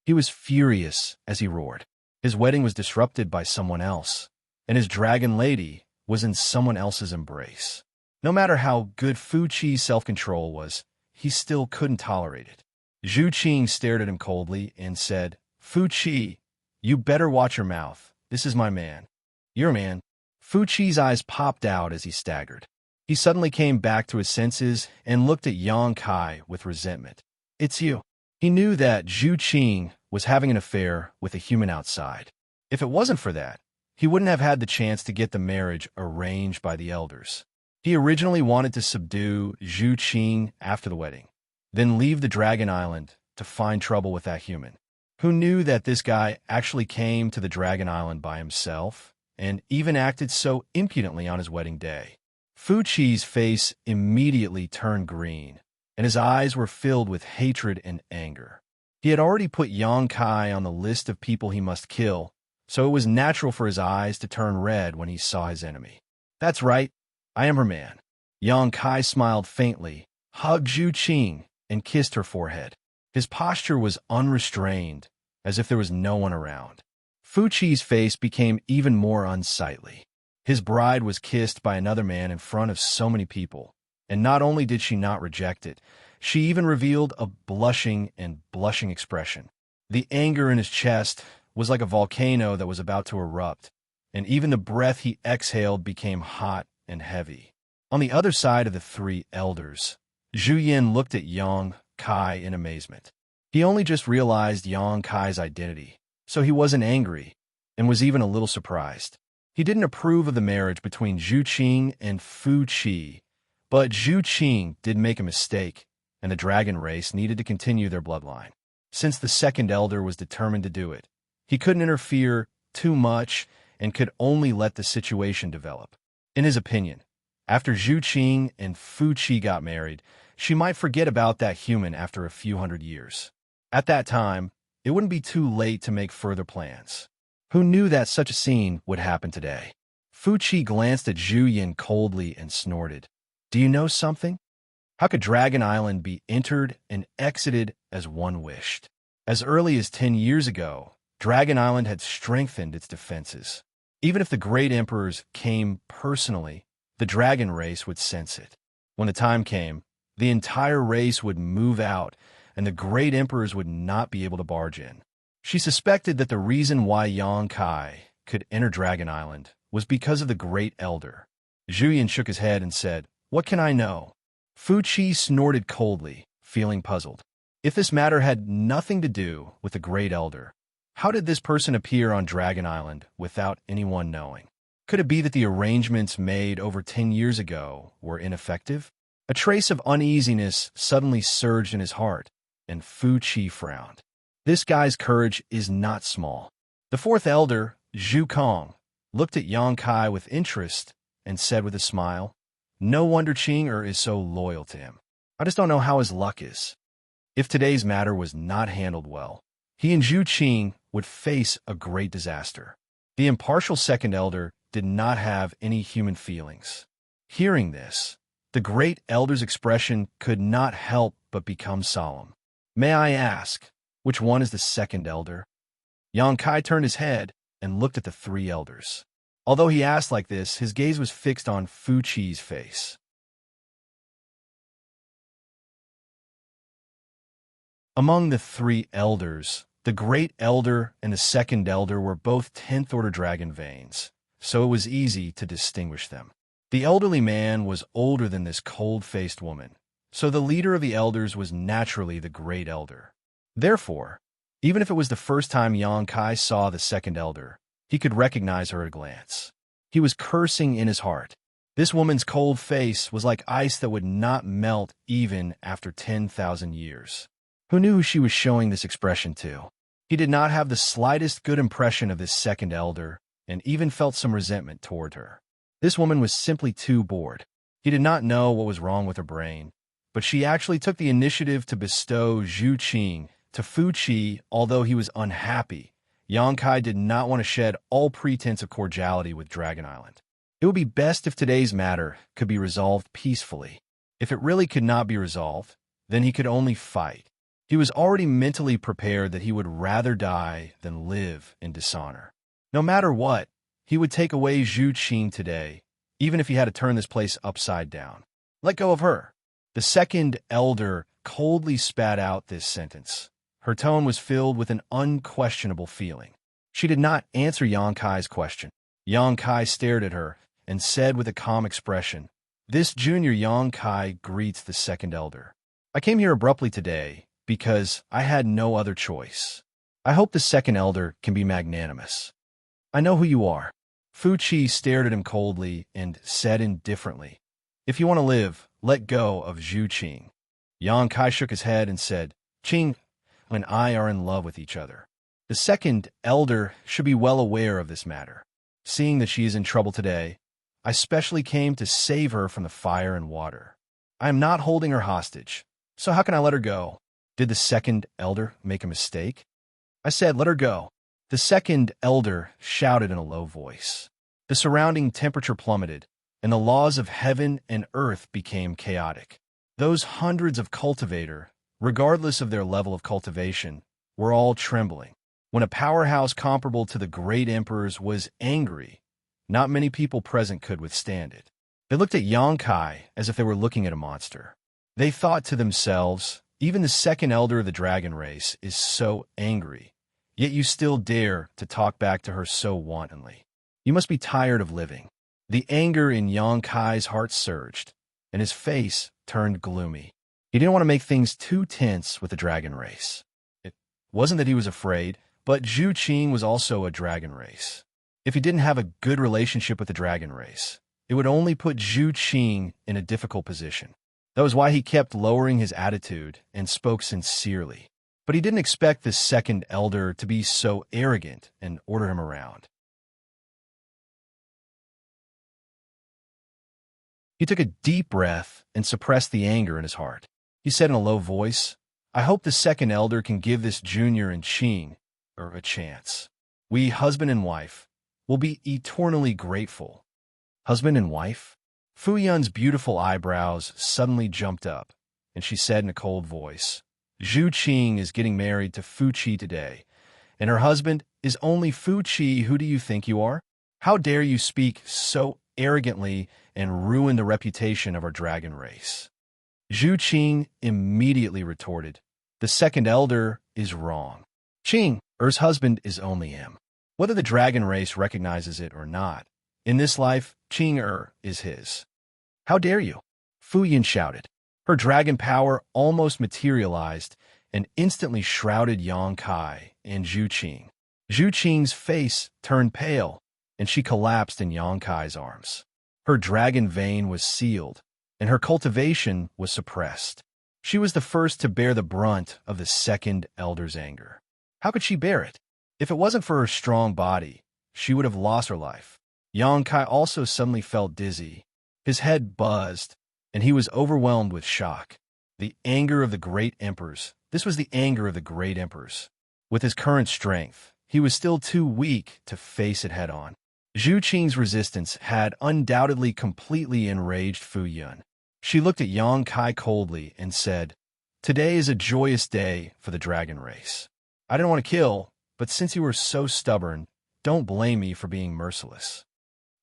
He was furious as he roared. His wedding was disrupted by someone else, and his dragon lady was in someone else's embrace. No matter how good Fu Qi's self-control was, he still couldn't tolerate it. Zhu Qing stared at him coldly and said, "Fu Qi, you better watch your mouth. This is my man." "Your man?" Fu Qi's eyes popped out as he staggered. He suddenly came back to his senses and looked at Yang Kai with resentment. "It's you." He knew that Zhu Qing was having an affair with a human outside. If it wasn't for that, he wouldn't have had the chance to get the marriage arranged by the elders. He originally wanted to subdue Zhu Qing after the wedding, then leave the Dragon Island to find trouble with that human. Who knew that this guy actually came to the Dragon Island by himself and even acted so impudently on his wedding day. Fu Qi's face immediately turned green, and his eyes were filled with hatred and anger. He had already put Yang Kai on the list of people he must kill, so it was natural for his eyes to turn red when he saw his enemy. "That's right, I am her man." Yang Kai smiled faintly, hugged Zhu Qing, and kissed her forehead. His posture was unrestrained, as if there was no one around. Fu Qi's face became even more unsightly. His bride was kissed by another man in front of so many people, and not only did she not reject it, she even revealed a blushing expression. The anger in his chest was like a volcano that was about to erupt, and even the breath he exhaled became hot and heavy. On the other side of the three elders, Zhu Yin looked at Yang Kai in amazement. He only just realized Yang Kai's identity, so he wasn't angry, and was even a little surprised. He didn't approve of the marriage between Zhu Qing and Fu Qi, but Zhu Qing did make a mistake, and the dragon race needed to continue their bloodline. Since the second elder was determined to do it, he couldn't interfere too much and could only let the situation develop. In his opinion, after Zhu Qing and Fu Qi got married, she might forget about that human after a few hundred years. At that time, it wouldn't be too late to make further plans. Who knew that such a scene would happen today? Fu Qi glanced at Zhu Yin coldly and snorted. "Do you know something? How could Dragon Island be entered and exited as one wished? As early as 10 years ago, Dragon Island had strengthened its defenses. Even if the great emperors came personally, the dragon race would sense it. When the time came, the entire race would move out, and the great emperors would not be able to barge in." She suspected that the reason why Yang Kai could enter Dragon Island was because of the Great Elder. Zhu Yin shook his head and said, "What can I know?" Fu Qi snorted coldly, feeling puzzled. If this matter had nothing to do with the Great Elder, how did this person appear on Dragon Island without anyone knowing? Could it be that the arrangements made over 10 years ago were ineffective? A trace of uneasiness suddenly surged in his heart, and Fu Qi frowned. This guy's courage is not small. The fourth elder, Zhu Kong, looked at Yang Kai with interest and said with a smile, "No wonder Qing is so loyal to him. I just don't know how his luck is." If today's matter was not handled well, he and Zhu Qing would face a great disaster. The impartial second elder did not have any human feelings. Hearing this, the great elder's expression could not help but become solemn. "May I ask, which one is the second elder?" Yang Kai turned his head and looked at the three elders. Although he asked like this, his gaze was fixed on Fu Qi's face. Among the three elders, the great elder and the second elder were both 10th-order dragon veins, so it was easy to distinguish them. The elderly man was older than this cold-faced woman, so the leader of the elders was naturally the great elder. Therefore, even if it was the first time Yang Kai saw the second elder, he could recognize her at a glance. He was cursing in his heart. This woman's cold face was like ice that would not melt even after 10,000 years. Who knew who she was showing this expression to? He did not have the slightest good impression of this second elder, and even felt some resentment toward her. This woman was simply too bored. He did not know what was wrong with her brain, but she actually took the initiative to bestow Zhu Qing to Fu Qi. Although he was unhappy, Yang Kai did not want to shed all pretense of cordiality with Dragon Island. It would be best if today's matter could be resolved peacefully. If it really could not be resolved, then he could only fight. He was already mentally prepared that he would rather die than live in dishonor. No matter what, he would take away Zhu Qing today, even if he had to turn this place upside down. Let go of her. The second elder coldly spat out this sentence. Her tone was filled with an unquestionable feeling. She did not answer Yang Kai's question. Yang Kai stared at her and said with a calm expression, "This junior Yang Kai greets the second elder. I came here abruptly today because I had no other choice. I hope the second elder can be magnanimous. I know who you are." Fu Qi stared at him coldly and said indifferently, "If you want to live, let go of Zhu Qing." Yang Kai shook his head and said, "Qing and I are in love with each other. The second elder should be well aware of this matter. Seeing that she is in trouble today, I specially came to save her from the fire and water. I am not holding her hostage, so how can I let her go? Did the second elder make a mistake? I said, let her go. The second elder shouted in a low voice. The surrounding temperature plummeted, and the laws of heaven and earth became chaotic. Those hundreds of cultivators, regardless of their level of cultivation, were all trembling. When a powerhouse comparable to the great emperor's was angry, not many people present could withstand it. They looked at Xianxia as if they were looking at a monster. They thought to themselves, even the second elder of the dragon race is so angry, yet you still dare to talk back to her so wantonly. You must be tired of living. The anger in Xianxia's heart surged, and his face turned gloomy. He didn't want to make things too tense with the dragon race. It wasn't that he was afraid, but Zhu Qing was also a dragon race. If he didn't have a good relationship with the dragon race, it would only put Zhu Qing in a difficult position. That was why he kept lowering his attitude and spoke sincerely. But he didn't expect this second elder to be so arrogant and order him around. He took a deep breath and suppressed the anger in his heart. He said in a low voice, I hope the second elder can give this junior and Qing a chance. We, husband and wife, will be eternally grateful. Husband and wife? Fu Yun's beautiful eyebrows suddenly jumped up, and she said in a cold voice, Zhu Qing is getting married to Fu Qi today, and her husband is only Fu Qi. Who do you think you are? How dare you speak so arrogantly and ruin the reputation of our dragon race? Zhu Qing immediately retorted, the second elder is wrong. Qing, Er's husband is only him. Whether the dragon race recognizes it or not, in this life, Qing is his. How dare you? Fu Yun shouted. Her dragon power almost materialized and instantly shrouded Xianxia and Zhu Qing. Zhu Qing's face turned pale, and she collapsed in Xianxia's arms. Her dragon vein was sealed, and her cultivation was suppressed. She was the first to bear the brunt of the second elder's anger. How could she bear it? If it wasn't for her strong body, she would have lost her life. Xianxia also suddenly felt dizzy. His head buzzed, and he was overwhelmed with shock. The anger of the great emperors. This was the anger of the great emperors. With his current strength, he was still too weak to face it head-on. Zhu Qing's resistance had undoubtedly completely enraged Fu Yun. She looked at Xianxia coldly and said, Today is a joyous day for the dragon race. I didn't want to kill, but since you were so stubborn, don't blame me for being merciless.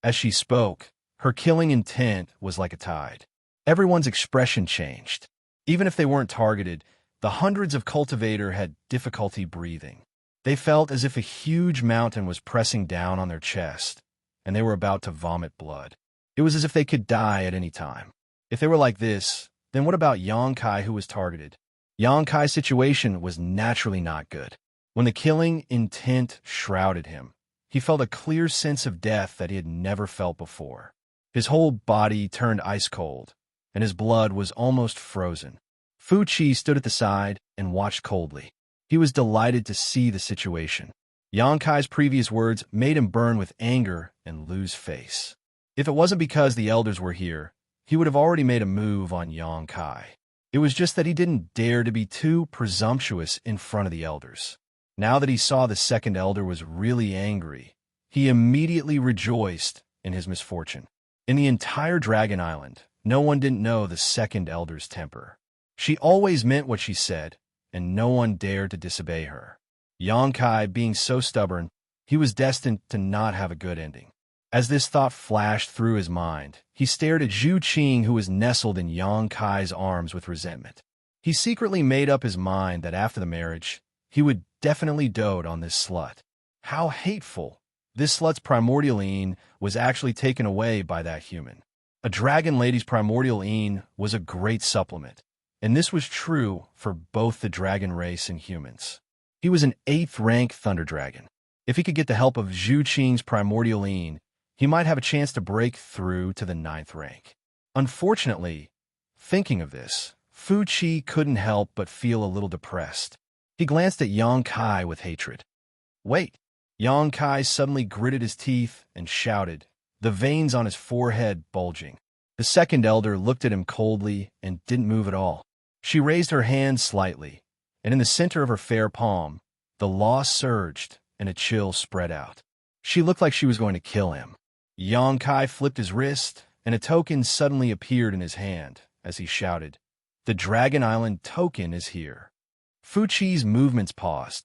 As she spoke, her killing intent was like a tide. Everyone's expression changed. Even if they weren't targeted, the hundreds of cultivators had difficulty breathing. They felt as if a huge mountain was pressing down on their chest, and they were about to vomit blood. It was as if they could die at any time. If they were like this, then what about Xianxia who was targeted? Xianxia's situation was naturally not good. When the killing intent shrouded him, he felt a clear sense of death that he had never felt before. His whole body turned ice cold, and his blood was almost frozen. Fu Qi stood at the side and watched coldly. He was delighted to see the situation. Xianxia's previous words made him burn with anger and lose face. If it wasn't because the elders were here, he would have already made a move on Xianxia. It was just that he didn't dare to be too presumptuous in front of the elders. Now that he saw the second elder was really angry, he immediately rejoiced in his misfortune. In the entire Dragon Island, no one didn't know the second elder's temper. She always meant what she said, and no one dared to disobey her. Xianxia being so stubborn, he was destined to not have a good ending. As this thought flashed through his mind, he stared at Zhu Qing, who was nestled in Xianxia's arms with resentment. He secretly made up his mind that after the marriage, he would definitely dote on this slut. How hateful! This slut's primordial een was actually taken away by that human. A dragon lady's primordial een was a great supplement, and this was true for both the dragon race and humans. He was an 8th rank thunder dragon. If he could get the help of Zhu Qing's primordial een, he might have a chance to break through to the 9th rank. Unfortunately, thinking of this, Fu Qi couldn't help but feel a little depressed. He glanced at Xianxia with hatred. Wait, Yang Kai suddenly gritted his teeth and shouted, the veins on his forehead bulging. The second elder looked at him coldly and didn't move at all. She raised her hand slightly, and in the center of her fair palm, the law surged and a chill spread out. She looked like she was going to kill him. Yang Kai flipped his wrist, and a token suddenly appeared in his hand as he shouted, the Dragon Island token is here. Fu Chi's movements paused.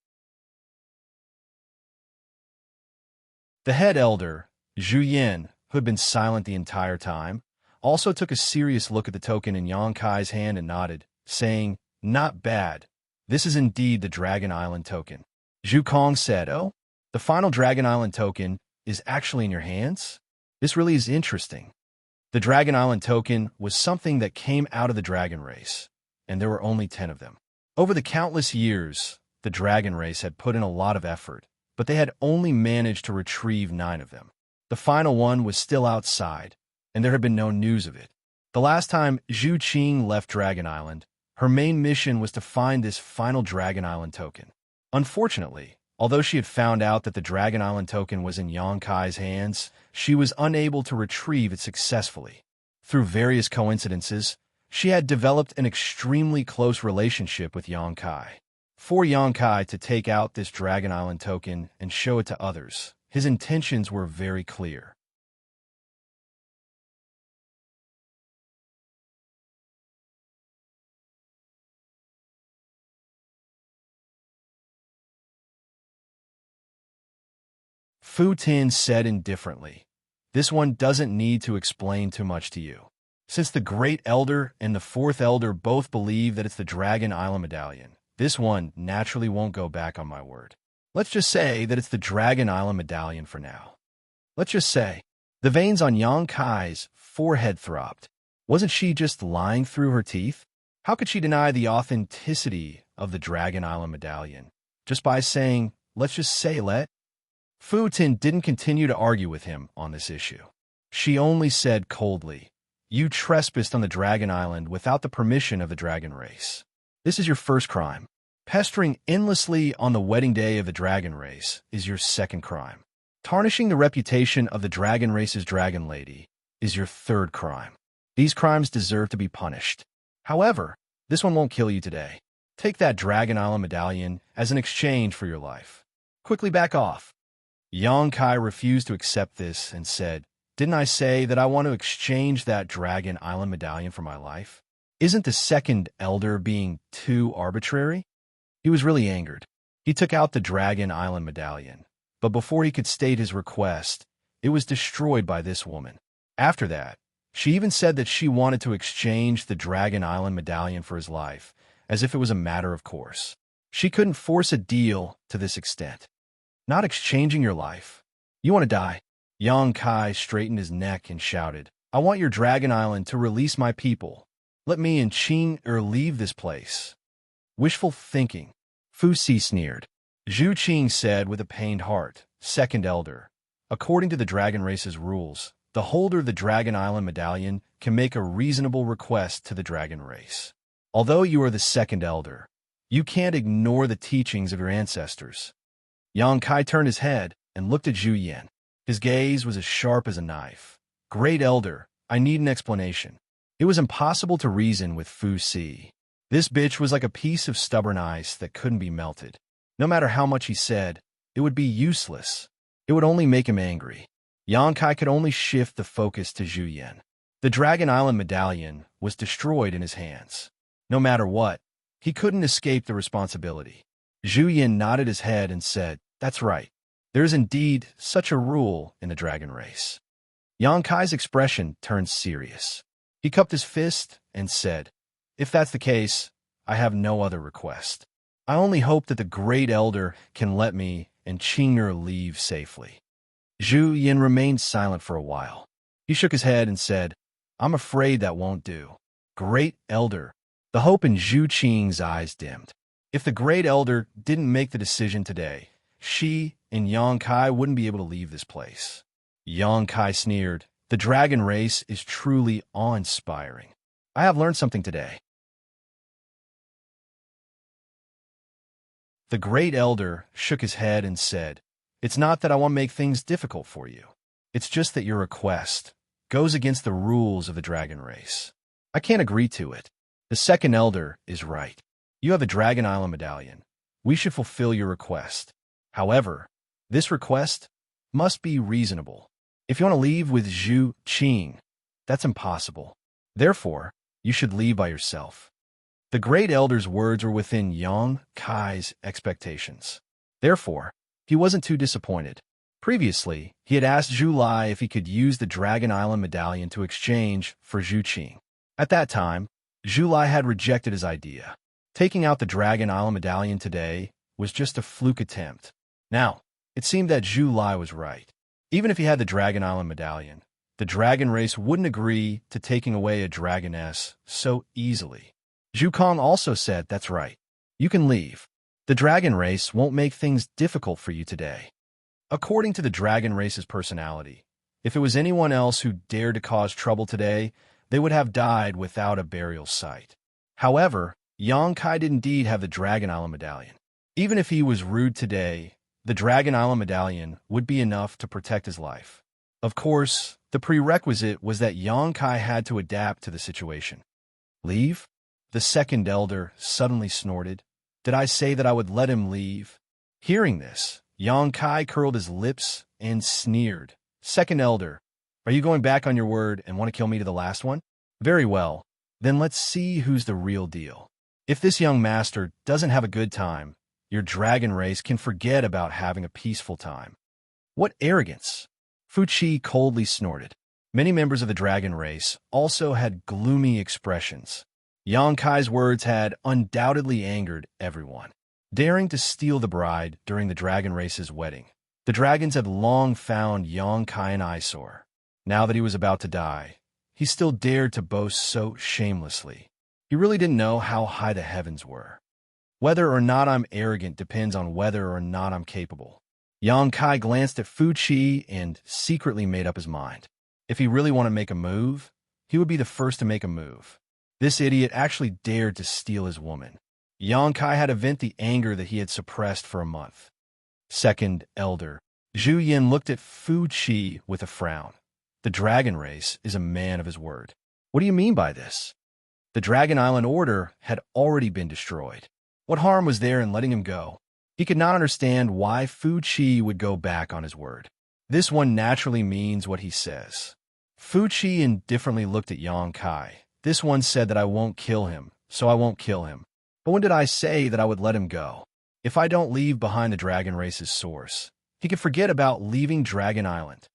The head elder, Zhu Yin, who had been silent the entire time, also took a serious look at the token in Yang Kai's hand and nodded, saying, not bad. This is indeed the Dragon Island token. Zhu Kong said, oh, the final Dragon Island token is actually in your hands? This really is interesting. The Dragon Island token was something that came out of the dragon race, and there were only 10 of them. Over the countless years, the dragon race had put in a lot of effort, but they had only managed to retrieve 9 of them. The final one was still outside, and there had been no news of it. The last time Zhu Qing left Dragon Island, her main mission was to find this final Dragon Island token. Unfortunately, although she had found out that the Dragon Island token was in Yang Kai's hands, she was unable to retrieve it successfully. Through various coincidences, she had developed an extremely close relationship with Yang Kai. For Yang Kai to take out this Dragon Island token and show it to others, his intentions were very clear. Fu Tin said indifferently, this one doesn't need to explain too much to you. Since the Great Elder and the Fourth Elder both believe that it's the Dragon Island Medallion, this one naturally won't go back on my word. Let's just say that it's the Dragon Island Medallion for now. Let's just say. The veins on Yang Kai's forehead throbbed. Wasn't she just lying through her teeth? How could she deny the authenticity of the Dragon Island Medallion? Just by saying, let's just say let? Fu Tin didn't continue to argue with him on this issue. She only said coldly, you trespassed on the Dragon Island without the permission of the dragon race. This is your first crime. Pestering endlessly on the wedding day of the dragon race is your second crime. Tarnishing the reputation of the dragon race's dragon lady is your third crime. These crimes deserve to be punished. However, this one won't kill you today. Take that Dragon Island medallion as an exchange for your life. Quickly back off. Yang Kai refused to accept this and said, didn't I say that I want to exchange that Dragon Island medallion for my life? Isn't the second elder being too arbitrary? He was really angered. He took out the Dragon Island medallion, but before he could state his request, it was destroyed by this woman. After that, she even said that she wanted to exchange the Dragon Island medallion for his life, as if it was a matter of course. She couldn't force a deal to this extent. Not exchanging your life. You want to die? Yang Kai straightened his neck and shouted, I want your Dragon Island to release my people. Let me and Qing leave this place. Wishful thinking. Fu Si sneered. Zhu Qing said with a pained heart, second elder, according to the dragon race's rules, the holder of the Dragon Island medallion can make a reasonable request to the dragon race. Although you are the second elder, you can't ignore the teachings of your ancestors. Yang Kai turned his head and looked at Zhu Yan. His gaze was as sharp as a knife. Great elder, I need an explanation. It was impossible to reason with Fu Si. This bitch was like a piece of stubborn ice that couldn't be melted. No matter how much he said, it would be useless. It would only make him angry. Yang Kai could only shift the focus to Zhu Yan. The Dragon Island medallion was destroyed in his hands. No matter what, he couldn't escape the responsibility. Zhu Yan nodded his head and said, that's right. There is indeed such a rule in the dragon race. Yang Kai's expression turned serious. He cupped his fist and said, if that's the case, I have no other request. I only hope that the Great Elder can let me and Qing'er leave safely. Zhu Yin remained silent for a while. He shook his head and said, I'm afraid that won't do. Great Elder. The hope in Zhu Qing's eyes dimmed. If the Great Elder didn't make the decision today, she and Yang Kai wouldn't be able to leave this place. Yang Kai sneered, the dragon race is truly awe-inspiring. I have learned something today. The Great Elder shook his head and said, It's not that I want to make things difficult for you. It's just that your request goes against the rules of the dragon race. I can't agree to it. The second elder is right. You have a Dragon Island medallion. We should fulfill your request. However, this request must be reasonable. If you want to leave with Zhu Qing, that's impossible. Therefore, you should leave by yourself. The great elder's words were within Yang Kai's expectations. Therefore, he wasn't too disappointed. Previously, he had asked Zhu Lai if he could use the Dragon Island medallion to exchange for Zhu Qing. At that time, Zhu Lai had rejected his idea. Taking out the Dragon Island medallion today was just a fluke attempt. Now, it seemed that Zhu Lai was right. Even if he had the Dragon Island medallion, the dragon race wouldn't agree to taking away a dragoness so easily. Zhu Kong also said, "That's right. You can leave. The dragon race won't make things difficult for you today." According to the dragon race's personality, if it was anyone else who dared to cause trouble today, they would have died without a burial site. However, Yang Kai did indeed have the Dragon Island medallion. Even if he was rude today, the Dragon Island medallion would be enough to protect his life. Of course, the prerequisite was that Yang Kai had to adapt to the situation. "Leave?" The second elder suddenly snorted. "Did I say that I would let him leave?" Hearing this, Yang Kai curled his lips and sneered. "Second elder, are you going back on your word and want to kill me to the last one? Very well, then let's see who's the real deal. If this young master doesn't have a good time, your dragon race can forget about having a peaceful time." "What arrogance!" Fu Qi coldly snorted. Many members of the dragon race also had gloomy expressions. Yang Kai's words had undoubtedly angered everyone. Daring to steal the bride during the dragon race's wedding, the dragons had long found Yang Kai an eyesore. Now that he was about to die, he still dared to boast so shamelessly. He really didn't know how high the heavens were. Whether or not I'm arrogant depends on whether or not I'm capable. Yang Kai glanced at Fu Qi and secretly made up his mind. If he really wanted to make a move, he would be the first to make a move. This idiot actually dared to steal his woman. Yang Kai had to vent the anger that he had suppressed for a month. Second elder, Zhu Yin looked at Fu Qi with a frown. The dragon race is a man of his word. What do you mean by this? The Dragon Island order had already been destroyed. What harm was there in letting him go? He could not understand why Fu Qi would go back on his word. This one naturally means what he says. Fu Qi indifferently looked at Yang Kai. This one said that I won't kill him, so I won't kill him. But when did I say that I would let him go? If I don't leave behind the dragon race's source, he could forget about leaving Dragon Island.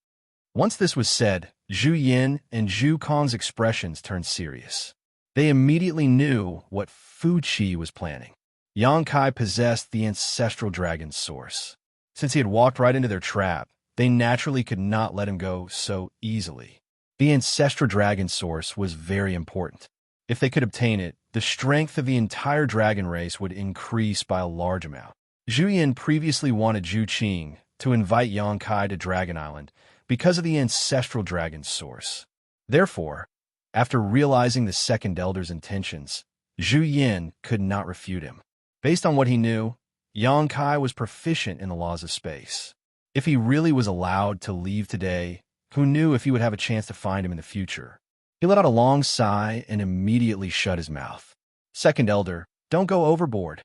Once this was said, Zhu Yin and Zhu Kong's expressions turned serious. They immediately knew what Fu Qi was planning. Yang Kai possessed the ancestral dragon's source. Since he had walked right into their trap, they naturally could not let him go so easily. The ancestral dragon source was very important. If they could obtain it, the strength of the entire dragon race would increase by a large amount. Zhu Yin previously wanted Zhu Qing to invite Yang Kai to Dragon Island because of the ancestral dragon source. Therefore, after realizing the second elder's intentions, Zhu Yin could not refute him. Based on what he knew, Yang Kai was proficient in the laws of space. If he really was allowed to leave today, who knew if he would have a chance to find him in the future? He let out a long sigh and immediately shut his mouth. Second elder, don't go overboard.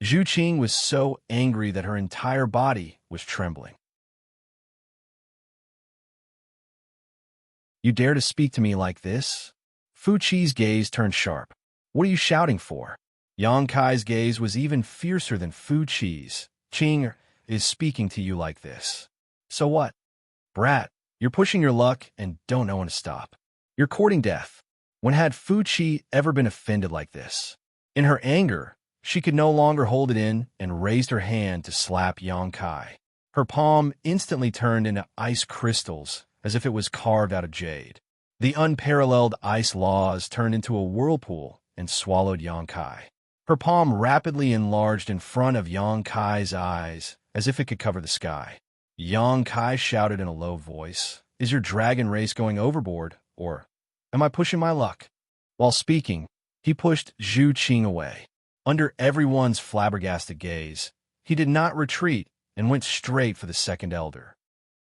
Zhu Qing was so angry that her entire body was trembling. You dare to speak to me like this? Fu Qi's gaze turned sharp. What are you shouting for? Yang Kai's gaze was even fiercer than Fu Qi's. Qing is speaking to you like this. So what? Brat, you're pushing your luck and don't know when to stop. You're courting death. When had Fu Qi ever been offended like this? In her anger, she could no longer hold it in and raised her hand to slap Yang Kai. Her palm instantly turned into ice crystals as if it was carved out of jade. The unparalleled ice laws turned into a whirlpool and swallowed Yang Kai. Her palm rapidly enlarged in front of Yang Kai's eyes as if it could cover the sky. Yang Kai shouted in a low voice, "Is your dragon race going overboard, or am I pushing my luck?" While speaking, he pushed Zhu Qing away. Under everyone's flabbergasted gaze, he did not retreat, and went straight for the second elder.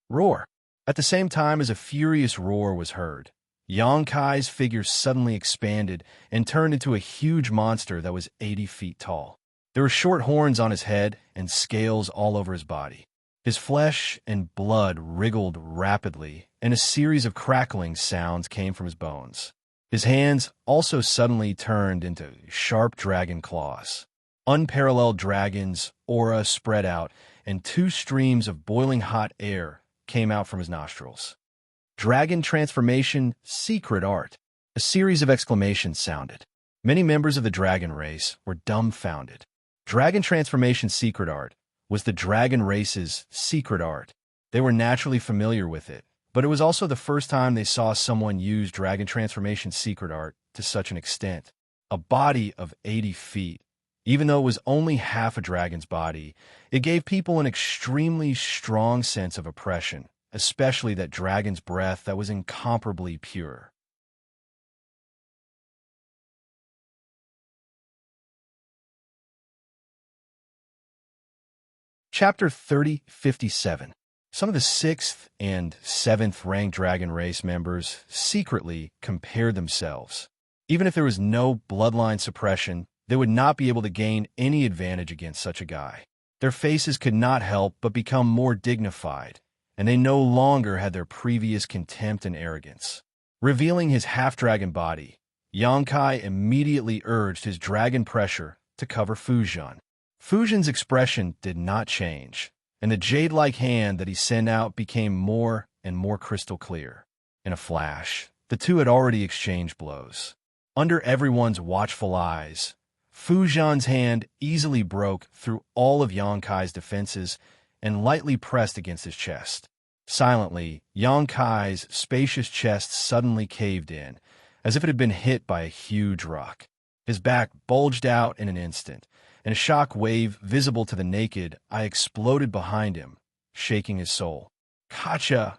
Roar! At the same time as a furious roar was heard, Yongkai's figure suddenly expanded and turned into a huge monster that was 80 feet tall. There were short horns on his head and scales all over his body. His flesh and blood wriggled rapidly, and a series of crackling sounds came from his bones. His hands also suddenly turned into sharp dragon claws. Unparalleled dragon's aura spread out, and 2 streams of boiling hot air came out from his nostrils. Dragon transformation secret art. A series of exclamations sounded. Many members of the dragon race were dumbfounded. Dragon transformation secret art was the dragon race's secret art. They were naturally familiar with it, but it was also the first time they saw someone use dragon transformation secret art to such an extent. A body of 80 feet. Even though it was only half a dragon's body, it gave people an extremely strong sense of oppression, especially that dragon's breath that was incomparably pure. Chapter 3057. Some of the 6th and 7th ranked dragon race members secretly compared themselves. Even if there was no bloodline suppression, they would not be able to gain any advantage against such a guy. Their faces could not help but become more dignified, and they no longer had their previous contempt and arrogance. Revealing his half-dragon body, Yongkai immediately urged his dragon pressure to cover Fujian. Fujian's expression did not change, and the jade-like hand that he sent out became more and more crystal clear. In a flash, the two had already exchanged blows. Under everyone's watchful eyes, Fujian's hand easily broke through all of Yongkai's defenses and lightly pressed against his chest. Silently, Yongkai's spacious chest suddenly caved in, as if it had been hit by a huge rock. His back bulged out in an instant, and a shock wave visible to the naked eye exploded behind him, shaking his soul. Kacha!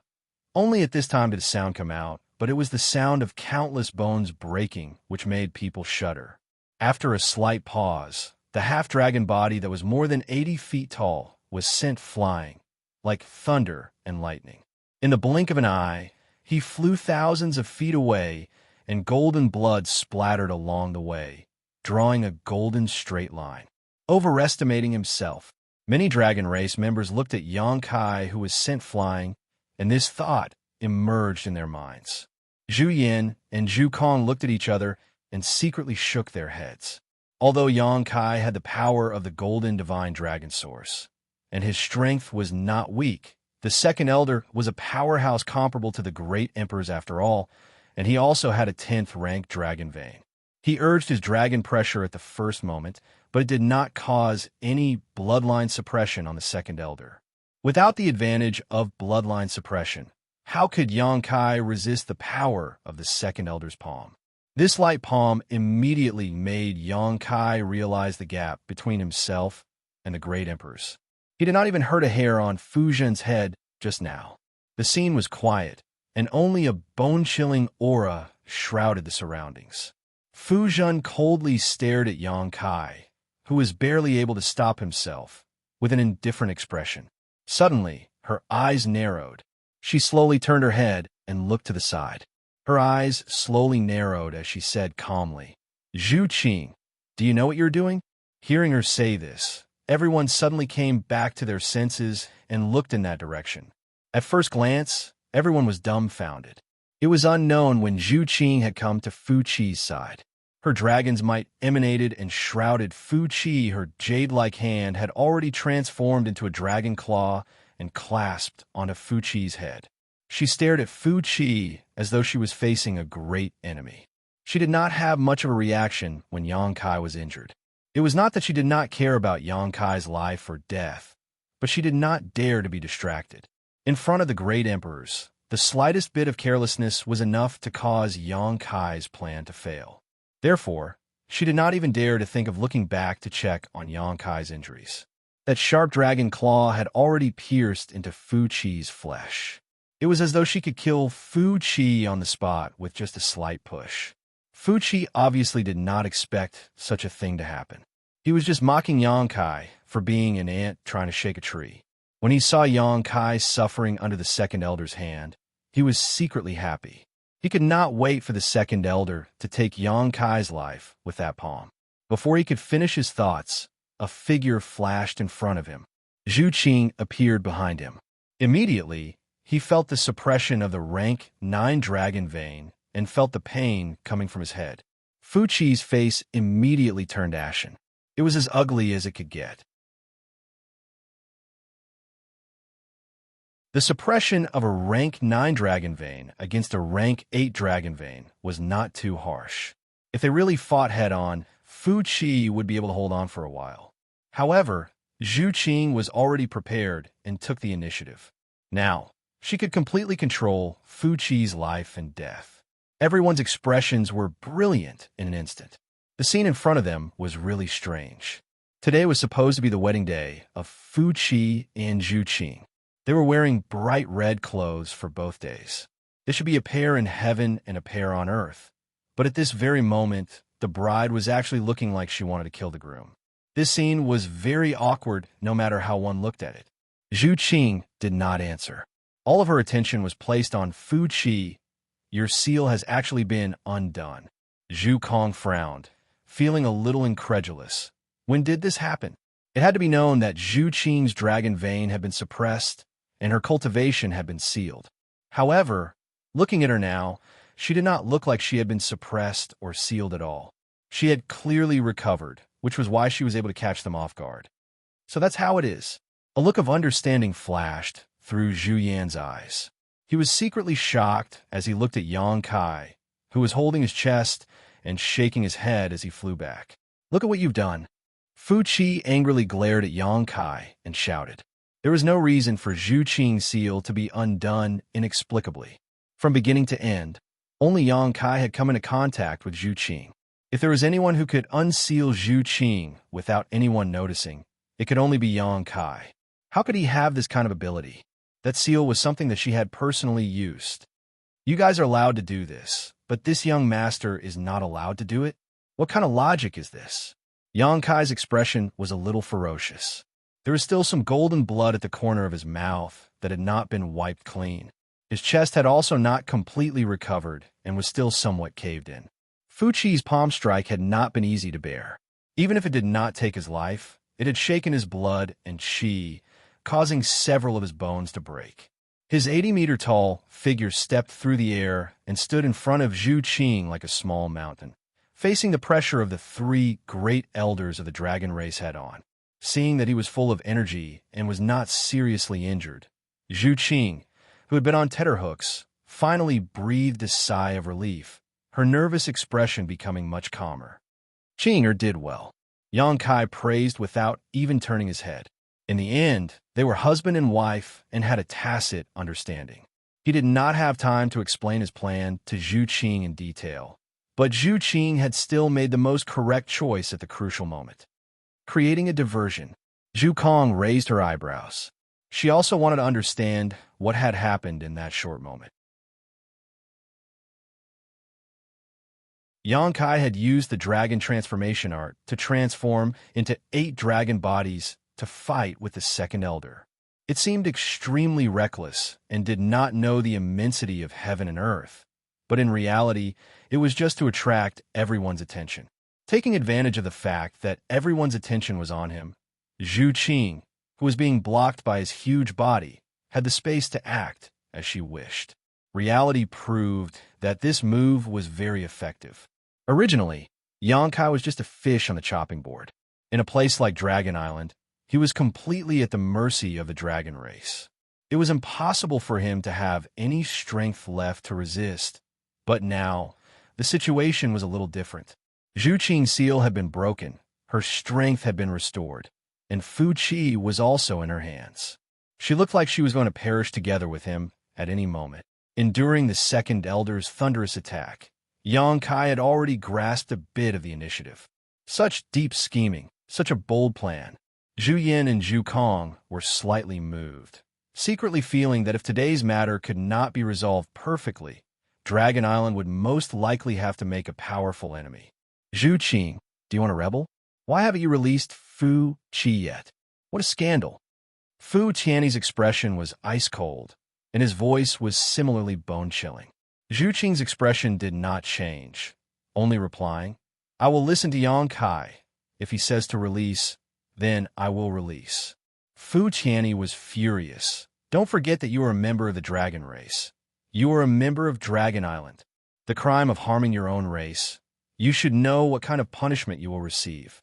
Only at this time did a sound come out, but it was the sound of countless bones breaking, which made people shudder. After a slight pause, the half-dragon body that was more than 80 feet tall was sent flying, like thunder and lightning. In the blink of an eye, he flew thousands of feet away, and golden blood splattered along the way, drawing a golden straight line. Overestimating himself, many dragon race members looked at Yongkai, who was sent flying, and this thought emerged in their minds. Zhu Yin and Zhu Kong looked at each other and secretly shook their heads. Although Yongkai had the power of the golden divine dragon source, and his strength was not weak, the second elder was a powerhouse comparable to the great emperors after all, and he also had a 10th ranked dragon vein. He urged his dragon pressure at the first moment, but it did not cause any bloodline suppression on the second elder. Without the advantage of bloodline suppression, how could Yongkai resist the power of the second elder's palm? This light palm immediately made Yongkai realize the gap between himself and the great emperors. He did not even hurt a hair on Fujian's head just now. The scene was quiet, and only a bone-chilling aura shrouded the surroundings. Fujian coldly stared at Yongkai, who was barely able to stop himself, with an indifferent expression. Suddenly, her eyes narrowed. She slowly turned her head and looked to the side. Her eyes slowly narrowed as she said calmly, "Zhu Qing, do you know what you're doing?" Hearing her say this, everyone suddenly came back to their senses and looked in that direction. At first glance, everyone was dumbfounded. It was unknown when Zhu Qing had come to Fu Qi's side. Her dragon's might emanated and shrouded Fu Qi. Her jade-like hand had already transformed into a dragon claw and clasped onto Fu Qi's head. She stared at Fu Qi as though she was facing a great enemy. She did not have much of a reaction when Yongkai was injured. It was not that she did not care about Yongkai's life or death, but she did not dare to be distracted. In front of the great emperors, the slightest bit of carelessness was enough to cause Yongkai's plan to fail. Therefore, she did not even dare to think of looking back to check on Yongkai's injuries. That sharp dragon claw had already pierced into Fu Qi's flesh. It was as though she could kill Fu Qi on the spot with just a slight push. Fu Qi obviously did not expect such a thing to happen. He was just mocking Yongkai for being an ant trying to shake a tree. When he saw Yang Kai suffering under the second elder's hand, he was secretly happy. He could not wait for the second elder to take Yang Kai's life with that palm. Before he could finish his thoughts, a figure flashed in front of him. Zhu Qing appeared behind him. Immediately, he felt the suppression of the rank 9 dragon vein and felt the pain coming from his head. Fu Qi's face immediately turned ashen. It was as ugly as it could get. The suppression of a rank 9 dragon vein against a rank 8 dragon vein was not too harsh. If they really fought head-on, Fu Qi would be able to hold on for a while. However, Zhu Qing was already prepared and took the initiative. Now, she could completely control Fu Qi's life and death. Everyone's expressions were brilliant in an instant. The scene in front of them was really strange. Today was supposed to be the wedding day of Fu Qi and Zhu Qing. They were wearing bright red clothes for both days. They should be a pair in heaven and a pair on earth. But at this very moment, the bride was actually looking like she wanted to kill the groom. This scene was very awkward no matter how one looked at it. Zhu Qing did not answer. All of her attention was placed on Fu Qi. Your seal has actually been undone. Zhu Kong frowned, feeling a little incredulous. When did this happen? It had to be known that Zhu Qing's dragon vein had been suppressed and her cultivation had been sealed. However, looking at her now, she did not look like she had been suppressed or sealed at all. She had clearly recovered, which was why she was able to catch them off guard. So that's how it is. A look of understanding flashed through Zhu Yan's eyes. He was secretly shocked as he looked at Yang Kai, who was holding his chest and shaking his head as he flew back. Look at what you've done. Fu Qi angrily glared at Yang Kai and shouted. There was no reason for Zhu Qing's seal to be undone inexplicably. From beginning to end, only Yang Kai had come into contact with Zhu Qing. If there was anyone who could unseal Zhu Qing without anyone noticing, it could only be Yang Kai. How could he have this kind of ability? That seal was something that she had personally used. You guys are allowed to do this, but this young master is not allowed to do it? What kind of logic is this? Yang Kai's expression was a little ferocious. There was still some golden blood at the corner of his mouth that had not been wiped clean. His chest had also not completely recovered and was still somewhat caved in. Fu Qi's palm strike had not been easy to bear. Even if it did not take his life, it had shaken his blood and qi, causing several of his bones to break. His 80-meter-tall figure stepped through the air and stood in front of Zhu Qing like a small mountain, facing the pressure of the 3 great elders of the dragon race head-on. Seeing that he was full of energy and was not seriously injured, Zhu Qing, who had been on tenterhooks, finally breathed a sigh of relief, her nervous expression becoming much calmer. Qing'er did well. Yang Kai praised without even turning his head. In the end, they were husband and wife and had a tacit understanding. He did not have time to explain his plan to Zhu Qing in detail, but Zhu Qing had still made the most correct choice at the crucial moment. Creating a diversion, Zhu Kong raised her eyebrows. She also wanted to understand what had happened in that short moment. Yang Kai had used the dragon transformation art to transform into 8 dragon bodies to fight with the second elder. It seemed extremely reckless and did not know the immensity of heaven and earth, but in reality, it was just to attract everyone's attention. Taking advantage of the fact that everyone's attention was on him, Zhu Qing, who was being blocked by his huge body, had the space to act as she wished. Reality proved that this move was very effective. Originally, Yang Kai was just a fish on the chopping board. In a place like Dragon Island, he was completely at the mercy of the dragon race. It was impossible for him to have any strength left to resist. But now, the situation was a little different. Zhu Qing's seal had been broken, her strength had been restored, and Fu Qi was also in her hands. She looked like she was going to perish together with him at any moment. Enduring the second elder's thunderous attack, Yang Kai had already grasped a bit of the initiative. Such deep scheming, such a bold plan. Zhu Yin and Zhu Kong were slightly moved, secretly feeling that if today's matter could not be resolved perfectly, Dragon Island would most likely have to make a powerful enemy. Zhu Qing, do you want to rebel? Why haven't you released Fu Qi yet? What a scandal. Fu Qianni's expression was ice-cold, and his voice was similarly bone-chilling. Zhu Qing's expression did not change, only replying, "I will listen to Yang Kai. If he says to release, then I will release." Fu Qianni was furious. "Don't forget that you are a member of the dragon race. You are a member of Dragon Island. The crime of harming your own race. You should know what kind of punishment you will receive."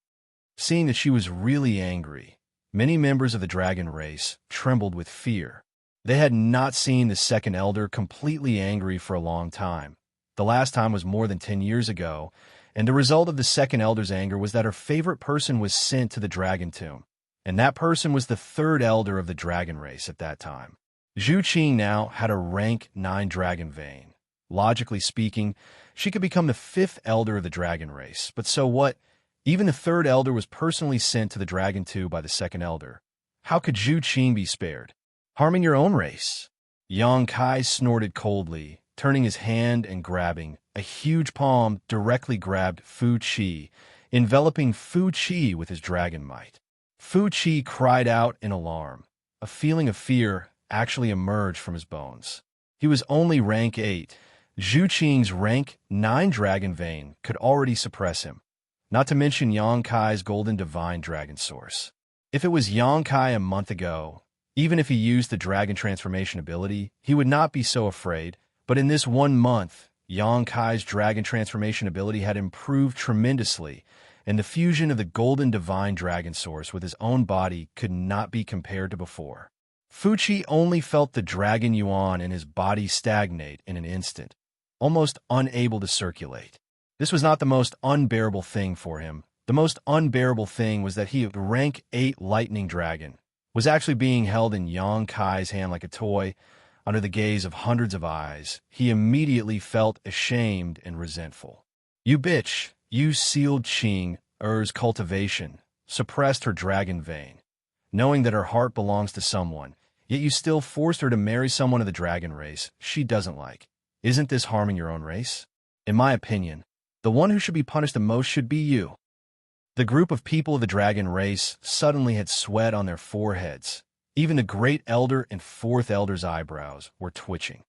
Seeing that she was really angry, many members of the dragon race trembled with fear. They had not seen the second elder completely angry for a long time. The last time was more than 10 years ago, and the result of the second elder's anger was that her favorite person was sent to the dragon tomb, and that person was the third elder of the dragon race at that time. Zhu Qing now had a rank 9 dragon vein. Logically speaking, she could become the 5th elder of the dragon race, but so what? Even the 3rd elder was personally sent to the dragon tomb by the 2nd elder. How could Zhu Qing be spared? Harming your own race. Yang Kai snorted coldly, turning his hand and grabbing. A huge palm directly grabbed Fu Qi, enveloping Fu Qi with his dragon might. Fu Qi cried out in alarm. A feeling of fear actually emerged from his bones. He was only rank 8. Zhu Qing's rank 9 dragon vein could already suppress him, not to mention Yang Kai's golden divine dragon source. If it was Yang Kai a month ago, even if he used the dragon transformation ability, he would not be so afraid, but in this 1 month, Yang Kai's dragon transformation ability had improved tremendously, and the fusion of the golden divine dragon source with his own body could not be compared to before. Fu Qi only felt the dragon yuan in his body stagnate in an instant, almost unable to circulate. This was not the most unbearable thing for him. The most unbearable thing was that he, the rank 8 lightning dragon, was actually being held in Yang Kai's hand like a toy, under the gaze of hundreds of eyes. He immediately felt ashamed and resentful. "You bitch, you sealed Qing Er's cultivation," suppressed her dragon vein. Knowing that her heart belongs to someone, yet you still forced her to marry someone of the dragon race she doesn't like. Isn't this harming your own race? In my opinion, the one who should be punished the most should be you. The group of people of the dragon race suddenly had sweat on their foreheads. Even the great elder and 4th elder's eyebrows were twitching.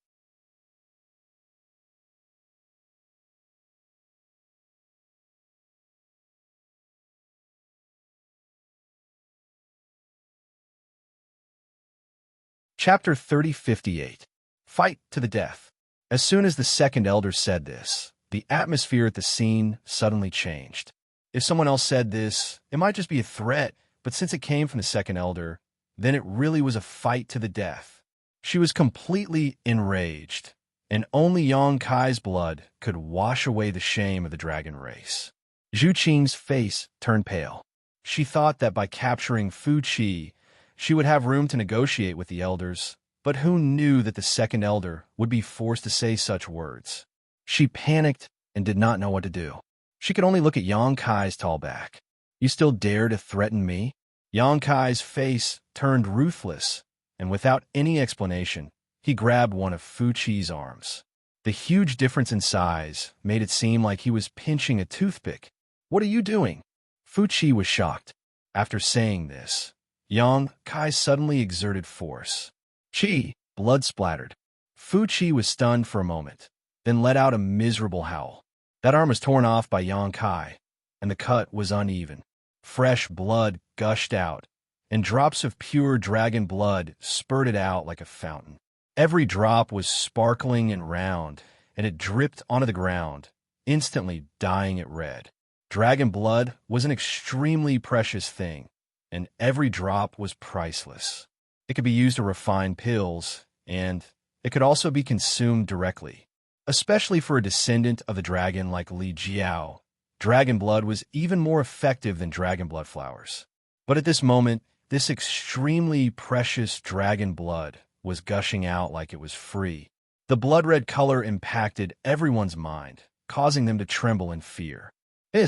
Chapter 3058. Fight to the death. As soon as the 2nd elder said this, the atmosphere at the scene suddenly changed. If someone else said this, it might just be a threat, but since it came from the 2nd elder, then it really was a fight to the death. She was completely enraged, and only Yang Kai's blood could wash away the shame of the dragon race. Zhu Qing's face turned pale. She thought that by capturing Fu Qi, she would have room to negotiate with the elders, but who knew that the 2nd elder would be forced to say such words? She panicked and did not know what to do. She could only look at Yang Kai's tall back. "You still dare to threaten me?" Yang Kai's face turned ruthless, and without any explanation, he grabbed one of Fu Qi's arms. The huge difference in size made it seem like he was pinching a toothpick. "What are you doing?" Fu Qi was shocked. After saying this, Yang Kai suddenly exerted force. Qi, blood splattered. Fu Qi was stunned for a moment, then let out a miserable howl. That arm was torn off by Yang Kai, and the cut was uneven. Fresh blood gushed out, and drops of pure dragon blood spurted out like a fountain. Every drop was sparkling and round, and it dripped onto the ground, instantly dyeing it red. Dragon blood was an extremely precious thing, and every drop was priceless. It could be used to refine pills, and it could also be consumed directly. Especially for a descendant of the dragon like Li Jiao, dragon blood was even more effective than dragon blood flowers. But at this moment, this extremely precious dragon blood was gushing out like it was free. The blood-red color impacted everyone's mind, causing them to tremble in fear. A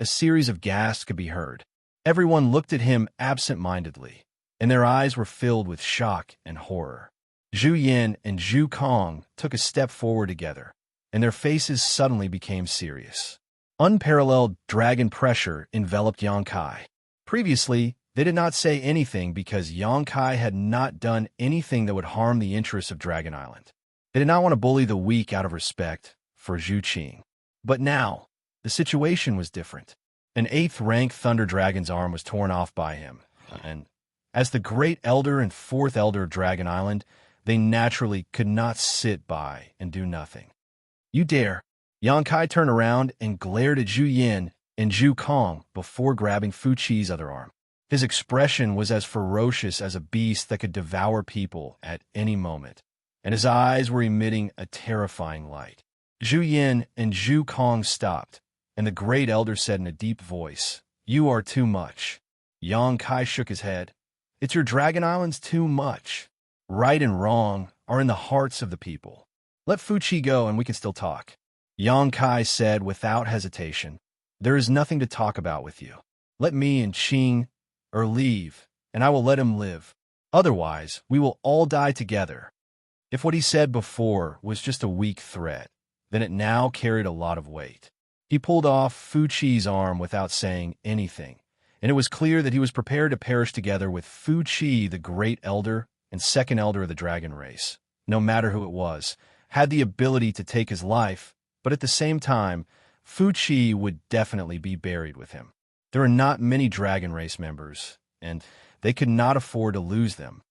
series of gasps could be heard. Everyone looked at him absent-mindedly, and their eyes were filled with shock and horror. Zhu Yin and Zhu Kong took a step forward together, and their faces suddenly became serious. Unparalleled dragon pressure enveloped Yang Kai. Previously, They did not say anything because Yongkai had not done anything that would harm the interests of Dragon Island. They did not want to bully the weak out of respect for Zhu Qing. But now, the situation was different. An 8th-rank Thunder Dragon's arm was torn off by him, and as the Great Elder and 4th Elder of Dragon Island, they naturally could not sit by and do nothing. You dare! Yongkai turned around and glared at Zhu Yin and Zhu Kong before grabbing Fu Qi's other arm. His expression was as ferocious as a beast that could devour people at any moment, and his eyes were emitting a terrifying light. Zhu Yin and Zhu Kong stopped, and the Great Elder said in a deep voice, "You are too much." Yongkai shook his head. "It's your Dragon Island's too much. Right and wrong are in the hearts of the people. Let Fu Qi go and we can still talk." Yongkai said without hesitation, "There is nothing to talk about with you. Let me and Qing leave, and I will let him live. Otherwise, we will all die together." If what he said before was just a weak threat, then it now carried a lot of weight. He pulled off Fu Qi's arm without saying anything, and it was clear that he was prepared to perish together with Fu Qi, the Great Elder and 2nd Elder of the Dragon Race. No matter who it was, had the ability to take his life, but at the same time, Fu Qi would definitely be buried with him. There are not many Dragon Race members, and they could not afford to lose them.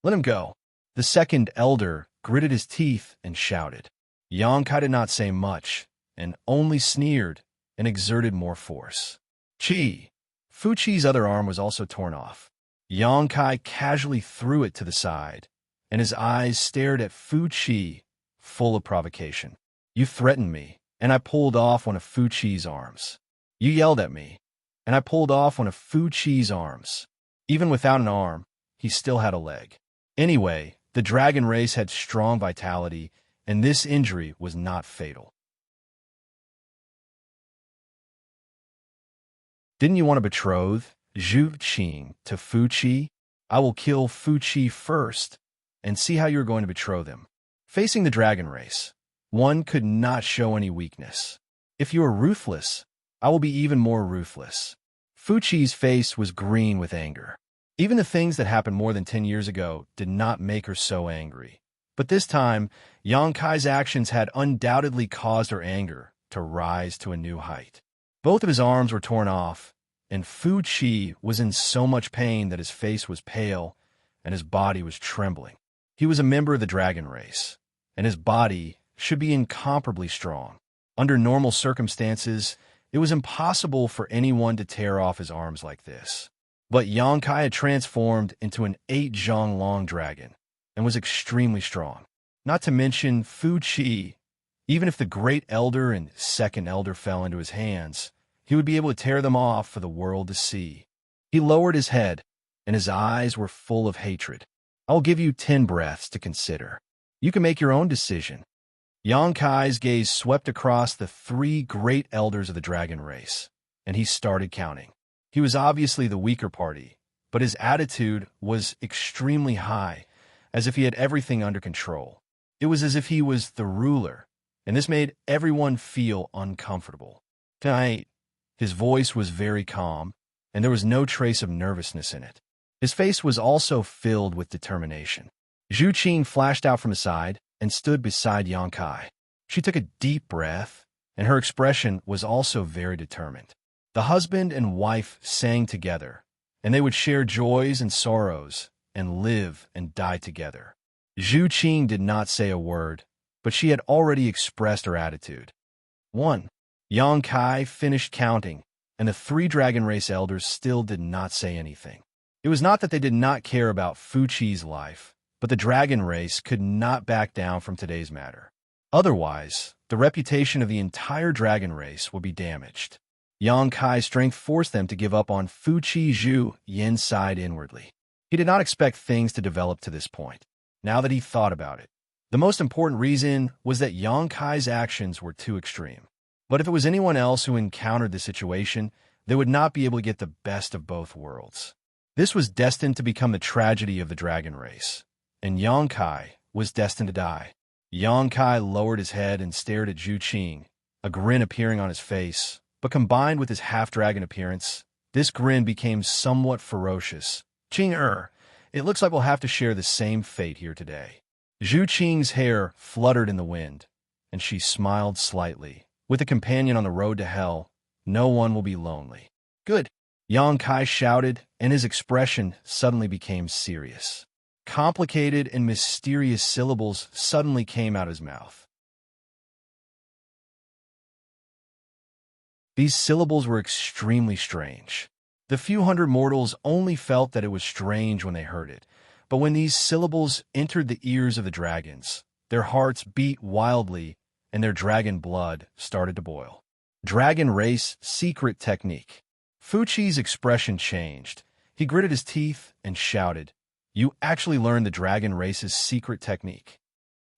"Let him go." The 2nd Elder gritted his teeth and shouted. Yongkai did not say much, and only sneered and exerted more force. Qi! Fu Qi's other arm was also torn off. Yongkai casually threw it to the side, and his eyes stared at Fu Qi, full of provocation. "You threatened me, and I pulled off one of Fu Qi's arms. You yelled at me, and I pulled off one of Fu Qi's arms. Even without an arm, he still had a leg. Anyway, the Dragon Race had strong vitality, and this injury was not fatal." "Didn't you want to betroth Zhu Qing to Fu Qi? I will kill Fu Qi first, and see how you're going to betroth him." Facing the Dragon Race, one could not show any weakness. "If you are ruthless, I will be even more ruthless." Fu Qi's face was green with anger. Even the things that happened more than 10 years ago did not make her so angry. But this time, Yongkai's actions had undoubtedly caused her anger to rise to a new height. Both of his arms were torn off, and Fu Qi was in so much pain that his face was pale and his body was trembling. He was a member of the Dragon Race, and his body should be incomparably strong. Under normal circumstances, it was impossible for anyone to tear off his arms like this. But Yongkai had transformed into an 8-zhang-long dragon and was extremely strong. Not to mention Fu Qi. Even if the Great Elder and 2nd Elder fell into his hands, he would be able to tear them off for the world to see. He lowered his head, and his eyes were full of hatred. "I will give you 10 breaths to consider. You can make your own decision." Yongkai's gaze swept across the 3 Great Elders of the Dragon Race, and he started counting. He was obviously the weaker party, but his attitude was extremely high, as if he had everything under control. It was as if he was the ruler, and this made everyone feel uncomfortable. "Tonight," his voice was very calm, and there was no trace of nervousness in it. His face was also filled with determination. Zhu Qing flashed out from his side and stood beside Yongkai. She took a deep breath, and her expression was also very determined. The husband and wife sang together, and they would share joys and sorrows and live and die together. Zhu Qing did not say a word, but she had already expressed her attitude. 1. Yongkai finished counting, and the 3 Dragon Race Elders still did not say anything. It was not that they did not care about Fu Qi's life, but the Dragon Race could not back down from today's matter. Otherwise, the reputation of the entire Dragon Race would be damaged. Yongkai's strength forced them to give up on Fu Qi. Zhu Yin sighed inwardly. He did not expect things to develop to this point, now that he thought about it. The most important reason was that Yongkai's actions were too extreme. But if it was anyone else who encountered the situation, they would not be able to get the best of both worlds. This was destined to become the tragedy of the Dragon Race, and Yongkai was destined to die. Yongkai lowered his head and stared at Zhu Qing, a grin appearing on his face, but combined with his half-dragon appearance, This grin became somewhat ferocious. Qing, it looks like we'll have to share the same fate here today. Zhu Qing's hair fluttered in the wind, and she smiled slightly. With a companion on the road to hell, no one will be lonely. Good, Yang Kai shouted, and his expression suddenly became serious. Complicated and mysterious syllables suddenly came out of his mouth. These syllables were extremely strange. The few hundred mortals only felt that it was strange when they heard it, but when these syllables entered the ears of the dragons, their hearts beat wildly and their dragon blood started to boil. Dragon Race Secret Technique. Fuqi's expression changed. He gritted his teeth and shouted, "You actually learned the Dragon Race's secret technique."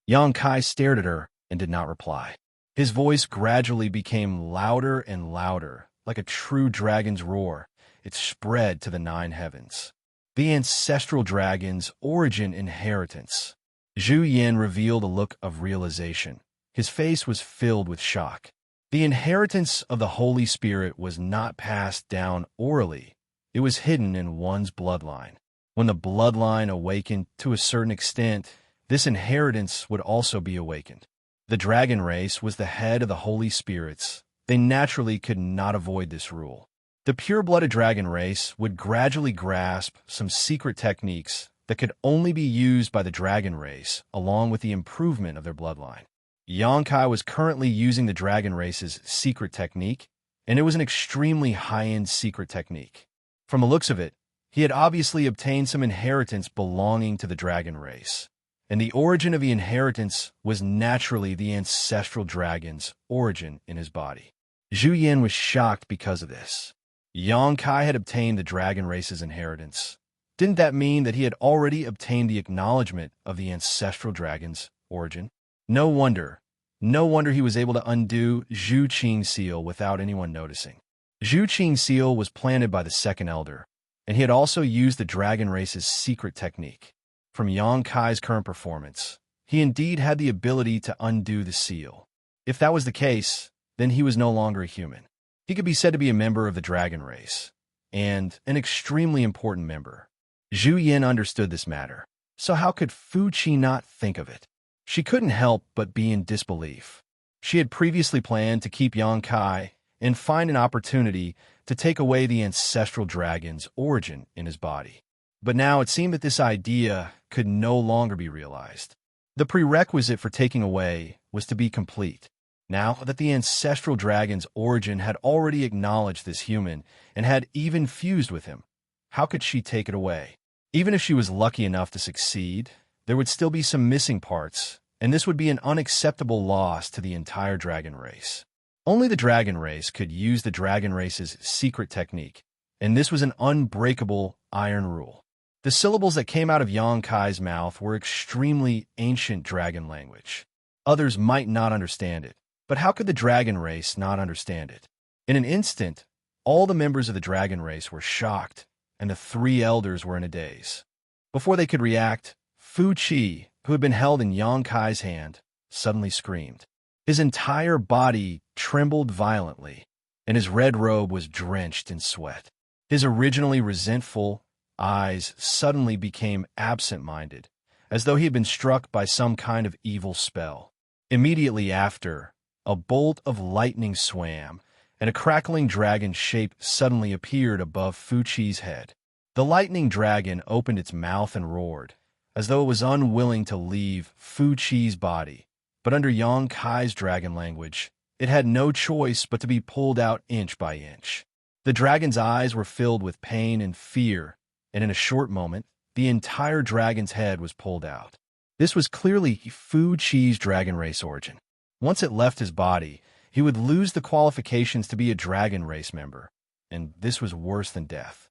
Yang Kai stared at her and did not reply. His voice gradually became louder and louder, like a true dragon's roar. It spread to the 9 heavens. The ancestral dragon's origin inheritance. Zhu Yin revealed a look of realization. His face was filled with shock. The inheritance of the Holy Spirit was not passed down orally. It was hidden in one's bloodline. When the bloodline awakened to a certain extent, this inheritance would also be awakened. The dragon race was the head of the Holy Spirits. They naturally could not avoid this rule. The pure-blooded dragon race would gradually grasp some secret techniques that could only be used by the dragon race, along with the improvement of their bloodline. Yang Kai was currently using the dragon race's secret technique, and it was an extremely high-end secret technique. From the looks of it, he had obviously obtained some inheritance belonging to the dragon race, and the origin of the inheritance was naturally the ancestral dragon's origin in his body. Zhu Yin was shocked because of this. Yang Kai had obtained the dragon race's inheritance. Didn't that mean that he had already obtained the acknowledgement of the ancestral dragon's origin? No wonder he was able to undo Zhu Qing's seal without anyone noticing. Zhu Qing's seal was planted by the second elder, and he had also used the dragon race's secret technique. From Yang Kai's current performance, he indeed had the ability to undo the seal. If that was the case, then he was no longer a human. He could be said to be a member of the dragon race, and an extremely important member. Zhu Yin understood this matter, so how could Fuqi not think of it? She couldn't help but be in disbelief. She had previously planned to keep Yang Kai and find an opportunity to take away the ancestral dragon's origin in his body. But now it seemed that this idea could no longer be realized. The prerequisite for taking away was to be complete. Now that the ancestral dragon's origin had already acknowledged this human and had even fused with him, how could she take it away? Even if she was lucky enough to succeed, there would still be some missing parts, and this would be an unacceptable loss to the entire dragon race. Only the dragon race could use the dragon race's secret technique, and this was an unbreakable iron rule. The syllables that came out of Yang Kai's mouth were extremely ancient dragon language. Others might not understand it, but how could the dragon race not understand it? In an instant, all the members of the dragon race were shocked, and the 3 elders were in a daze. Before they could react, Fuqi, who had been held in Yang Kai's hand, suddenly screamed. His entire body trembled violently, and his red robe was drenched in sweat. His originally resentful eyes suddenly became absent-minded, as though he had been struck by some kind of evil spell. Immediately after, a bolt of lightning swam, and a crackling dragon shape suddenly appeared above Fuqi's head. The lightning dragon opened its mouth and roared, as though it was unwilling to leave Fuqi's body. But under Yang Kai's dragon language, it had no choice but to be pulled out inch by inch. The dragon's eyes were filled with pain and fear, and in a short moment, the entire dragon's head was pulled out. This was clearly Fuqi's dragon race origin. Once it left his body, he would lose the qualifications to be a dragon race member, and this was worse than death.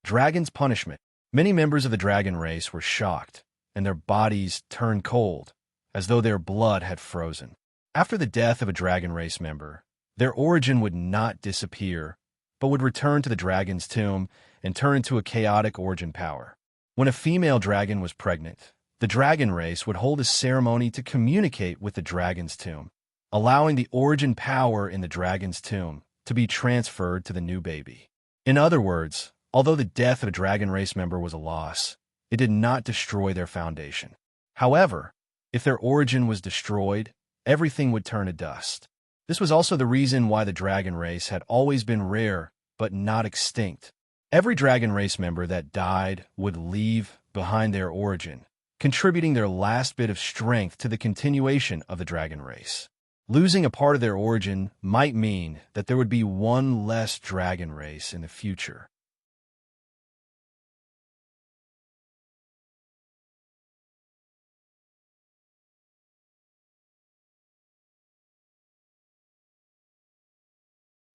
Dragon's punishment. Many members of the dragon race were shocked, and their bodies turned cold, as though their blood had frozen. After the death of a dragon race member, their origin would not disappear, but would return to the dragon's tomb and turn into a chaotic origin power. When a female dragon was pregnant, the dragon race would hold a ceremony to communicate with the dragon's tomb. allowing the origin power in the dragon's tomb to be transferred to the new baby. In other words, although the death of a dragon race member was a loss, it did not destroy their foundation. However, if their origin was destroyed, everything would turn to dust. This was also the reason why the dragon race had always been rare but not extinct. Every dragon race member that died would leave behind their origin, contributing their last bit of strength to the continuation of the dragon race. Losing a part of their origin might mean that there would be one less dragon race in the future.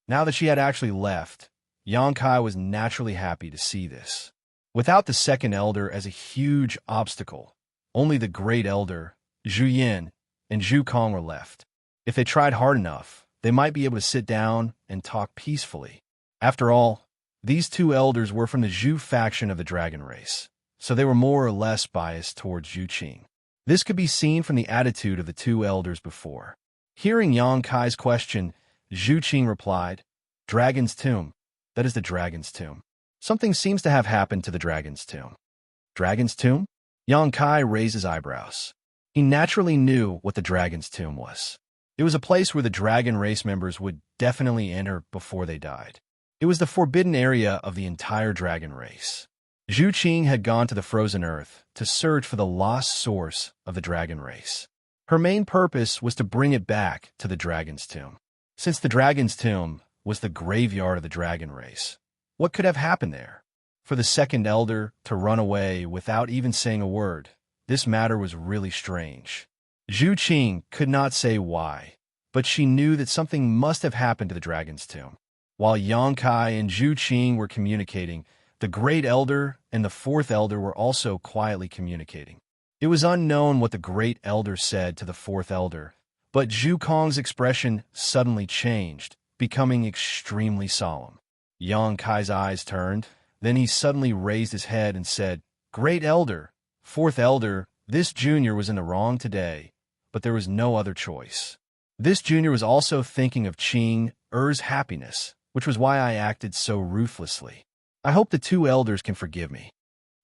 Now that she had actually left, Xianxia was naturally happy to see this. Without the second elder as a huge obstacle, only the great elder, Zhu Yin, and Zhu Kong were left. If they tried hard enough, they might be able to sit down and talk peacefully. After all, these two elders were from the Zhu faction of the dragon race, so they were more or less biased towards Zhu Qing. This could be seen from the attitude of the two elders before. Hearing Xianxia's question, Zhu Qing replied, "Dragon's tomb. That is the dragon's tomb. Something seems to have happened to the dragon's tomb." Dragon's tomb? Xianxia raised his eyebrows. He naturally knew what the dragon's tomb was. It was a place where the dragon race members would definitely enter before they died. It was the forbidden area of the entire dragon race. Zhu Qing had gone to the frozen earth to search for the lost source of the dragon race. Her main purpose was to bring it back to the dragon's tomb. Since the dragon's tomb was the graveyard of the dragon race, what could have happened there? For the second elder to run away without even saying a word, this matter was really strange. Zhu Qing could not say why, but she knew that something must have happened to the dragon's tomb. While Xianxia and Zhu Qing were communicating, the great elder and the fourth elder were also quietly communicating. It was unknown what the great elder said to the fourth elder, but Zhu Kong's expression suddenly changed, becoming extremely solemn. Xianxia's eyes turned, then he suddenly raised his head and said, "Great elder, fourth elder, this junior was in the wrong today, but there was no other choice. This junior was also thinking of Qing Er's happiness, which was why I acted so ruthlessly. I hope the two elders can forgive me."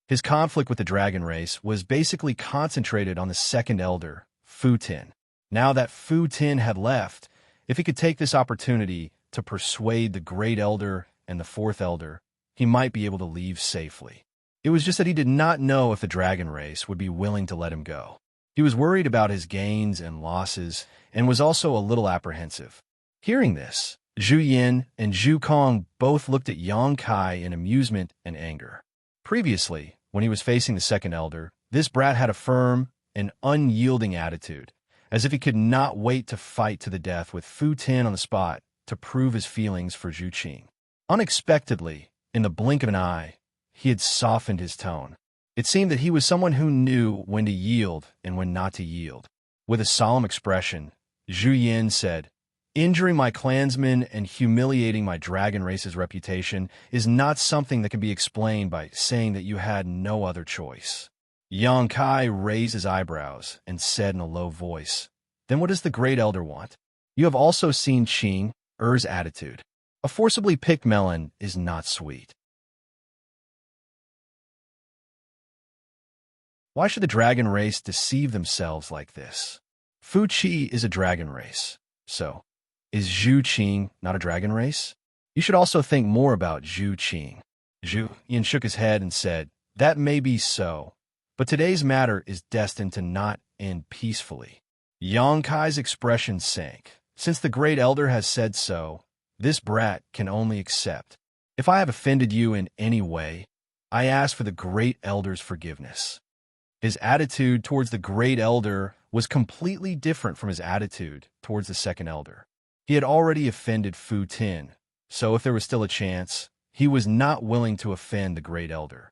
His conflict with the dragon race was basically concentrated on the second elder, Fu Tin. Now that Fu Tin had left, if he could take this opportunity to persuade the great elder and the fourth elder, he might be able to leave safely. It was just that he did not know if the dragon race would be willing to let him go. He was worried about his gains and losses and was also a little apprehensive. Hearing this, Zhu Yin and Zhu Kong both looked at Xianxia in amusement and anger. Previously, when he was facing the second elder, this brat had a firm and unyielding attitude, as if he could not wait to fight to the death with Fu Tin on the spot to prove his feelings for Zhu Qing. Unexpectedly, in the blink of an eye, he had softened his tone. It seemed that he was someone who knew when to yield and when not to yield. With a solemn expression, Zhu Yin said, "Injuring my clansmen and humiliating my dragon race's reputation is not something that can be explained by saying that you had no other choice." Xianxia raised his eyebrows and said in a low voice, "Then what does the great elder want? You have also seen Qing Er's attitude. A forcibly picked melon is not sweet. Why should the dragon race deceive themselves like this? Fu Qi is a dragon race. So, is Zhu Qing not a dragon race? You should also think more about Zhu Qing." Zhu Yin shook his head and said, "That may be so, but today's matter is destined to not end peacefully." Xianxia's expression sank. Since the great elder has said so, this brat can only accept. If I have offended you in any way, I ask for the great elder's forgiveness. His attitude towards the great elder was completely different from his attitude towards the second elder. He had already offended Fu Tin, so if there was still a chance, he was not willing to offend the great elder.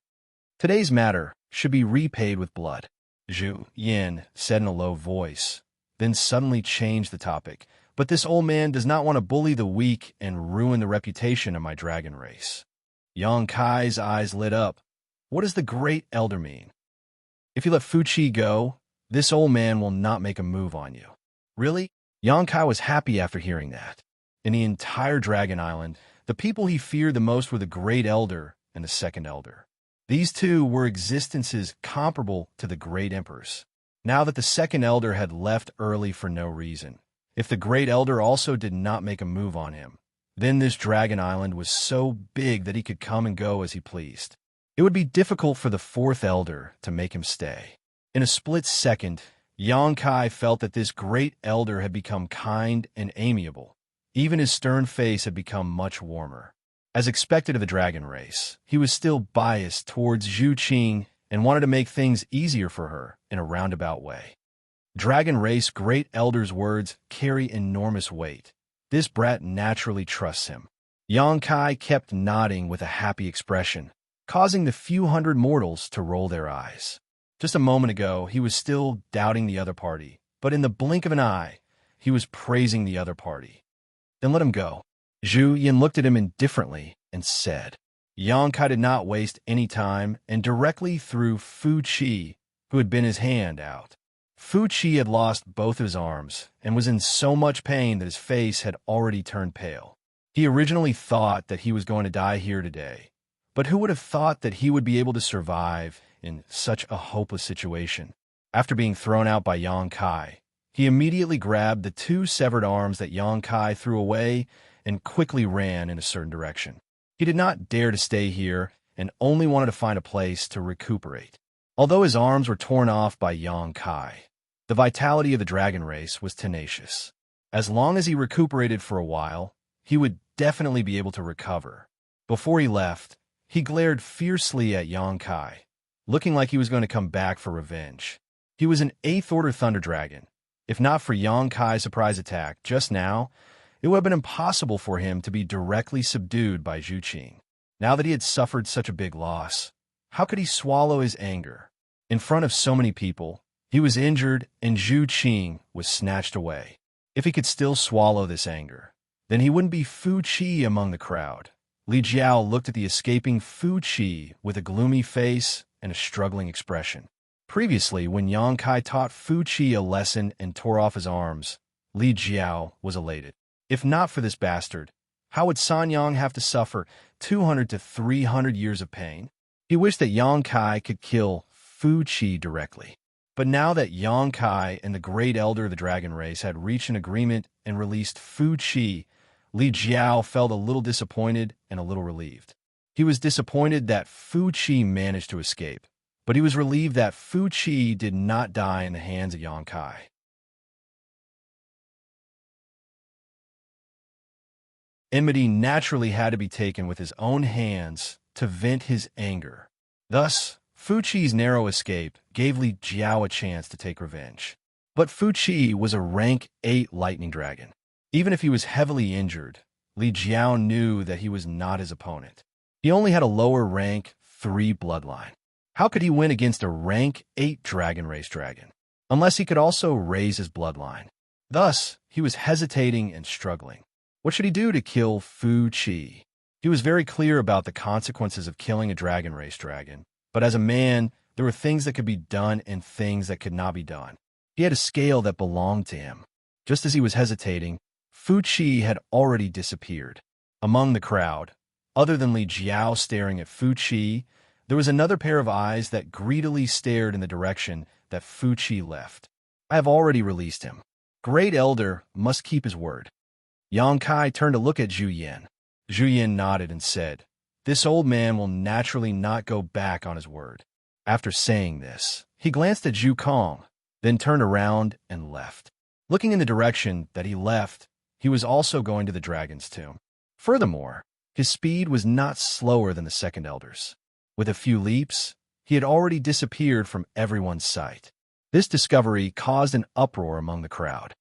Today's matter should be repaid with blood, Zhu Yin said in a low voice, then suddenly changed the topic. "But this old man does not want to bully the weak and ruin the reputation of my dragon race." Xianxia's eyes lit up. What does the great elder mean? If you let Fu Qi go, this old man will not make a move on you. Really? Yonkai was happy after hearing that. In the entire Dragon Island, the people he feared the most were the Great Elder and the Second Elder. These two were existences comparable to the Great Emperors. Now that the Second Elder had left early for no reason, if the Great Elder also did not make a move on him, then this Dragon Island was so big that he could come and go as he pleased. It would be difficult for the Fourth Elder to make him stay. In a split second, Yonkai felt that this Great Elder had become kind and amiable. Even his stern face had become much warmer. As expected of the dragon race, he was still biased towards Zhu Qing and wanted to make things easier for her in a roundabout way. Dragon race Great Elder's words carry enormous weight. This brat naturally trusts him. Yonkai kept nodding with a happy expression, causing the few hundred mortals to roll their eyes. Just a moment ago, he was still doubting the other party, but in the blink of an eye, he was praising the other party. Then let him go. Zhu Yin looked at him indifferently and said. Yonkai did not waste any time and directly threw Fu Qi, who had been his hand, out. Fu Qi had lost both his arms and was in so much pain that his face had already turned pale. He originally thought that he was going to die here today, but who would have thought that he would be able to survive in such a hopeless situation? After being thrown out by Yonkai, he immediately grabbed the two severed arms that Yonkai threw away and quickly ran in a certain direction. He did not dare to stay here and only wanted to find a place to recuperate. Although his arms were torn off by Yonkai, the vitality of the dragon race was tenacious. As long as he recuperated for a while, he would definitely be able to recover. Before he left, he glared fiercely at Yonkai, looking like he was going to come back for revenge. He was an 8th Order Thunder Dragon. If not for Yonkai's surprise attack just now, it would have been impossible for him to be directly subdued by Zhu Qing. Now that he had suffered such a big loss, how could he swallow his anger? In front of so many people, he was injured and Zhu Qing was snatched away. If he could still swallow this anger, then he wouldn't be Fu Qi among the crowd. Li Jiao looked at the escaping Fu Qi with a gloomy face and a struggling expression. Previously, when Yonkai taught Fu Qi a lesson and tore off his arms, Li Jiao was elated. If not for this bastard, how would San Yang have to suffer 200 to 300 years of pain? He wished that Yonkai could kill Fu Qi directly. But now that Yonkai and the Great Elder of the Dragon Race had reached an agreement and released Fu Qi, Li Jiao felt a little disappointed and a little relieved. He was disappointed that Fu Qi managed to escape, but he was relieved that Fu Qi did not die in the hands of Yonkai. Enmity naturally had to be taken with his own hands to vent his anger. Thus, Fu Qi's narrow escape gave Li Jiao a chance to take revenge. But Fu Qi was a rank 8 lightning dragon. Even if he was heavily injured, Li Jiao knew that he was not his opponent. He only had a lower rank 3 bloodline. How could he win against a rank 8 dragon race dragon? Unless he could also raise his bloodline. Thus, he was hesitating and struggling. What should he do to kill Fu Qi? He was very clear about the consequences of killing a dragon race dragon, but as a man, there were things that could be done and things that could not be done. He had a scale that belonged to him. Just as he was hesitating, Fu Qi had already disappeared. Among the crowd, other than Li Jiao staring at Fu Qi, there was another pair of eyes that greedily stared in the direction that Fu Qi left. I have already released him. Great Elder must keep his word. Yonkai turned to look at Zhu Yin. Zhu Yin nodded and said, "This old man will naturally not go back on his word." After saying this, he glanced at Zhu Kong, then turned around and left. Looking in the direction that he left, he was also going to the dragon's tomb. Furthermore, his speed was not slower than the Second Elder's. With a few leaps, he had already disappeared from everyone's sight. This discovery caused an uproar among the crowd.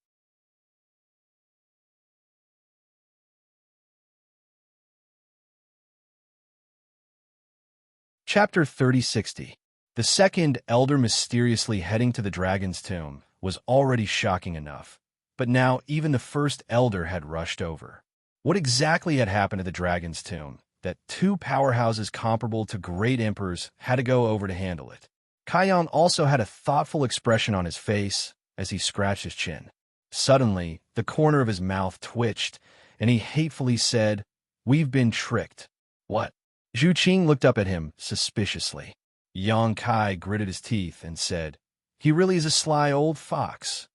Chapter 3060. The Second Elder mysteriously heading to the dragon's tomb was already shocking enough, but now even the First Elder had rushed over. What exactly had happened to the dragon's tomb that 2 powerhouses comparable to great emperors had to go over to handle it? Kaiyan also had a thoughtful expression on his face as he scratched his chin. Suddenly, the corner of his mouth twitched, and he hatefully said, "We've been tricked." "What?" Zhu Qing looked up at him suspiciously. Yang Kai gritted his teeth and said, "He really is a sly old fox."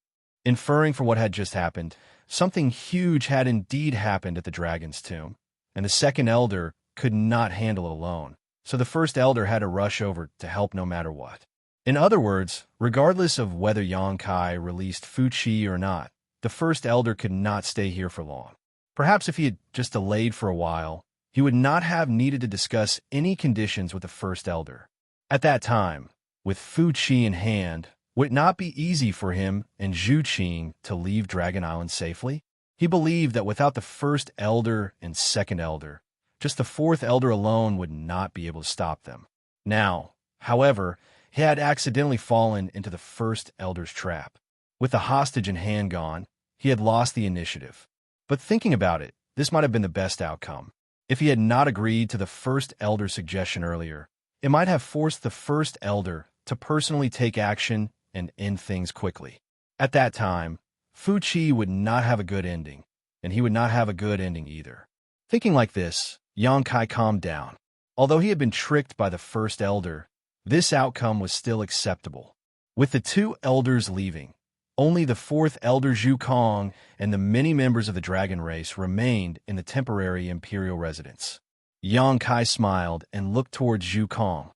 Inferring from what had just happened, something huge had indeed happened at the dragon's tomb, and the second elder could not handle it alone, so the first elder had to rush over to help no matter what. In other words, regardless of whether Yang Kai released Fu Qi or not, the first elder could not stay here for long. Perhaps if he had just delayed for a while, he would not have needed to discuss any conditions with the first elder. At that time, with Fu Qi in hand, would it not be easy for him and Zhu Qing to leave Dragon Island safely? He believed that without the first elder and second elder, just the fourth elder alone would not be able to stop them. Now, however, he had accidentally fallen into the first elder's trap. With the hostage in hand gone, he had lost the initiative. But thinking about it, this might have been the best outcome. If he had not agreed to the first elder's suggestion earlier, it might have forced the first elder to personally take action and end things quickly. At that time, Fu Qi would not have a good ending, and he would not have a good ending either. Thinking like this, Yang Kai calmed down. Although he had been tricked by the first elder, this outcome was still acceptable. With the two elders leaving, only the fourth elder Zhu Kong and the many members of the dragon race remained in the temporary imperial residence. Yang Kai smiled and looked towards Zhu Kong.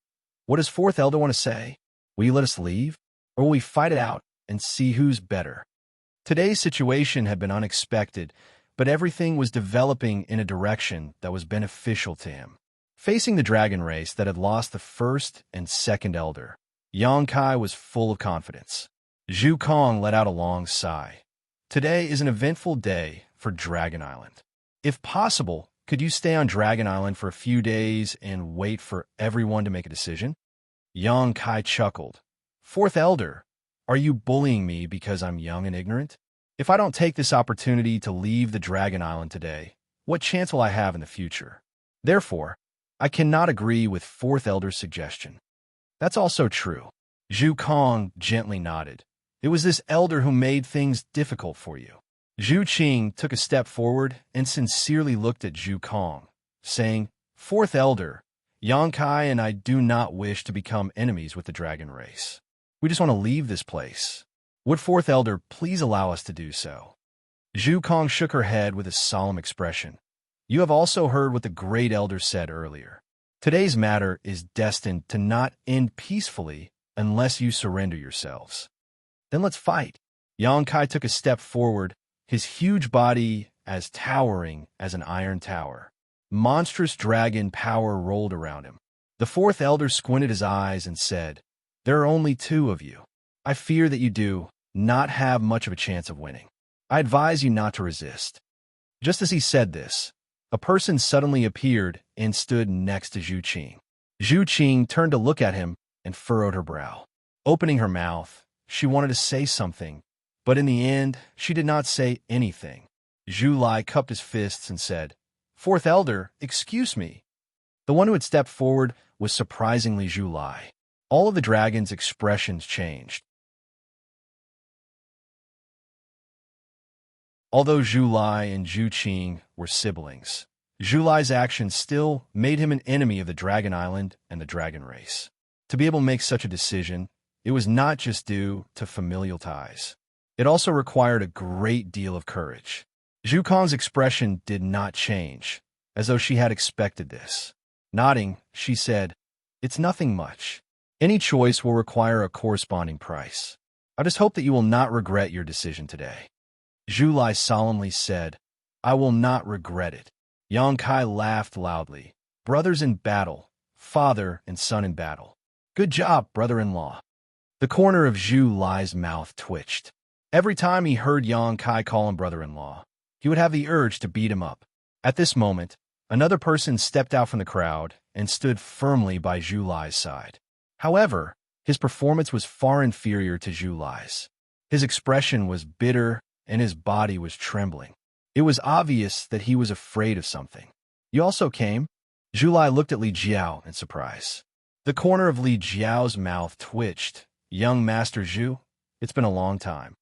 "What does fourth elder want to say? Will you let us leave? Or will we fight it out and see who's better?" Today's situation had been unexpected, but everything was developing in a direction that was beneficial to him. Facing the dragon race that had lost the first and second elder, Yang Kai was full of confidence. Zhu Kong let out a long sigh. "Today is an eventful day for Dragon Island. If possible, could you stay on Dragon Island for a few days and wait for everyone to make a decision?" Yang Kai chuckled. "Fourth elder, are you bullying me because I'm young and ignorant? If I don't take this opportunity to leave the Dragon Island today, what chance will I have in the future? Therefore, I cannot agree with fourth elder's suggestion." "That's also true." Zhu Kong gently nodded. "It was this elder who made things difficult for you." Zhu Qing took a step forward and sincerely looked at Zhu Kong, saying, "Fourth elder, Yang Kai and I do not wish to become enemies with the dragon race. We just want to leave this place. Would fourth elder please allow us to do so?" Zhu Kong shook her head with a solemn expression. "You have also heard what the great elder said earlier. Today's matter is destined to not end peacefully unless you surrender yourselves. Then let's fight." Yang Kai took a step forward, his huge body as towering as an iron tower. Monstrous dragon power rolled around him. The fourth elder squinted his eyes and said, "There are only two of you. I fear that you do not have much of a chance of winning. I advise you not to resist." Just as he said this, a person suddenly appeared and stood next to Zhu Qing. Zhu Qing turned to look at him and furrowed her brow. Opening her mouth, she wanted to say something, but in the end, she did not say anything. Zhu Lai cupped his fists and said, "Fourth elder, excuse me." The one who had stepped forward was surprisingly Zhu Lai. All of the dragon's expressions changed. Although Zhu Lai and Zhu Qing were siblings, Zhu Lai's actions still made him an enemy of the Dragon Island and the dragon race. To be able to make such a decision, it was not just due to familial ties. It also required a great deal of courage. Zhu Kong's expression did not change, as though she had expected this. Nodding, she said, "It's nothing much. Any choice will require a corresponding price. I just hope that you will not regret your decision today." Zhu Lai solemnly said, "I will not regret it." Yang Kai laughed loudly. "Brothers in battle, father and son in battle. Good job, brother-in-law." The corner of Zhu Lai's mouth twitched. Every time he heard Yang Kai call him brother-in-law, he would have the urge to beat him up. At this moment, another person stepped out from the crowd and stood firmly by Zhu Lai's side. However, his performance was far inferior to Zhu Lai's. His expression was bitter and his body was trembling. It was obvious that he was afraid of something. "You also came?" Zhu Lai looked at Li Jiao in surprise. The corner of Li Jiao's mouth twitched. "Young Master Zhu, it's been a long time."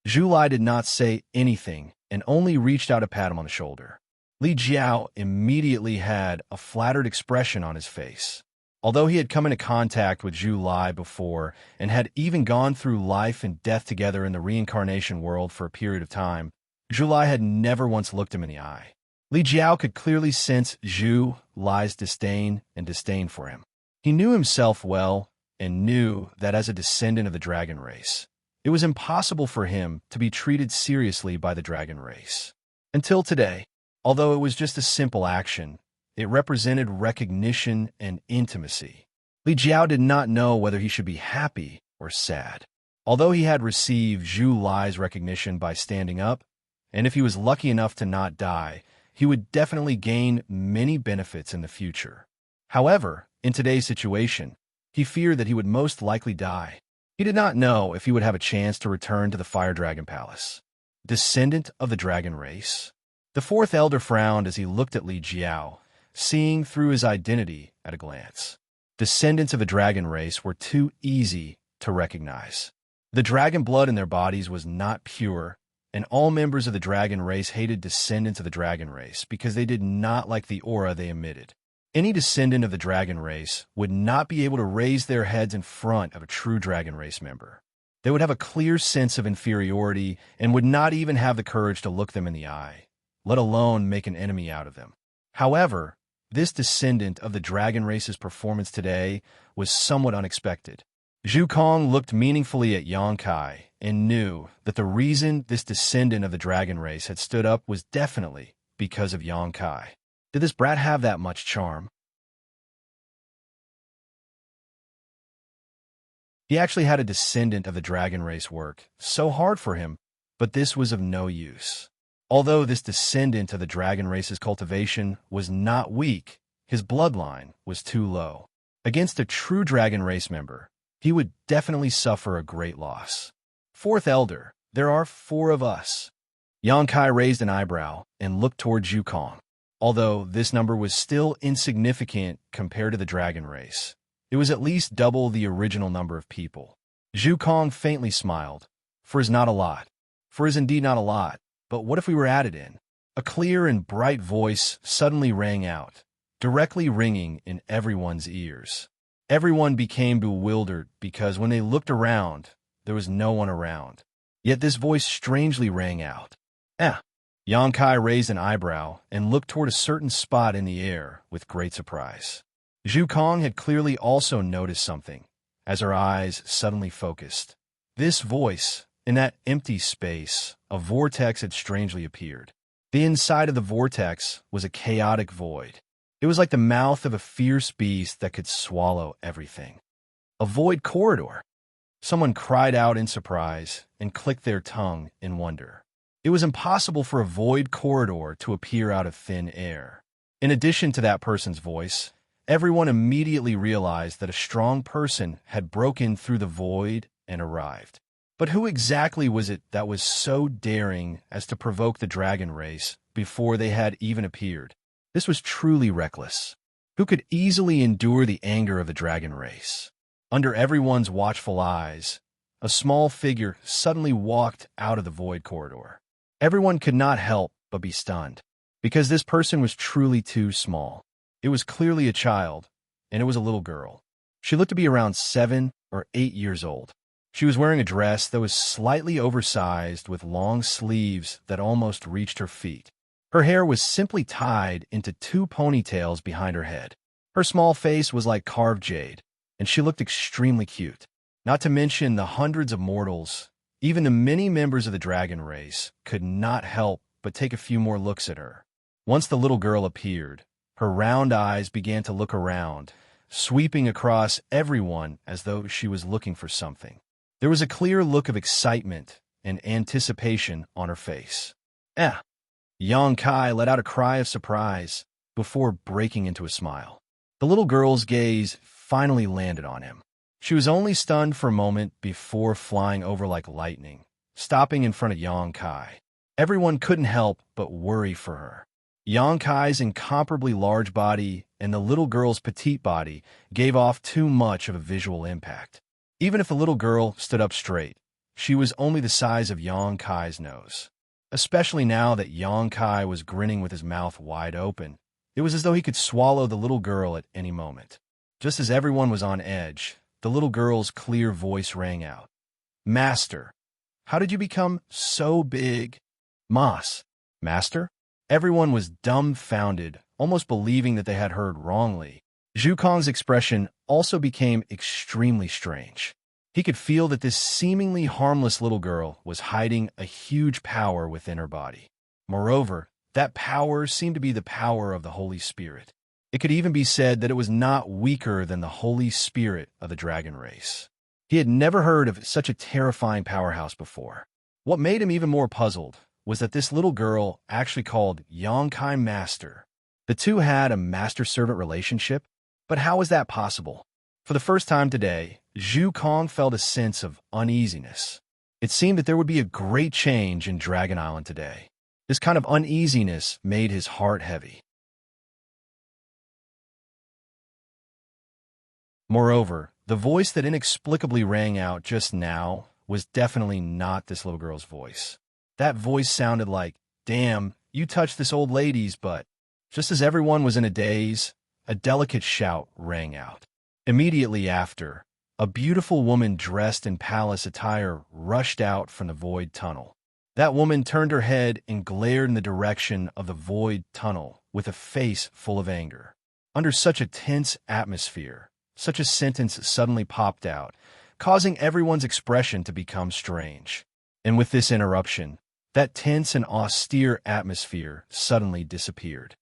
Zhu Lai did not say anything and only reached out to pat him on the shoulder. Li Jiao immediately had a flattered expression on his face. Although he had come into contact with Zhu Lai before and had even gone through life and death together in the reincarnation world for a period of time, Zhu Lai had never once looked him in the eye. Li Jiao could clearly sense Zhu Lai's disdain for him. He knew himself well and knew that as a descendant of the dragon race, it was impossible for him to be treated seriously by the dragon race. Until today, although it was just a simple action, it represented recognition and intimacy. Li Jiao did not know whether he should be happy or sad. Although he had received Zhu Lai's recognition by standing up, and if he was lucky enough to not die, he would definitely gain many benefits in the future. However, in today's situation, he feared that he would most likely die. He did not know if he would have a chance to return to the Fire Dragon Palace. Descendant of the dragon race? The fourth elder frowned as he looked at Li Jiao, seeing through his identity at a glance. Descendants of the dragon race were too easy to recognize. The dragon blood in their bodies was not pure, and all members of the dragon race hated descendants of the dragon race because they did not like the aura they emitted. Any descendant of the dragon race would not be able to raise their heads in front of a true dragon race member. They would have a clear sense of inferiority and would not even have the courage to look them in the eye, let alone make an enemy out of them. However, this descendant of the dragon race's performance today was somewhat unexpected. Zhu Kong looked meaningfully at Xianxia and knew that the reason this descendant of the dragon race had stood up was definitely because of Xianxia. Did this brat have that much charm? He actually had a descendant of the dragon race work so hard for him, but this was of no use. Although this descendant of the dragon race's cultivation was not weak, his bloodline was too low. Against a true dragon race member, he would definitely suffer a great loss. Fourth elder, there are 4 of us. Xianxia raised an eyebrow and looked toward Zhu Kong. Although this number was still insignificant compared to the dragon race, it was at least double the original number of people. Zhu Kong faintly smiled. 4 is not a lot. 4 is indeed not a lot, but what if we were added in? A clear and bright voice suddenly rang out, directly ringing in everyone's ears. Everyone became bewildered because when they looked around, there was no one around. Yet this voice strangely rang out. Xianxia raised an eyebrow and looked toward a certain spot in the air with great surprise. Zhu Kong had clearly also noticed something, as her eyes suddenly focused. This voice, in that empty space, a vortex had strangely appeared. The inside of the vortex was a chaotic void. It was like the mouth of a fierce beast that could swallow everything. A void corridor. Someone cried out in surprise and clicked their tongue in wonder. It was impossible for a void corridor to appear out of thin air. In addition to that person's voice, everyone immediately realized that a strong person had broken through the void and arrived. But who exactly was it that was so daring as to provoke the dragon race before they had even appeared? This was truly reckless. Who could easily endure the anger of the dragon race? Under everyone's watchful eyes, a small figure suddenly walked out of the void corridor. Everyone could not help but be stunned, because this person was truly too small. It was clearly a child, and it was a little girl. She looked to be around 7 or 8 years old. She was wearing a dress that was slightly oversized with long sleeves that almost reached her feet. Her hair was simply tied into 2 ponytails behind her head. Her small face was like carved jade, and she looked extremely cute. Not to mention the hundreds of mortals, even the many members of the dragon race, could not help but take a few more looks at her. Once the little girl appeared, her round eyes began to look around, sweeping across everyone as though she was looking for something. There was a clear look of excitement and anticipation on her face. Xianxia let out a cry of surprise before breaking into a smile. The little girl's gaze finally landed on him. She was only stunned for a moment before flying over like lightning, stopping in front of Xianxia. Everyone couldn't help but worry for her. Xianxia's incomparably large body and the little girl's petite body gave off too much of a visual impact. Even if the little girl stood up straight, She was only the size of Yang Kai's nose. Especially now that Yang Kai was grinning with his mouth wide open, it was as though he could swallow the little girl at any moment. Just as everyone was on edge, the little girl's clear voice rang out. Master, how did you become so big? Mas, Master? Everyone was dumbfounded, almost believing that they had heard wrongly. Zhu Kong's expression also became extremely strange. He could feel that this seemingly harmless little girl was hiding a huge power within her body. Moreover, that power seemed to be the power of the Holy Spirit. It could even be said that it was not weaker than the Holy Spirit of the dragon race. He had never heard of such a terrifying powerhouse before. What made him even more puzzled was that this little girl actually called Yang Kai Master. The two had a master-servant relationship, but how was that possible? For the first time today, Zhu Kong felt a sense of uneasiness. It seemed that there would be a great change in Dragon Island today. This kind of uneasiness made his heart heavy. Moreover, the voice that inexplicably rang out just now was definitely not this little girl's voice. That voice sounded like, "Damn, you touched this old lady's butt." Just as everyone was in a daze, a delicate shout rang out. Immediately after, a beautiful woman dressed in palace attire rushed out from the void tunnel. That woman turned her head and glared in the direction of the void tunnel with a face full of anger. Under such a tense atmosphere, such a sentence suddenly popped out, causing everyone's expression to become strange. And with this interruption, that tense and austere atmosphere suddenly disappeared.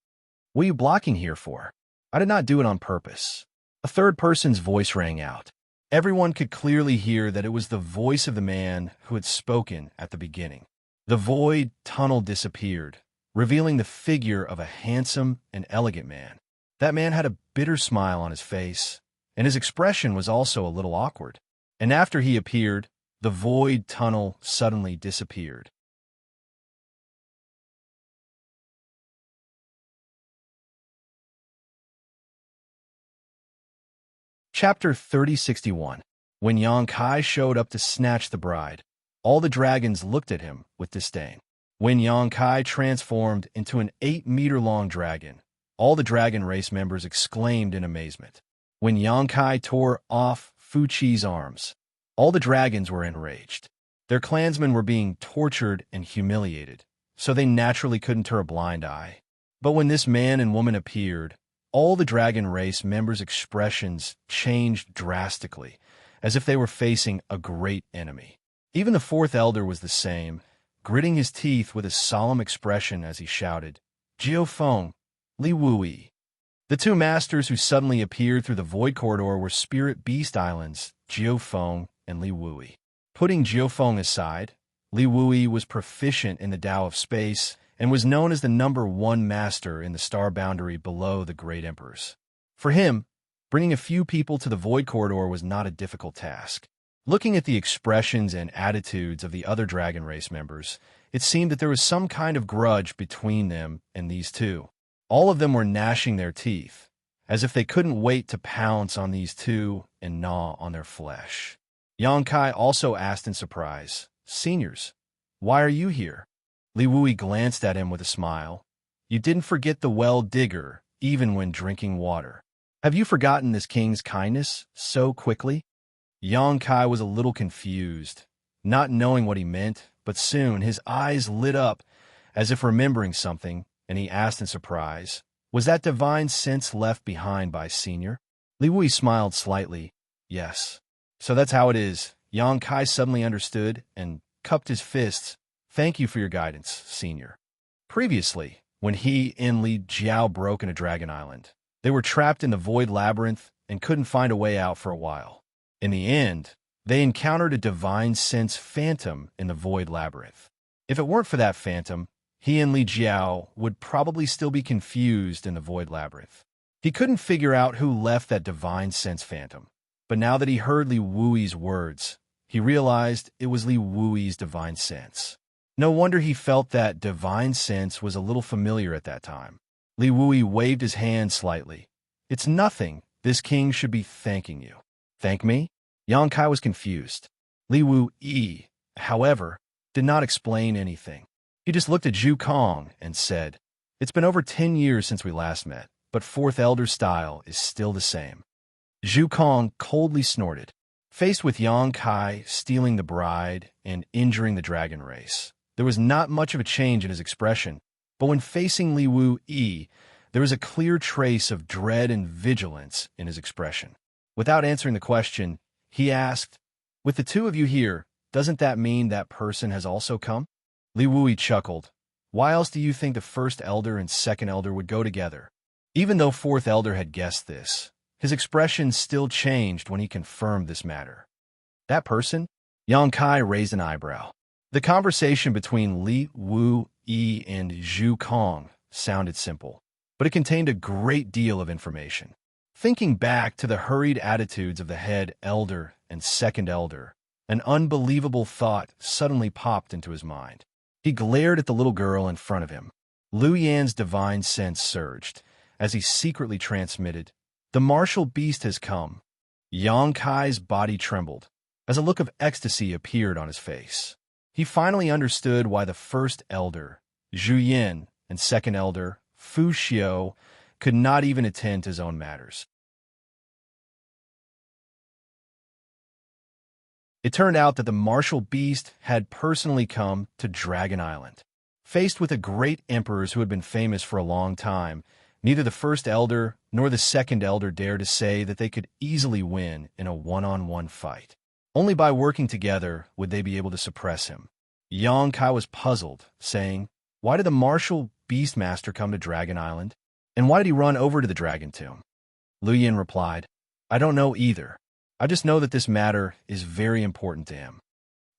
"What are you blocking here for? I did not do it on purpose." A third person's voice rang out. Everyone could clearly hear that it was the voice of the man who had spoken at the beginning. The void tunnel disappeared, revealing the figure of a handsome and elegant man. That man had a bitter smile on his face, and his expression was also a little awkward. And after he appeared, the void tunnel suddenly disappeared. Chapter 3061. When Yang Kai showed up to snatch the bride, all the dragons looked at him with disdain. When Yang Kai transformed into an 8-meter-long dragon, all the dragon race members exclaimed in amazement. When Yang Kai tore off Fu Chi's arms, all the dragons were enraged. Their clansmen were being tortured and humiliated, so they naturally couldn't turn a blind eye. But when this man and woman appeared, all the dragon race members' expressions changed drastically, as if they were facing a great enemy. Even the fourth elder was the same, gritting his teeth with a solemn expression as he shouted, "Jiao Feng, Li Wui." The two masters who suddenly appeared through the void corridor were spirit beast islands, Jiao Feng and Li Wui. Putting Jiao Feng aside, Li Wui was proficient in the Tao of space and was known as the #1 master in the star boundary below the great emperors. For him, bringing a few people to the void corridor was not a difficult task. Looking at the expressions and attitudes of the other dragon race members, it seemed that there was some kind of grudge between them and these two. All of them were gnashing their teeth, as if they couldn't wait to pounce on these two and gnaw on their flesh. Yang Kai also asked in surprise, "Seniors, why are you here?" Li Wui glanced at him with a smile. "You didn't forget the well digger, even when drinking water. Have you forgotten this king's kindness so quickly?" Yang Kai was a little confused, not knowing what he meant, but soon his eyes lit up as if remembering something, and he asked in surprise, "Was that divine sense left behind by Senior?" Li Wui smiled slightly. "Yes." "So that's how it is." Yang Kai suddenly understood and cupped his fists. "Thank you for your guidance, Senior." Previously, when he and Li Jiao broke into Dragon Island, they were trapped in the Void Labyrinth and couldn't find a way out for a while. In the end, they encountered a divine sense phantom in the Void Labyrinth. If it weren't for that phantom, he and Li Jiao would probably still be confused in the Void Labyrinth. He couldn't figure out who left that divine sense phantom, but now that he heard Li Wui's words, he realized it was Li Wui's divine sense. No wonder he felt that divine sense was a little familiar at that time. Li Wui waved his hand slightly. "It's nothing. This king should be thanking you." "Thank me?" Yang Kai was confused. Li Wui, however, did not explain anything. He just looked at Zhu Kong and said, "It's been over 10 years since we last met, but Fourth Elder's style is still the same." Zhu Kong coldly snorted. Faced with Yang Kai stealing the bride and injuring the dragon race, there was not much of a change in his expression, but when facing Li Wu Yi, there was a clear trace of dread and vigilance in his expression. Without answering the question, he asked, "With the two of you here, doesn't that mean that person has also come?" Li Wu Yi chuckled. "Why else do you think the first elder and second elder would go together?" Even though fourth elder had guessed this, his expression still changed when he confirmed this matter. "That person?" Yang Kai raised an eyebrow. The conversation between Li Wu Yi and Zhu Kong sounded simple, but it contained a great deal of information. Thinking back to the hurried attitudes of the head elder and second elder, an unbelievable thought suddenly popped into his mind. He glared at the little girl in front of him. Lu Yan's divine sense surged as he secretly transmitted, "The martial beast has come." Yang Kai's body trembled as a look of ecstasy appeared on his face. He finally understood why the first elder, Zhu Yin, and second elder, Fu Xiao, could not even attend to his own matters. It turned out that the martial beast had personally come to Dragon Island. Faced with the great emperors who had been famous for a long time, neither the first elder nor the second elder dared to say that they could easily win in a one-on-one fight. Only by working together would they be able to suppress him. Yang Kai was puzzled, saying, "Why did the martial beastmaster come to Dragon Island? And why did he run over to the dragon tomb?" Lu Yin replied, "I don't know either. I just know that this matter is very important to him."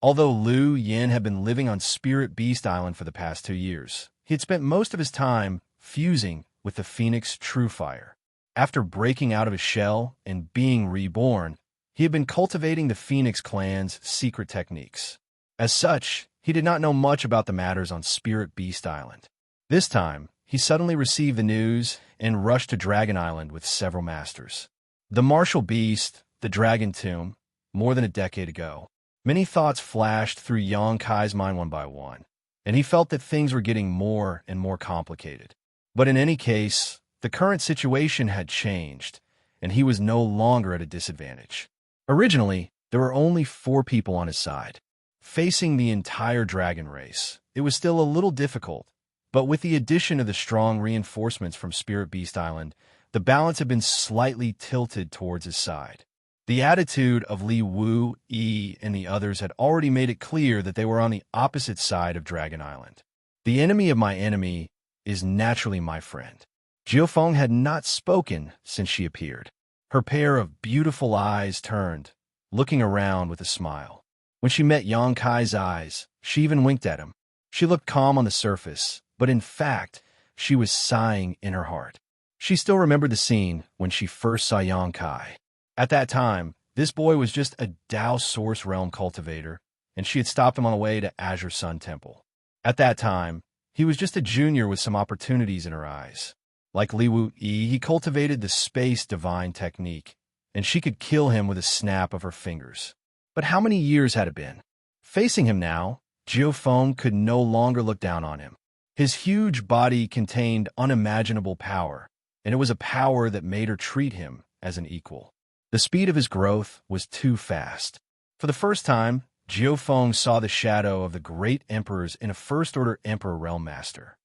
Although Lu Yin had been living on Spirit Beast Island for the past 2 years, he had spent most of his time fusing with the Phoenix True Fire. After breaking out of his shell and being reborn, he had been cultivating the Phoenix clan's secret techniques. As such, he did not know much about the matters on Spirit Beast Island. This time, he suddenly received the news and rushed to Dragon Island with several masters. The martial beast, the dragon tomb, more than a decade ago. Many thoughts flashed through Yang Kai's mind one by one, and he felt that things were getting more and more complicated. But in any case, the current situation had changed, and he was no longer at a disadvantage. Originally, there were only 4 people on his side. Facing the entire dragon race, it was still a little difficult, but with the addition of the strong reinforcements from Spirit Beast Island, the balance had been slightly tilted towards his side. The attitude of Li Wu Yi and the others had already made it clear that they were on the opposite side of Dragon Island. "The enemy of my enemy is naturally my friend." Jiu Feng had not spoken since she appeared. Her pair of beautiful eyes turned, looking around with a smile. When she met Yang Kai's eyes, she even winked at him. She looked calm on the surface, but in fact, she was sighing in her heart. She still remembered the scene when she first saw Yang Kai. At that time, this boy was just a Dao Source Realm cultivator, and she had stopped him on the way to Azure Sun Temple. At that time, he was just a junior with some opportunities in her eyes. Like Li Wu Yi, he cultivated the Space Divine technique, and she could kill him with a snap of her fingers. But how many years had it been? Facing him now, Jiu Feng could no longer look down on him. His huge body contained unimaginable power, and it was a power that made her treat him as an equal. The speed of his growth was too fast. For the first time, Jiu Feng saw the shadow of the great emperors in a First-Order Emperor Realm Master.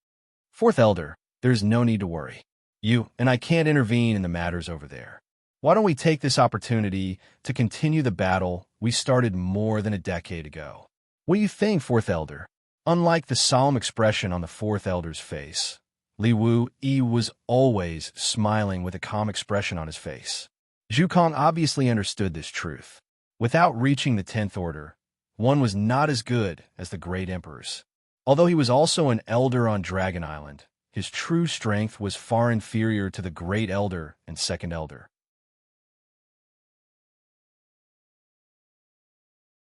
"Fourth Elder, there's no need to worry. You and I can't intervene in the matters over there. Why don't we take this opportunity to continue the battle we started more than a decade ago?" "What do you think, Fourth Elder?" Unlike the solemn expression on the Fourth Elder's face, Li Wu Yi was always smiling with a calm expression on his face. Zhu Kong obviously understood this truth. Without reaching the 10th Order, one was not as good as the great emperors. Although he was also an elder on Dragon Island, his true strength was far inferior to the great elder and second elder.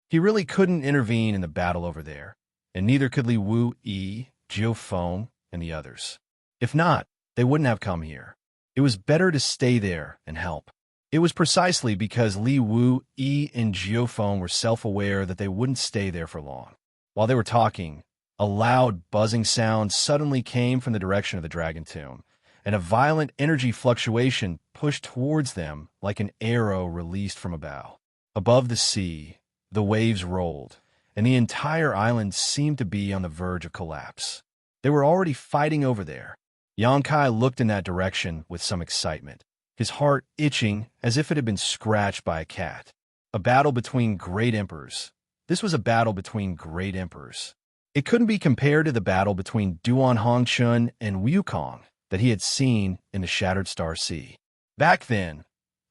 He really couldn't intervene in the battle over there, and neither could Li Wu Yi, Jiu Feng, and the others. If not, they wouldn't have come here. It was better to stay there and help. It was precisely because Li Wu, Yi, and Jiufeng were self-aware that they wouldn't stay there for long. While they were talking, a loud, buzzing sound suddenly came from the direction of the dragon tomb, and a violent energy fluctuation pushed towards them like an arrow released from a bow. Above the sea, the waves rolled, and the entire island seemed to be on the verge of collapse. They were already fighting over there. Xianxia looked in that direction with some excitement, his heart itching as if it had been scratched by a cat. A battle between great emperors. This was a battle between great emperors. It couldn't be compared to the battle between Duan Hongchun and Wukong that he had seen in the Shattered Star Sea. Back then,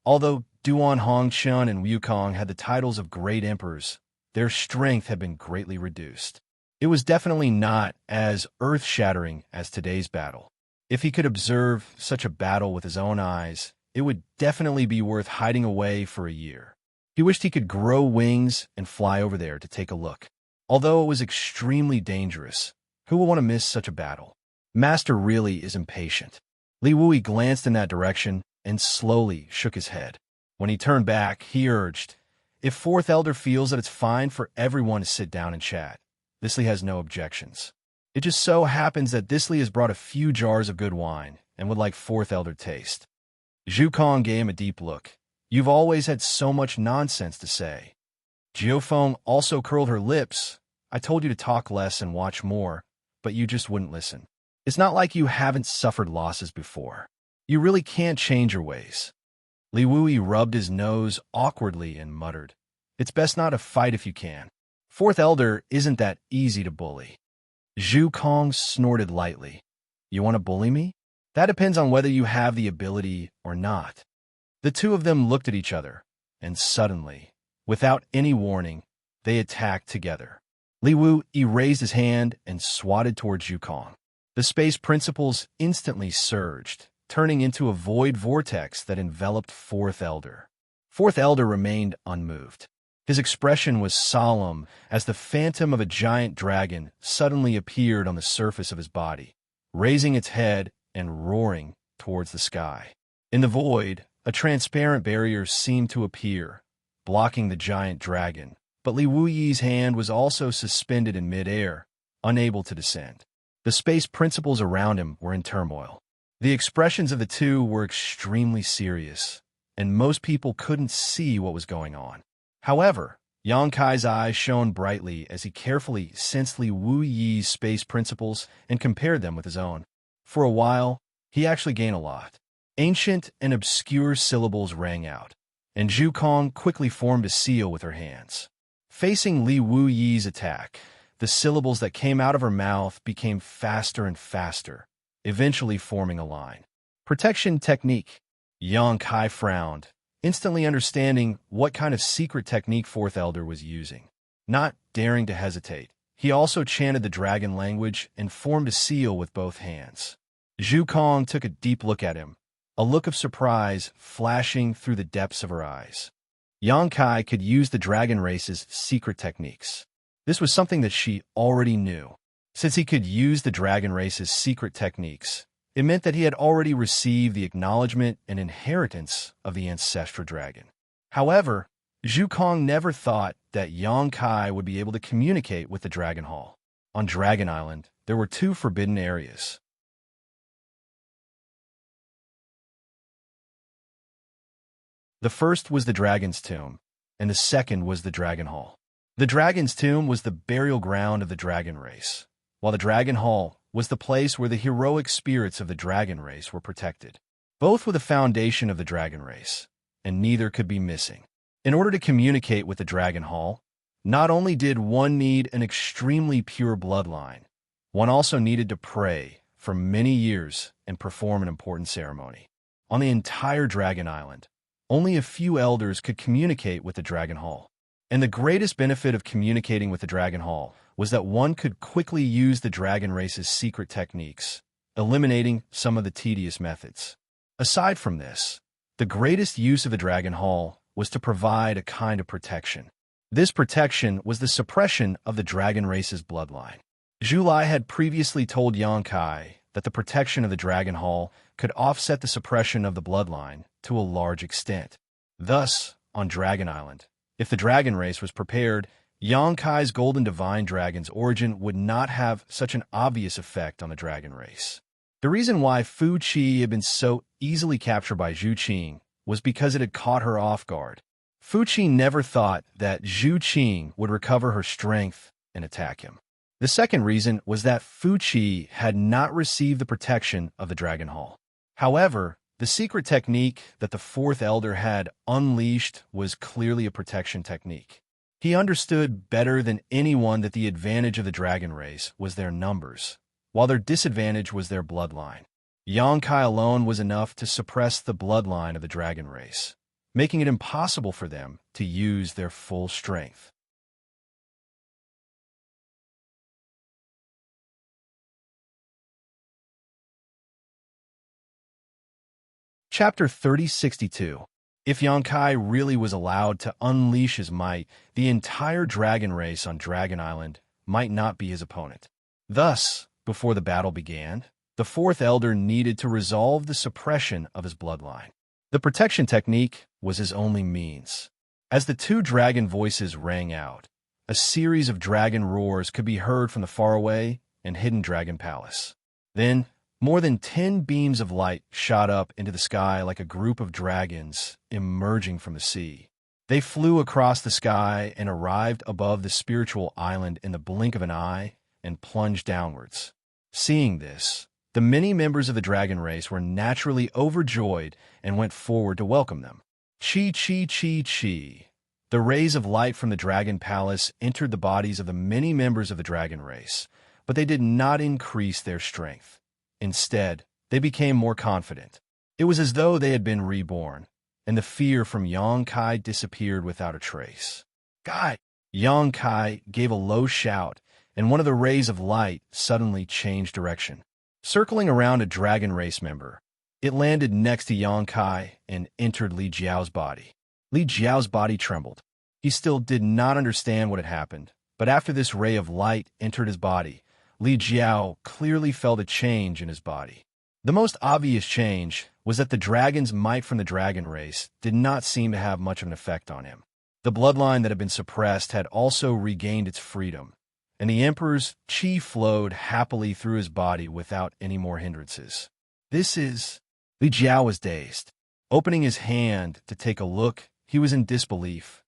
although Duan Hongchun and Wukong had the titles of great emperors, their strength had been greatly reduced. It was definitely not as earth-shattering as today's battle. If he could observe such a battle with his own eyes, it would definitely be worth hiding away for a year. He wished he could grow wings and fly over there to take a look. Although it was extremely dangerous, who would want to miss such a battle? Master really is impatient. Li Wui glanced in that direction and slowly shook his head. When he turned back, he urged, "If Fourth Elder feels that it's fine for everyone to sit down and chat, Thisly has no objections. It just so happens that Thisly has brought a few jars of good wine and would like Fourth Elder taste." Zhu Kong gave him a deep look. "You've always had so much nonsense to say." Jiufeng also curled her lips. "I told you to talk less and watch more, but you just wouldn't listen. It's not like you haven't suffered losses before. You really can't change your ways." Li Wui rubbed his nose awkwardly and muttered, "It's best not to fight if you can. Fourth Elder isn't that easy to bully." Zhu Kong snorted lightly. "You want to bully me? That depends on whether you have the ability or not." The two of them looked at each other, and suddenly, without any warning, they attacked together. Li Wu raised his hand and swatted towards Zhu Kong. The space principles instantly surged, turning into a void vortex that enveloped Fourth Elder. Fourth Elder remained unmoved. His expression was solemn as the phantom of a giant dragon suddenly appeared on the surface of his body, raising its head and roaring towards the sky. In the void, a transparent barrier seemed to appear, blocking the giant dragon, but Li Wuyi's hand was also suspended in midair, unable to descend. The space principles around him were in turmoil. The expressions of the two were extremely serious, and most people couldn't see what was going on. However, Yang Kai's eyes shone brightly as he carefully sensed Li Wuyi's space principles and compared them with his own. For a while, he actually gained a lot. Ancient and obscure syllables rang out, and Zhu Kong quickly formed a seal with her hands. Facing Li Wuyi's attack, the syllables that came out of her mouth became faster and faster, eventually forming a line. "Protection technique." Yang Kai frowned, instantly understanding what kind of secret technique Fourth Elder was using. Not daring to hesitate, he also chanted the dragon language and formed a seal with both hands. Zhu Kong took a deep look at him, a look of surprise flashing through the depths of her eyes. Yang Kai could use the dragon race's secret techniques. This was something that she already knew. Since he could use the dragon race's secret techniques, it meant that he had already received the acknowledgement and inheritance of the ancestral dragon. However, Zhu Kong never thought that Yang Kai would be able to communicate with the Dragon Hall. On Dragon Island, there were two forbidden areas. The first was the Dragon's Tomb, and the second was the Dragon Hall. The Dragon's Tomb was the burial ground of the dragon race, while the Dragon Hall was the place where the heroic spirits of the dragon race were protected. Both were the foundation of the dragon race, and neither could be missing. In order to communicate with the Dragon Hall, not only did one need an extremely pure bloodline, one also needed to pray for many years and perform an important ceremony. On the entire Dragon Island, only a few elders could communicate with the Dragon Hall. And the greatest benefit of communicating with the Dragon Hall was that one could quickly use the dragon race's secret techniques, eliminating some of the tedious methods. Aside from this, the greatest use of the Dragon Hall was to provide a kind of protection. This protection was the suppression of the dragon race's bloodline. Zhu Lai had previously told Yang Kai that the protection of the Dragon Hall could offset the suppression of the bloodline to a large extent. Thus, on Dragon Island, if the dragon race was prepared, Yang Kai's golden divine dragon's origin would not have such an obvious effect on the dragon race. The reason why Fu Qi had been so easily captured by Zhu Qing was because it had caught her off guard. Fu Qi never thought that Zhu Qing would recover her strength and attack him. The second reason was that Fu Qi had not received the protection of the Dragon Hall. However, the secret technique that the fourth elder had unleashed was clearly a protection technique. He understood better than anyone that the advantage of the dragon race was their numbers, while their disadvantage was their bloodline. Yang Kai alone was enough to suppress the bloodline of the dragon race, making it impossible for them to use their full strength. Chapter 3062. If Yang Kai really was allowed to unleash his might, the entire dragon race on Dragon Island might not be his opponent. Thus, before the battle began, the fourth elder needed to resolve the suppression of his bloodline. The protection technique was his only means. As the two dragon voices rang out, a series of dragon roars could be heard from the faraway and hidden dragon palace. Then, more than 10 beams of light shot up into the sky like a group of dragons emerging from the sea. They flew across the sky and arrived above the spiritual island in the blink of an eye and plunged downwards. Seeing this, the many members of the dragon race were naturally overjoyed and went forward to welcome them. Chi, chi, chi, chi. The rays of light from the dragon palace entered the bodies of the many members of the dragon race, but they did not increase their strength. Instead, they became more confident. It was as though they had been reborn, and the fear from Yang Kai disappeared without a trace. "Guy!" Yang Kai gave a low shout, and one of the rays of light suddenly changed direction. Circling around a dragon race member, it landed next to Yang Kai and entered Li Jiao's body. Li Jiao's body trembled. He still did not understand what had happened, but after this ray of light entered his body, Li Jiao clearly felt a change in his body. The most obvious change was that the dragon's might from the dragon race did not seem to have much of an effect on him. The bloodline that had been suppressed had also regained its freedom, and the emperor's qi flowed happily through his body without any more hindrances. Li Jiao was dazed. Opening his hand to take a look, he was in disbelief.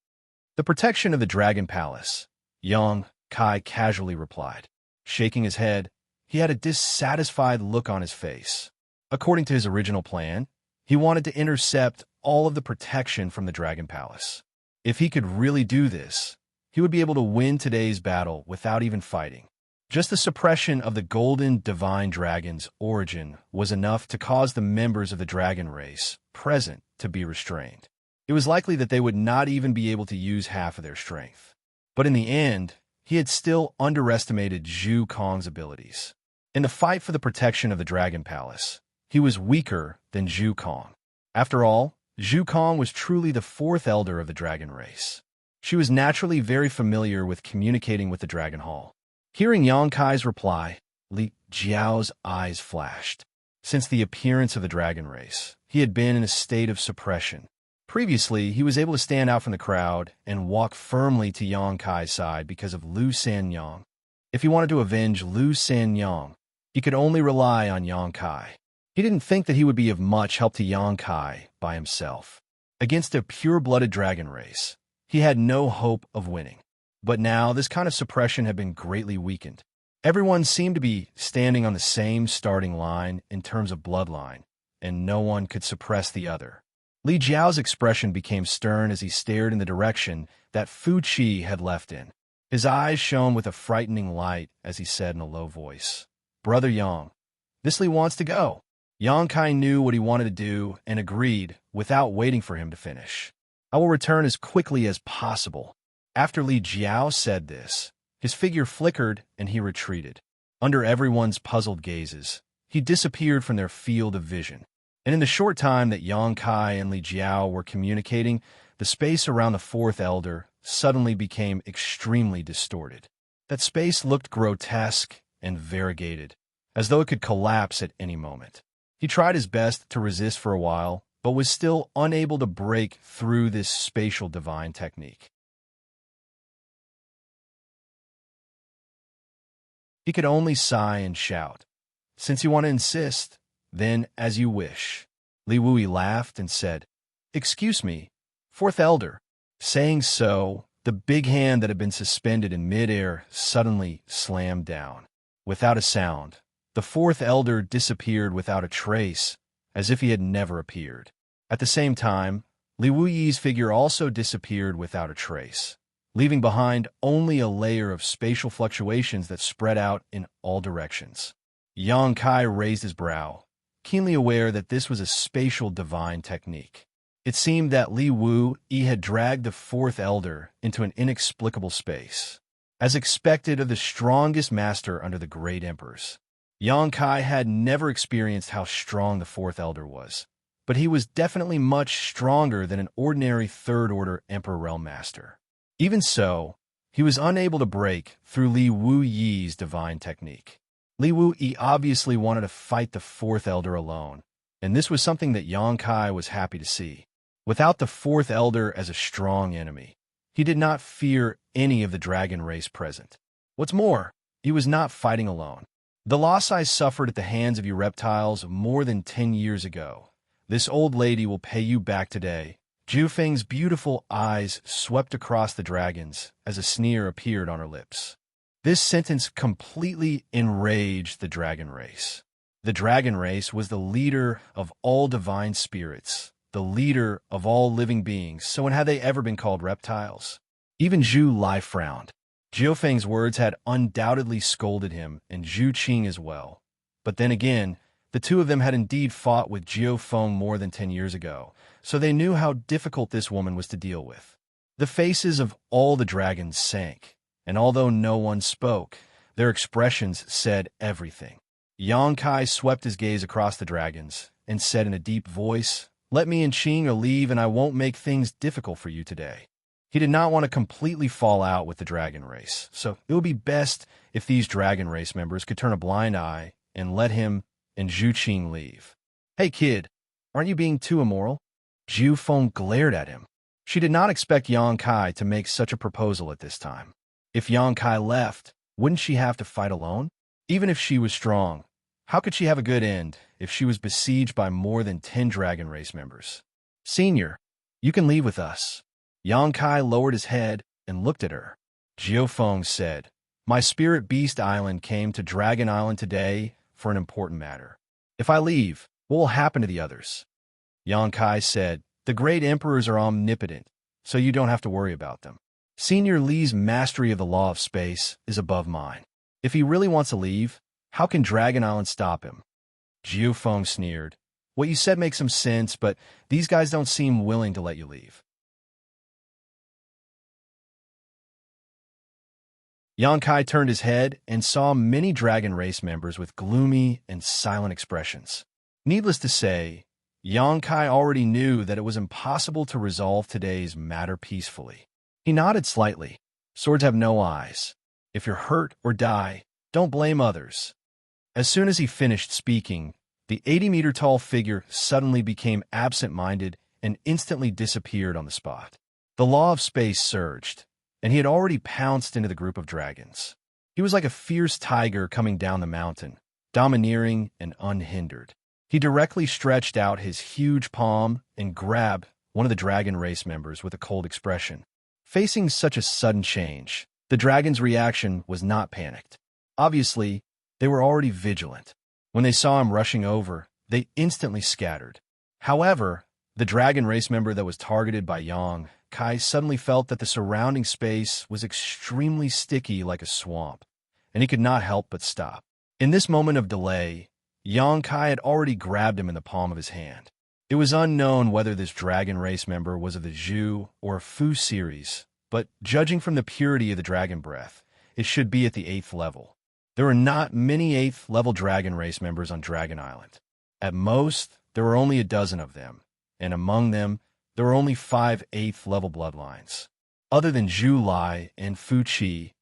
"The protection of the dragon palace," Yang Kai casually replied. Shaking his head, he had a dissatisfied look on his face. According to his original plan, he wanted to intercept all of the protection from the Dragon Palace. If he could really do this, he would be able to win today's battle without even fighting. Just the suppression of the golden divine dragon's origin was enough to cause the members of the dragon race present to be restrained. It was likely that they would not even be able to use half of their strength. But in the end, he had still underestimated Zhu Kong's abilities. In the fight for the protection of the Dragon Palace, he was weaker than Zhu Kong. After all, Zhu Kong was truly the fourth elder of the dragon race. She was naturally very familiar with communicating with the Dragon Hall. Hearing Yang Kai's reply, Li Jiao's eyes flashed. Since the appearance of the dragon race, he had been in a state of suppression. Previously, he was able to stand out from the crowd and walk firmly to Yang Kai's side because of Lu Sanyang. If he wanted to avenge Lu Sanyang, he could only rely on Yang Kai. He didn't think that he would be of much help to Yang Kai by himself. Against a pure-blooded dragon race, he had no hope of winning. But now, this kind of suppression had been greatly weakened. Everyone seemed to be standing on the same starting line in terms of bloodline, and no one could suppress the other. Li Jiao's expression became stern as he stared in the direction that Fu Qi had left in. His eyes shone with a frightening light as he said in a low voice, "Brother Yang, this Li wants to go." Yang Kai knew what he wanted to do and agreed without waiting for him to finish. "I will return as quickly as possible." After Li Jiao said this, his figure flickered and he retreated. Under everyone's puzzled gazes, he disappeared from their field of vision. And in the short time that Yang Kai and Li Jiao were communicating, the space around the fourth elder suddenly became extremely distorted. That space looked grotesque and variegated, as though it could collapse at any moment. He tried his best to resist for a while, but was still unable to break through this spatial divine technique. He could only sigh and shout, "Since you want to insist, then as you wish." Li Wui laughed and said, "Excuse me, fourth elder." Saying so, the big hand that had been suspended in midair suddenly slammed down. Without a sound, the fourth elder disappeared without a trace, as if he had never appeared. At the same time, Li Wuyi's figure also disappeared without a trace, leaving behind only a layer of spatial fluctuations that spread out in all directions. Yang Kai raised his brow, keenly aware that this was a spatial divine technique. It seemed that Li Wuyi had dragged the fourth elder into an inexplicable space. As expected of the strongest master under the great emperors, Yang Kai had never experienced how strong the fourth elder was, but he was definitely much stronger than an ordinary third-order emperor realm master. Even so, he was unable to break through Li Wuyi's divine technique. Li Wuyi obviously wanted to fight the fourth elder alone, and this was something that Yang Kai was happy to see. Without the fourth elder as a strong enemy, he did not fear any of the dragon race present. What's more, he was not fighting alone. The loss I suffered at the hands of you reptiles more than 10 years ago, this old lady will pay you back today. Zhu Feng's beautiful eyes swept across the dragons as a sneer appeared on her lips. This sentence completely enraged the dragon race. The dragon race was the leader of all divine spirits, the leader of all living beings, so when had they ever been called reptiles? Even Zhu Lai frowned. Zhu Feng's words had undoubtedly scolded him, and Zhu Qing as well. But then again, the two of them had indeed fought with Jiu Feng more than 10 years ago, so they knew how difficult this woman was to deal with. The faces of all the dragons sank, and although no one spoke, their expressions said everything. Yang Kai swept his gaze across the dragons and said in a deep voice, "Let me and Qing leave and I won't make things difficult for you today." He did not want to completely fall out with the dragon race, so it would be best if these dragon race members could turn a blind eye and let him and Zhu Qing leave. "Hey kid, aren't you being too immoral?" Zhu Feng glared at him. She did not expect Yang Kai to make such a proposal at this time. If Yang Kai left, wouldn't she have to fight alone? Even if she was strong, how could she have a good end if she was besieged by more than 10 dragon race members? "Senior, you can leave with us." Yang Kai lowered his head and looked at her. Jiu Feng said, "My spirit beast island came to Dragon Island today for an important matter. If I leave, what will happen to the others?" Yang Kai said, "The great emperors are omnipotent, so you don't have to worry about them. Senior Li's mastery of the law of space is above mine. If he really wants to leave, how can Dragon Island stop him?" Jiu Feng sneered. "What you said makes some sense, but these guys don't seem willing to let you leave." Yang Kai turned his head and saw many dragon race members with gloomy and silent expressions. Needless to say, Yang Kai already knew that it was impossible to resolve today's matter peacefully. He nodded slightly. Swords have no eyes. If you're hurt or die, don't blame others. As soon as he finished speaking, the 80-meter-tall figure suddenly became absent-minded and instantly disappeared on the spot. The law of space surged, and he had already pounced into the group of dragons. He was like a fierce tiger coming down the mountain, domineering and unhindered. He directly stretched out his huge palm and grabbed one of the dragon race members with a cold expression. Facing such a sudden change, the dragon's reaction was not panicked. Obviously, they were already vigilant. When they saw him rushing over, they instantly scattered. However, the dragon race member that was targeted by Yang Kai suddenly felt that the surrounding space was extremely sticky like a swamp, and he could not help but stop. In this moment of delay, Yang Kai had already grabbed him in the palm of his hand. It was unknown whether this dragon race member was of the Zhu or Fu series, but judging from the purity of the dragon breath, it should be at the 8th level. There were not many 8th level dragon race members on Dragon Island. At most, there were only a dozen of them, and among them, there were only 5 8th level bloodlines. Other than Zhu Lai and Fu Qi,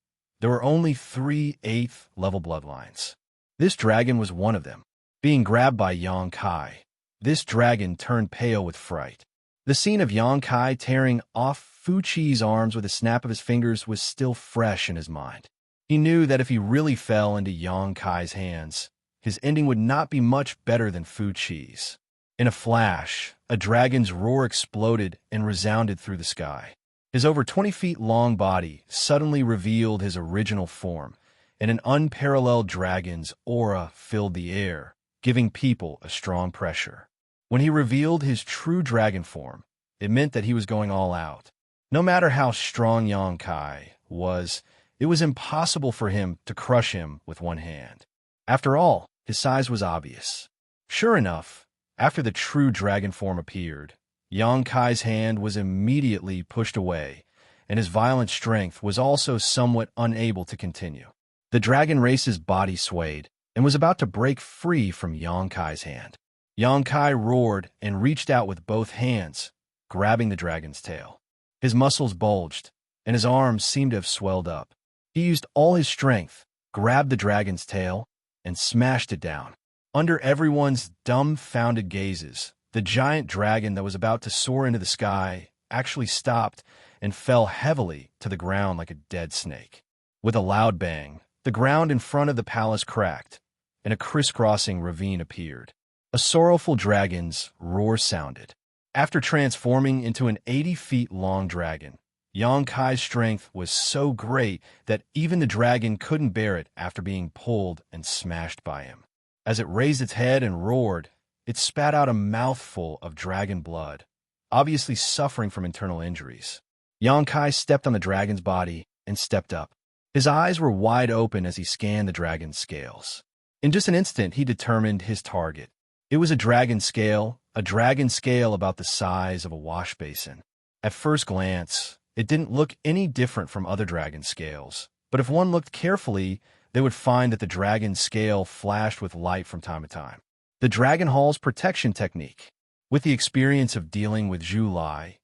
there were only 3 8th level bloodlines. This dragon was one of them. Being grabbed by Yang Kai, This dragon turned pale with fright. The scene of Xianxia tearing off Fu Qi's arms with a snap of his fingers was still fresh in his mind. He knew that if he really fell into Xianxia's hands, his ending would not be much better than Fu Qi's. In a flash, a dragon's roar exploded and resounded through the sky. His over 20 feet long body suddenly revealed his original form, and an unparalleled dragon's aura filled the air, giving people a strong pressure. When he revealed his true dragon form, it meant that he was going all out. No matter how strong Xianxia was, it was impossible for him to crush him with one hand. After all, his size was obvious. Sure enough, after the true dragon form appeared, Xianxia's hand was immediately pushed away, and his violent strength was also somewhat unable to continue. The dragon race's body swayed and was about to break free from Xianxia's hand. Xianxia roared and reached out with both hands, grabbing the dragon's tail. His muscles bulged, and his arms seemed to have swelled up. He used all his strength, grabbed the dragon's tail, and smashed it down. Under everyone's dumbfounded gazes, the giant dragon that was about to soar into the sky actually stopped and fell heavily to the ground like a dead snake. With a loud bang, the ground in front of the palace cracked, and a crisscrossing ravine appeared. A sorrowful dragon's roar sounded. After transforming into an 80-feet-long dragon, Xianxia's strength was so great that even the dragon couldn't bear it after being pulled and smashed by him. As it raised its head and roared, it spat out a mouthful of dragon blood, obviously suffering from internal injuries. Xianxia stepped on the dragon's body and stepped up. His eyes were wide open as he scanned the dragon's scales. In just an instant, he determined his target. It was a dragon scale about the size of a wash basin. At first glance, it didn't look any different from other dragon scales, but if one looked carefully, they would find that the dragon scale flashed with light from time to time. The Dragon Hall's protection technique. With the experience of dealing with Zhu Lai,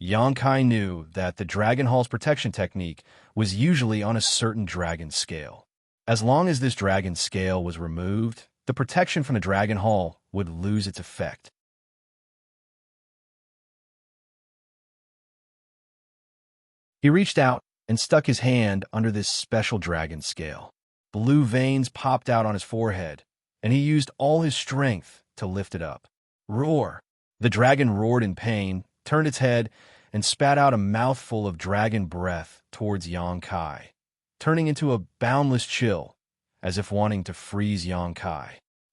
Xianxia knew that the Dragon Hall's protection technique was usually on a certain dragon scale. As long as this dragon scale was removed, the protection from the Dragon Hall would lose its effect. He reached out and stuck his hand under this special dragon scale. Blue veins popped out on his forehead, and he used all his strength to lift it up. Roar! The dragon roared in pain, turned its head, and spat out a mouthful of dragon breath towards Xianxia, turning into a boundless chill, as if wanting to freeze Xianxia.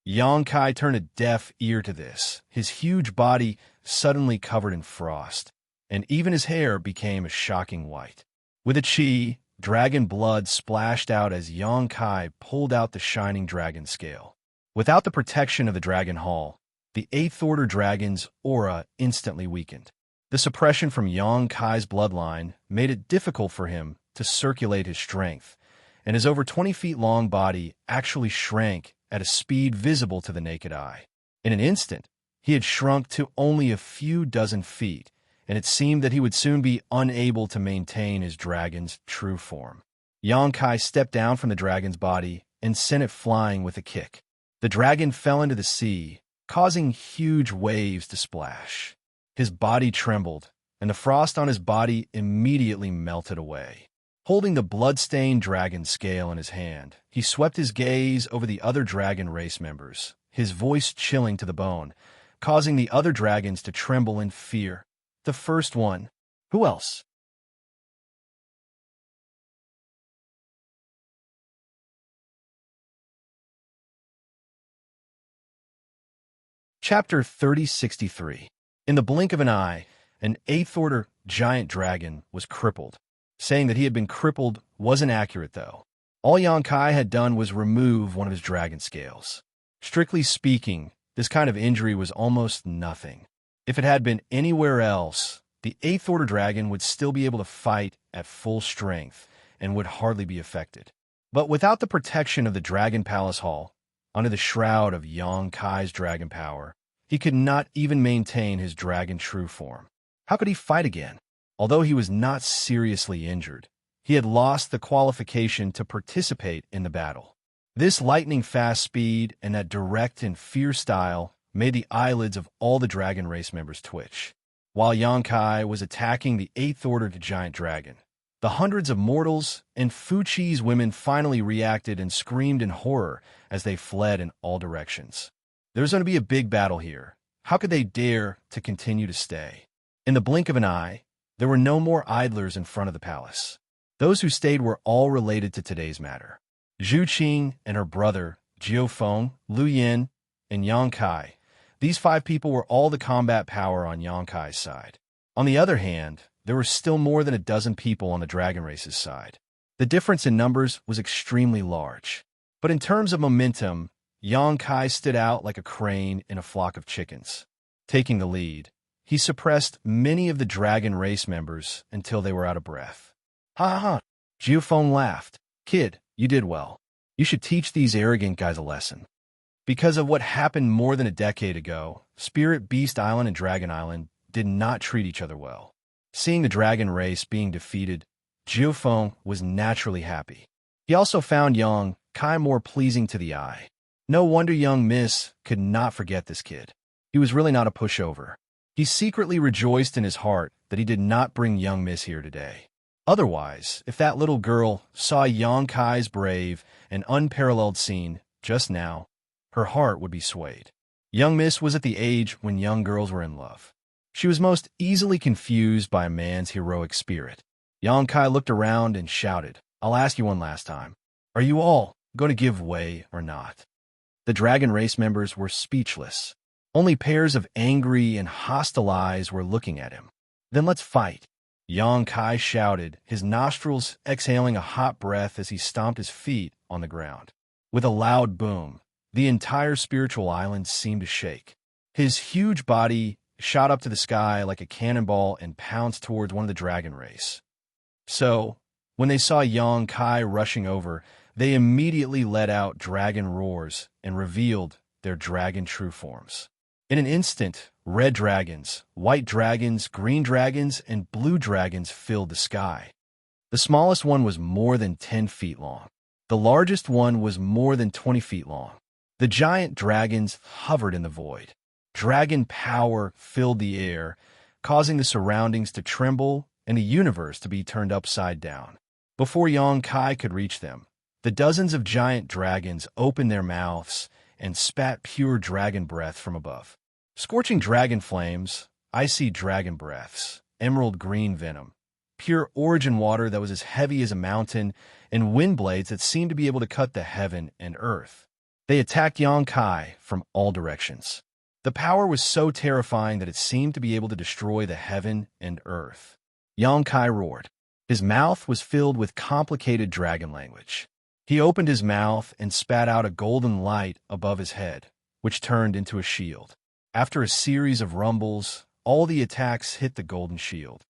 Xianxia turned a deaf ear to this, his huge body suddenly covered in frost, and even his hair became a shocking white. With a qi, dragon blood splashed out as Xianxia pulled out the shining dragon scale. Without the protection of the Dragon Hall, the 8th Order dragon's aura instantly weakened. The suppression from Xianxia's bloodline made it difficult for him to circulate his strength, and his over 20 feet long body actually shrank at a speed visible to the naked eye. In an instant, he had shrunk to only a few dozen feet, and it seemed that he would soon be unable to maintain his dragon's true form. Xianxia stepped down from the dragon's body and sent it flying with a kick. The dragon fell into the sea, causing huge waves to splash. His body trembled, and the frost on his body immediately melted away. Holding the blood-stained dragon scale in his hand, he swept his gaze over the other dragon race members, his voice chilling to the bone, causing the other dragons to tremble in fear. The first one. Who else? Chapter 3063. In the blink of an eye, an 8th Order giant dragon was crippled. Saying that he had been crippled wasn't accurate, though. All Xianxia had done was remove one of his dragon scales. Strictly speaking, this kind of injury was almost nothing. If it had been anywhere else, the 8th Order dragon would still be able to fight at full strength and would hardly be affected. But without the protection of the Dragon Palace Hall, under the shroud of Xianxia's dragon power, he could not even maintain his dragon true form. How could he fight again? Although he was not seriously injured, he had lost the qualification to participate in the battle. This lightning-fast speed and that direct and fierce style made the eyelids of all the dragon race members twitch. While Yonkai was attacking the 8th Order giant dragon, the hundreds of mortals and Fuchi's women finally reacted and screamed in horror as they fled in all directions. There's going to be a big battle here. How could they dare to continue to stay? In the blink of an eye, there were no more idlers in front of the palace. Those who stayed were all related to today's matter. Zhu Qing and her brother, Jiu Feng, Lu Yin, and Yang Kai. These 5 people were all the combat power on Yang Kai's side. On the other hand, there were still more than a dozen people on the dragon race's side. The difference in numbers was extremely large. But in terms of momentum, Yang Kai stood out like a crane in a flock of chickens. Taking the lead, he suppressed many of the dragon race members until they were out of breath. Ha ha ha! Jiu Feng laughed. Kid, you did well. You should teach these arrogant guys a lesson. Because of what happened more than a decade ago, Spirit Beast Island and Dragon Island did not treat each other well. Seeing the dragon race being defeated, Jiu Feng was naturally happy. He also found Yang Kai more pleasing to the eye. No wonder young Miss could not forget this kid. He was really not a pushover. He secretly rejoiced in his heart that he did not bring young Miss here today. Otherwise, if that little girl saw Yang Kai's brave and unparalleled scene just now, her heart would be swayed. Young Miss was at the age when young girls were in love. She was most easily confused by a man's heroic spirit. Yang Kai looked around and shouted, I'll ask you one last time. Are you all going to give way or not? The dragon race members were speechless. Only pairs of angry and hostile eyes were looking at him. Then let's fight. Yang Kai shouted, his nostrils exhaling a hot breath as he stomped his feet on the ground. With a loud boom, the entire spiritual island seemed to shake. His huge body shot up to the sky like a cannonball and pounced towards one of the dragon race. So, when they saw Yang Kai rushing over, they immediately let out dragon roars and revealed their dragon true forms. In an instant, red dragons, white dragons, green dragons, and blue dragons filled the sky. The smallest one was more than 10 feet long. The largest one was more than 20 feet long. The giant dragons hovered in the void. Dragon power filled the air, causing the surroundings to tremble and the universe to be turned upside down. Before Yang Kai could reach them, the dozens of giant dragons opened their mouths and spat pure dragon breath from above. Scorching dragon flames, icy dragon breaths, emerald green venom, pure origin water that was as heavy as a mountain, and wind blades that seemed to be able to cut the heaven and earth. They attacked Yang Kai from all directions. The power was so terrifying that it seemed to be able to destroy the heaven and earth. Yang Kai roared. His mouth was filled with complicated dragon language. He opened his mouth and spat out a golden light above his head, which turned into a shield. After a series of rumbles, all the attacks hit the golden shield.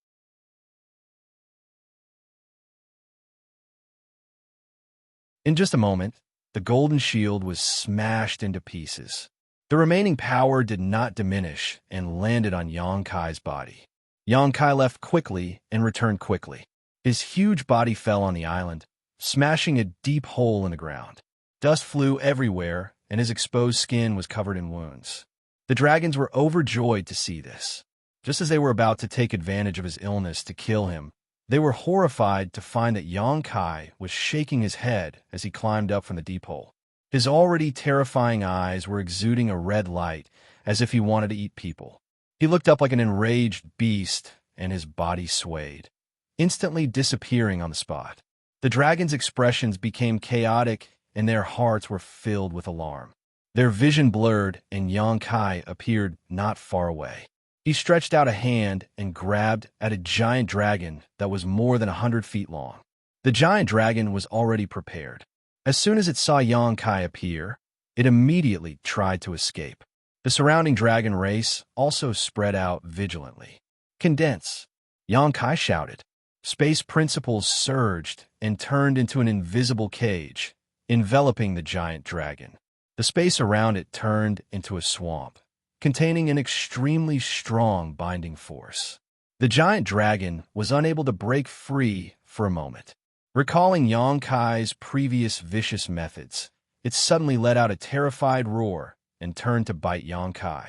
In just a moment, the golden shield was smashed into pieces. The remaining power did not diminish and landed on Yang Kai's body. Yang Kai left quickly and returned quickly. His huge body fell on the island, smashing a deep hole in the ground. Dust flew everywhere, and his exposed skin was covered in wounds. The dragons were overjoyed to see this. Just as they were about to take advantage of his illness to kill him, they were horrified to find that Yang Kai was shaking his head as he climbed up from the deep hole. His already terrifying eyes were exuding a red light, as if he wanted to eat people. He looked up like an enraged beast, and his body swayed, instantly disappearing on the spot. The dragons' expressions became chaotic, and their hearts were filled with alarm. Their vision blurred, and Yang Kai appeared not far away. He stretched out a hand and grabbed at a giant dragon that was more than 100 feet long. The giant dragon was already prepared. As soon as it saw Yang Kai appear, it immediately tried to escape. The surrounding dragon race also spread out vigilantly. Condense! Yang Kai shouted. Space principles surged and turned into an invisible cage, enveloping the giant dragon. The space around it turned into a swamp, containing an extremely strong binding force. The giant dragon was unable to break free for a moment. Recalling Yang Kai's previous vicious methods, it suddenly let out a terrified roar and turned to bite Xianxia.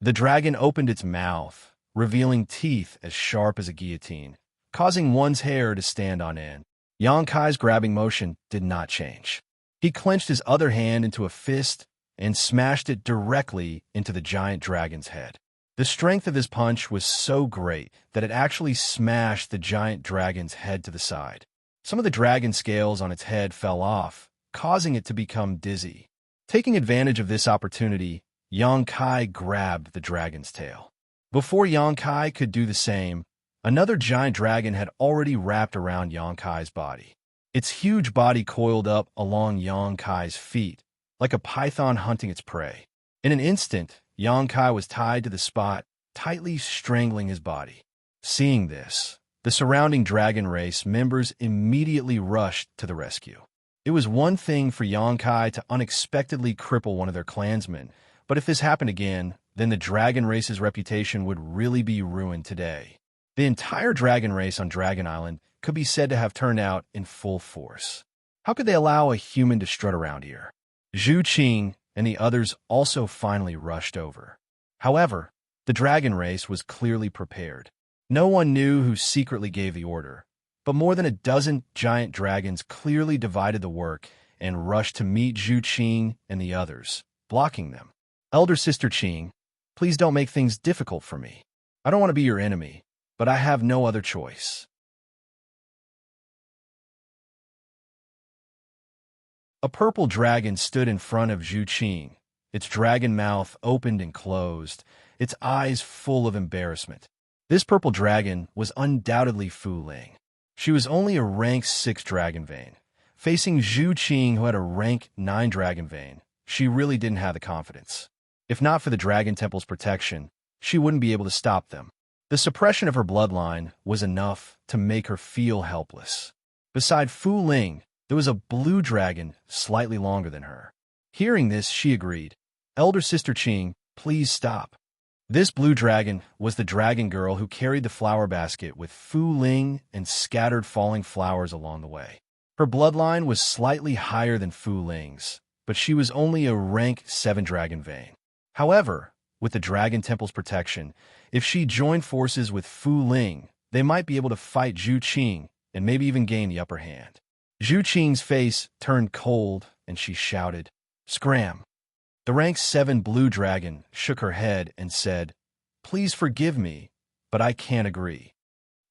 The dragon opened its mouth, revealing teeth as sharp as a guillotine, causing one's hair to stand on end. Xianxia's grabbing motion did not change. He clenched his other hand into a fist and smashed it directly into the giant dragon's head. The strength of his punch was so great that it actually smashed the giant dragon's head to the side. Some of the dragon scales on its head fell off, causing it to become dizzy. Taking advantage of this opportunity, Xianxia grabbed the dragon's tail. Before Xianxia could do the same, another giant dragon had already wrapped around Xianxia's body. Its huge body coiled up along Xianxia's feet, like a python hunting its prey. In an instant, Xianxia was tied to the spot, tightly strangling his body. Seeing this, the surrounding dragon race members immediately rushed to the rescue. It was one thing for Xianxia to unexpectedly cripple one of their clansmen, but if this happened again, then the dragon race's reputation would really be ruined today. The entire dragon race on Dragon Island could be said to have turned out in full force. How could they allow a human to strut around here? Zhu Qing and the others also finally rushed over. However, the dragon race was clearly prepared. No one knew who secretly gave the order, but more than a dozen giant dragons clearly divided the work and rushed to meet Zhu Qing and the others, blocking them. Elder Sister Qing, please don't make things difficult for me. I don't want to be your enemy, but I have no other choice. A purple dragon stood in front of Zhu Qing, its dragon mouth opened and closed, its eyes full of embarrassment. This purple dragon was undoubtedly Fu Ling. She was only a rank 6 dragon vein. Facing Zhu Qing, who had a rank 9 dragon vein, she really didn't have the confidence. If not for the Dragon Temple's protection, she wouldn't be able to stop them. The suppression of her bloodline was enough to make her feel helpless. Beside Fu Ling, there was a blue dragon slightly longer than her. Hearing this, she agreed. Elder Sister Qing, please stop. This blue dragon was the dragon girl who carried the flower basket with Fu Ling and scattered falling flowers along the way. Her bloodline was slightly higher than Fu Ling's, but she was only a rank 7 dragon vein. However, with the Dragon Temple's protection, if she joined forces with Fu Ling, they might be able to fight Zhu Qing and maybe even gain the upper hand. Zhu Qing's face turned cold and she shouted, "Scram!" The rank 7 blue dragon shook her head and said, "Please forgive me, but I can't agree."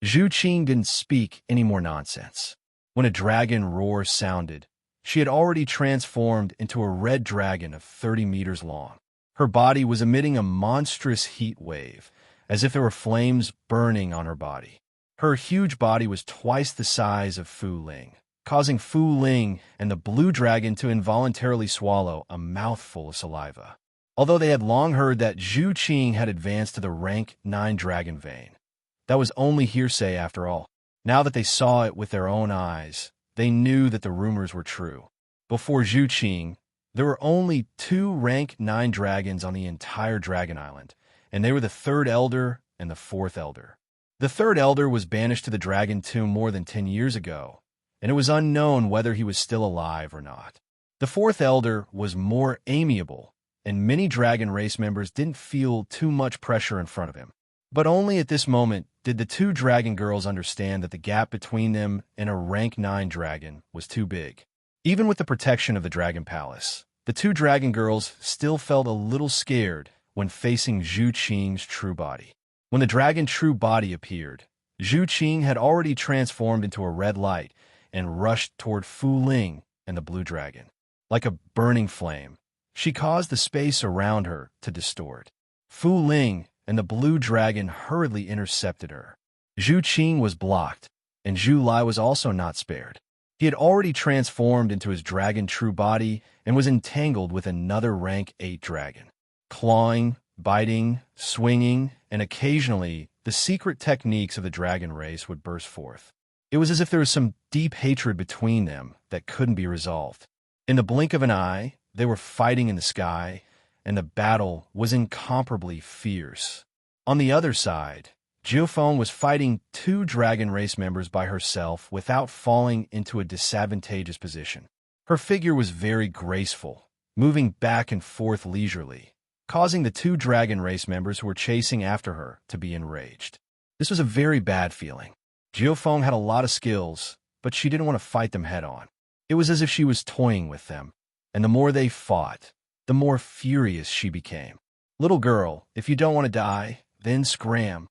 Zhu Qing didn't speak any more nonsense. When a dragon roar sounded, she had already transformed into a red dragon of 30 meters long. Her body was emitting a monstrous heat wave, as if there were flames burning on her body. Her huge body was twice the size of Fu Ling, causing Fu Ling and the blue dragon to involuntarily swallow a mouthful of saliva. Although they had long heard that Zhu Qing had advanced to the rank 9 dragon vein, that was only hearsay after all. Now that they saw it with their own eyes, they knew that the rumors were true. Before Zhu Qing, there were only 2 rank 9 dragons on the entire Dragon Island, and they were the 3rd Elder and the 4th Elder. The 3rd Elder was banished to the Dragon Tomb more than 10 years ago, and it was unknown whether he was still alive or not. The 4th Elder was more amiable, and many dragon race members didn't feel too much pressure in front of him. But only at this moment did the 2 dragon girls understand that the gap between them and a rank 9 dragon was too big. Even with the protection of the Dragon Palace, the 2 dragon girls still felt a little scared when facing Zhu Qing's true body. When the dragon true body appeared, Zhu Qing had already transformed into a red light and rushed toward Fu Ling and the blue dragon. Like a burning flame, she caused the space around her to distort. Fu Ling and the blue dragon hurriedly intercepted her. Zhu Qing was blocked, and Zhu Lai was also not spared. He had already transformed into his dragon true body and was entangled with another rank 8 dragon. Clawing, biting, swinging, and occasionally, the secret techniques of the dragon race would burst forth. It was as if there was some deep hatred between them that couldn't be resolved. In the blink of an eye, they were fighting in the sky, and the battle was incomparably fierce. On the other side, Jiufeng was fighting 2 dragon race members by herself without falling into a disadvantageous position. Her figure was very graceful, moving back and forth leisurely, causing the two dragon race members who were chasing after her to be enraged. This was a very bad feeling. Jiufeng had a lot of skills, but she didn't want to fight them head-on. It was as if she was toying with them, and the more they fought, the more furious she became. "Little girl, if you don't want to die, then scram."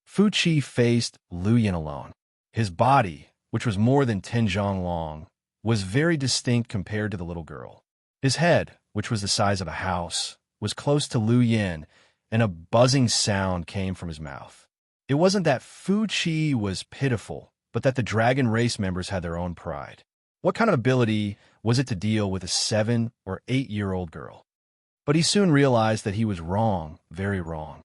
Fu Qi faced Lu Yin alone. His body, which was more than 10 zhang long, was very distinct compared to the little girl. His head, which was the size of a house, was close to Lu Yin, and a buzzing sound came from his mouth. It wasn't that Fu Qi was pitiful, but that the dragon race members had their own pride. What kind of ability was it to deal with a 7 or 8-year-old girl? But he soon realized that he was wrong, very wrong.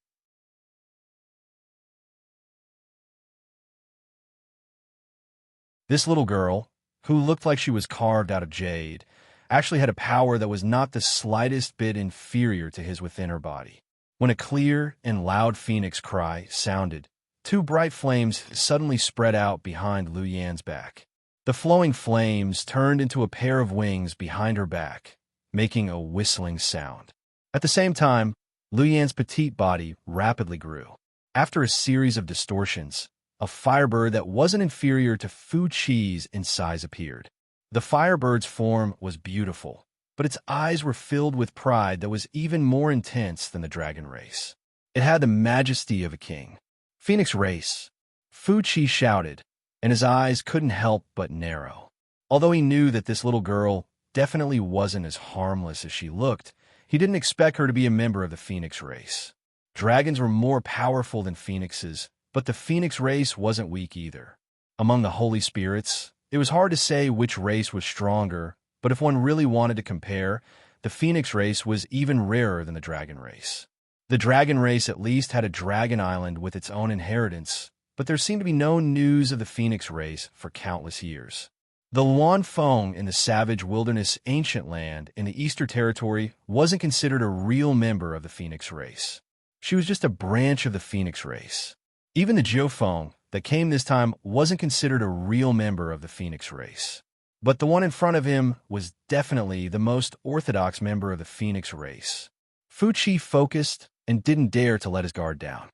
This little girl, who looked like she was carved out of jade, actually had a power that was not the slightest bit inferior to his within her body. When a clear and loud phoenix cry sounded, 2 bright flames suddenly spread out behind Lu Yan's back. The flowing flames turned into a pair of wings behind her back, making a whistling sound. At the same time, Lu Yan's petite body rapidly grew. After a series of distortions, a firebird that wasn't inferior to Fu Qi's in size appeared. The firebird's form was beautiful, but its eyes were filled with pride that was even more intense than the dragon race. It had the majesty of a king. "Phoenix race," Fu Qi shouted, and his eyes couldn't help but narrow. Although he knew that this little girl definitely wasn't as harmless as she looked, he didn't expect her to be a member of the Phoenix race. Dragons were more powerful than phoenixes, but the Phoenix race wasn't weak either. Among the holy spirits, it was hard to say which race was stronger, but if one really wanted to compare, the Phoenix race was even rarer than the dragon race. The dragon race at least had a dragon island with its own inheritance, but there seemed to be no news of the Phoenix race for countless years. The Luan Feng in the savage wilderness ancient land in the Eastern Territory wasn't considered a real member of the Phoenix race. She was just a branch of the Phoenix race. Even the Jiufeng that came this time wasn't considered a real member of the Phoenix race. But the one in front of him was definitely the most orthodox member of the Phoenix race. Fu Qi focused and didn't dare to let his guard down.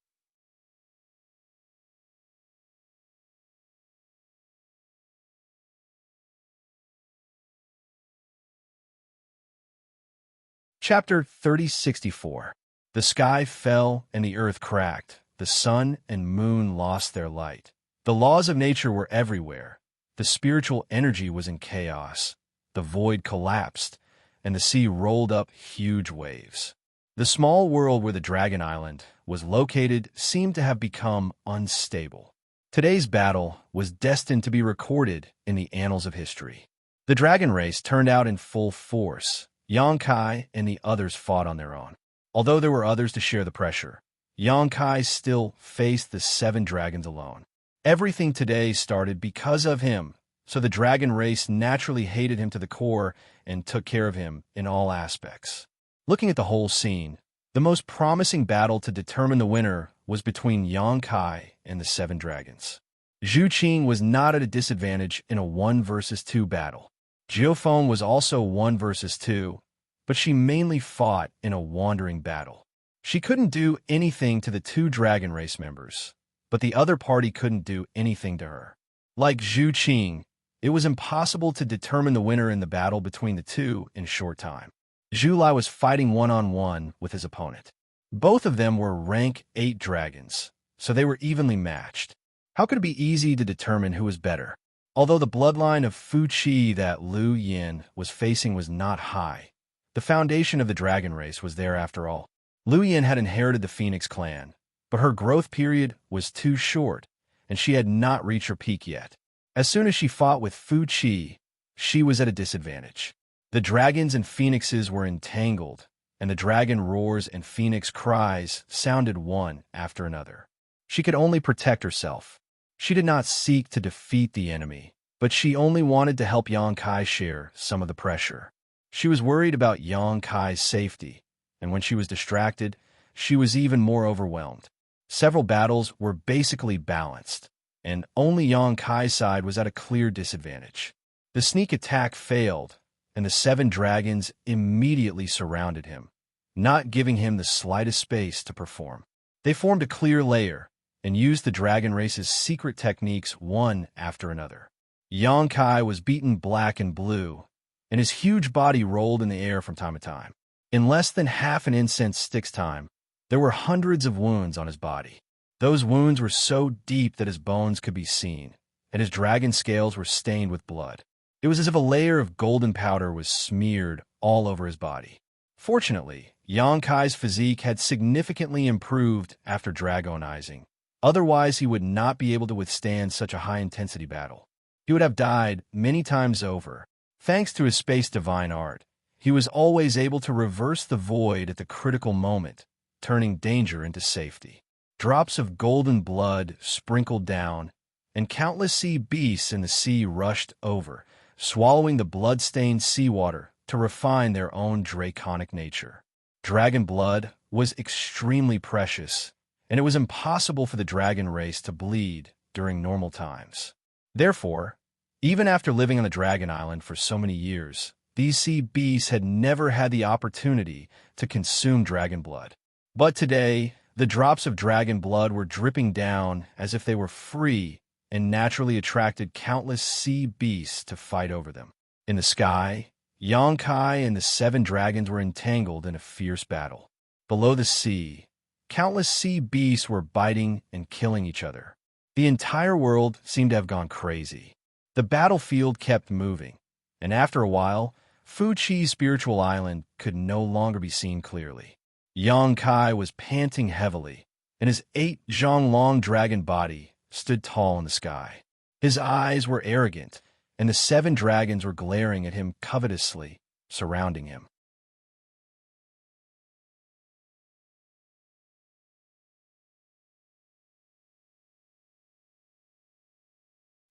Chapter 3064. The sky fell and the earth cracked. The sun and moon lost their light. The laws of nature were everywhere. The spiritual energy was in chaos. The void collapsed, and the sea rolled up huge waves. The small world where the Dragon Island was located seemed to have become unstable. Today's battle was destined to be recorded in the annals of history. The dragon race turned out in full force. Xianxia and the others fought on their own. Although there were others to share the pressure, Xianxia still faced the 7 dragons alone. Everything today started because of him, so the dragon race naturally hated him to the core and took care of him in all aspects. Looking at the whole scene, the most promising battle to determine the winner was between Xianxia and the 7 dragons. Zhu Qing was not at a disadvantage in a 1 versus 2 battle. Jiufeng was also 1 versus 2, but she mainly fought in a wandering battle. She couldn't do anything to the 2 dragon race members, but the other party couldn't do anything to her. Like Zhu Qing, it was impossible to determine the winner in the battle between the 2 in a short time. Zhu Lai was fighting one-on-one with his opponent. Both of them were rank 8 dragons, so they were evenly matched. How could it be easy to determine who was better? Although the bloodline of Fu Qi that Lu Yin was facing was not high, the foundation of the dragon race was there after all. Lu Yin had inherited the Phoenix clan, but her growth period was too short, and she had not reached her peak yet. As soon as she fought with Fu Qi, she was at a disadvantage. The dragons and phoenixes were entangled, and the dragon roars and phoenix cries sounded one after another. She could only protect herself. She did not seek to defeat the enemy, but she only wanted to help Xianxia share some of the pressure. She was worried about Xianxia's safety, and when she was distracted, she was even more overwhelmed. Several battles were basically balanced, and only Xianxia's side was at a clear disadvantage. The sneak attack failed, and the 7 dragons immediately surrounded him, not giving him the slightest space to perform. They formed a clear layer and used the dragon race's secret techniques one after another. Xianxia was beaten black and blue, and his huge body rolled in the air from time to time. In less than half an incense stick's time, there were hundreds of wounds on his body. Those wounds were so deep that his bones could be seen, and his dragon scales were stained with blood. It was as if a layer of golden powder was smeared all over his body. Fortunately, Xianxia's physique had significantly improved after dragonizing. Otherwise, he would not be able to withstand such a high-intensity battle. He would have died many times over. Thanks to his space divine art, he was always able to reverse the void at the critical moment, turning danger into safety. Drops of golden blood sprinkled down, and countless sea beasts in the sea rushed over, swallowing the blood-stained seawater to refine their own draconic nature. Dragon blood was extremely precious, and it was impossible for the dragon race to bleed during normal times. Therefore, even after living on the Dragon Island for so many years, these sea beasts had never had the opportunity to consume dragon blood. But today, the drops of dragon blood were dripping down as if they were free and naturally attracted countless sea beasts to fight over them. In the sky, Xianxia and the 7 dragons were entangled in a fierce battle. Below the sea, countless sea beasts were biting and killing each other. The entire world seemed to have gone crazy. The battlefield kept moving, and after a while, Wuxia's spiritual island could no longer be seen clearly. Xianxia was panting heavily, and his 8 zhonglong dragon body stood tall in the sky. His eyes were arrogant, and the 7 dragons were glaring at him covetously, surrounding him.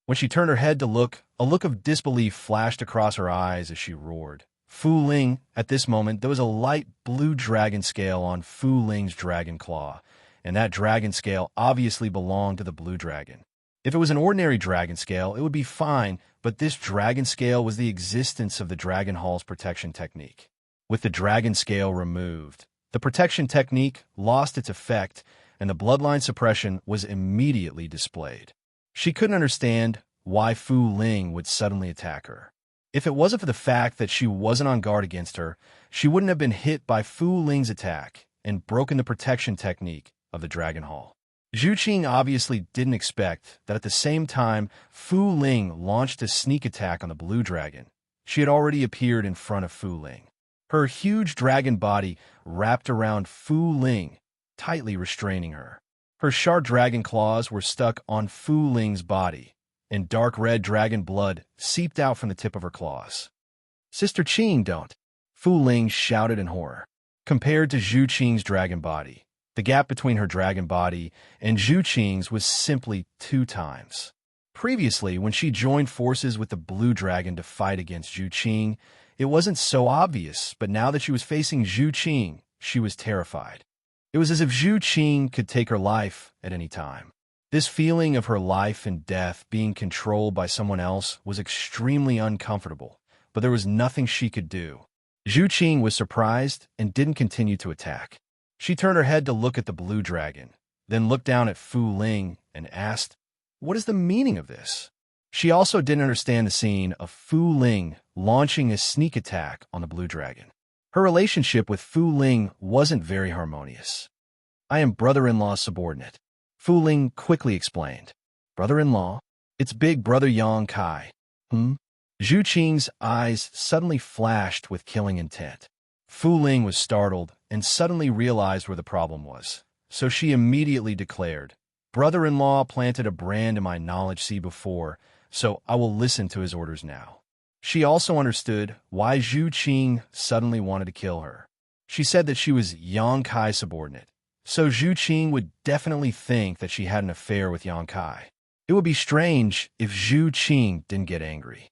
When she turned her head to look, a look of disbelief flashed across her eyes as she roared. Fu Ling, at this moment, there was a light blue dragon scale on Fu Ling's dragon claw, and that dragon scale obviously belonged to the blue dragon. If it was an ordinary dragon scale, it would be fine, but this dragon scale was the existence of the Dragon Hall's protection technique. With the dragon scale removed, the protection technique lost its effect, and the bloodline suppression was immediately displayed. She couldn't understand why Fu Ling would suddenly attack her. If it wasn't for the fact that she wasn't on guard against her, she wouldn't have been hit by Fu Ling's attack and broken the protection technique of the Dragon Hall. Zhu Qing obviously didn't expect that at the same time Fu Ling launched a sneak attack on the blue dragon, she had already appeared in front of Fu Ling. Her huge dragon body wrapped around Fu Ling, tightly restraining her. Her sharp dragon claws were stuck on Fu Ling's body, and dark red dragon blood seeped out from the tip of her claws. "Sister Qing, don't!" Fu Ling shouted in horror. Compared to Zhu Qing's dragon body, the gap between her dragon body and Zhu Qing's was simply 2 times. Previously, when she joined forces with the blue dragon to fight against Zhu Qing, it wasn't so obvious, but now that she was facing Zhu Qing, she was terrified. It was as if Zhu Qing could take her life at any time. This feeling of her life and death being controlled by someone else was extremely uncomfortable, but there was nothing she could do. Zhu Qing was surprised and didn't continue to attack. She turned her head to look at the blue dragon, then looked down at Fu Ling and asked, "What is the meaning of this?" She also didn't understand the scene of Fu Ling launching a sneak attack on the blue dragon. Her relationship with Fu Ling wasn't very harmonious. "I am brother-in-law's subordinate," Fu Ling quickly explained. "Brother-in-law? It's big brother Xianxia." Zhu Qing's eyes suddenly flashed with killing intent. Fu Ling was startled and suddenly realized where the problem was, so she immediately declared, "Brother-in-law planted a brand in my knowledge sea before, so I will listen to his orders now." She also understood why Zhu Qing suddenly wanted to kill her. She said that she was Xianxia's subordinate, so Zhu Qing would definitely think that she had an affair with Xianxia. It would be strange if Zhu Qing didn't get angry.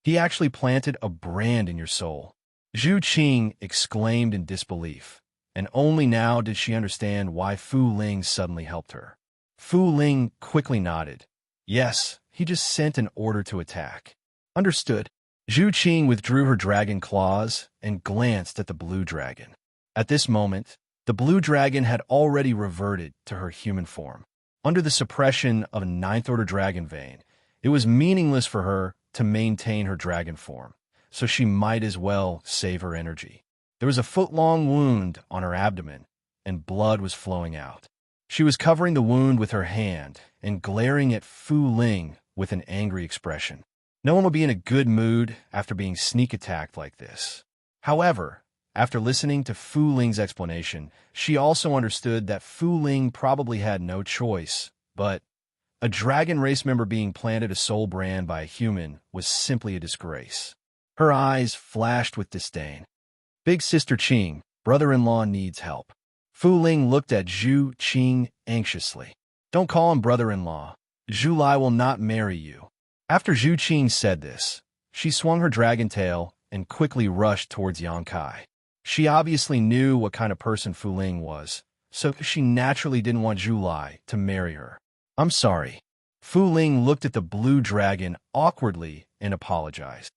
"He actually planted a brand in your soul," Zhu Qing exclaimed in disbelief, and only now did she understand why Fu Ling suddenly helped her. Fu Ling quickly nodded. "Yes, he just sent an order to attack." "Understood." Zhu Qing withdrew her dragon claws and glanced at the blue dragon. At this moment, the blue dragon had already reverted to her human form. Under the suppression of a ninth-order dragon vein, it was meaningless for her to maintain her dragon form, so she might as well save her energy. There was a foot-long wound on her abdomen, and blood was flowing out. She was covering the wound with her hand and glaring at Fu Ling with an angry expression. No one would be in a good mood after being sneak attacked like this. However, after listening to Fu Ling's explanation, she also understood that Fu Ling probably had no choice, but a dragon race member being planted a soul brand by a human was simply a disgrace. Her eyes flashed with disdain. Big Sister Qing, brother-in-law needs help. Fu Ling looked at Zhu Qing anxiously. Don't call him brother-in-law. Zhu Lai will not marry you. After Zhu Qing said this, she swung her dragon tail and quickly rushed towards Yang Kai. She obviously knew what kind of person Fu Ling was, so she naturally didn't want Zhu Lai to marry her. I'm sorry. Fu Ling looked at the blue dragon awkwardly and apologized.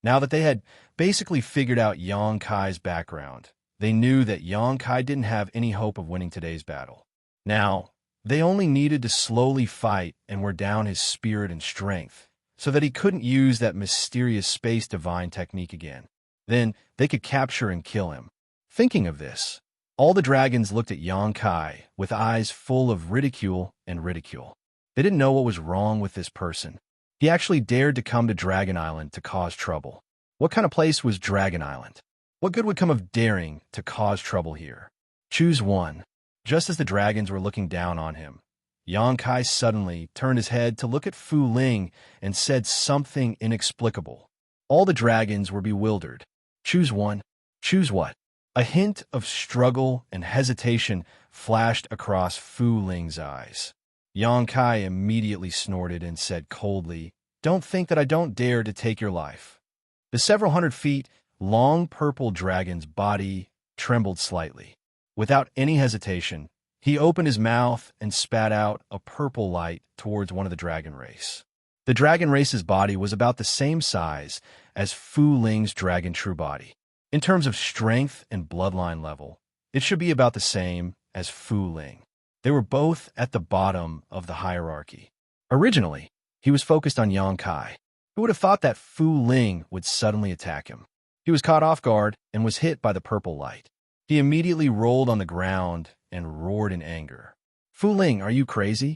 Now that they had basically figured out Yang Kai's background, they knew that Yang Kai didn't have any hope of winning today's battle. Now, they only needed to slowly fight and wear down his spirit and strength, so that he couldn't use that mysterious space divine technique again. Then they could capture and kill him. Thinking of this, all the dragons looked at Yang Kai with eyes full of ridicule and ridicule. They didn't know what was wrong with this person. He actually dared to come to Dragon Island to cause trouble. What kind of place was Dragon Island? What good would come of daring to cause trouble here? Choose one. Just as the dragons were looking down on him, Yang Kai suddenly turned his head to look at Fu Ling and said something inexplicable. All the dragons were bewildered. Choose one. Choose what? A hint of struggle and hesitation flashed across Fu Ling's eyes. Yang Kai immediately snorted and said coldly, "Don't think that I don't dare to take your life." The several hundred feet long purple dragon's body trembled slightly. Without any hesitation, he opened his mouth and spat out a purple light towards one of the dragon race. The dragon race's body was about the same size as Fu Ling's dragon true body. In terms of strength and bloodline level, it should be about the same as Fu Ling. They were both at the bottom of the hierarchy. Originally, he was focused on Yang Kai. Who would have thought that Fu Ling would suddenly attack him? He was caught off guard and was hit by the purple light. He immediately rolled on the ground and roared in anger. "Fu Ling, are you crazy?"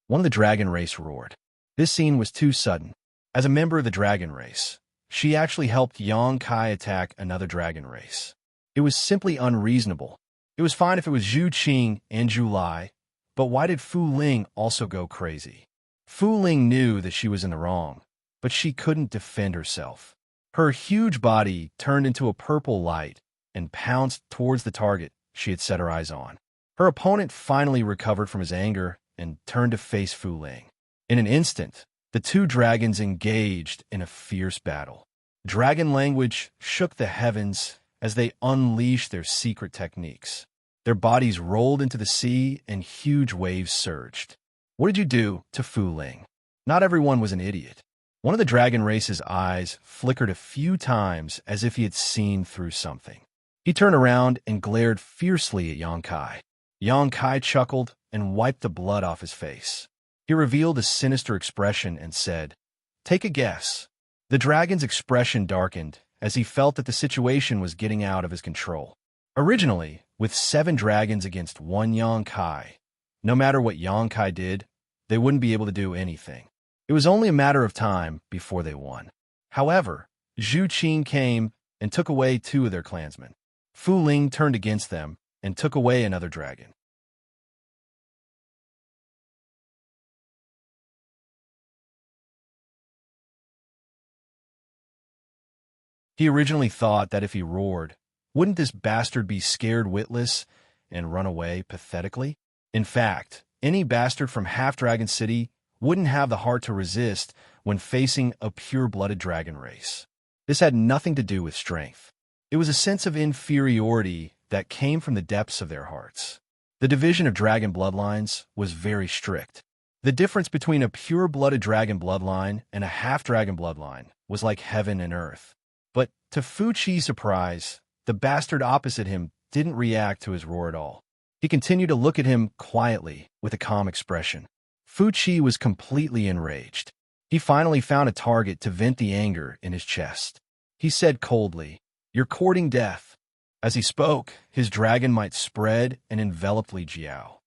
One of the dragon race roared. This scene was too sudden. As a member of the dragon race, she actually helped Yang Kai attack another dragon race. It was simply unreasonable. It was fine if it was Zhu Qing and Zhu Lai, but why did Fu Ling also go crazy? Fu Ling knew that she was in the wrong, but she couldn't defend herself. Her huge body turned into a purple light and pounced towards the target she had set her eyes on. Her opponent finally recovered from his anger and turned to face Fu Ling. In an instant, the two dragons engaged in a fierce battle. Dragon language shook the heavens as they unleashed their secret techniques. Their bodies rolled into the sea and huge waves surged. What did you do to Fu Ling? Not everyone was an idiot. One of the dragon race's eyes flickered a few times as if he had seen through something. He turned around and glared fiercely at Yang Kai. Yang Kai chuckled and wiped the blood off his face. He revealed a sinister expression and said, "Take a guess." The dragon's expression darkened as he felt that the situation was getting out of his control. Originally, with 7 dragons against 1 Yang Kai, no matter what Yang Kai did, they wouldn't be able to do anything. It was only a matter of time before they won. However, Zhu Qing came and took away 2 of their clansmen. Fu Ling turned against them and took away another dragon. He originally thought that if he roared, wouldn't this bastard be scared witless and run away pathetically? In fact, any bastard from Half Dragon City wouldn't have the heart to resist when facing a pure-blooded dragon race. This had nothing to do with strength. It was a sense of inferiority that came from the depths of their hearts. The division of dragon bloodlines was very strict. The difference between a pure-blooded dragon bloodline and a half-dragon bloodline was like heaven and earth. But to Fu Qi's surprise, the bastard opposite him didn't react to his roar at all. He continued to look at him quietly with a calm expression. Fu Qi was completely enraged. He finally found a target to vent the anger in his chest. He said coldly, "You're courting death." As he spoke, his dragon might spread and envelop Li Jiao.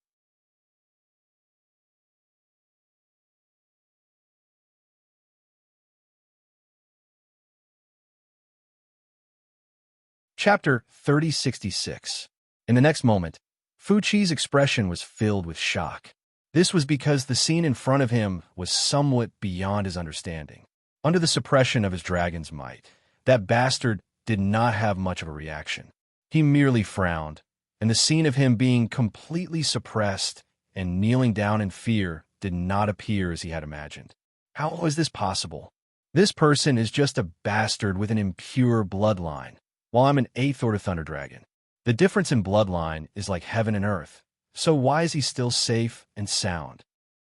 Chapter 3066. In the next moment, Fu Qi's expression was filled with shock. This was because the scene in front of him was somewhat beyond his understanding. Under the suppression of his dragon's might, that bastard did not have much of a reaction. He merely frowned, and the scene of him being completely suppressed and kneeling down in fear did not appear as he had imagined. How was this possible? This person is just a bastard with an impure bloodline, while I'm an 8th Order Thunder Dragon. The difference in bloodline is like heaven and earth, so why is he still safe and sound?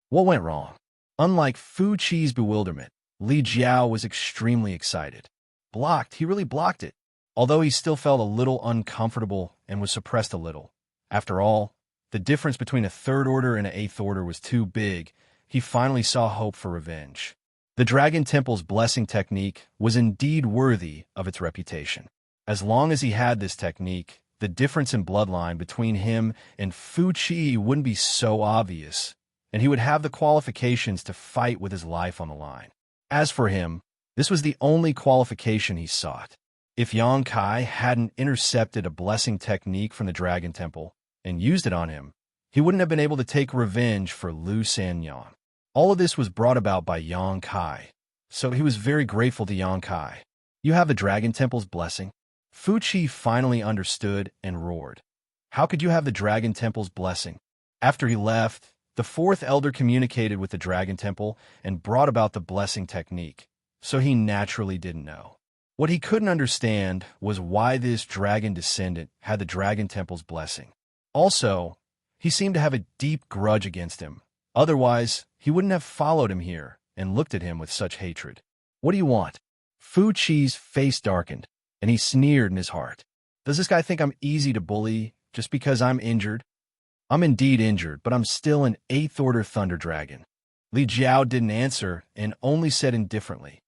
What went wrong? Unlike Fu Qi's bewilderment, Li Jiao was extremely excited. Blocked, he really blocked it, although he still felt a little uncomfortable and was suppressed a little. After all, the difference between a 3rd Order and an 8th Order was too big. He finally saw hope for revenge. The Dragon Temple's blessing technique was indeed worthy of its reputation. As long as he had this technique, the difference in bloodline between him and Fu Qi wouldn't be so obvious, and he would have the qualifications to fight with his life on the line. As for him, this was the only qualification he sought. If Yang Kai hadn't intercepted a blessing technique from the Dragon Temple and used it on him, he wouldn't have been able to take revenge for Lu Sanyang. All of this was brought about by Yang Kai, so he was very grateful to Yang Kai. "You have the Dragon Temple's blessing?" Fu Qi finally understood and roared. "How could you have the Dragon Temple's blessing?" After he left, the 4th Elder communicated with the Dragon Temple and brought about the blessing technique, so he naturally didn't know. What he couldn't understand was why this dragon descendant had the Dragon Temple's blessing. Also, he seemed to have a deep grudge against him. Otherwise, he wouldn't have followed him here and looked at him with such hatred. "What do you want?" Fu Qi's face darkened, and he sneered in his heart. "Does this guy think I'm easy to bully just because I'm injured?" "I'm indeed injured, but I'm still an 8th Order Thunder Dragon." Li Jiao didn't answer and only said indifferently,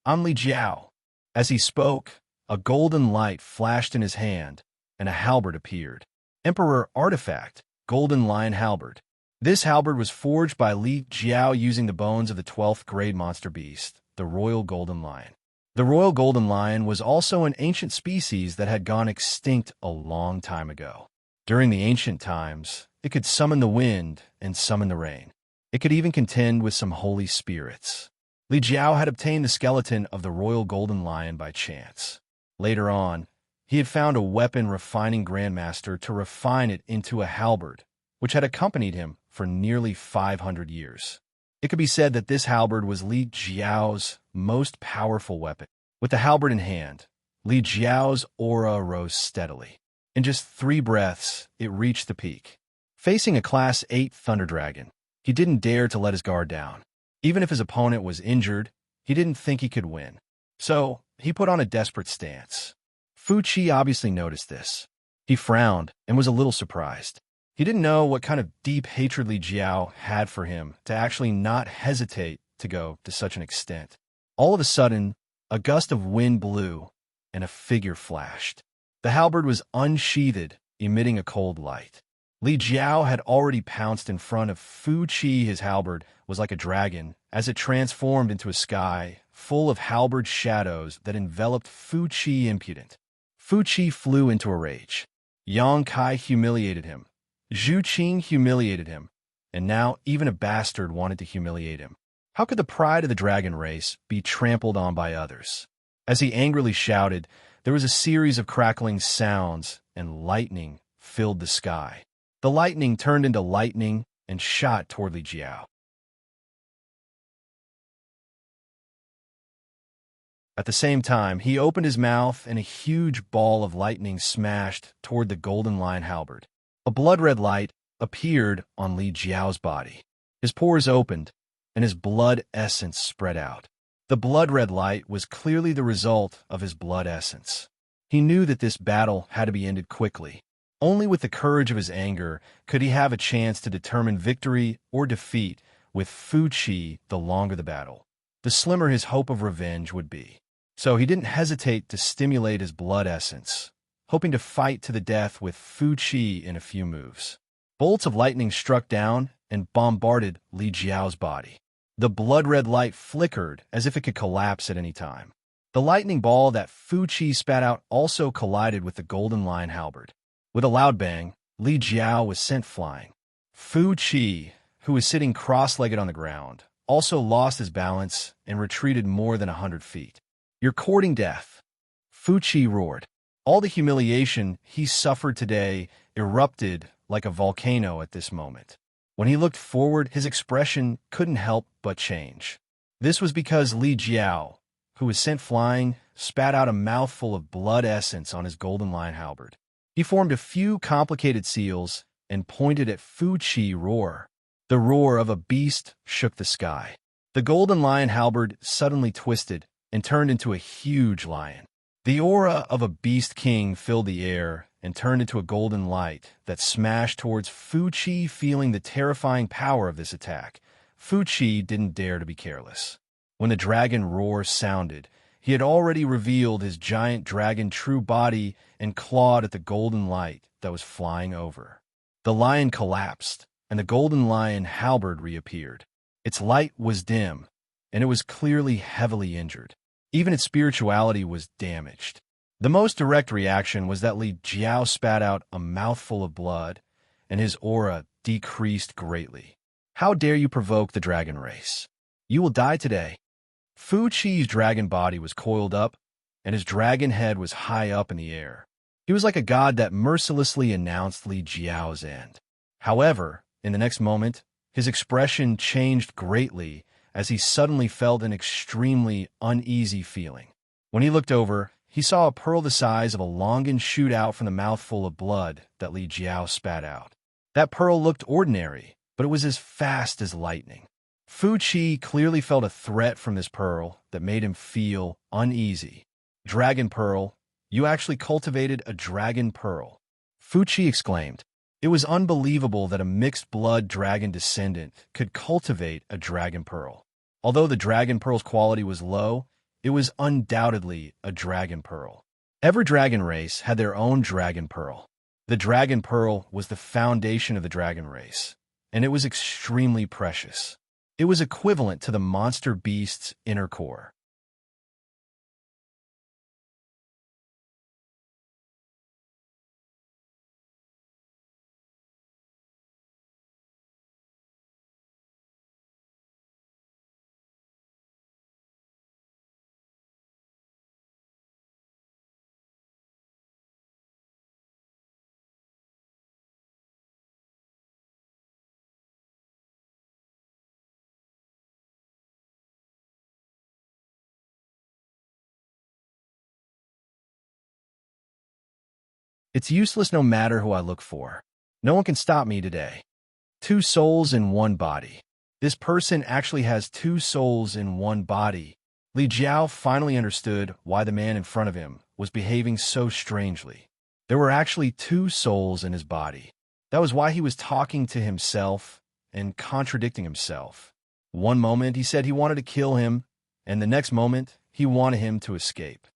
"I'm Li Jiao." As he spoke, a golden light flashed in his hand, and a halberd appeared. Emperor Artifact, Golden Lion Halberd. This halberd was forged by Li Jiao using the bones of the 12th grade monster beast, the Royal Golden Lion. The Royal Golden Lion was also an ancient species that had gone extinct a long time ago. During the ancient times, it could summon the wind and summon the rain. It could even contend with some holy spirits. Li Jiao had obtained the skeleton of the Royal Golden Lion by chance. Later on, he had found a weapon refining grandmaster to refine it into a halberd, which had accompanied him for nearly 500 years. It could be said that this halberd was Li Jiao's most powerful weapon. With the halberd in hand, Li Jiao's aura rose steadily. In just 3 breaths, it reached the peak. Facing a Class 8 Thunder Dragon, he didn't dare to let his guard down. Even if his opponent was injured, he didn't think he could win. So, he put on a desperate stance. Fu Qi obviously noticed this. He frowned and was a little surprised. He didn't know what kind of deep hatred Li Jiao had for him to actually not hesitate to go to such an extent. All of a sudden, a gust of wind blew, and a figure flashed. The halberd was unsheathed, emitting a cold light. Li Jiao had already pounced in front of Fu Qi. His halberd was like a dragon, as it transformed into a sky full of halberd shadows that enveloped Fu Qi impudent. Fu Qi flew into a rage. Yang Kai humiliated him. Zhu Qing humiliated him, and now even a bastard wanted to humiliate him. How could the pride of the dragon race be trampled on by others? As he angrily shouted, there was a series of crackling sounds, and lightning filled the sky. The lightning turned into lightning and shot toward Li Jiao. At the same time, he opened his mouth and a huge ball of lightning smashed toward the golden lion halberd. A blood-red light appeared on Li Jiao's body. His pores opened, and his blood essence spread out. The blood-red light was clearly the result of his blood essence. He knew that this battle had to be ended quickly. Only with the courage of his anger could he have a chance to determine victory or defeat with Fu Qi the longer the battle, the slimmer his hope of revenge would be. So he didn't hesitate to stimulate his blood essence, hoping to fight to the death with Fu Qi in a few moves. Bolts of lightning struck down and bombarded Li Jiao's body. The blood-red light flickered as if it could collapse at any time. The lightning ball that Fu Qi spat out also collided with the golden lion halberd. With a loud bang, Li Jiao was sent flying. Fu Qi, who was sitting cross-legged on the ground, also lost his balance and retreated more than 100 feet. "You're courting death," Fu Qi roared. All the humiliation he suffered today erupted like a volcano at this moment. When he looked forward, his expression couldn't help but change. This was because Li Jiao, who was sent flying, spat out a mouthful of blood essence on his golden lion halberd. He formed a few complicated seals and pointed at Fu Qi roar. The roar of a beast shook the sky. The golden lion halberd suddenly twisted and turned into a huge lion. The aura of a beast king filled the air and turned into a golden light that smashed towards Fu Qi. Feeling the terrifying power of this attack, Fu Qi didn't dare to be careless. When the dragon roar sounded, he had already revealed his giant dragon true body and clawed at the golden light that was flying over. The lion collapsed, and the golden lion halberd reappeared. Its light was dim, and it was clearly heavily injured. Even its spirituality was damaged. The most direct reaction was that Li Jiao spat out a mouthful of blood, and his aura decreased greatly. "How dare you provoke the dragon race? You will die today." Fu Qi's dragon body was coiled up, and his dragon head was high up in the air. He was like a god that mercilessly announced Li Jiao's end. However, in the next moment, his expression changed greatly as he suddenly felt an extremely uneasy feeling. When he looked over, he saw a pearl the size of a longan shoot out from the mouthful of blood that Li Jiao spat out. That pearl looked ordinary, but it was as fast as lightning. Fu Qi clearly felt a threat from this pearl that made him feel uneasy. "Dragon pearl, you actually cultivated a dragon pearl," Fu Qi exclaimed. It was unbelievable that a mixed-blood dragon descendant could cultivate a dragon pearl. Although the dragon pearl's quality was low, it was undoubtedly a dragon pearl. Every dragon race had their own dragon pearl. The dragon pearl was the foundation of the dragon race, and it was extremely precious. It was equivalent to the monster beast's inner core. It's useless no matter who I look for. No one can stop me today. 2 souls in 1 body. This person actually has 2 souls in 1 body. Li Jiao finally understood why the man in front of him was behaving so strangely. There were actually 2 souls in his body. That was why he was talking to himself and contradicting himself. One moment he said he wanted to kill him, and the next moment he wanted him to escape.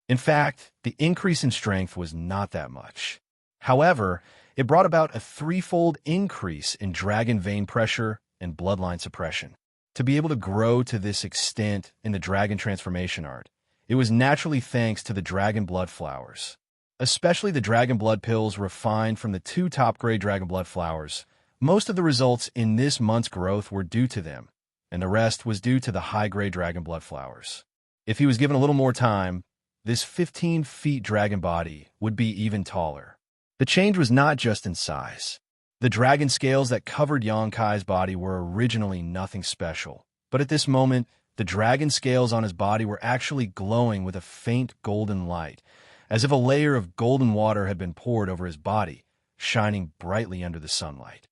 In fact, the increase in strength was not that much. However, it brought about a 3-fold increase in dragon vein pressure and bloodline suppression. To be able to grow to this extent in the dragon transformation art, it was naturally thanks to the dragon blood flowers. especially the dragon blood pills refined from the two top-grade dragon blood flowers. Most of the results in this month's growth were due to them, and the rest was due to the high-grade dragon blood flowers. If he was given a little more time, this 15 feet dragon body would be even taller. The change was not just in size. The dragon scales that covered Xianxia's body were originally nothing special, but at this moment, the dragon scales on his body were actually glowing with a faint golden light, as if a layer of golden water had been poured over his body, shining brightly under the sunlight.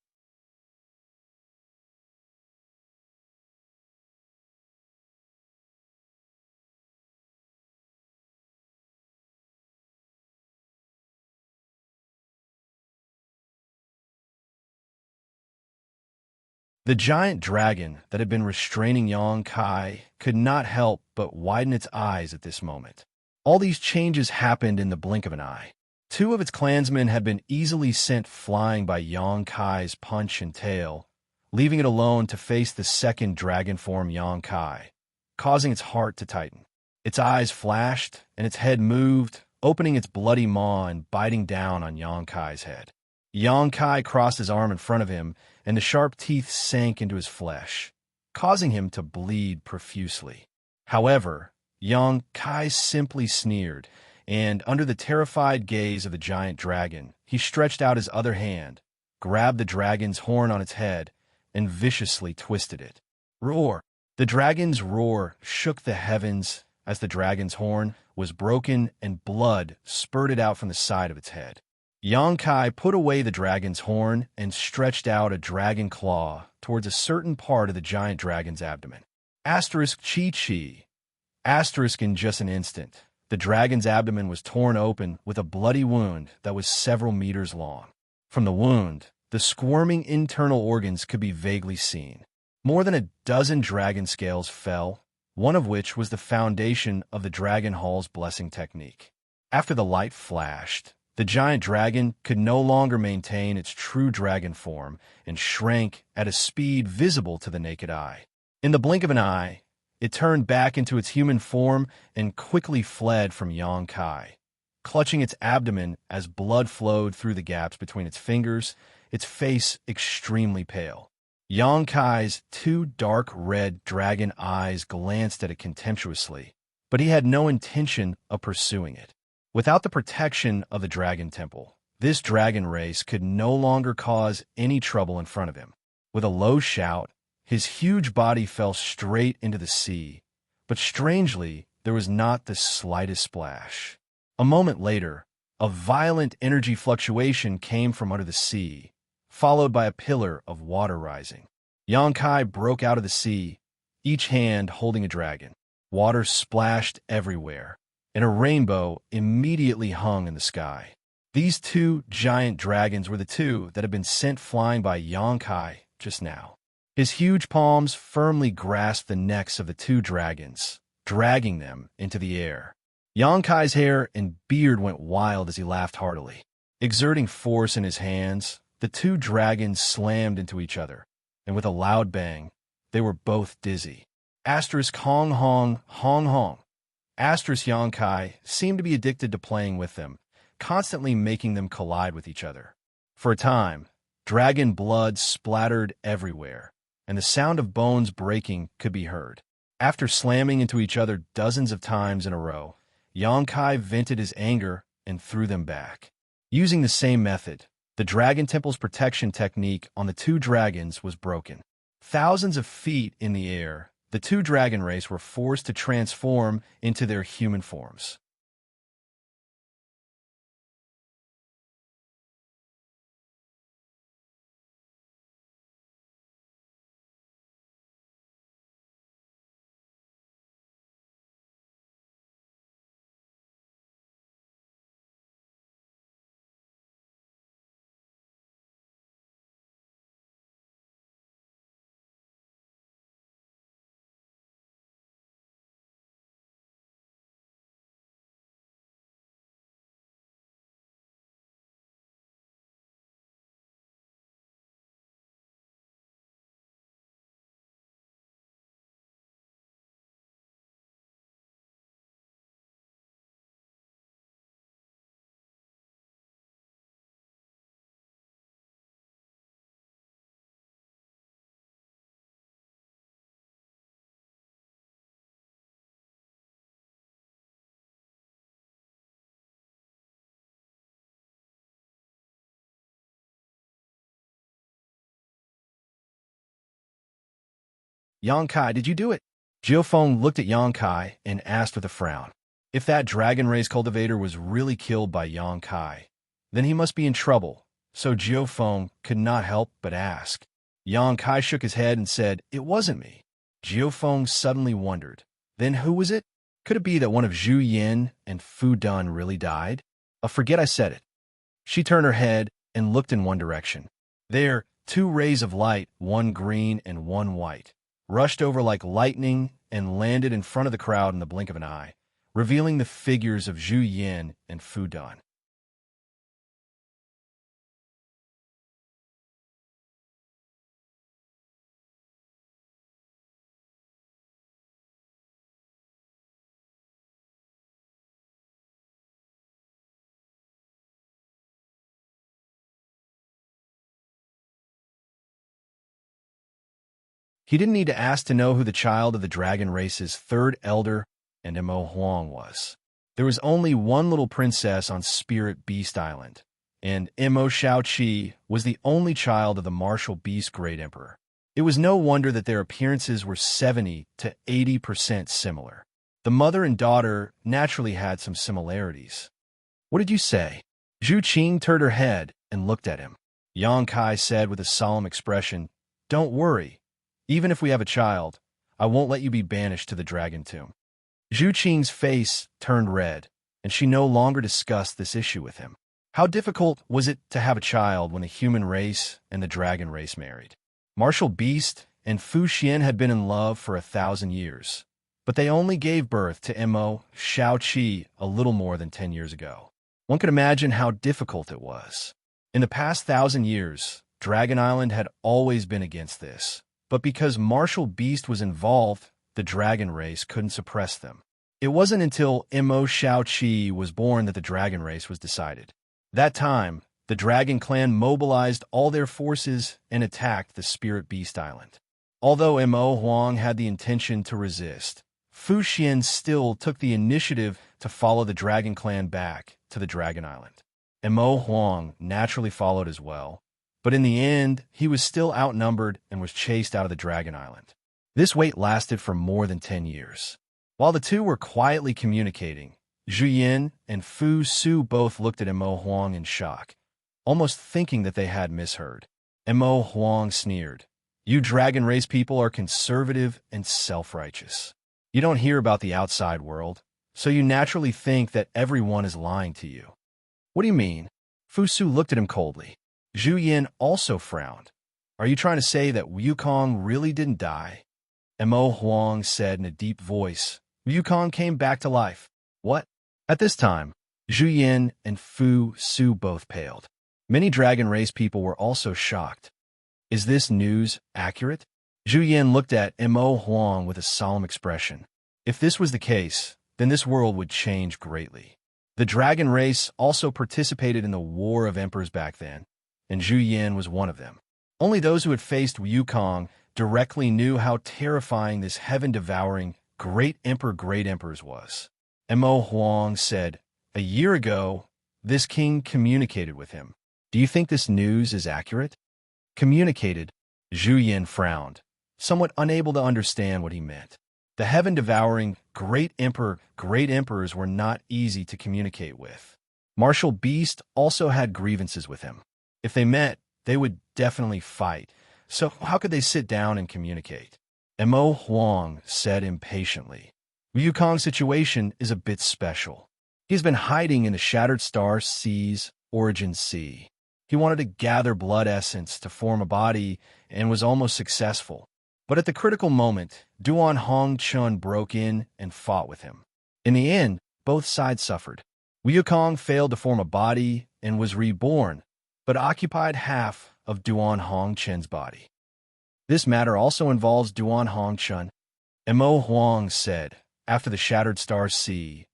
The giant dragon that had been restraining Yang Kai could not help but widen its eyes at this moment. All these changes happened in the blink of an eye. Two of its clansmen had been easily sent flying by Yang Kai's punch and tail, leaving it alone to face the second dragon form Yang Kai, causing its heart to tighten. Its eyes flashed, and its head moved, opening its bloody maw and biting down on Yang Kai's head. Yang Kai crossed his arm in front of him, and the sharp teeth sank into his flesh, causing him to bleed profusely. However, Yang Kai simply sneered, and under the terrified gaze of the giant dragon, he stretched out his other hand, grabbed the dragon's horn on its head, and viciously twisted it. Roar! The dragon's roar shook the heavens as the dragon's horn was broken and blood spurted out from the side of its head. Yang Kai put away the dragon's horn and stretched out a dragon claw towards a certain part of the giant dragon's abdomen. Asterisk chi chi. Asterisk in just an instant. The dragon's abdomen was torn open with a bloody wound that was several meters long. From the wound, the squirming internal organs could be vaguely seen. More than a dozen dragon scales fell, one of which was the foundation of the Dragon Hall's blessing technique. After the light flashed, the giant dragon could no longer maintain its true dragon form and shrank at a speed visible to the naked eye. In the blink of an eye, it turned back into its human form and quickly fled from Yang Kai, clutching its abdomen as blood flowed through the gaps between its fingers, its face extremely pale. Yang Kai's two dark red dragon eyes glanced at it contemptuously, but he had no intention of pursuing it. Without the protection of the Dragon Temple, this dragon race could no longer cause any trouble in front of him. With a low shout, his huge body fell straight into the sea, but strangely, there was not the slightest splash. A moment later, a violent energy fluctuation came from under the sea, followed by a pillar of water rising. Yang Kai broke out of the sea, each hand holding a dragon. Water splashed everywhere, and a rainbow immediately hung in the sky. These two giant dragons were the two that had been sent flying by Yang Kai just now. His huge palms firmly grasped the necks of the two dragons, dragging them into the air. Yang Kai's hair and beard went wild as he laughed heartily. Exerting force in his hands, the two dragons slammed into each other, and with a loud bang, they were both dizzy. Asterisk Hong Hong Hong Hong. Asterisk Yang Kai seemed to be addicted to playing with them, constantly making them collide with each other. For a time, dragon blood splattered everywhere, and the sound of bones breaking could be heard. After slamming into each other dozens of times in a row, Yang Kai vented his anger and threw them back. Using the same method, the Dragon Temple's protection technique on the two dragons was broken. Thousands of feet in the air, the two dragon race were forced to transform into their human forms. Yangkai, did you do it? Jiufeng looked at Yangkai and asked with a frown. If that dragon race cultivator was really killed by Yangkai, then he must be in trouble, so Jiufeng could not help but ask. Yangkai shook his head and said, "It wasn't me." Jiufeng suddenly wondered, then who was it? Could it be that one of Zhu Yin and Fu Dun really died? Forget I said it. She turned her head and looked in one direction. There, two rays of light, one green and one white, rushed over like lightning and landed in front of the crowd in the blink of an eye, revealing the figures of Zhu Yin and Fu Dun. He didn't need to ask to know who the child of the dragon race's third elder and Mo Huang was. There was only one little princess on Spirit Beast Island, and Mo Xiaoqi was the only child of the martial beast great emperor. It was no wonder that their appearances were 70 to 80% similar. The mother and daughter naturally had some similarities. What did you say? Zhu Qing turned her head and looked at him. Yang Kai said with a solemn expression, "Don't worry. Even if we have a child, I won't let you be banished to the dragon tomb." Zhu Qing's face turned red, and she no longer discussed this issue with him. How difficult was it to have a child when the human race and the dragon race married? Martial Beast and Fu Xian had been in love for 1,000 years, but they only gave birth to Mo Xiaoqi a little more than 10 years ago. One could imagine how difficult it was. In the past 1,000 years, Dragon Island had always been against this, but because Martial Beast was involved, the dragon race couldn't suppress them. It wasn't until Mo Xiaoqi was born that the dragon race was decided. That time, the dragon clan mobilized all their forces and attacked the Spirit Beast Island. Although Mo Huang had the intention to resist, Fu Xian still took the initiative to follow the dragon clan back to the Dragon Island. Mo Huang naturally followed as well, but in the end, he was still outnumbered and was chased out of the Dragon Island. This wait lasted for more than 10 years. While the two were quietly communicating, Zhu Yin and Fu Su both looked at Mo Huang in shock, almost thinking that they had misheard. Mo Huang sneered, "You dragon race people are conservative and self-righteous. You don't hear about the outside world, so you naturally think that everyone is lying to you." "What do you mean?" Fu Su looked at him coldly. Zhu Yin also frowned. "Are you trying to say that Wukong really didn't die?" Mo Huang said in a deep voice, "Wukong came back to life." "What?" At this time, Zhu Yin and Fu Su both paled. Many dragon race people were also shocked. "Is this news accurate?" Zhu Yin looked at Mo Huang with a solemn expression. If this was the case, then this world would change greatly. The dragon race also participated in the War of Emperors back then, and Zhu Yin was one of them. Only those who had faced Wukong directly knew how terrifying this heaven-devouring great emperors was. Mo Huang said, "A year ago, this king communicated with him. Do you think this news is accurate?" Communicated? Zhu Yin frowned, somewhat unable to understand what he meant. The heaven-devouring great emperors were not easy to communicate with. Martial Beast also had grievances with him. If they met, they would definitely fight. So how could they sit down and communicate? Mo Huang said impatiently, "Wukong's situation is a bit special. He's been hiding in the Shattered Star Sea's origin sea. He wanted to gather blood essence to form a body and was almost successful. But at the critical moment, Duan Hongchun broke in and fought with him. In the end, both sides suffered. Wukong failed to form a body and was reborn, but occupied half of Duan Hongchun's body. This matter also involves Duan Hongchun." Mo Huang said, "After the Shattered Star Sea,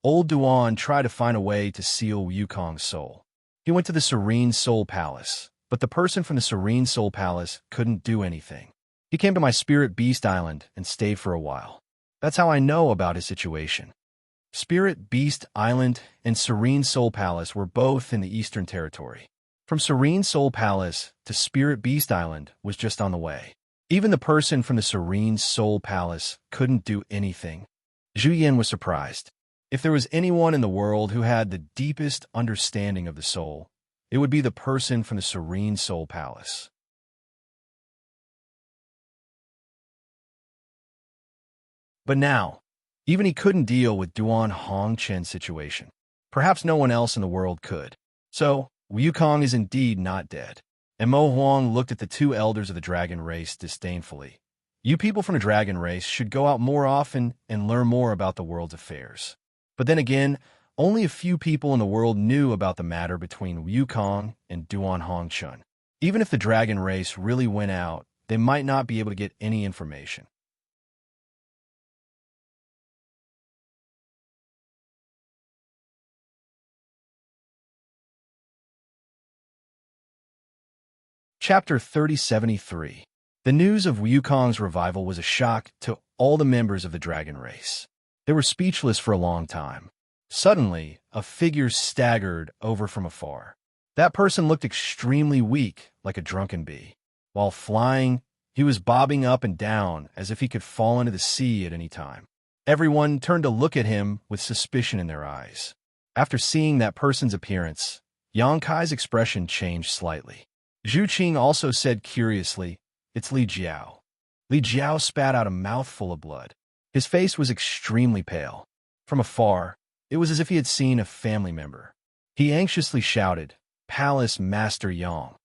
old Duan tried to find a way to seal Wukong's soul. He went to the Serene Soul Palace, but the person from the Serene Soul Palace couldn't do anything. He came to my Spirit Beast Island and stayed for a while. That's how I know about his situation." Spirit Beast Island and Serene Soul Palace were both in the Eastern Territory. From Serene Soul Palace to Spirit Beast Island was just on the way. Even the person from the Serene Soul Palace couldn't do anything. Zhu Yan was surprised. If there was anyone in the world who had the deepest understanding of the soul, it would be the person from the Serene Soul Palace. But now, even he couldn't deal with Duan Hongchen's situation. Perhaps no one else in the world could. So, Wukong is indeed not dead. And Mo Huang looked at the two elders of the dragon race disdainfully. You people from the dragon race should go out more often and learn more about the world's affairs. But then again, only a few people in the world knew about the matter between Wukong and Duan Hongchen. Even if the dragon race really went out, they might not be able to get any information. Chapter 3073. The news of Wukong's revival was a shock to all the members of the dragon race. They were speechless for a long time. Suddenly, a figure staggered over from afar. That person looked extremely weak, like a drunken bee. While flying, he was bobbing up and down as if he could fall into the sea at any time. Everyone turned to look at him with suspicion in their eyes. After seeing that person's appearance, Yang Kai's expression changed slightly. Zhu Qing also said curiously, "It's Li Jiao." Li Jiao spat out a mouthful of blood. His face was extremely pale. From afar, it was as if he had seen a family member. He anxiously shouted, "Palace Master Yang."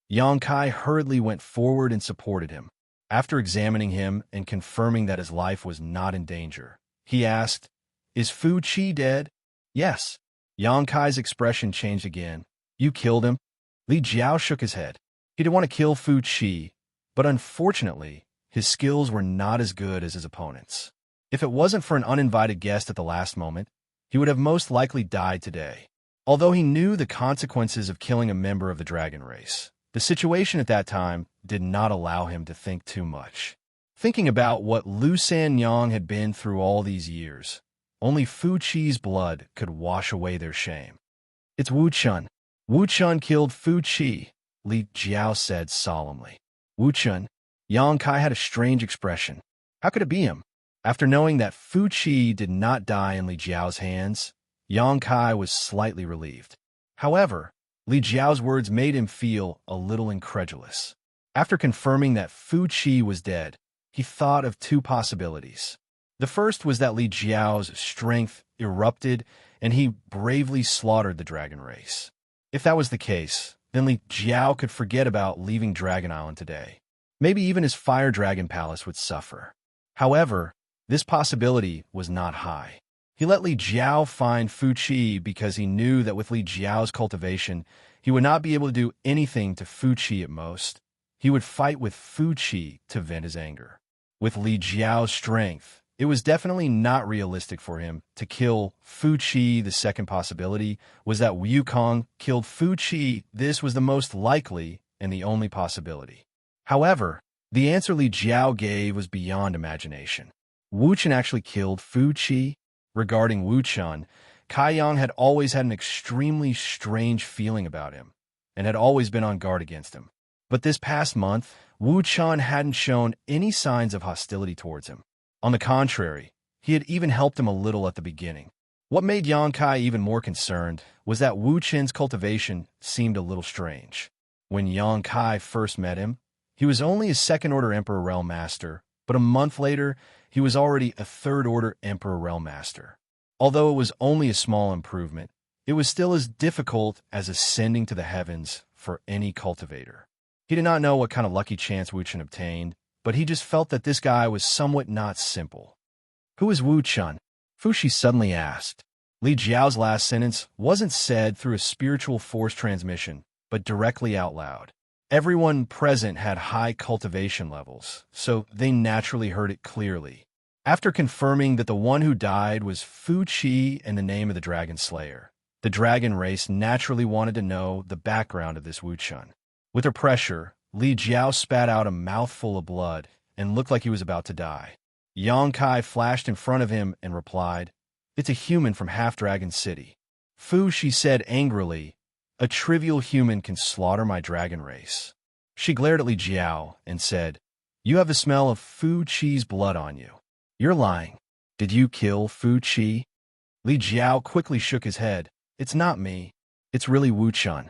Yang Kai hurriedly went forward and supported him. After examining him and confirming that his life was not in danger, he asked, "Is Fu Qi dead?" "Yes." Yang Kai's expression changed again. "You killed him?" Li Jiao shook his head. He didn't want to kill Fu Qi, but unfortunately, his skills were not as good as his opponent's. If it wasn't for an uninvited guest at the last moment, he would have most likely died today. Although he knew the consequences of killing a member of the dragon race, the situation at that time did not allow him to think too much. Thinking about what Lu Sanyang had been through all these years, only Fu Qi's blood could wash away their shame. "It's Wu Chun. Wu Chun killed Fu Qi," Li Jiao said solemnly. Wu Chun? Yang Kai had a strange expression. How could it be him? After knowing that Fu Qi did not die in Li Jiao's hands, Yang Kai was slightly relieved. However, Li Jiao's words made him feel a little incredulous. After confirming that Fu Qi was dead, he thought of two possibilities. The first was that Li Jiao's strength erupted and he bravely slaughtered the dragon race. If that was the case, then Li Jiao could forget about leaving Dragon Island today. Maybe even his Fire Dragon Palace would suffer. However, this possibility was not high. He let Li Jiao find Fu Qi because he knew that with Li Jiao's cultivation, he would not be able to do anything to Fu Qi at most. He would fight with Fu Qi to vent his anger. With Li Jiao's strength, it was definitely not realistic for him to kill Fu Qi. The second possibility was that Wukong killed Fu Qi. This was the most likely and the only possibility. However, the answer Li Jiao gave was beyond imagination. Wu Chen actually killed Fu Qi. Regarding Wu Chen, Kai Yang had always had an extremely strange feeling about him and had always been on guard against him. But this past month, Wu Chen hadn't shown any signs of hostility towards him. On the contrary, he had even helped him a little at the beginning. What made Yang Kai even more concerned was that Wu Chen's cultivation seemed a little strange. When Yang Kai first met him, he was only a second-order Emperor Realm Master, but a month later, he was already a third-order Emperor Realm Master. Although it was only a small improvement, it was still as difficult as ascending to the heavens for any cultivator. He did not know what kind of lucky chance Wu Chen obtained, but he just felt that this guy was somewhat not simple. "Who is Wu Chen?" Fu Qi suddenly asked. Li Jiao's last sentence wasn't said through a spiritual force transmission, but directly out loud. Everyone present had high cultivation levels, so they naturally heard it clearly. After confirming that the one who died was Fu Qi and the name of the Dragon Slayer, the dragon race naturally wanted to know the background of this Wu Chen. With the pressure, Li Jiao spat out a mouthful of blood and looked like he was about to die. Yang Kai flashed in front of him and replied, "It's a human from Half-Dragon City." Fu Qi said angrily, "A trivial human can slaughter my dragon race." She glared at Li Jiao and said, You have the smell of Fu Chi's blood on you. You're lying. Did you kill Fu Chi? Li Jiao quickly shook his head. It's not me. It's really Wuxian.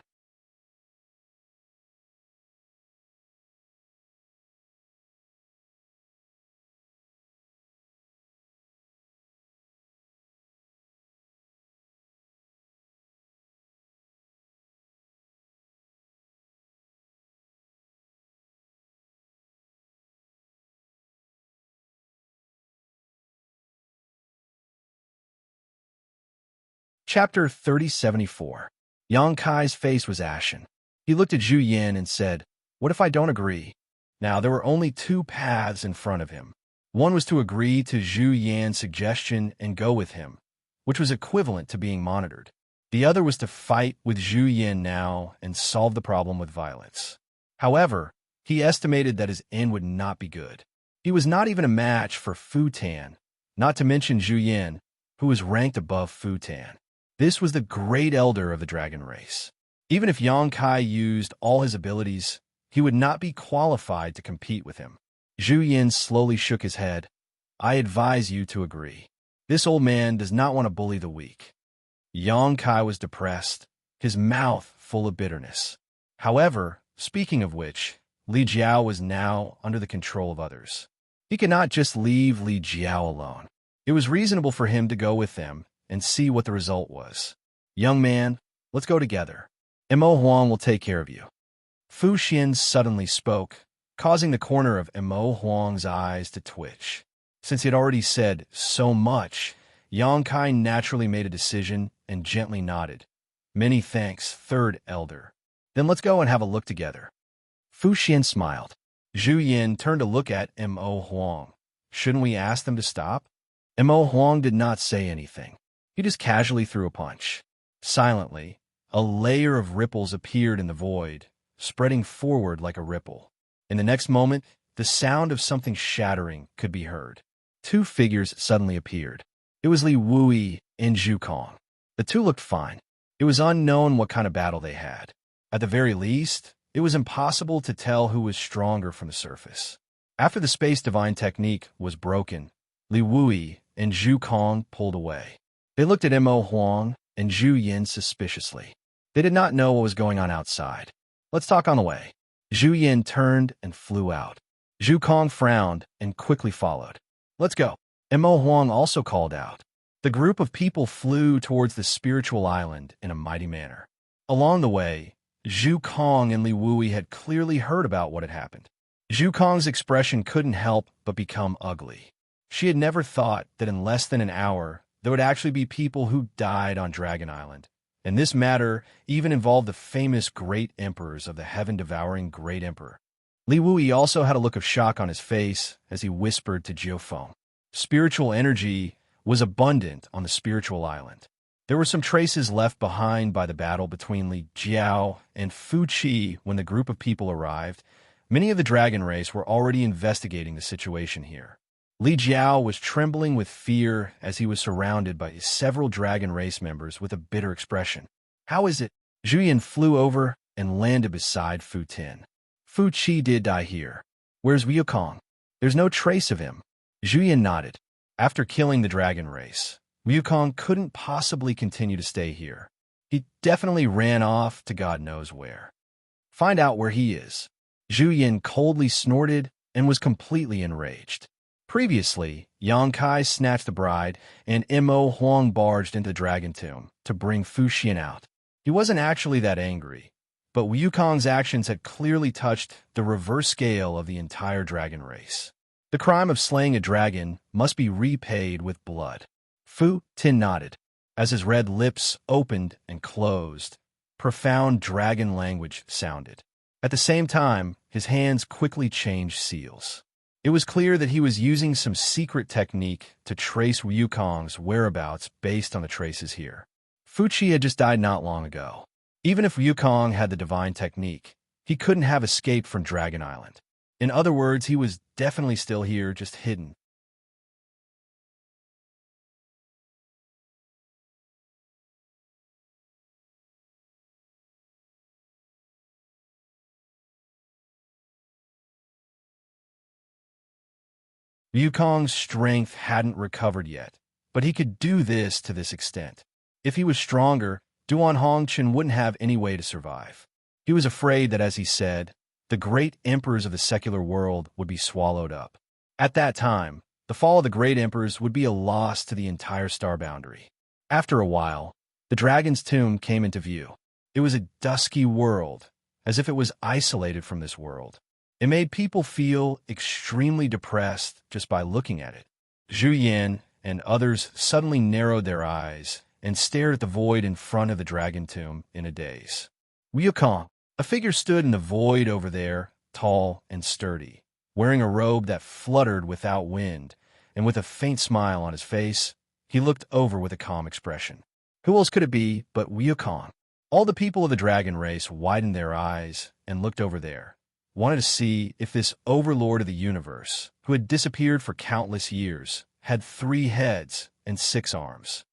Chapter 3074. Yang Kai's face was ashen. He looked at Zhu Yin and said, "What if I don't agree?" Now, there were only two paths in front of him. One was to agree to Zhu Yan's suggestion and go with him, which was equivalent to being monitored. The other was to fight with Zhu Yin now and solve the problem with violence. However, he estimated that his end would not be good. He was not even a match for Fu Tan, not to mention Zhu Yin, who was ranked above Fu Tan. This was the great elder of the dragon race. Even if Yang Kai used all his abilities, he would not be qualified to compete with him. Zhu Yin slowly shook his head. I advise you to agree. This old man does not want to bully the weak. Yang Kai was depressed, his mouth full of bitterness. However, speaking of which, Li Jiao was now under the control of others. He could not just leave Li Jiao alone. It was reasonable for him to go with them and see what the result was. Young man, let's go together. Mo Huang will take care of you. Fu Xian suddenly spoke, causing the corner of Mo Huang's eyes to twitch. Since he had already said so much, Yang Kai naturally made a decision and gently nodded. Many thanks, third elder. Then let's go and have a look together. Fu Xian smiled. Zhu Yin turned to look at Mo Huang. Shouldn't we ask them to stop? Mo Huang did not say anything. He just casually threw a punch. Silently, a layer of ripples appeared in the void, spreading forward like a ripple. In the next moment, the sound of something shattering could be heard. Two figures suddenly appeared. It was Li Wui and Zhu Kong. The two looked fine. It was unknown what kind of battle they had. At the very least, it was impossible to tell who was stronger from the surface. After the space divine technique was broken, Li Wui and Zhu Kong pulled away. They looked at Mo Huang and Zhu Yin suspiciously. They did not know what was going on outside. Let's talk on the way. Zhu Yin turned and flew out. Zhu Kong frowned and quickly followed. Let's go. Mo Huang also called out. The group of people flew towards the spiritual island in a mighty manner. Along the way, Zhu Kong and Li Wui had clearly heard about what had happened. Zhu Kong's expression couldn't help but become ugly. She had never thought that in less than an hour, there would actually be people who died on Dragon Island. And this matter even involved the famous great emperors of the heaven-devouring Great Emperor. Li Wui also had a look of shock on his face as he whispered to Jiufeng. Spiritual energy was abundant on the spiritual island. There were some traces left behind by the battle between Li Jiao and Fu Chi when the group of people arrived. Many of the dragon race were already investigating the situation here. Li Jiao was trembling with fear as he was surrounded by several dragon race members with a bitter expression. How is it? Zhu Yin flew over and landed beside Fu Tin. Fu Chi did die here. Where's Liu Kong? There's no trace of him. Zhu Yin nodded. After killing the dragon race, Liu Kong couldn't possibly continue to stay here. He definitely ran off to God knows where. Find out where he is. Zhu Yin coldly snorted and was completely enraged. Previously, Yang Kai snatched the bride, and Mo Huang barged into the dragon tomb to bring Fu Xian out. He wasn't actually that angry, but Liu Kong's actions had clearly touched the reverse scale of the entire dragon race. The crime of slaying a dragon must be repaid with blood. Fu Tin nodded. As his red lips opened and closed, profound dragon language sounded. At the same time, his hands quickly changed seals. It was clear that he was using some secret technique to trace Liu Kong's whereabouts based on the traces here. Fu Chi had just died not long ago. Even if Liu Kong had the divine technique, he couldn't have escaped from Dragon Island. In other words, he was definitely still here, just hidden. Wukong's strength hadn't recovered yet, but he could do this to this extent. If he was stronger, Duan Hongchen wouldn't have any way to survive. He was afraid that, as he said, the great emperors of the secular world would be swallowed up. At that time, the fall of the great emperors would be a loss to the entire star boundary. After a while, the dragon's tomb came into view. It was a dusky world, as if it was isolated from this world. It made people feel extremely depressed just by looking at it. Zhu Yin and others suddenly narrowed their eyes and stared at the void in front of the dragon tomb in a daze. Wukong, a figure stood in the void over there, tall and sturdy, wearing a robe that fluttered without wind, and with a faint smile on his face. He looked over with a calm expression. Who else could it be but Wukong? All the people of the dragon race widened their eyes and looked over there, wanted to see if this overlord of the universe, who had disappeared for countless years, had 3 heads and 6 arms.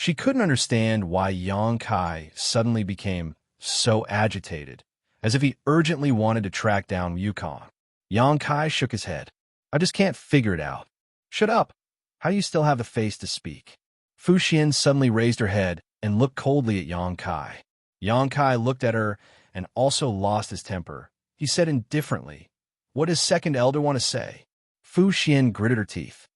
She couldn't understand why Yang Kai suddenly became so agitated, as if he urgently wanted to track down Wukong. Yang Kai shook his head. I just can't figure it out. Shut up. How do you still have the face to speak? Fu Xian suddenly raised her head and looked coldly at Yang Kai. Yang Kai looked at her and also lost his temper. He said indifferently, what does second elder want to say? Fu Xian gritted her teeth.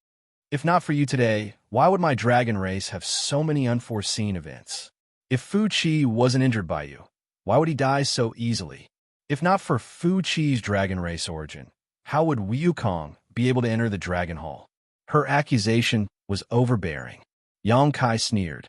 If not for you today, why would my dragon race have so many unforeseen events? If Fu Qi wasn't injured by you, why would he die so easily? If not for Fu Qi's dragon race origin, how would Wukong be able to enter the dragon hall? Her accusation was overbearing. Yang Kai sneered.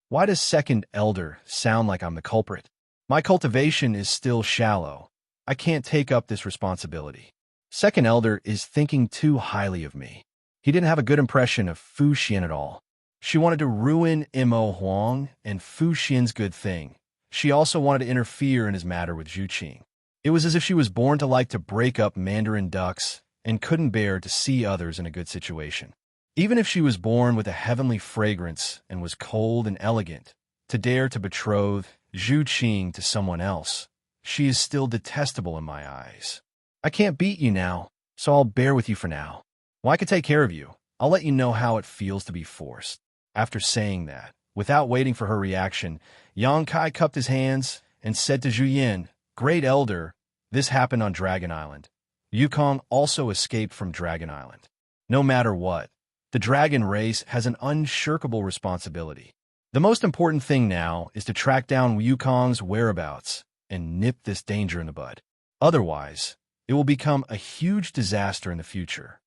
Why does second elder sound like I'm the culprit? My cultivation is still shallow. I can't take up this responsibility. Second elder is thinking too highly of me. He didn't have a good impression of Fu Xian at all. She wanted to ruin Imo Huang and Fu Xian's good thing. She also wanted to interfere in his matter with Zhu Qing. It was as if she was born to like to break up Mandarin ducks and couldn't bear to see others in a good situation. Even if she was born with a heavenly fragrance and was cold and elegant, to dare to betroth Zhu Qing to someone else, she is still detestable in my eyes. I can't beat you now, so I'll bear with you for now. Well, I can take care of you. I'll let you know how it feels to be forced. After saying that, without waiting for her reaction, Yang Kai cupped his hands and said to Zhu Yin, Great Elder, this happened on Dragon Island. Wukong also escaped from Dragon Island. No matter what, the dragon race has an unshirkable responsibility. The most important thing now is to track down Wukong's whereabouts and nip this danger in the bud. Otherwise, it will become a huge disaster in the future.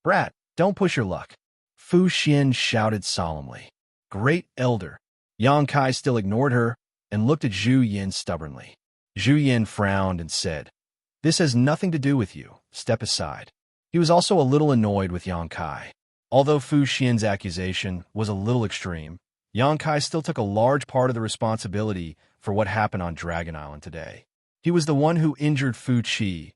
Brat, don't push your luck. Fu Xian shouted solemnly. Great Elder. Yang Kai still ignored her and looked at Zhu Yin stubbornly. Zhu Yin frowned and said, This has nothing to do with you. Step aside. He was also a little annoyed with Yang Kai. Although Fu Xian's accusation was a little extreme, Yang Kai still took a large part of the responsibility for what happened on Dragon Island today. He was the one who injured Fu Qi,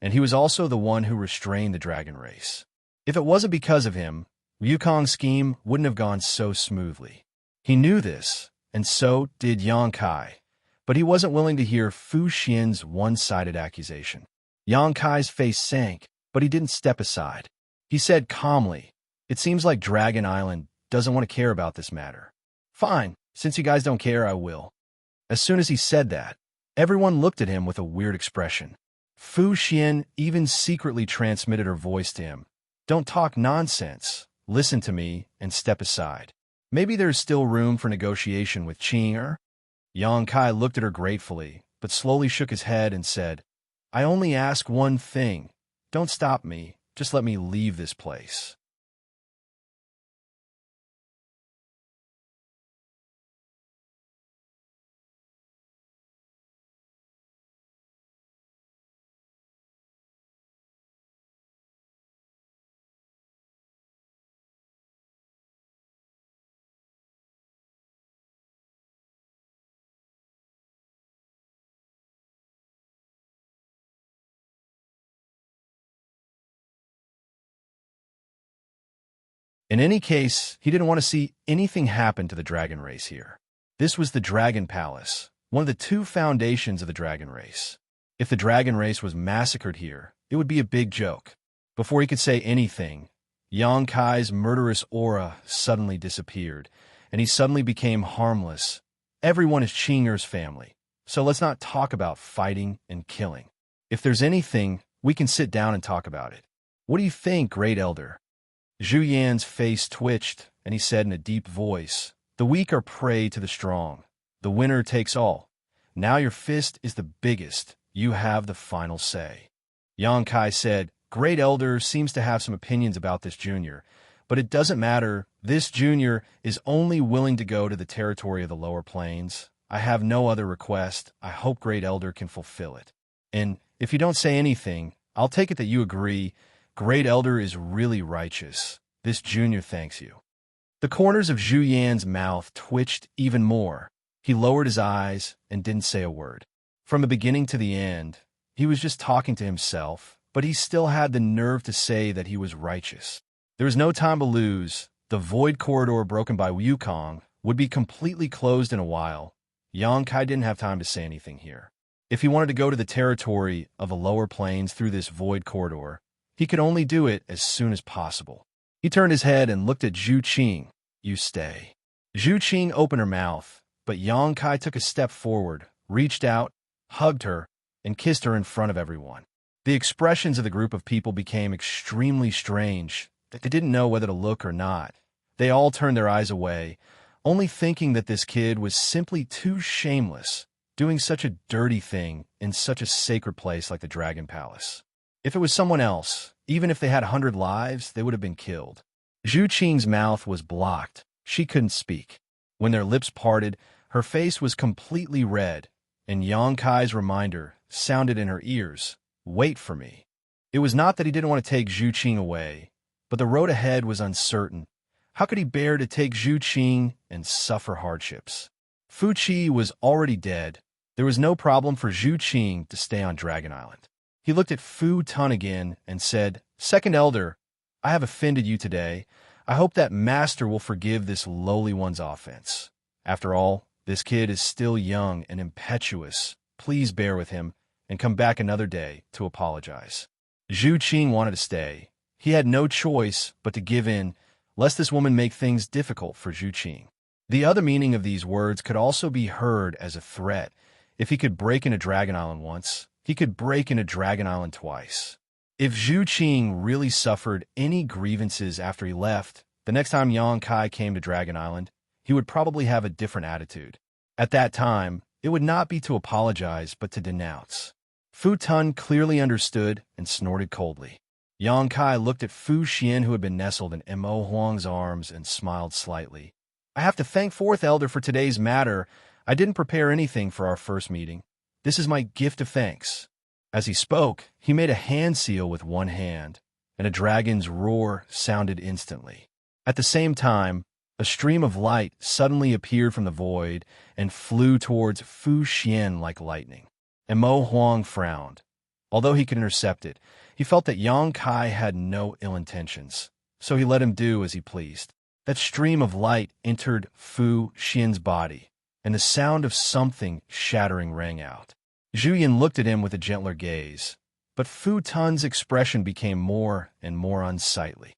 and he was also the one who restrained the dragon race. If it wasn't because of him, Wukong's scheme wouldn't have gone so smoothly. He knew this, and so did Yang Kai, but he wasn't willing to hear Fu Xian's one-sided accusation. Yang Kai's face sank, but he didn't step aside. He said calmly, It seems like Dragon Island doesn't want to care about this matter. Fine, since you guys don't care, I will. As soon as he said that, everyone looked at him with a weird expression. Fu Xian even secretly transmitted her voice to him. Don't talk nonsense. Listen to me and step aside. Maybe there's still room for negotiation with Qing. Yang Kai looked at her gratefully, but slowly shook his head and said, I only ask one thing. Don't stop me. Just let me leave this place. In any case, he didn't want to see anything happen to the dragon race here. This was the Dragon Palace, one of the two foundations of the dragon race. If the dragon race was massacred here, it would be a big joke. Before he could say anything, Xianxia's murderous aura suddenly disappeared, and he suddenly became harmless. Everyone is Qing'er's family, so let's not talk about fighting and killing. If there's anything, we can sit down and talk about it. What do you think, Great Elder? Zhu Yan's face twitched, and he said in a deep voice, "The weak are prey to the strong. The winner takes all. Now your fist is the biggest. You have the final say." Xianxia said, "Great Elder seems to have some opinions about this junior, but it doesn't matter. This junior is only willing to go to the territory of the lower plains. I have no other request. I hope Great Elder can fulfill it. And if you don't say anything, I'll take it that you agree. Great Elder is really righteous. This junior thanks you." The corners of Zhu Yan's mouth twitched even more. He lowered his eyes and didn't say a word. From the beginning to the end, he was just talking to himself, but he still had the nerve to say that he was righteous. There was no time to lose. The void corridor broken by Wukong would be completely closed in a while. Xianxia didn't have time to say anything here. If he wanted to go to the territory of the lower plains through this void corridor, he could only do it as soon as possible. He turned his head and looked at Zhu Qing. "You stay." Zhu Qing opened her mouth, but Xianxia took a step forward, reached out, hugged her, and kissed her in front of everyone. The expressions of the group of people became extremely strange. They didn't know whether to look or not. They all turned their eyes away, only thinking that this kid was simply too shameless, doing such a dirty thing in such a sacred place like the Dragon Palace. If it was someone else, even if they had 100 lives, they would have been killed. Zhu Qing's mouth was blocked. She couldn't speak. When their lips parted, her face was completely red, and Xianxia's reminder sounded in her ears, "Wait for me." It was not that he didn't want to take Zhu Qing away, but the road ahead was uncertain. How could he bear to take Zhu Qing and suffer hardships? Fu Qi was already dead. There was no problem for Zhu Qing to stay on Dragon Island. He looked at Fu Tun again and said, "Second Elder, I have offended you today. I hope that Master will forgive this lowly one's offense. After all, this kid is still young and impetuous. Please bear with him and come back another day to apologize." Zhu Qing wanted to stay. He had no choice but to give in, lest this woman make things difficult for Zhu Qing. The other meaning of these words could also be heard as a threat. If he could break into Dragon Island once, he could break into Dragon Island twice. If Zhu Qing really suffered any grievances after he left, the next time Xianxia came to Dragon Island, he would probably have a different attitude. At that time, it would not be to apologize, but to denounce. Fu Tun clearly understood and snorted coldly. Xianxia looked at Fu Xian, who had been nestled in Mo Huang's arms, and smiled slightly. "I have to thank Fourth Elder for today's matter. I didn't prepare anything for our first meeting. This is my gift of thanks." As he spoke, he made a hand seal with one hand, and a dragon's roar sounded instantly. At the same time, a stream of light suddenly appeared from the void and flew towards Fu Xian like lightning. And Mo Huang frowned. Although he could intercept it, he felt that Xianxia had no ill intentions, so he let him do as he pleased. That stream of light entered Fu Xian's body, and the sound of something shattering rang out. Zhu Yan looked at him with a gentler gaze, but Fu Tun's expression became more and more unsightly.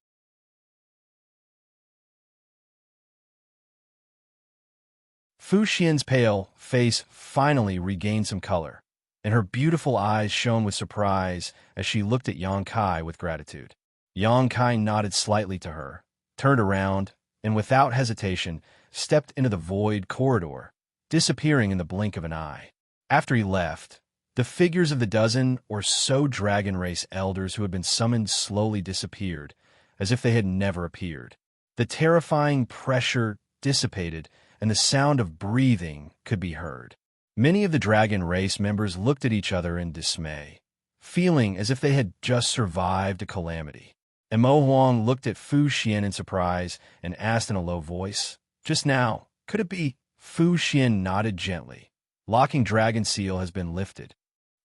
Fu Xian's pale face finally regained some color, and her beautiful eyes shone with surprise as she looked at Xianxia with gratitude. Xianxia nodded slightly to her, turned around, and without hesitation stepped into the void corridor, disappearing in the blink of an eye. After he left, the figures of the dozen or so dragon race elders who had been summoned slowly disappeared, as if they had never appeared. The terrifying pressure dissipated, and the sound of breathing could be heard. Many of the dragon race members looked at each other in dismay, feeling as if they had just survived a calamity. And Mo Huang looked at Fu Xian in surprise and asked in a low voice, "Just now, could it be?" Fu Xian nodded gently. "Locking Dragon Seal has been lifted."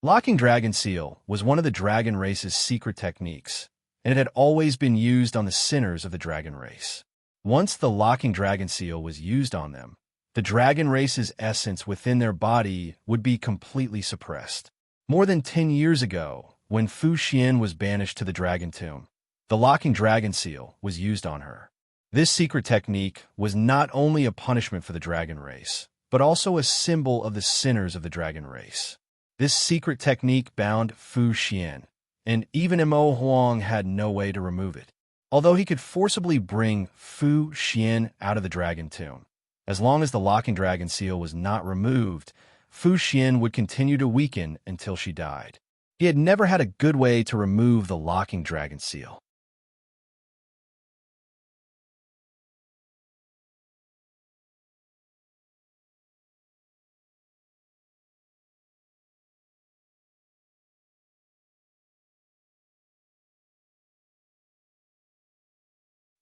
Locking Dragon Seal was one of the dragon race's secret techniques. and it had always been used on the sinners of the dragon race. Once the locking dragon seal was used on them, the dragon race's essence within their body would be completely suppressed. More than 10 years ago, when Fu Xian was banished to the dragon tomb, the locking dragon seal was used on her. This secret technique was not only a punishment for the dragon race, but also a symbol of the sinners of the dragon race. This secret technique bound Fu Xian, and even Mo Huang had no way to remove it. Although he could forcibly bring Fu Xian out of the dragon tomb, as long as the locking dragon seal was not removed, Fu Xian would continue to weaken until she died. He had never had a good way to remove the locking dragon seal.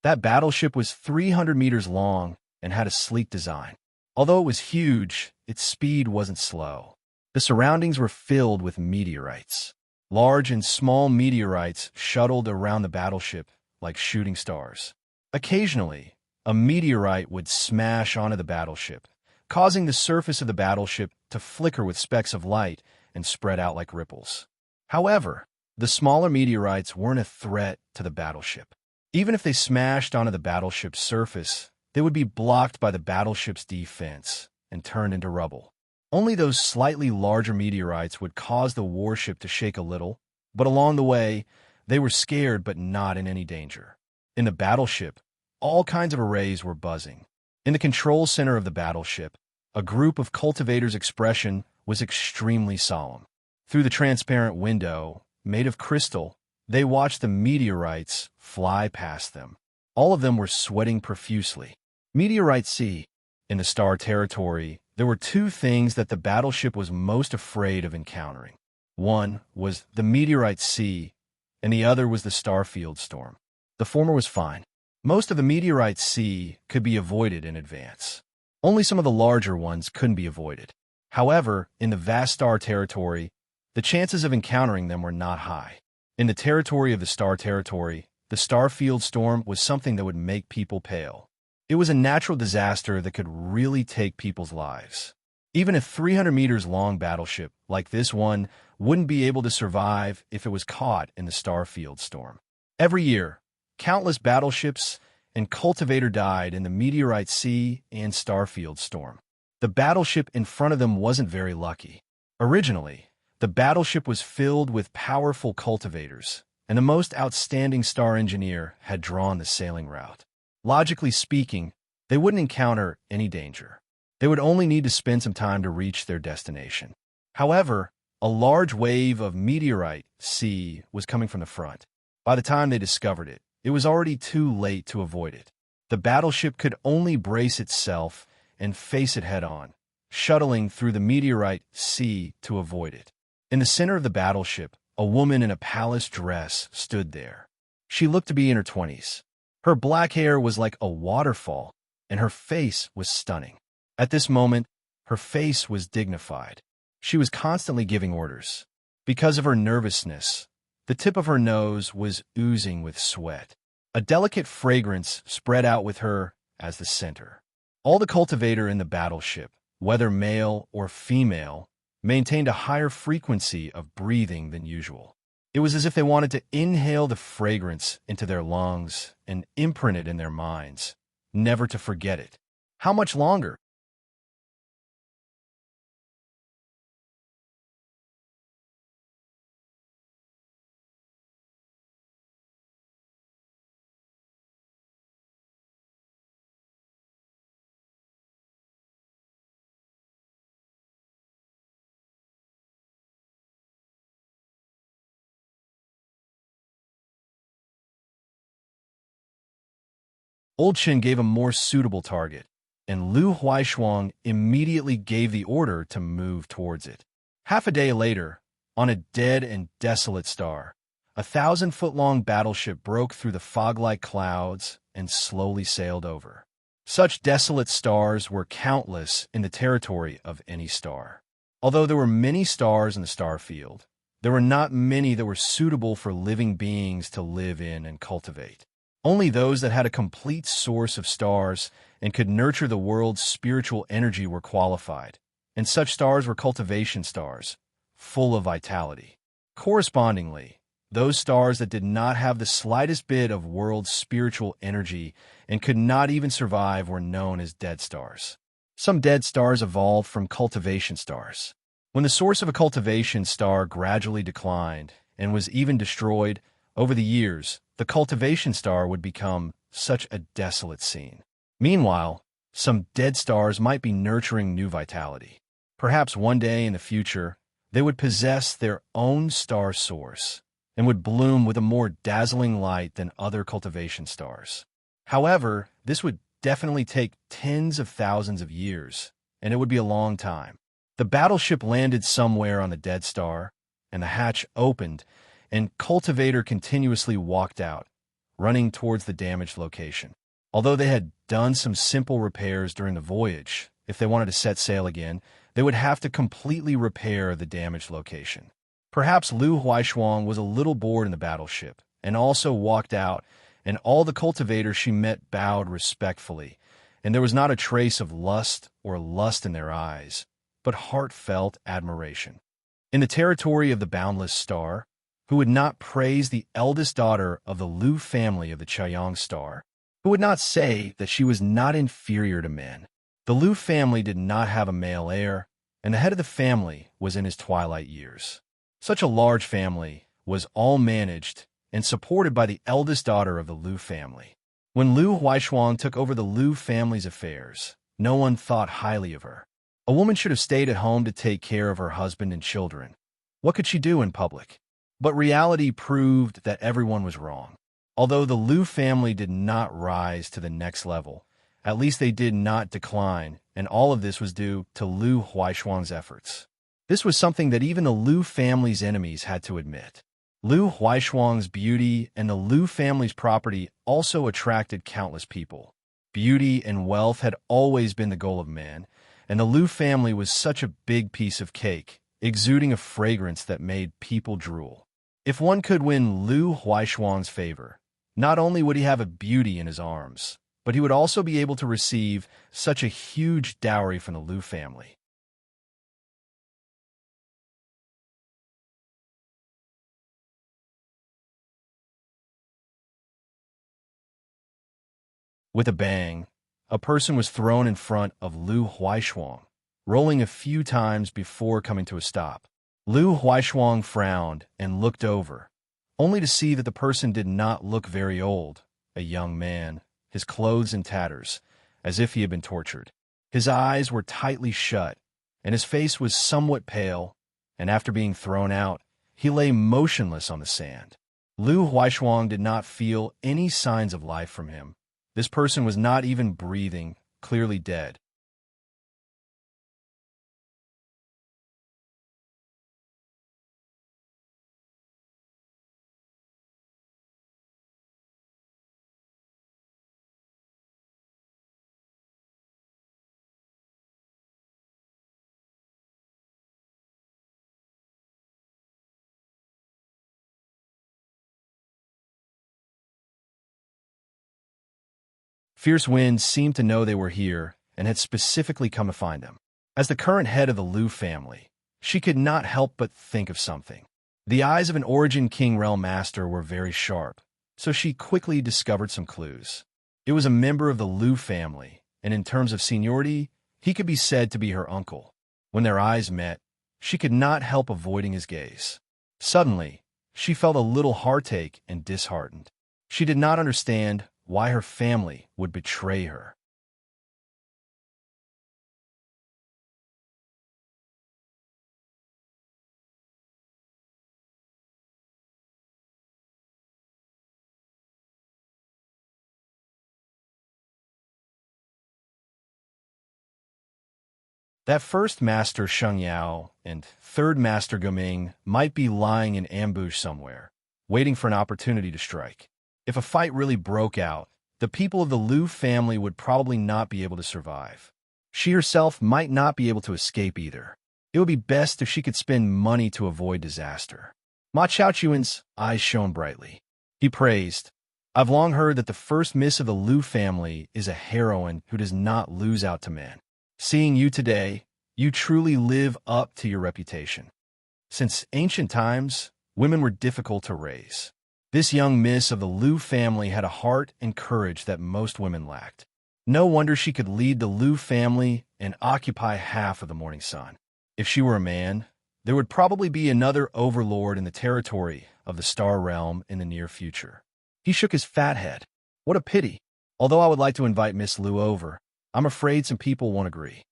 That battleship was 300 meters long and had a sleek design. Although it was huge, its speed wasn't slow. The surroundings were filled with meteorites. Large and small meteorites shuttled around the battleship like shooting stars. Occasionally, a meteorite would smash onto the battleship, causing the surface of the battleship to flicker with specks of light and spread out like ripples. However, the smaller meteorites weren't a threat to the battleship. Even if they smashed onto the battleship's surface, they would be blocked by the battleship's defense and turned into rubble. Only those slightly larger meteorites would cause the warship to shake a little, but along the way, they were scared but not in any danger. In the battleship, all kinds of arrays were buzzing. In the control center of the battleship, a group of cultivators' expression was extremely solemn. Through the transparent window, made of crystal, they watched the meteorites fly past them. All of them were sweating profusely. Meteorite C. In the star territory, there were two things that the battleship was most afraid of encountering. One was the meteorite C, and the other was the starfield storm. The former was fine. Most of the meteorite C could be avoided in advance. Only some of the larger ones couldn't be avoided. However, in the vast star territory, the chances of encountering them were not high. In the territory of the star territory, the starfield storm was something that would make people pale. It was a natural disaster that could really take people's lives. Even a 300 meters long battleship like this one wouldn't be able to survive if it was caught in the starfield storm. Every year, countless battleships and cultivator died in the meteorite sea and starfield storm. The battleship in front of them wasn't very lucky. Originally, the battleship was filled with powerful cultivators, and the most outstanding star engineer had drawn the sailing route. Logically speaking, they wouldn't encounter any danger. They would only need to spend some time to reach their destination. However, a large wave of meteorite C was coming from the front. By the time they discovered it, it was already too late to avoid it. The battleship could only brace itself and face it head-on, shuttling through the meteorite C to avoid it. In the center of the battleship, a woman in a palace dress stood there. She looked to be in her 20s. Her black hair was like a waterfall, and her face was stunning. At this moment, her face was dignified. She was constantly giving orders. Because of her nervousness, the tip of her nose was oozing with sweat. A delicate fragrance spread out with her as the center. All the cultivator in the battleship, whether male or female, maintained a higher frequency of breathing than usual. It was as if they wanted to inhale the fragrance into their lungs and imprint it in their minds, never to forget it. How much longer? Old Chen gave a more suitable target, and Lu Huaishuang immediately gave the order to move towards it. Half a day later, on a dead and desolate star, a 1,000-foot-long battleship broke through the fog-like clouds and slowly sailed over. Such desolate stars were countless in the territory of any star. Although there were many stars in the star field, There were not many that were suitable for living beings to live in and cultivate. Only those that had a complete source of stars and could nurture the world's spiritual energy were qualified, and such stars were cultivation stars, full of vitality. Correspondingly, those stars that did not have the slightest bit of world's spiritual energy and could not even survive were known as dead stars. Some dead stars evolved from cultivation stars. When the source of a cultivation star gradually declined and was even destroyed over the years, the cultivation star would become such a desolate scene. Meanwhile, some dead stars might be nurturing new vitality. Perhaps one day in the future, they would possess their own star source and would bloom with a more dazzling light than other cultivation stars. However, this would definitely take tens of thousands of years, and it would be a long time. The battleship landed somewhere on the dead star, and the hatch opened, and Cultivator continuously walked out, running towards the damaged location. Although they had done some simple repairs during the voyage, if they wanted to set sail again, they would have to completely repair the damaged location. Perhaps Lu Huaishuang was a little bored in the battleship, and also walked out, and all the cultivators she met bowed respectfully, and there was not a trace of lust in their eyes, but heartfelt admiration. In the territory of the boundless star, who would not praise the eldest daughter of the Lu family of the Chaoyang star, who would not say that she was not inferior to men. The Lu family did not have a male heir, and the head of the family was in his twilight years. Such a large family was all managed and supported by the eldest daughter of the Lu family. When Lu Huaishuang took over the Lu family's affairs, no one thought highly of her. A woman should have stayed at home to take care of her husband and children. What could she do in public? But reality proved that everyone was wrong. Although the Lu family did not rise to the next level, at least they did not decline, and all of this was due to Lu Huaishuang's efforts. This was something that even the Lu family's enemies had to admit. Lu Huaishuang's beauty and the Lu family's property also attracted countless people. Beauty and wealth had always been the goal of man, and the Lu family was such a big piece of cake, exuding a fragrance that made people drool. If one could win Lu Huaishuang's favor, not only would he have a beauty in his arms, but he would also be able to receive such a huge dowry from the Lu family. With a bang, a person was thrown in front of Lu Huaishuang, rolling a few times before coming to a stop. Lu Huaishuang frowned and looked over, only to see that the person did not look very old, a young man, his clothes in tatters, as if he had been tortured. His eyes were tightly shut, and his face was somewhat pale, and after being thrown out, he lay motionless on the sand. Lu Huaishuang did not feel any signs of life from him. This person was not even breathing, clearly dead. Fierce winds seemed to know they were here and had specifically come to find them. As the current head of the Lu family, she could not help but think of something. The eyes of an Origin King Realm Master were very sharp, so she quickly discovered some clues. It was a member of the Lu family, and in terms of seniority, he could be said to be her uncle. When their eyes met, she could not help avoiding his gaze. Suddenly, she felt a little heartache and disheartened. She did not understand why her family would betray her. That first master Xianxia and third master Gaming might be lying in ambush somewhere, waiting for an opportunity to strike. If a fight really broke out, the people of the Lu family would probably not be able to survive. She herself might not be able to escape either. It would be best if she could spend money to avoid disaster. Ma Chaochuan's eyes shone brightly. He praised, "I've long heard that the first miss of the Liu family is a heroine who does not lose out to men. Seeing you today, you truly live up to your reputation." Since ancient times, women were difficult to raise. This young miss of the Liu family had a heart and courage that most women lacked. No wonder she could lead the Liu family and occupy half of the morning sun. If she were a man, there would probably be another overlord in the territory of the Star Realm in the near future. He shook his fat head. What a pity. Although I would like to invite Miss Liu over, I'm afraid some people won't agree.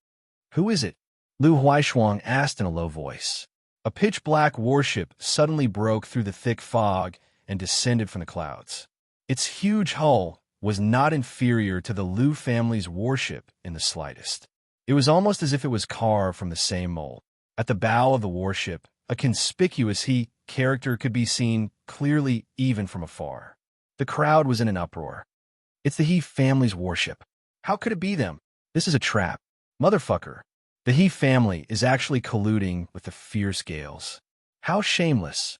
Who is it? Liu Huaishuang asked in a low voice. A pitch-black warship suddenly broke through the thick fog and descended from the clouds. Its huge hull was not inferior to the Liu family's warship in the slightest. It was almost as if it was carved from the same mold. At the bow of the warship, a conspicuous He character could be seen clearly even from afar. The crowd was in an uproar. It's the He family's warship. How could it be them? This is a trap. Motherfucker. The He family is actually colluding with the fierce Gales. How shameless.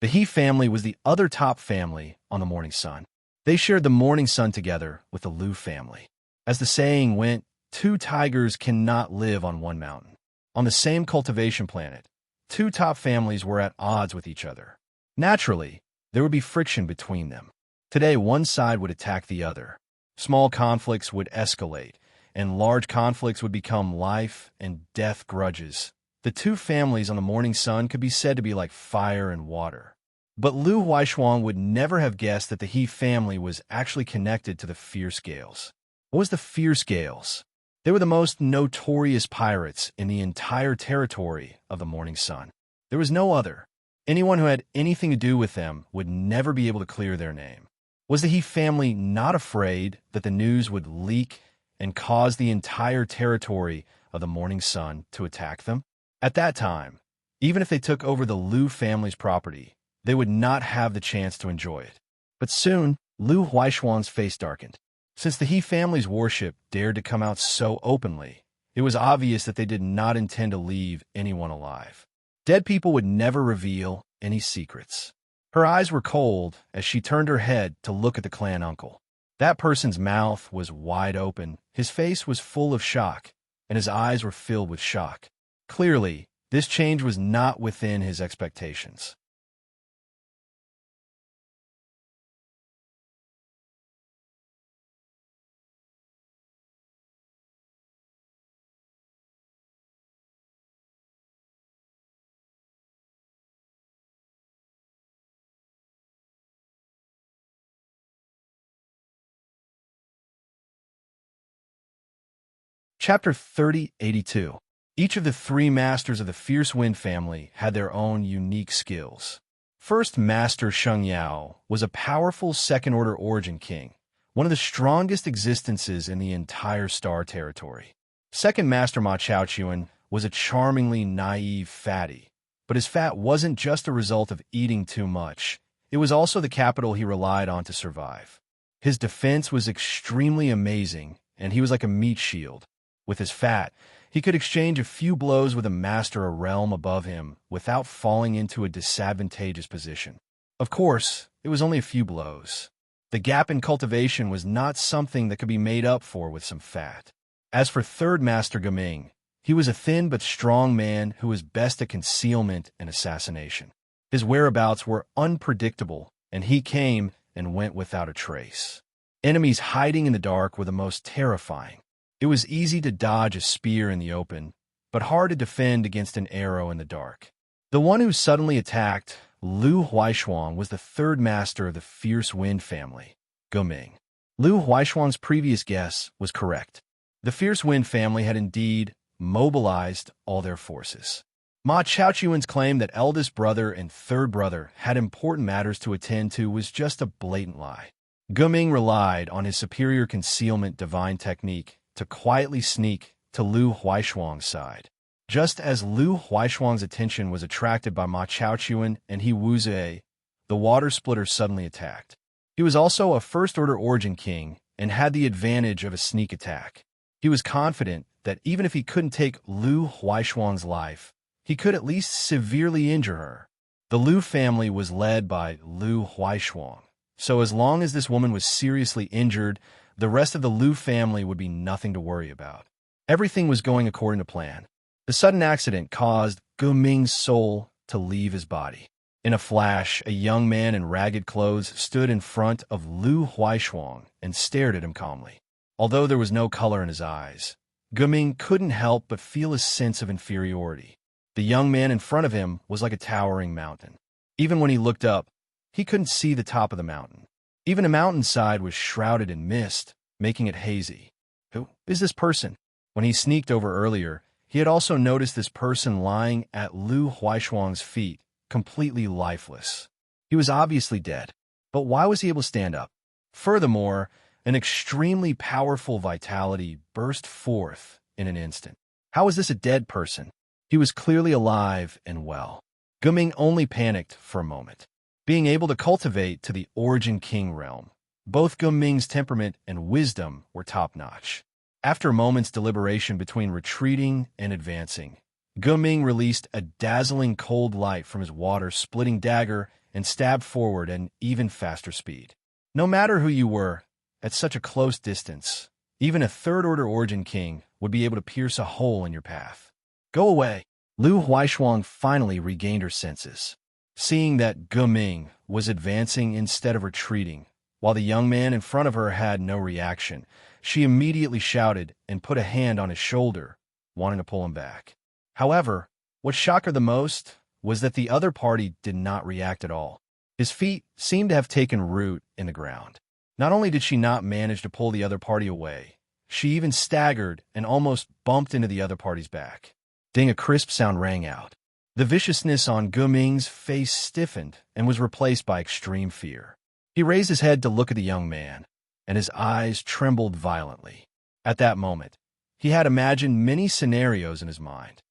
The He family was the other top family on the Morning Sun. They shared the Morning Sun together with the Liu family. As the saying went, two tigers cannot live on one mountain. On the same cultivation planet, two top families were at odds with each other. Naturally, there would be friction between them. Today, one side would attack the other. Small conflicts would escalate, and large conflicts would become life and death grudges. The two families on the Morning Sun could be said to be like fire and water. But Liu Huaishuang would never have guessed that the He family was actually connected to the Fierce Gales. What was the Fierce Gales? They were the most notorious pirates in the entire territory of the Morning Sun. There was no other. Anyone who had anything to do with them would never be able to clear their name. Was the He family not afraid that the news would leak and cause the entire territory of the Morning Sun to attack them? At that time, even if they took over the Liu family's property, they would not have the chance to enjoy it. But soon, Liu Huaishuang's face darkened. Since the He family's warship dared to come out so openly, it was obvious that they did not intend to leave anyone alive. Dead people would never reveal any secrets. Her eyes were cold as she turned her head to look at the clan uncle. That person's mouth was wide open, his face was full of shock, and his eyes were filled with shock. Clearly, this change was not within his expectations. Chapter 3082. Each of the three masters of the Fierce Wind family had their own unique skills. First Master Xianxia was a powerful second-order origin king, one of the strongest existences in the entire star territory. Second Master Ma Chaochuan was a charmingly naive fatty, but his fat wasn't just a result of eating too much. It was also the capital he relied on to survive. His defense was extremely amazing, and he was like a meat shield. With his fat, he could exchange a few blows with a master a realm above him without falling into a disadvantageous position. Of course, it was only a few blows. The gap in cultivation was not something that could be made up for with some fat. As for Third Master Gaming, he was a thin but strong man who was best at concealment and assassination. His whereabouts were unpredictable, and he came and went without a trace. Enemies hiding in the dark were the most terrifying. It was easy to dodge a spear in the open, but hard to defend against an arrow in the dark. The one who suddenly attacked Liu Huaishuang was the third master of the Fierce Wind family, Gaming. Liu Huaishuang's previous guess was correct. The Fierce Wind family had indeed mobilized all their forces. Ma Chaochuan's claim that eldest brother and third brother had important matters to attend to was just a blatant lie. Gaming relied on his superior concealment divine technique to quietly sneak to Liu Huaishuang's side. Just as Liu Huaishuang's attention was attracted by Ma Chaochuan and He Wuxia, the water splitter suddenly attacked. He was also a first-order origin king and had the advantage of a sneak attack. He was confident that even if he couldn't take Lu Huaishuang's life, he could at least severely injure her. The Lu family was led by Lu Huaishuang, so as long as this woman was seriously injured, the rest of the Lu family would be nothing to worry about. Everything was going according to plan. The sudden accident caused Gu Ming's soul to leave his body. In a flash, a young man in ragged clothes stood in front of Lu Huaishuang and stared at him calmly. Although there was no color in his eyes, Gu Ming couldn't help but feel a sense of inferiority. The young man in front of him was like a towering mountain. Even when he looked up, he couldn't see the top of the mountain. Even the mountainside was shrouded in mist, making it hazy. Who is this person? When he sneaked over earlier, he had also noticed this person lying at Lu Huaishuang's feet, completely lifeless. He was obviously dead, but why was he able to stand up? Furthermore, an extremely powerful vitality burst forth in an instant. How was this a dead person? He was clearly alive and well. Gu Ming only panicked for a moment. Being able to cultivate to the Origin King realm, both Gu Ming's temperament and wisdom were top-notch. After a moment's deliberation between retreating and advancing, Gu Ming released a dazzling cold light from his water-splitting dagger and stabbed forward at an even faster speed. No matter who you were, at such a close distance, even a third-order Origin King would be able to pierce a hole in your path. Go away. Lu Huaishuang finally regained her senses. Seeing that Gu Ming was advancing instead of retreating, while the young man in front of her had no reaction, she immediately shouted and put a hand on his shoulder, wanting to pull him back. However, what shocked her the most was that the other party did not react at all. His feet seemed to have taken root in the ground. Not only did she not manage to pull the other party away, she even staggered and almost bumped into the other party's back. Ding, a crisp sound rang out. The viciousness on Gu Ming's face stiffened and was replaced by extreme fear. He raised his head to look at the young man, and his eyes trembled violently. At that moment, he had imagined many scenarios in his mind.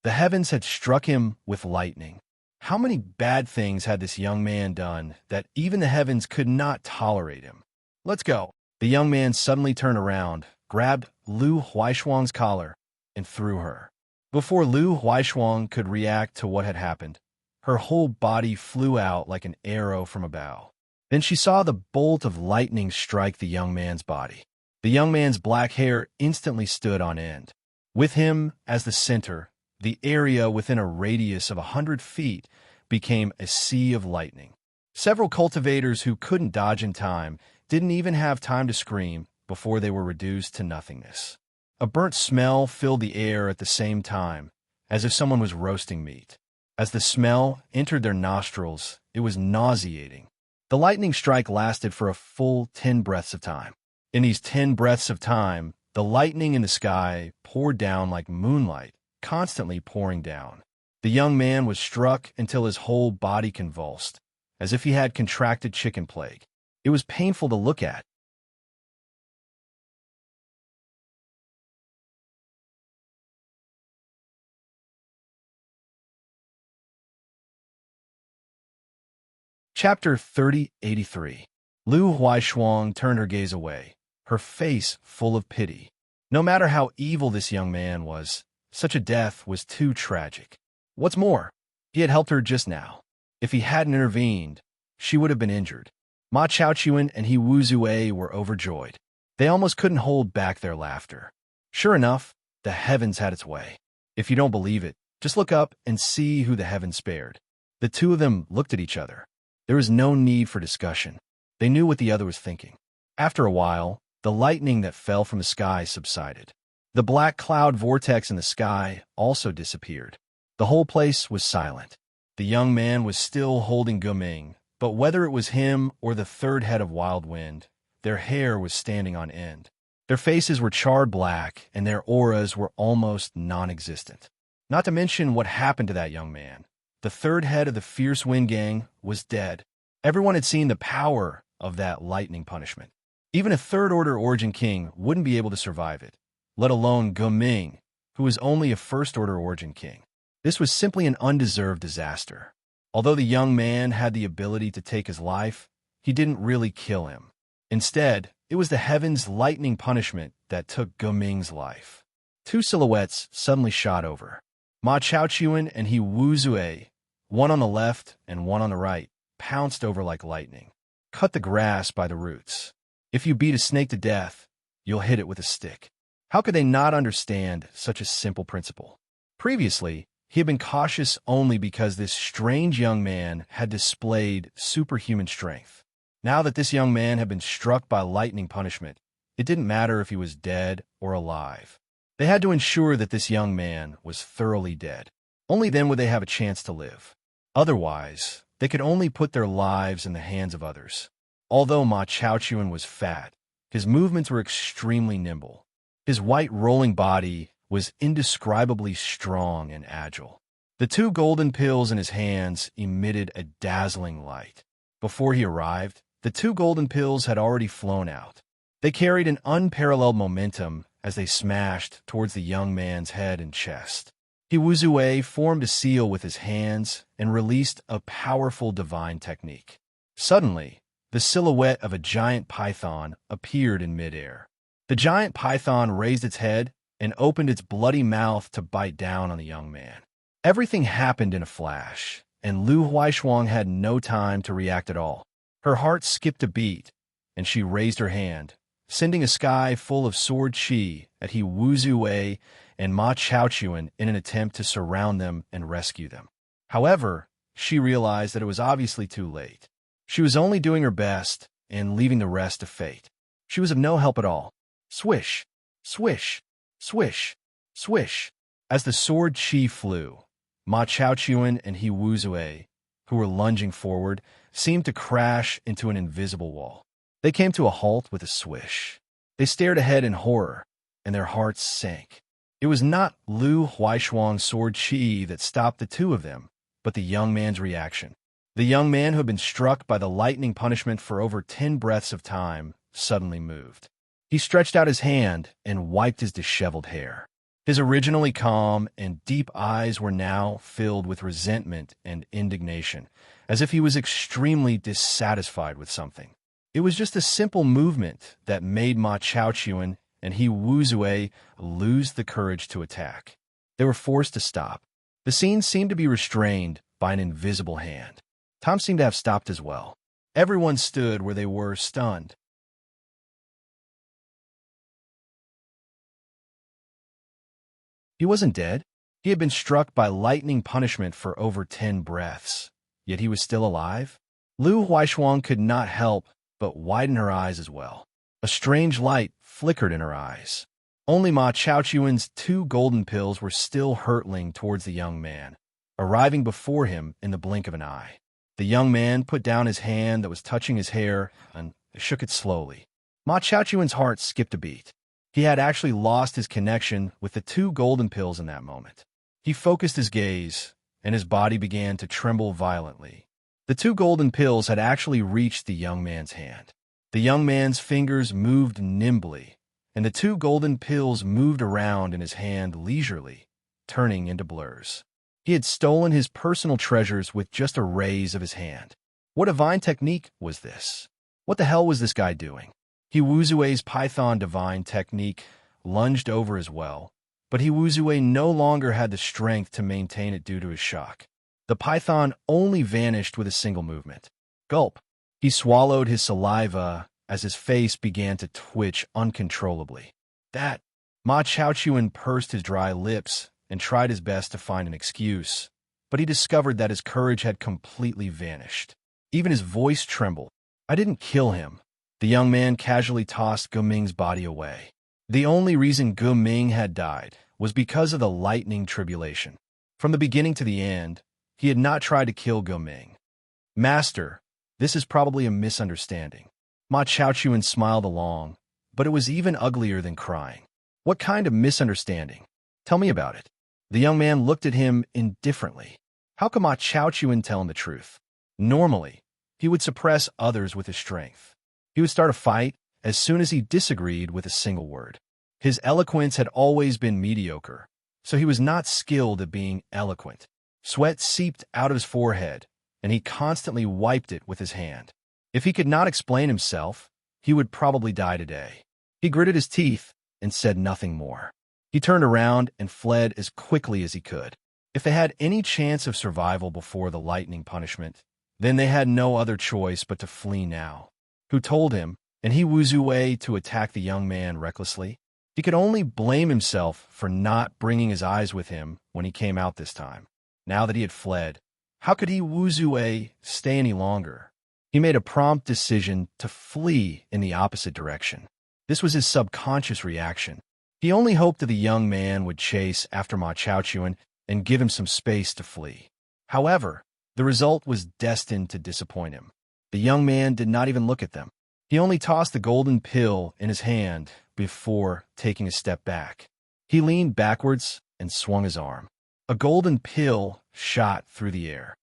The heavens had struck him with lightning. How many bad things had this young man done that even the heavens could not tolerate him? Let's go. The young man suddenly turned around, grabbed Lu Huaishuang's collar, and threw her. Before Lu Huaishuang could react to what had happened, her whole body flew out like an arrow from a bow. Then she saw the bolt of lightning strike the young man's body. The young man's black hair instantly stood on end. With him as the center, the area within a radius of 100 feet became a sea of lightning. Several cultivators who couldn't dodge in time didn't even have time to scream before they were reduced to nothingness. A burnt smell filled the air at the same time, as if someone was roasting meat. As the smell entered their nostrils, it was nauseating. The lightning strike lasted for a full 10 breaths of time. In these 10 breaths of time, the lightning in the sky poured down like moonlight, constantly pouring down. The young man was struck until his whole body convulsed, as if he had contracted chicken plague. It was painful to look at. Chapter 3083. Lu Huaishuang turned her gaze away, her face full of pity. No matter how evil this young man was, such a death was too tragic. What's more, he had helped her just now. If he hadn't intervened, she would have been injured. Ma Chaochuan and He Wuzue were overjoyed. They almost couldn't hold back their laughter. Sure enough, the heavens had its way. If you don't believe it, just look up and see who the heavens spared. The two of them looked at each other. There was no need for discussion. They knew what the other was thinking. After a while, the lightning that fell from the sky subsided. The black cloud vortex in the sky also disappeared. The whole place was silent. The young man was still holding Gu Ming, but whether it was him or the third head of Wild Wind, their hair was standing on end. Their faces were charred black, and their auras were almost non-existent. Not to mention what happened to that young man. The third head of the Fierce Wind Gang was dead. Everyone had seen the power of that lightning punishment. Even a third-order Origin King wouldn't be able to survive it, let alone Ming, who was only a first-order Origin King. This was simply an undeserved disaster. Although the young man had the ability to take his life, he didn't really kill him. Instead, it was the heaven's lightning punishment that took Ming's life. Two silhouettes suddenly shot over. Ma Chaochuan and He Wuzue, one on the left and one on the right, pounced over like lightning. Cut the grass by the roots. If you beat a snake to death, you'll hit it with a stick. How could they not understand such a simple principle? Previously, he had been cautious only because this strange young man had displayed superhuman strength. Now that this young man had been struck by lightning punishment, it didn't matter if he was dead or alive. They had to ensure that this young man was thoroughly dead. Only then would they have a chance to live. Otherwise, they could only put their lives in the hands of others. Although Ma Chaochuan was fat, his movements were extremely nimble. His white rolling body was indescribably strong and agile. The two golden pills in his hands emitted a dazzling light. Before he arrived, the two golden pills had already flown out. They carried an unparalleled momentum as they smashed towards the young man's head and chest. He Wuzue formed a seal with his hands and released a powerful divine technique. Suddenly, the silhouette of a giant python appeared in midair. The giant python raised its head and opened its bloody mouth to bite down on the young man. Everything happened in a flash, and Lu Huaishuang had no time to react at all. Her heart skipped a beat, and she raised her hand, sending a sky full of sword chi at He Wuzue and Ma Chaochuan in an attempt to surround them and rescue them. However, she realized that it was obviously too late. She was only doing her best and leaving the rest to fate. She was of no help at all. Swish, swish, swish, swish. As the sword chi flew, Ma Chaochuan and He Wuzue, who were lunging forward, seemed to crash into an invisible wall. They came to a halt with a swish. They stared ahead in horror, and their hearts sank. It was not Lu Huaishuang's sword chi that stopped the two of them, but the young man's reaction. The young man who had been struck by the lightning punishment for over 10 breaths of time suddenly moved. He stretched out his hand and wiped his disheveled hair. His originally calm and deep eyes were now filled with resentment and indignation, as if he was extremely dissatisfied with something. It was just a simple movement that made Ma Chaochuan and He Wuzue lose the courage to attack. They were forced to stop. The scene seemed to be restrained by an invisible hand. Tom seemed to have stopped as well. Everyone stood where they were, stunned. He wasn't dead. He had been struck by lightning punishment for over 10 breaths, yet he was still alive. Lu Huaishuang could not help but widen her eyes as well. A strange light flickered in her eyes. Only Ma Chaochuan's 2 golden pills were still hurtling towards the young man, arriving before him in the blink of an eye. The young man put down his hand that was touching his hair and shook it slowly. Ma Chaochuan's heart skipped a beat. He had actually lost his connection with the 2 golden pills in that moment. He focused his gaze, and his body began to tremble violently. The 2 golden pills had actually reached the young man's hand. The young man's fingers moved nimbly, and the 2 golden pills moved around in his hand leisurely, turning into blurs. He had stolen his personal treasures with just a raise of his hand. What divine technique was this? What the hell was this guy doing? He Wuzue's Python divine technique lunged over as well, but He Wuzue no longer had the strength to maintain it due to his shock. The python only vanished with a single movement. Gulp. He swallowed his saliva as his face began to twitch uncontrollably. That. Ma Chaochuan pursed his dry lips and tried his best to find an excuse, but he discovered that his courage had completely vanished. Even his voice trembled. I didn't kill him. The young man casually tossed Ming's body away. The only reason Ming had died was because of the lightning tribulation. From the beginning to the end, he had not tried to kill Ming. Master, this is probably a misunderstanding. Ma Chaochuan smiled along, but it was even uglier than crying. What kind of misunderstanding? Tell me about it. The young man looked at him indifferently. How could Ma Chaochuan tell him the truth? Normally, he would suppress others with his strength. He would start a fight as soon as he disagreed with a single word. His eloquence had always been mediocre, so he was not skilled at being eloquent. Sweat seeped out of his forehead, and he constantly wiped it with his hand. If he could not explain himself, he would probably die today. He gritted his teeth and said nothing more. He turned around and fled as quickly as he could. If they had any chance of survival before the lightning punishment, then they had no other choice but to flee now. Who told him, and he Wuxia, to attack the young man recklessly? He could only blame himself for not bringing his eyes with him when he came out this time. Now that he had fled, how could he Wuxia stay any longer? He made a prompt decision to flee in the opposite direction. This was his subconscious reaction. He only hoped that the young man would chase after Ma Chaochuan and give him some space to flee. However, the result was destined to disappoint him. The young man did not even look at them. He only tossed the golden pill in his hand before taking a step back. He leaned backwards and swung his arm. A golden pill shot through the air.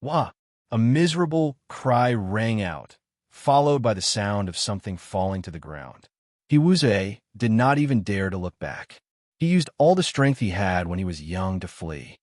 Wah! A miserable cry rang out, followed by the sound of something falling to the ground. Wuxia did not even dare to look back. He used all the strength he had when he was young to flee.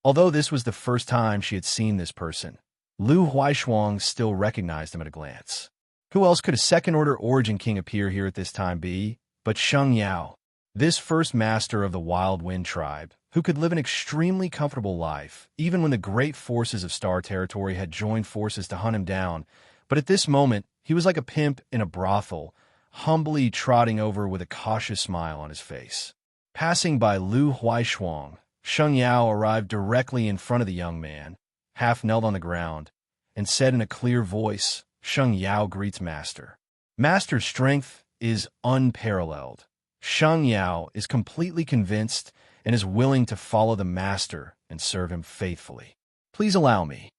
Although this was the first time she had seen this person, Lu Huaishuang still recognized him at a glance. Who else could a second-order origin king appear here at this time be but Xianxia, this first master of the Wild Wind tribe, who could live an extremely comfortable life, even when the great forces of Star Territory had joined forces to hunt him down. But at this moment, he was like a pimp in a brothel, humbly trotting over with a cautious smile on his face. Passing by Lu Huaishuang, Xianxia arrived directly in front of the young man, half knelt on the ground, and said in a clear voice, "Xianxia greets Master. Master's strength is unparalleled. Xianxia is completely convinced and is willing to follow the Master and serve him faithfully. Please allow me."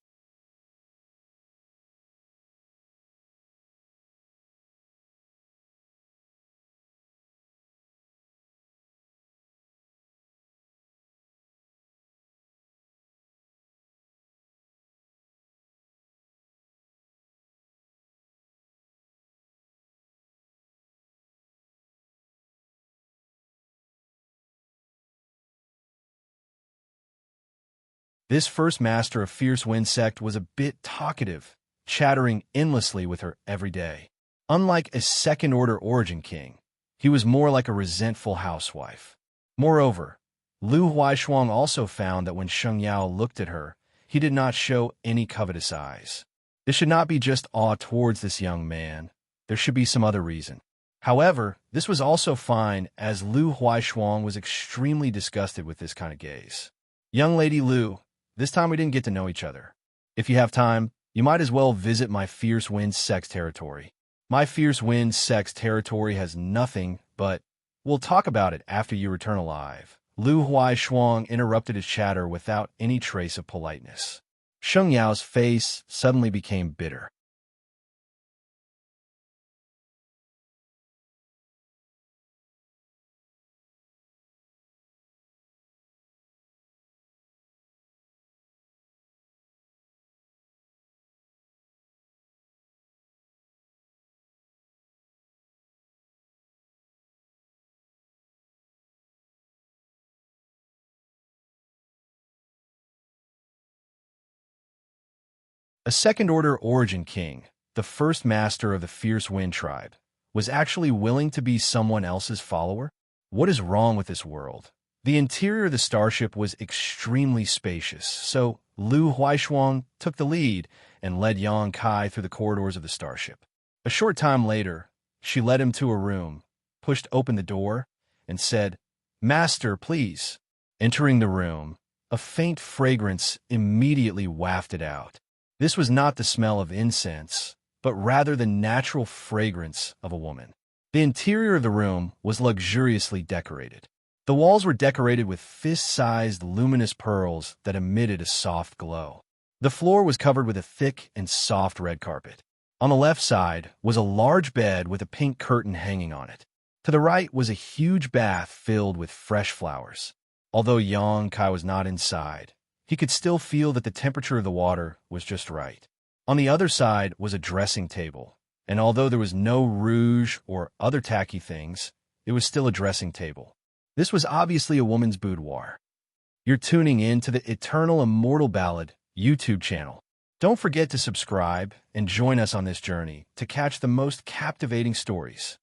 This first master of Fierce Wind sect was a bit talkative, chattering endlessly with her every day. Unlike a second-order origin king, he was more like a resentful housewife. Moreover, Lu Huaishuang also found that when Xianxia looked at her, he did not show any covetous eyes. This should not be just awe towards this young man. There should be some other reason. However, this was also fine, as Lu Huaishuang was extremely disgusted with this kind of gaze. "Young Lady Lu, this time we didn't get to know each other. If you have time, you might as well visit my Fierce Wind sect's territory. My Fierce Wind sect's territory has nothing but... We'll talk about it after you return alive." Lu Huaishuang interrupted his chatter without any trace of politeness. Xianxiao's face suddenly became bitter. A second-order origin king, the first master of the Fierce Wind tribe, was actually willing to be someone else's follower? What is wrong with this world? The interior of the starship was extremely spacious, so Lu Huaishuang took the lead and led Yang Kai through the corridors of the starship. A short time later, she led him to a room, pushed open the door, and said, "Master, please." Entering the room, a faint fragrance immediately wafted out. This was not the smell of incense, but rather the natural fragrance of a woman. The interior of the room was luxuriously decorated. The walls were decorated with fist-sized luminous pearls that emitted a soft glow. The floor was covered with a thick and soft red carpet. On the left side was a large bed with a pink curtain hanging on it. To the right was a huge bath filled with fresh flowers. Although Yang Kai was not inside, he could still feel that the temperature of the water was just right. On the other side was a dressing table, and although there was no rouge or other tacky things, it was still a dressing table. This was obviously a woman's boudoir. You're tuning in to the Eternal Immortal Ballad YouTube channel. Don't forget to subscribe and join us on this journey to catch the most captivating stories.